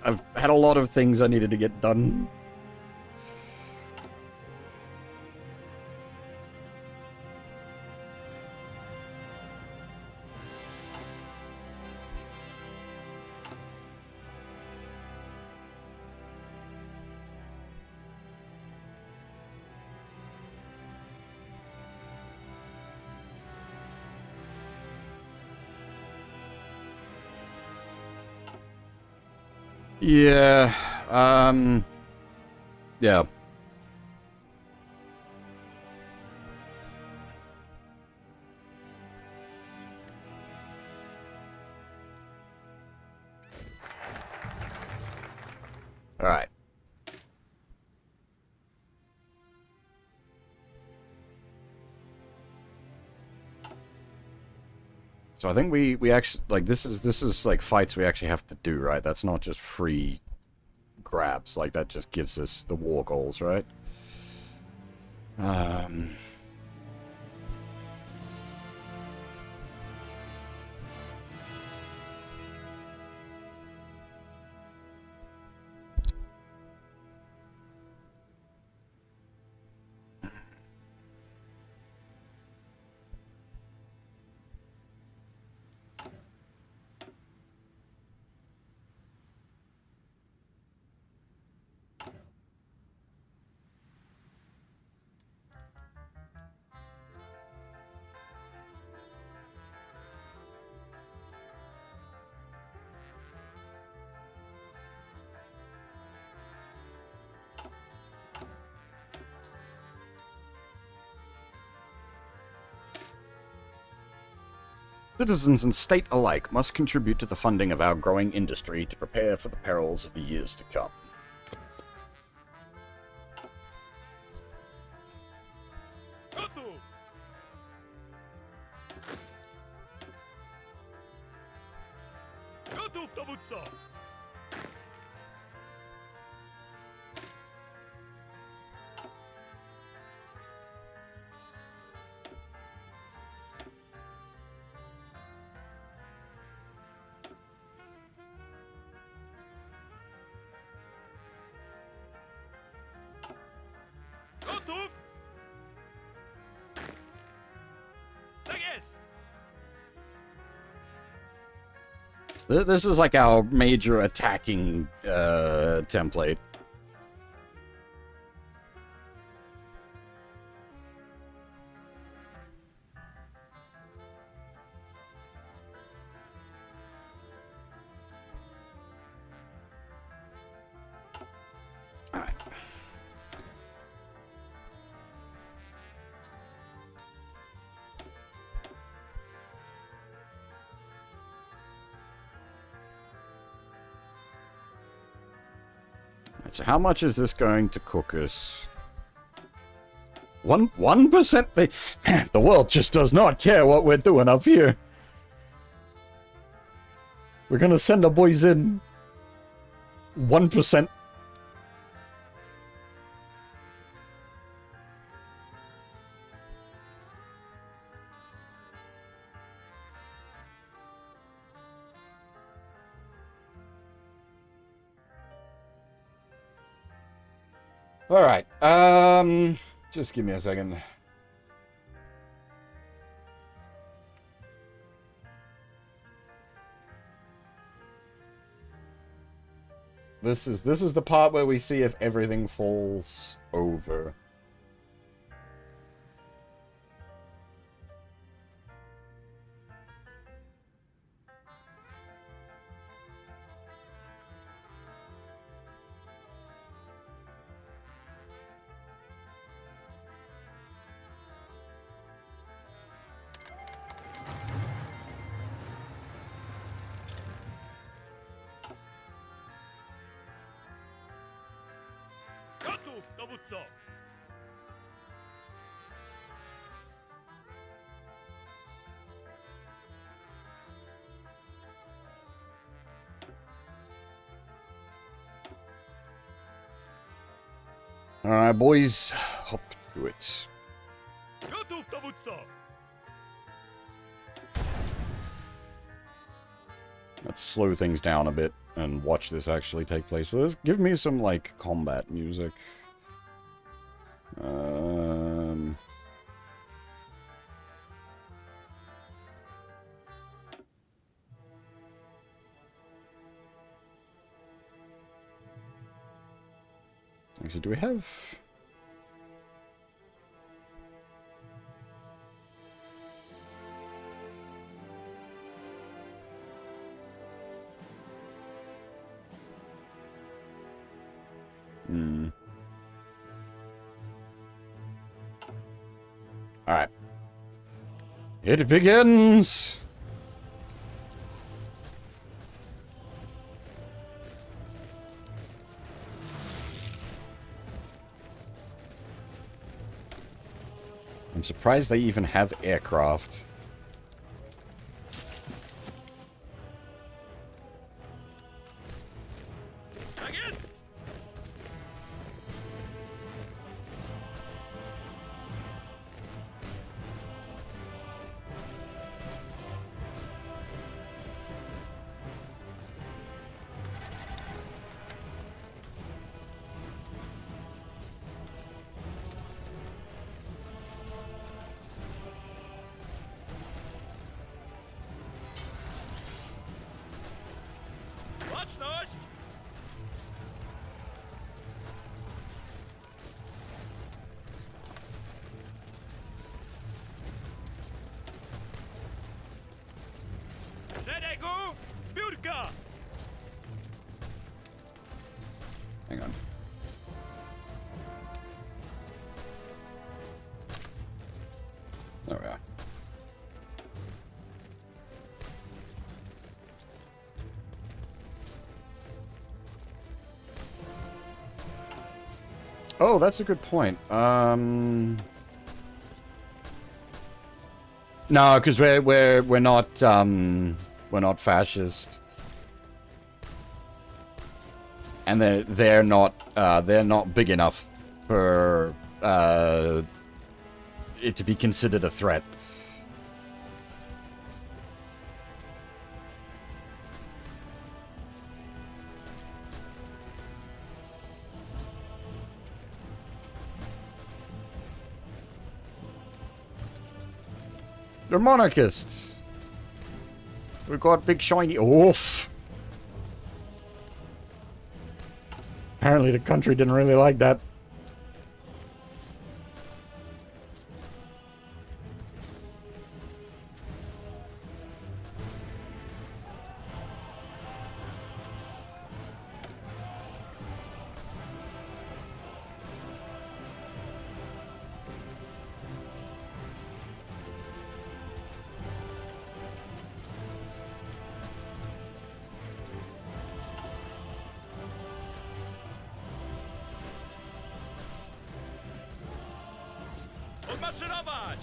[SPEAKER 1] I've had a lot of things I needed to get done. Yeah. Yeah. All right. So I think we actually like this is like fights we actually have to do, right? That's not just free grabs. Like that just gives us the war goals, right? Um Citizens and state alike must contribute to the funding of our growing industry to prepare for the perils of the years to come.
[SPEAKER 2] Gotów! Gotów, dowódco! Gotów! Tak jest!
[SPEAKER 1] This is like our major attacking template. Alright. So how much is this going to cook us? 1%? The world just does not care what we're doing up here. We're gonna send our boys in 1%. Alright, just give me a second. This is the part where we see if everything falls over.
[SPEAKER 2] Gotów, dowódco!
[SPEAKER 1] Alright, boys, hop to it.
[SPEAKER 2] Gotów, dowódco!
[SPEAKER 1] Let's slow things down a bit and watch this actually take place. So give me some, like, combat music. Actually, do we have... Alright. It begins! I'm surprised they even have aircraft.
[SPEAKER 2] Tak jest! Baczność! W szeregu! Zbiórka!
[SPEAKER 1] Hang on. There we are. Oh, that's a good point. No, because we're not fascist, and they're not big enough for it to be considered a threat. They're monarchists. We got big shiny. Oof. Apparently, the country didn't really like that.
[SPEAKER 2] Odmarszyrować!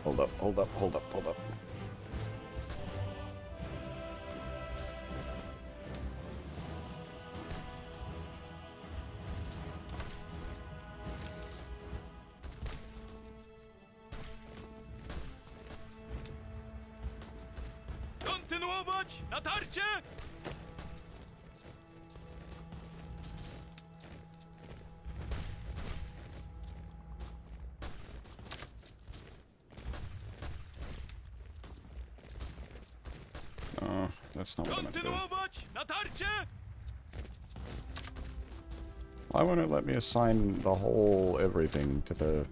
[SPEAKER 1] Hold up, hold up, hold up, hold up.
[SPEAKER 2] Kontynuować natarcie!
[SPEAKER 1] Oh, that's not what I meant to do.
[SPEAKER 2] Kontynuować natarcie!
[SPEAKER 1] Why won't it let me assign the whole everything to the...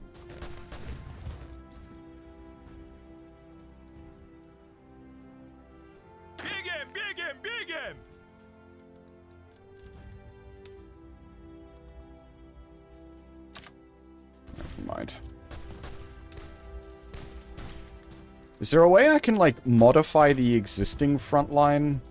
[SPEAKER 2] Biegiem, biegiem, biegiem!
[SPEAKER 1] Never mind. Is there a way I can, like, modify the existing front line?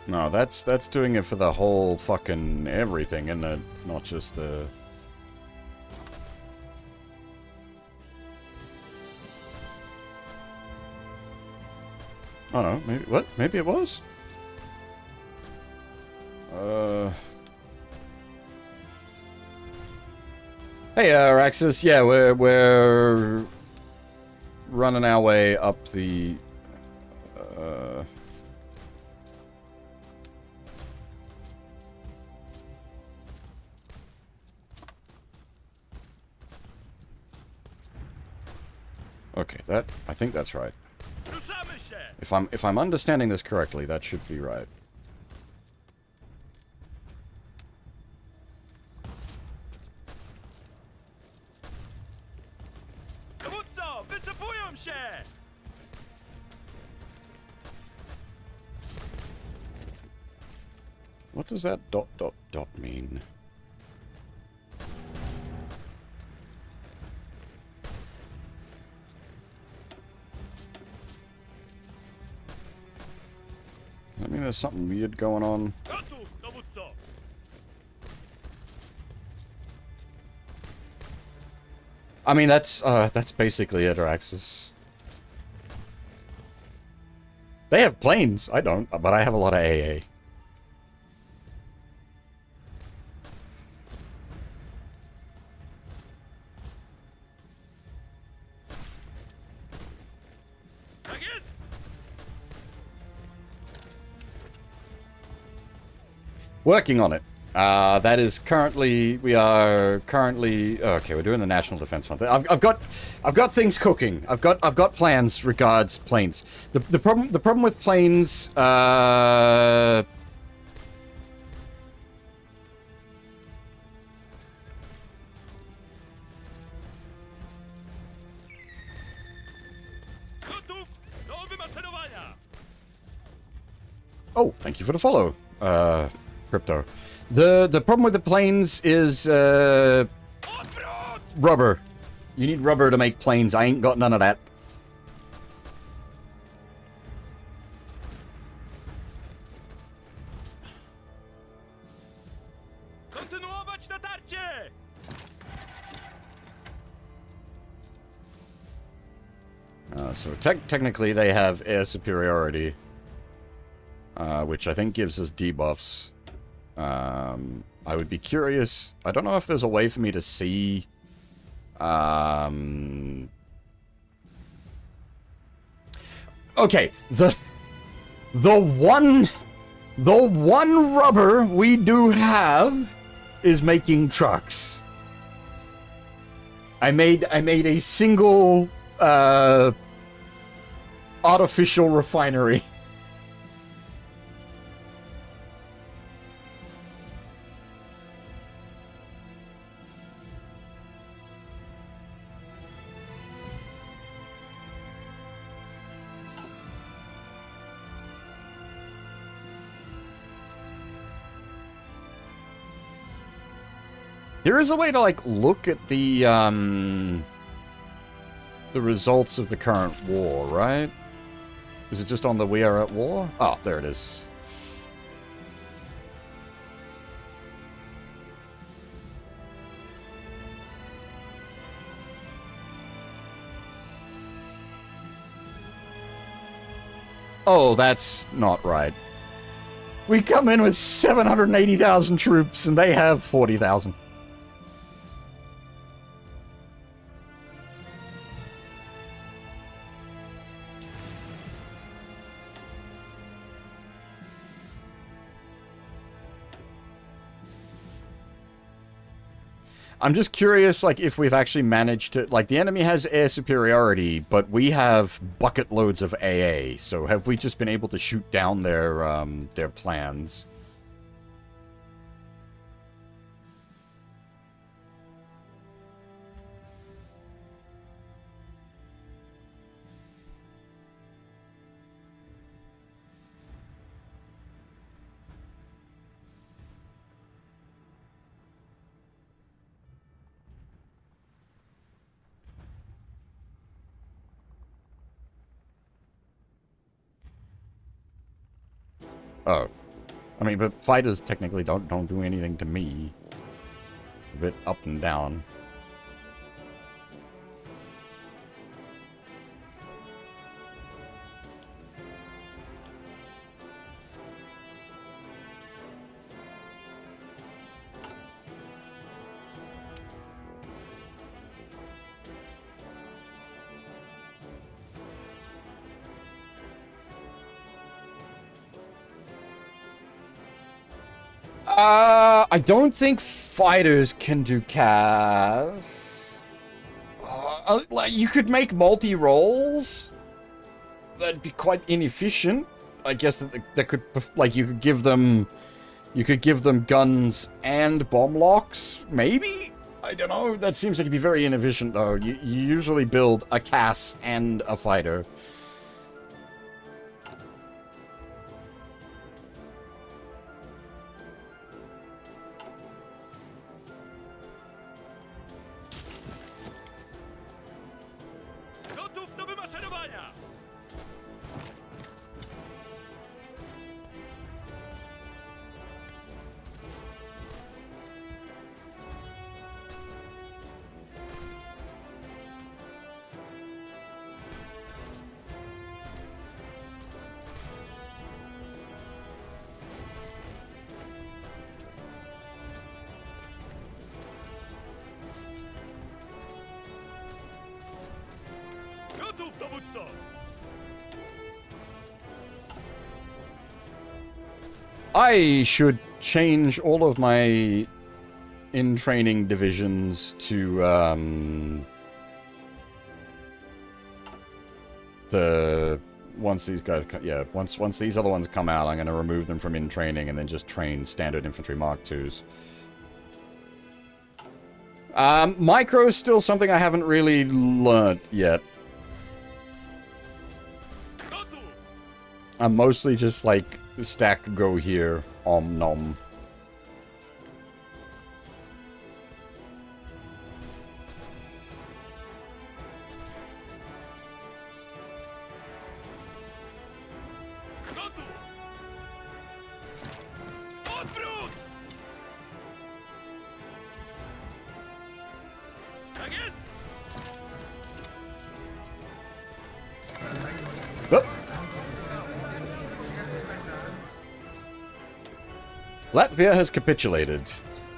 [SPEAKER 1] No, that's doing it for the whole fucking everything, isn't it? Not just the... Oh no, maybe... What? Maybe it was? Hey, Raxus, yeah, we're running our way up the... Okay, I think that's right.
[SPEAKER 2] Ruszamy! Ruszamy się!
[SPEAKER 1] If I'm understanding this correctly, that should be right.
[SPEAKER 2] Dowódco, wycofują się!
[SPEAKER 1] What does that dot dot dot mean? I mean, there's something weird going on.
[SPEAKER 2] Gotów, dowódco!
[SPEAKER 1] I mean, that's basically it, Araxis. They have planes. I don't, but I have a lot of AA.
[SPEAKER 2] Tak jest!
[SPEAKER 1] Working on it. That is currently, we are currently, okay, we're doing the National Defense Fund. I've got things cooking. I've got plans regards planes. The problem with planes,
[SPEAKER 2] Gotów do wymaszerowania!
[SPEAKER 1] oh, thank you for the follow, Crypto. The problem with the planes is,
[SPEAKER 2] Odwrót!
[SPEAKER 1] rubber. You need rubber to make planes. I ain't got none of that.
[SPEAKER 2] Kontynuować natarcie!
[SPEAKER 1] So technically they have air superiority, which I think gives us debuffs. I would be curious. I don't know if there's a way for me to see. Okay, the one rubber we do have is making trucks. I made a single artificial refinery. There is a way to, like, look at the results of the current war, right? Is it just on the We Are at War? Oh, there it is. Oh, that's not right. We come in with 780,000 troops, and they have 40,000. I'm just curious, like, if we've actually managed to... Like, the enemy has air superiority, but we have bucket loads of AA, so have we just been able to shoot down their plans? Oh. I mean, but fighters technically don't do anything to me. A bit up and down. I don't think fighters can do casts. Like, you could make multi-rolls. that'd be quite inefficient. I guess that could, like, you could give them guns and bomb locks, maybe? I don't know. That seems like it'd be very inefficient, though. You usually build a Cass and a fighter.
[SPEAKER 2] Gotów do wymaszerowania! Gotów, dowódco!
[SPEAKER 1] I should change all of my in-training divisions to, once these guys, once these other ones come out, I'm going to remove them from in-training and then just train standard infantry Mark IIs. Micro is still something I haven't really learned yet.
[SPEAKER 2] Gotów!
[SPEAKER 1] I'm mostly just like, stack go here, om nom.
[SPEAKER 2] Gotów! Odwrót! Tak jest!
[SPEAKER 1] Oh. Latvia has capitulated.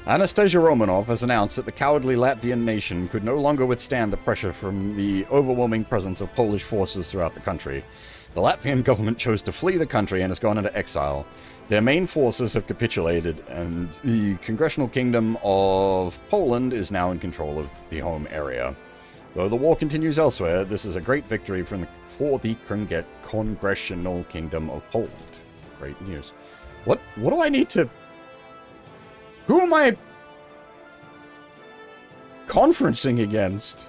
[SPEAKER 1] Anastasia Romanov has announced that the cowardly Latvian nation could no longer withstand the pressure from the overwhelming presence of Polish forces throughout the country. The Latvian government chose to flee the country and has gone into exile. Their main forces have capitulated, and the Congressional Kingdom of Poland is now in control of the home area. Though the war continues elsewhere, this is a great victory for the Congressional Kingdom of Poland. Great news. What do I need to... Who am I conferencing against?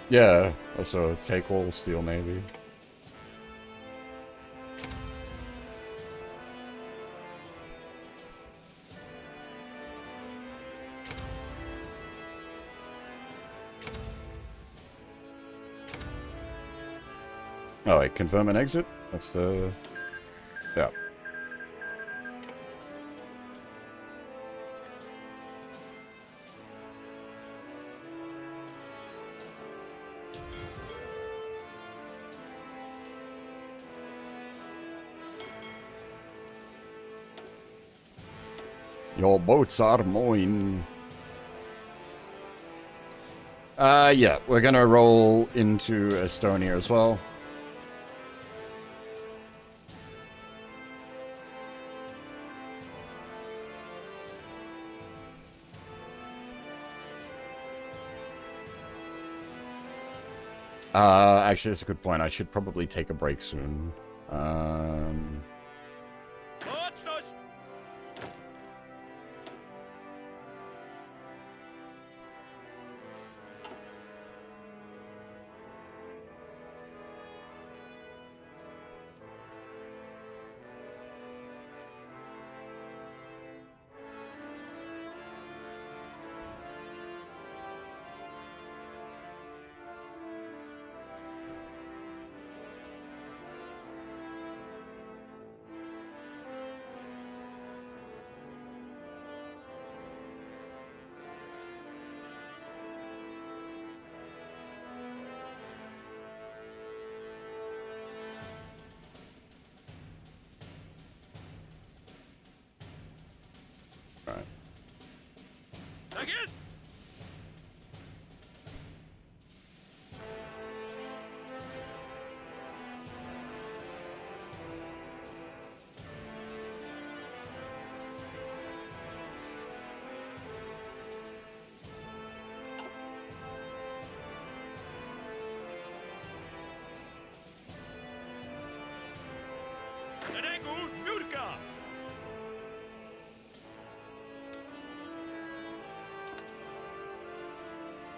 [SPEAKER 1] Yeah, also take all steel navy. Oh wait, confirm an exit? That's the... Yeah. Your boats are mine. Yeah, we're gonna roll into Estonia as well. Actually, that's a good point. I should probably take a break soon.
[SPEAKER 2] Baczność! Tak jest! Szeregu zbiórka!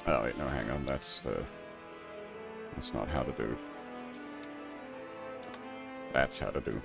[SPEAKER 1] Oh wait, no, hang on. That's not how to do. That's how to do.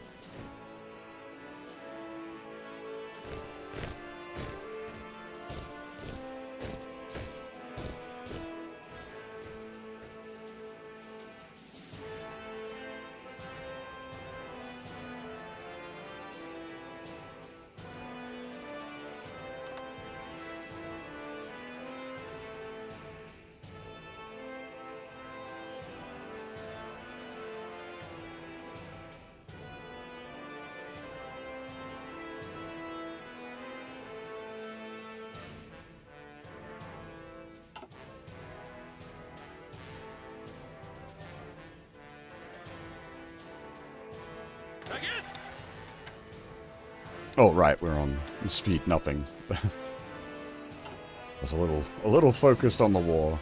[SPEAKER 2] Tak jest!
[SPEAKER 1] Oh right, we're on speed nothing. I was a little focused on the war.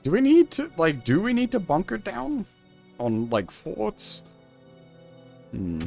[SPEAKER 1] Do we need to bunker down on, like, forts? Hmm.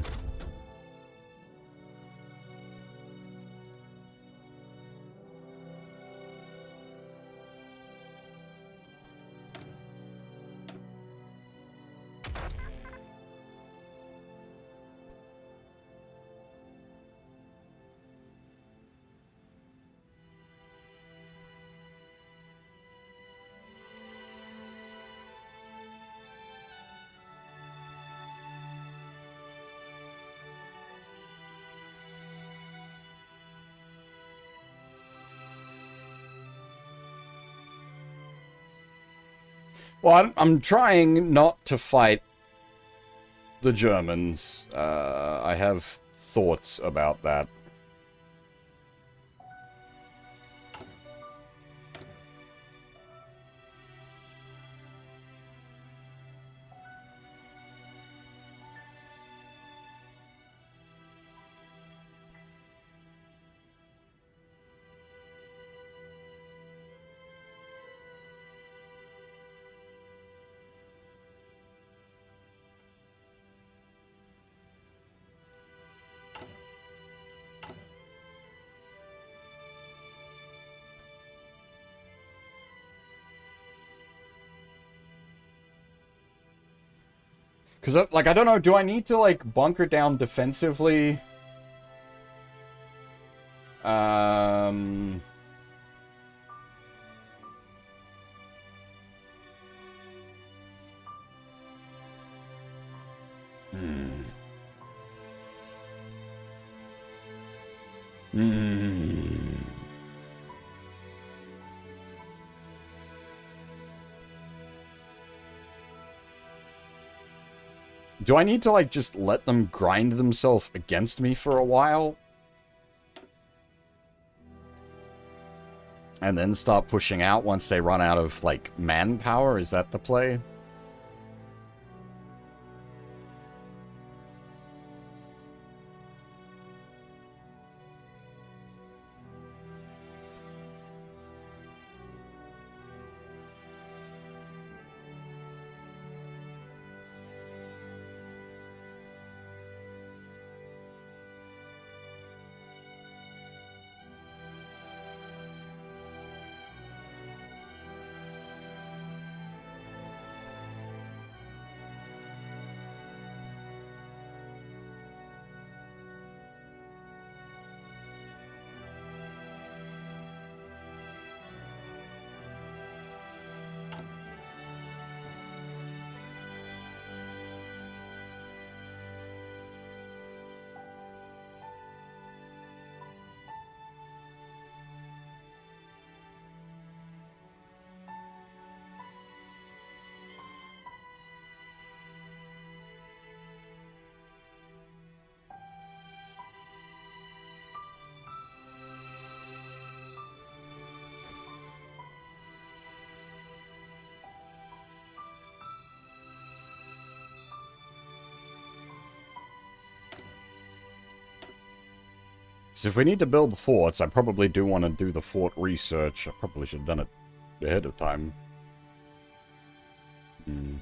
[SPEAKER 1] Well, I'm trying not to fight the Germans. I have thoughts about that. Because, like, I don't know, do I need to, like, bunker down defensively? Um... Hmm. Hmm. Do I need to, like, just let them grind themselves against me for a while? And then stop pushing out once they run out of, like, manpower? Is that the play? So if we need to build forts, I probably do want to do the fort research. I probably should have done it ahead of time. Hmm.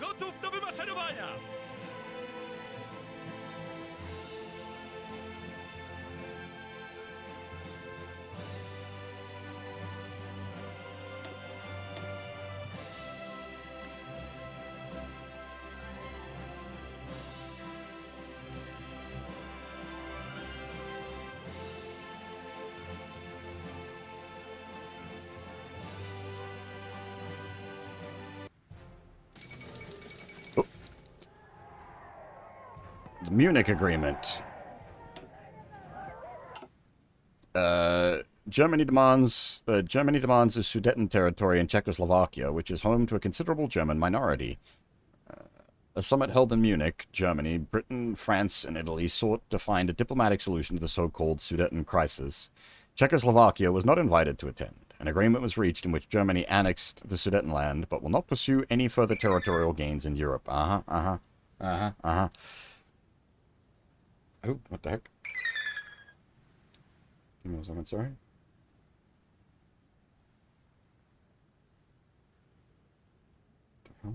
[SPEAKER 2] Gotów do wymaszerowania!
[SPEAKER 1] The Munich Agreement. Germany demands the Sudeten territory in Czechoslovakia, which is home to a considerable German minority. A summit held in Munich, Germany, Britain, France, and Italy sought to find a diplomatic solution to the so-called Sudeten crisis. Czechoslovakia was not invited to attend. An agreement was reached in which Germany annexed the Sudetenland, but will not pursue any further territorial gains in Europe. Oh, what the heck? Give me a second, sorry. What the hell?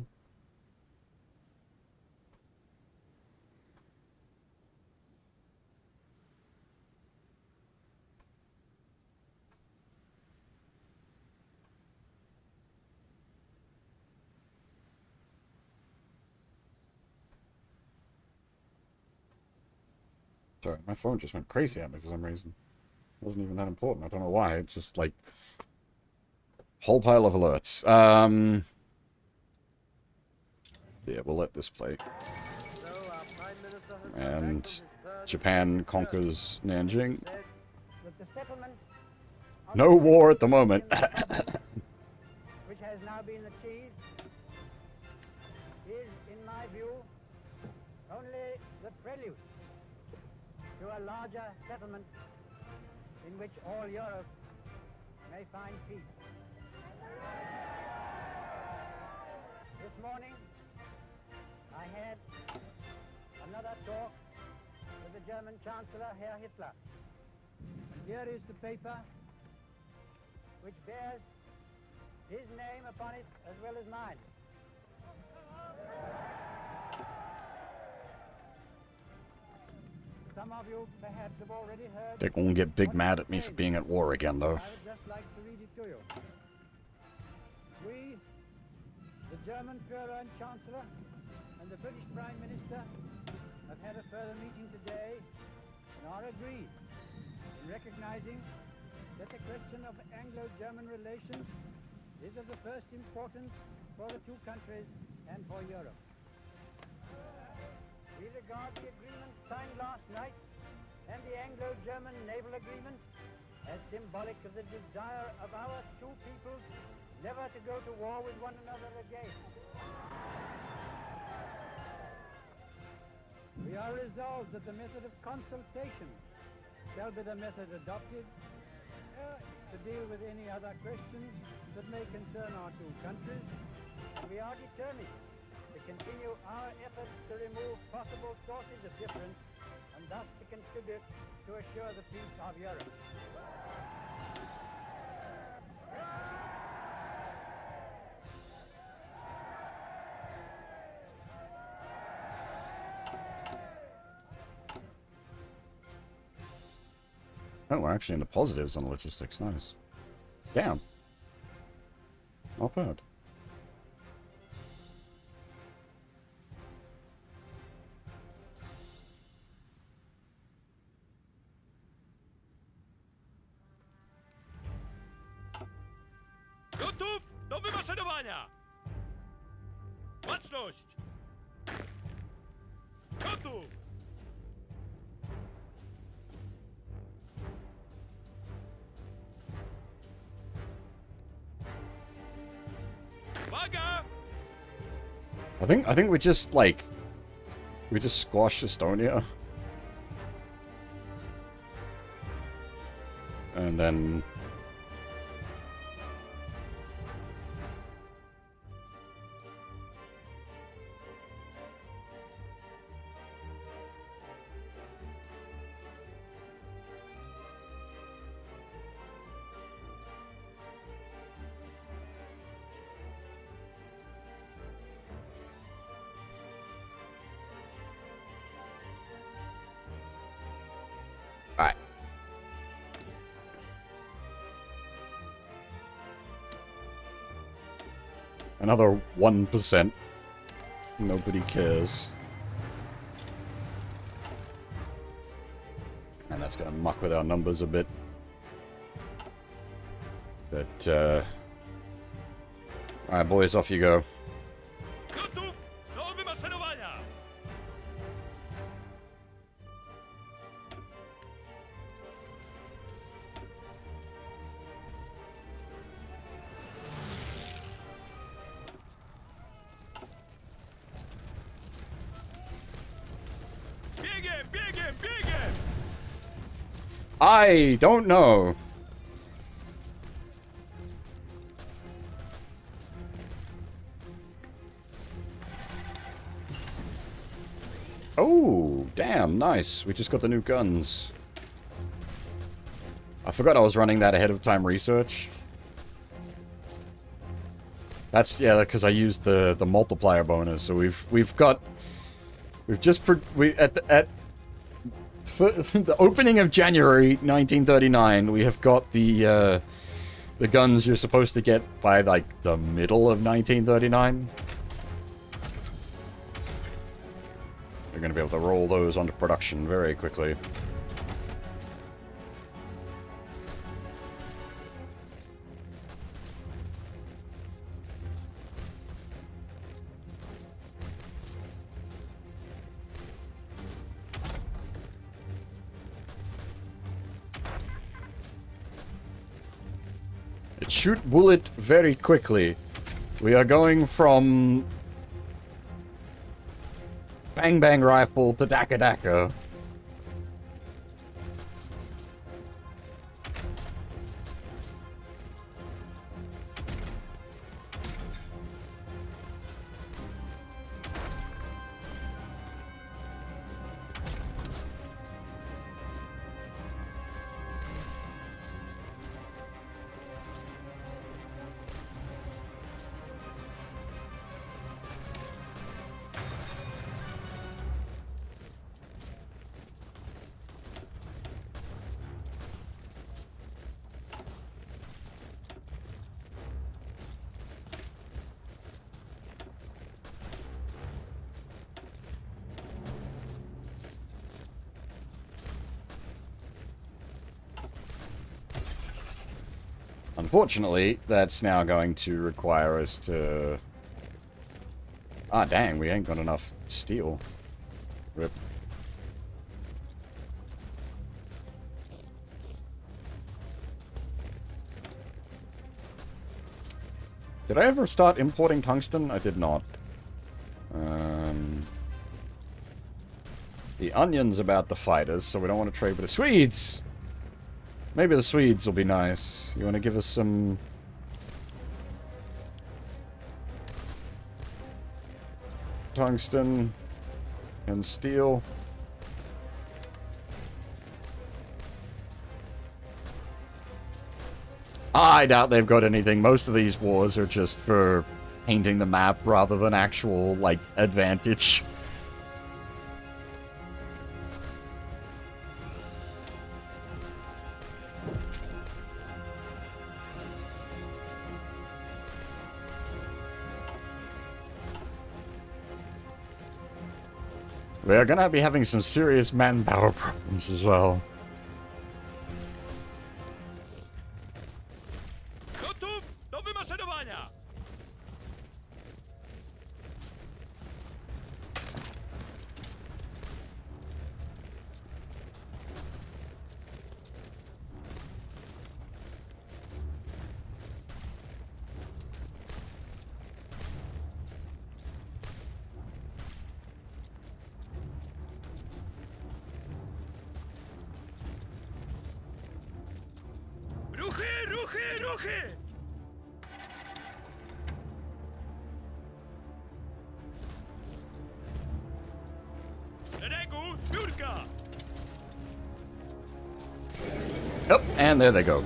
[SPEAKER 1] Sorry, my phone just went crazy at me for some reason. It wasn't even that important. I don't know why. It's just like whole pile of alerts. Yeah, we'll let this play. And Japan conquers Nanjing. No war at the moment.
[SPEAKER 3] Which has now been achieved is, in my view, only the prelude to a larger settlement in which all Europe may find peace. This morning, I had another talk with the German Chancellor, Herr Hitler. And here is the paper which bears his name upon it as well as mine. Some of you perhaps have already heard.
[SPEAKER 1] They're gonna get big mad at me for being at war again, though.
[SPEAKER 3] I would just like to read it to you. We, the German Führer and Chancellor, and the British Prime Minister have had a further meeting today and are agreed in recognizing that the question of Anglo-German relations is of the first importance for the two countries and for Europe. We regard the agreement signed last night and the Anglo-German naval agreement as symbolic of the desire of our two peoples never to go to war with one another again. We are resolved that the method of consultation shall be the method adopted to deal with any other questions that may concern our two countries, and we are determined to continue our efforts to remove possible sources of difference and thus to contribute to assure the peace of Europe.
[SPEAKER 1] Oh, we're actually in the positives on logistics. Nice. Damn. Not bad.
[SPEAKER 2] Gotów do wymaszerowania! Baczność! Gotów! Uwaga!
[SPEAKER 1] I think we just squashed Estonia. And then alright. Another 1%. Nobody cares. And that's gonna muck with our numbers a bit. But, alright, boys, off you go.
[SPEAKER 2] Gotów do wymaszerowania! Biegiem, biegiem, biegiem!
[SPEAKER 1] I don't know. Oh, damn, nice. We just got the new guns. I forgot I was running that ahead of time research. That's, yeah, because I used the multiplier bonus. So we've just at the opening of January 1939, we have got the guns you're supposed to get by like the middle of 1939. We're going to be able to roll those onto production very quickly. It shoot bullet very quickly. We are going from bang bang rifle to daka daka. Unfortunately, that's now going to require us to... Ah, dang, we ain't got enough steel. Rip. Did I ever start importing tungsten? I did not. The onion's about the fighters, so we don't want to trade with the Swedes! Maybe the Swedes will be nice. You want to give us some... tungsten and steel? I doubt they've got anything. Most of these wars are just for painting the map rather than actual, like, advantage. We're gonna be having some serious manpower problems as well.
[SPEAKER 2] Gotów do wymaszerowania! Ruchy, ruchy, ruchy! Szeregu, zbiórka!
[SPEAKER 1] Yep, and there they go.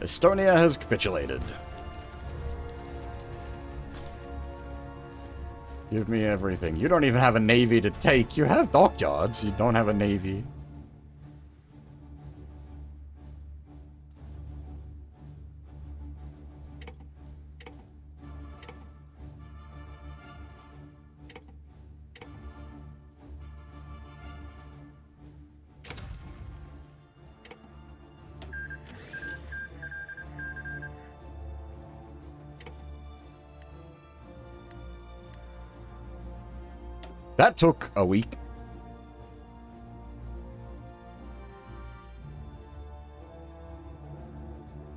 [SPEAKER 1] Estonia has capitulated. Give me everything. You don't even have a navy to take. You have dockyards. You don't have a navy. That took a week.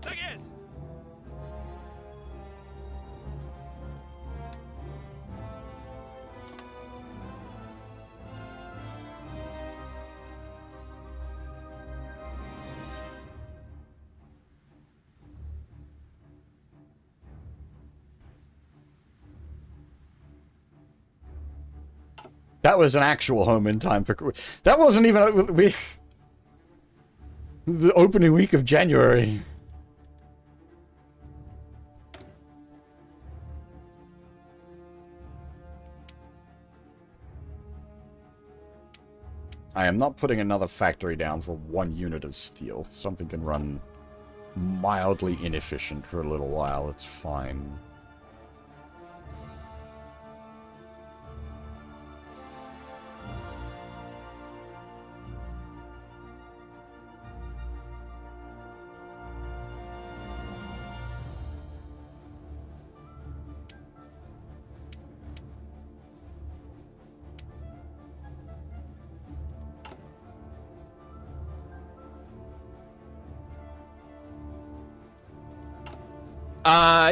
[SPEAKER 2] Tak jest!
[SPEAKER 1] That was an actual home in time for... That wasn't even... The opening week of January. I am not putting another factory down for 1 unit of steel. Something can run mildly inefficient for a little while. It's fine.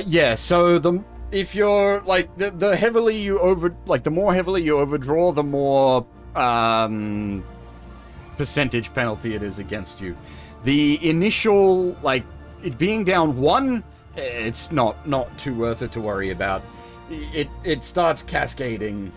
[SPEAKER 1] Yeah, so if you're, like, the heavily you the more heavily you overdraw, the more, percentage penalty it is against you. The initial, like, it being down 1, it's not too worth it to worry about. It starts cascading.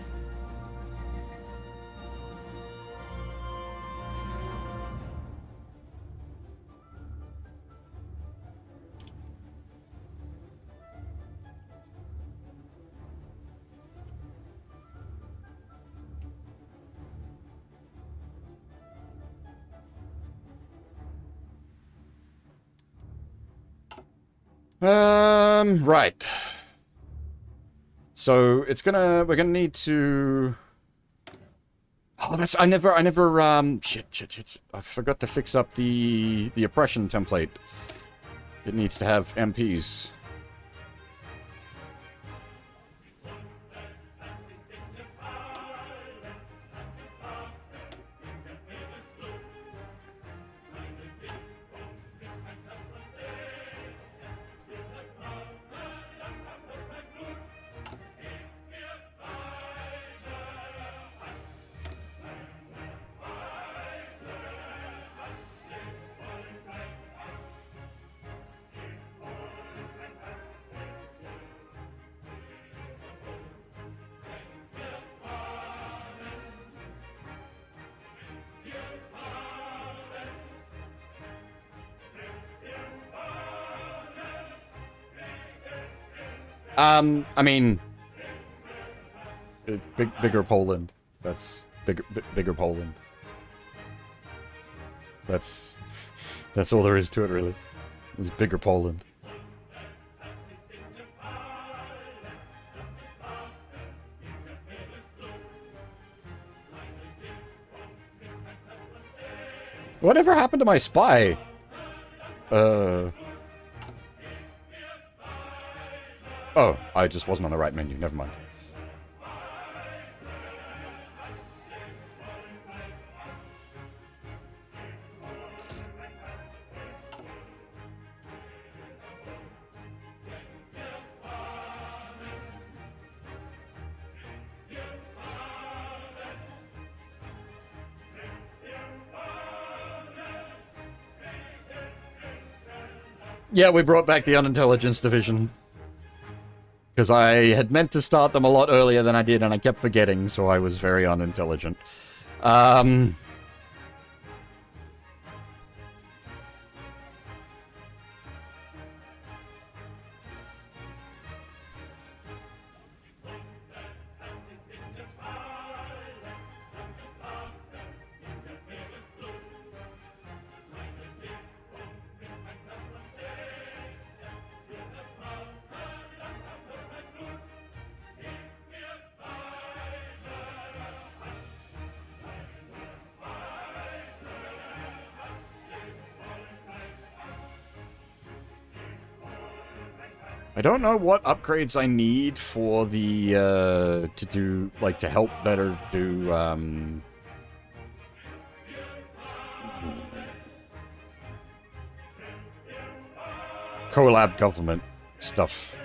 [SPEAKER 1] Right. So we're gonna need to... Oh, shit. I forgot to fix up the oppression template. It needs to have MPs. I mean, bigger Poland. That's bigger Poland. That's all there is to it, really. It's bigger Poland. Whatever happened to my spy? Oh, I just wasn't on the right menu. Never mind. Yeah, we brought back the unintelligence division. Because I had meant to start them a lot earlier than I did, and I kept forgetting, so I was very unintelligent. I don't know what upgrades I need for the, to do, like, to help better do, collab government stuff.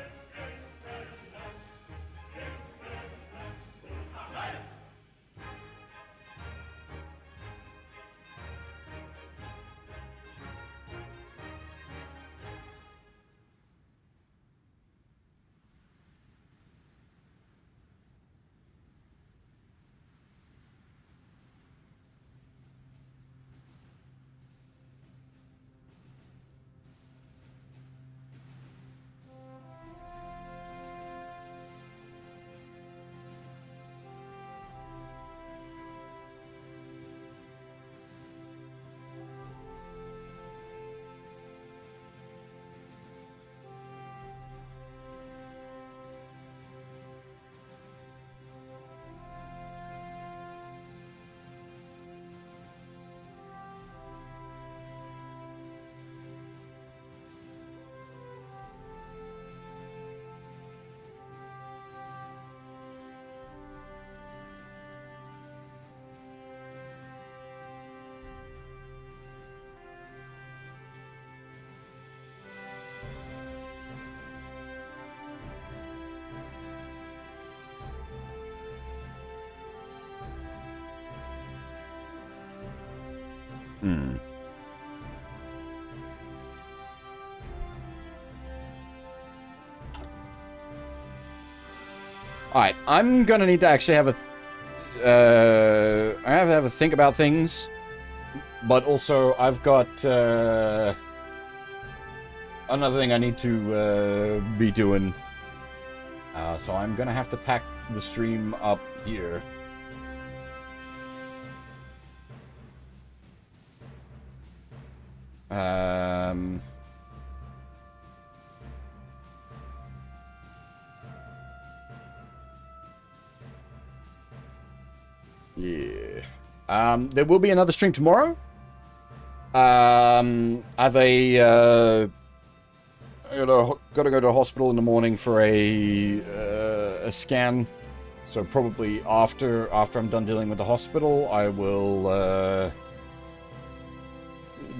[SPEAKER 1] Alright, I'm gonna need to actually have a... I have to have a think about things. But also, I've got... another thing I need to be doing. So I'm gonna have to pack the stream up here. Yeah. There will be another stream tomorrow. I have a, gotta go to the hospital in the morning for a scan. So probably after I'm done dealing with the hospital, I will,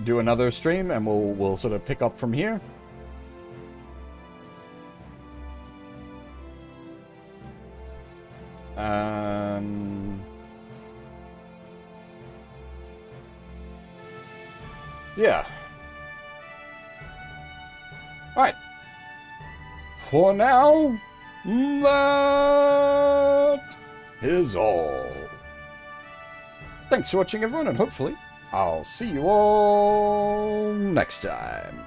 [SPEAKER 1] do another stream, and we'll sort of pick up from here. Yeah. Alright. For now, that is all. Thanks for watching, everyone, and hopefully I'll see you all next time.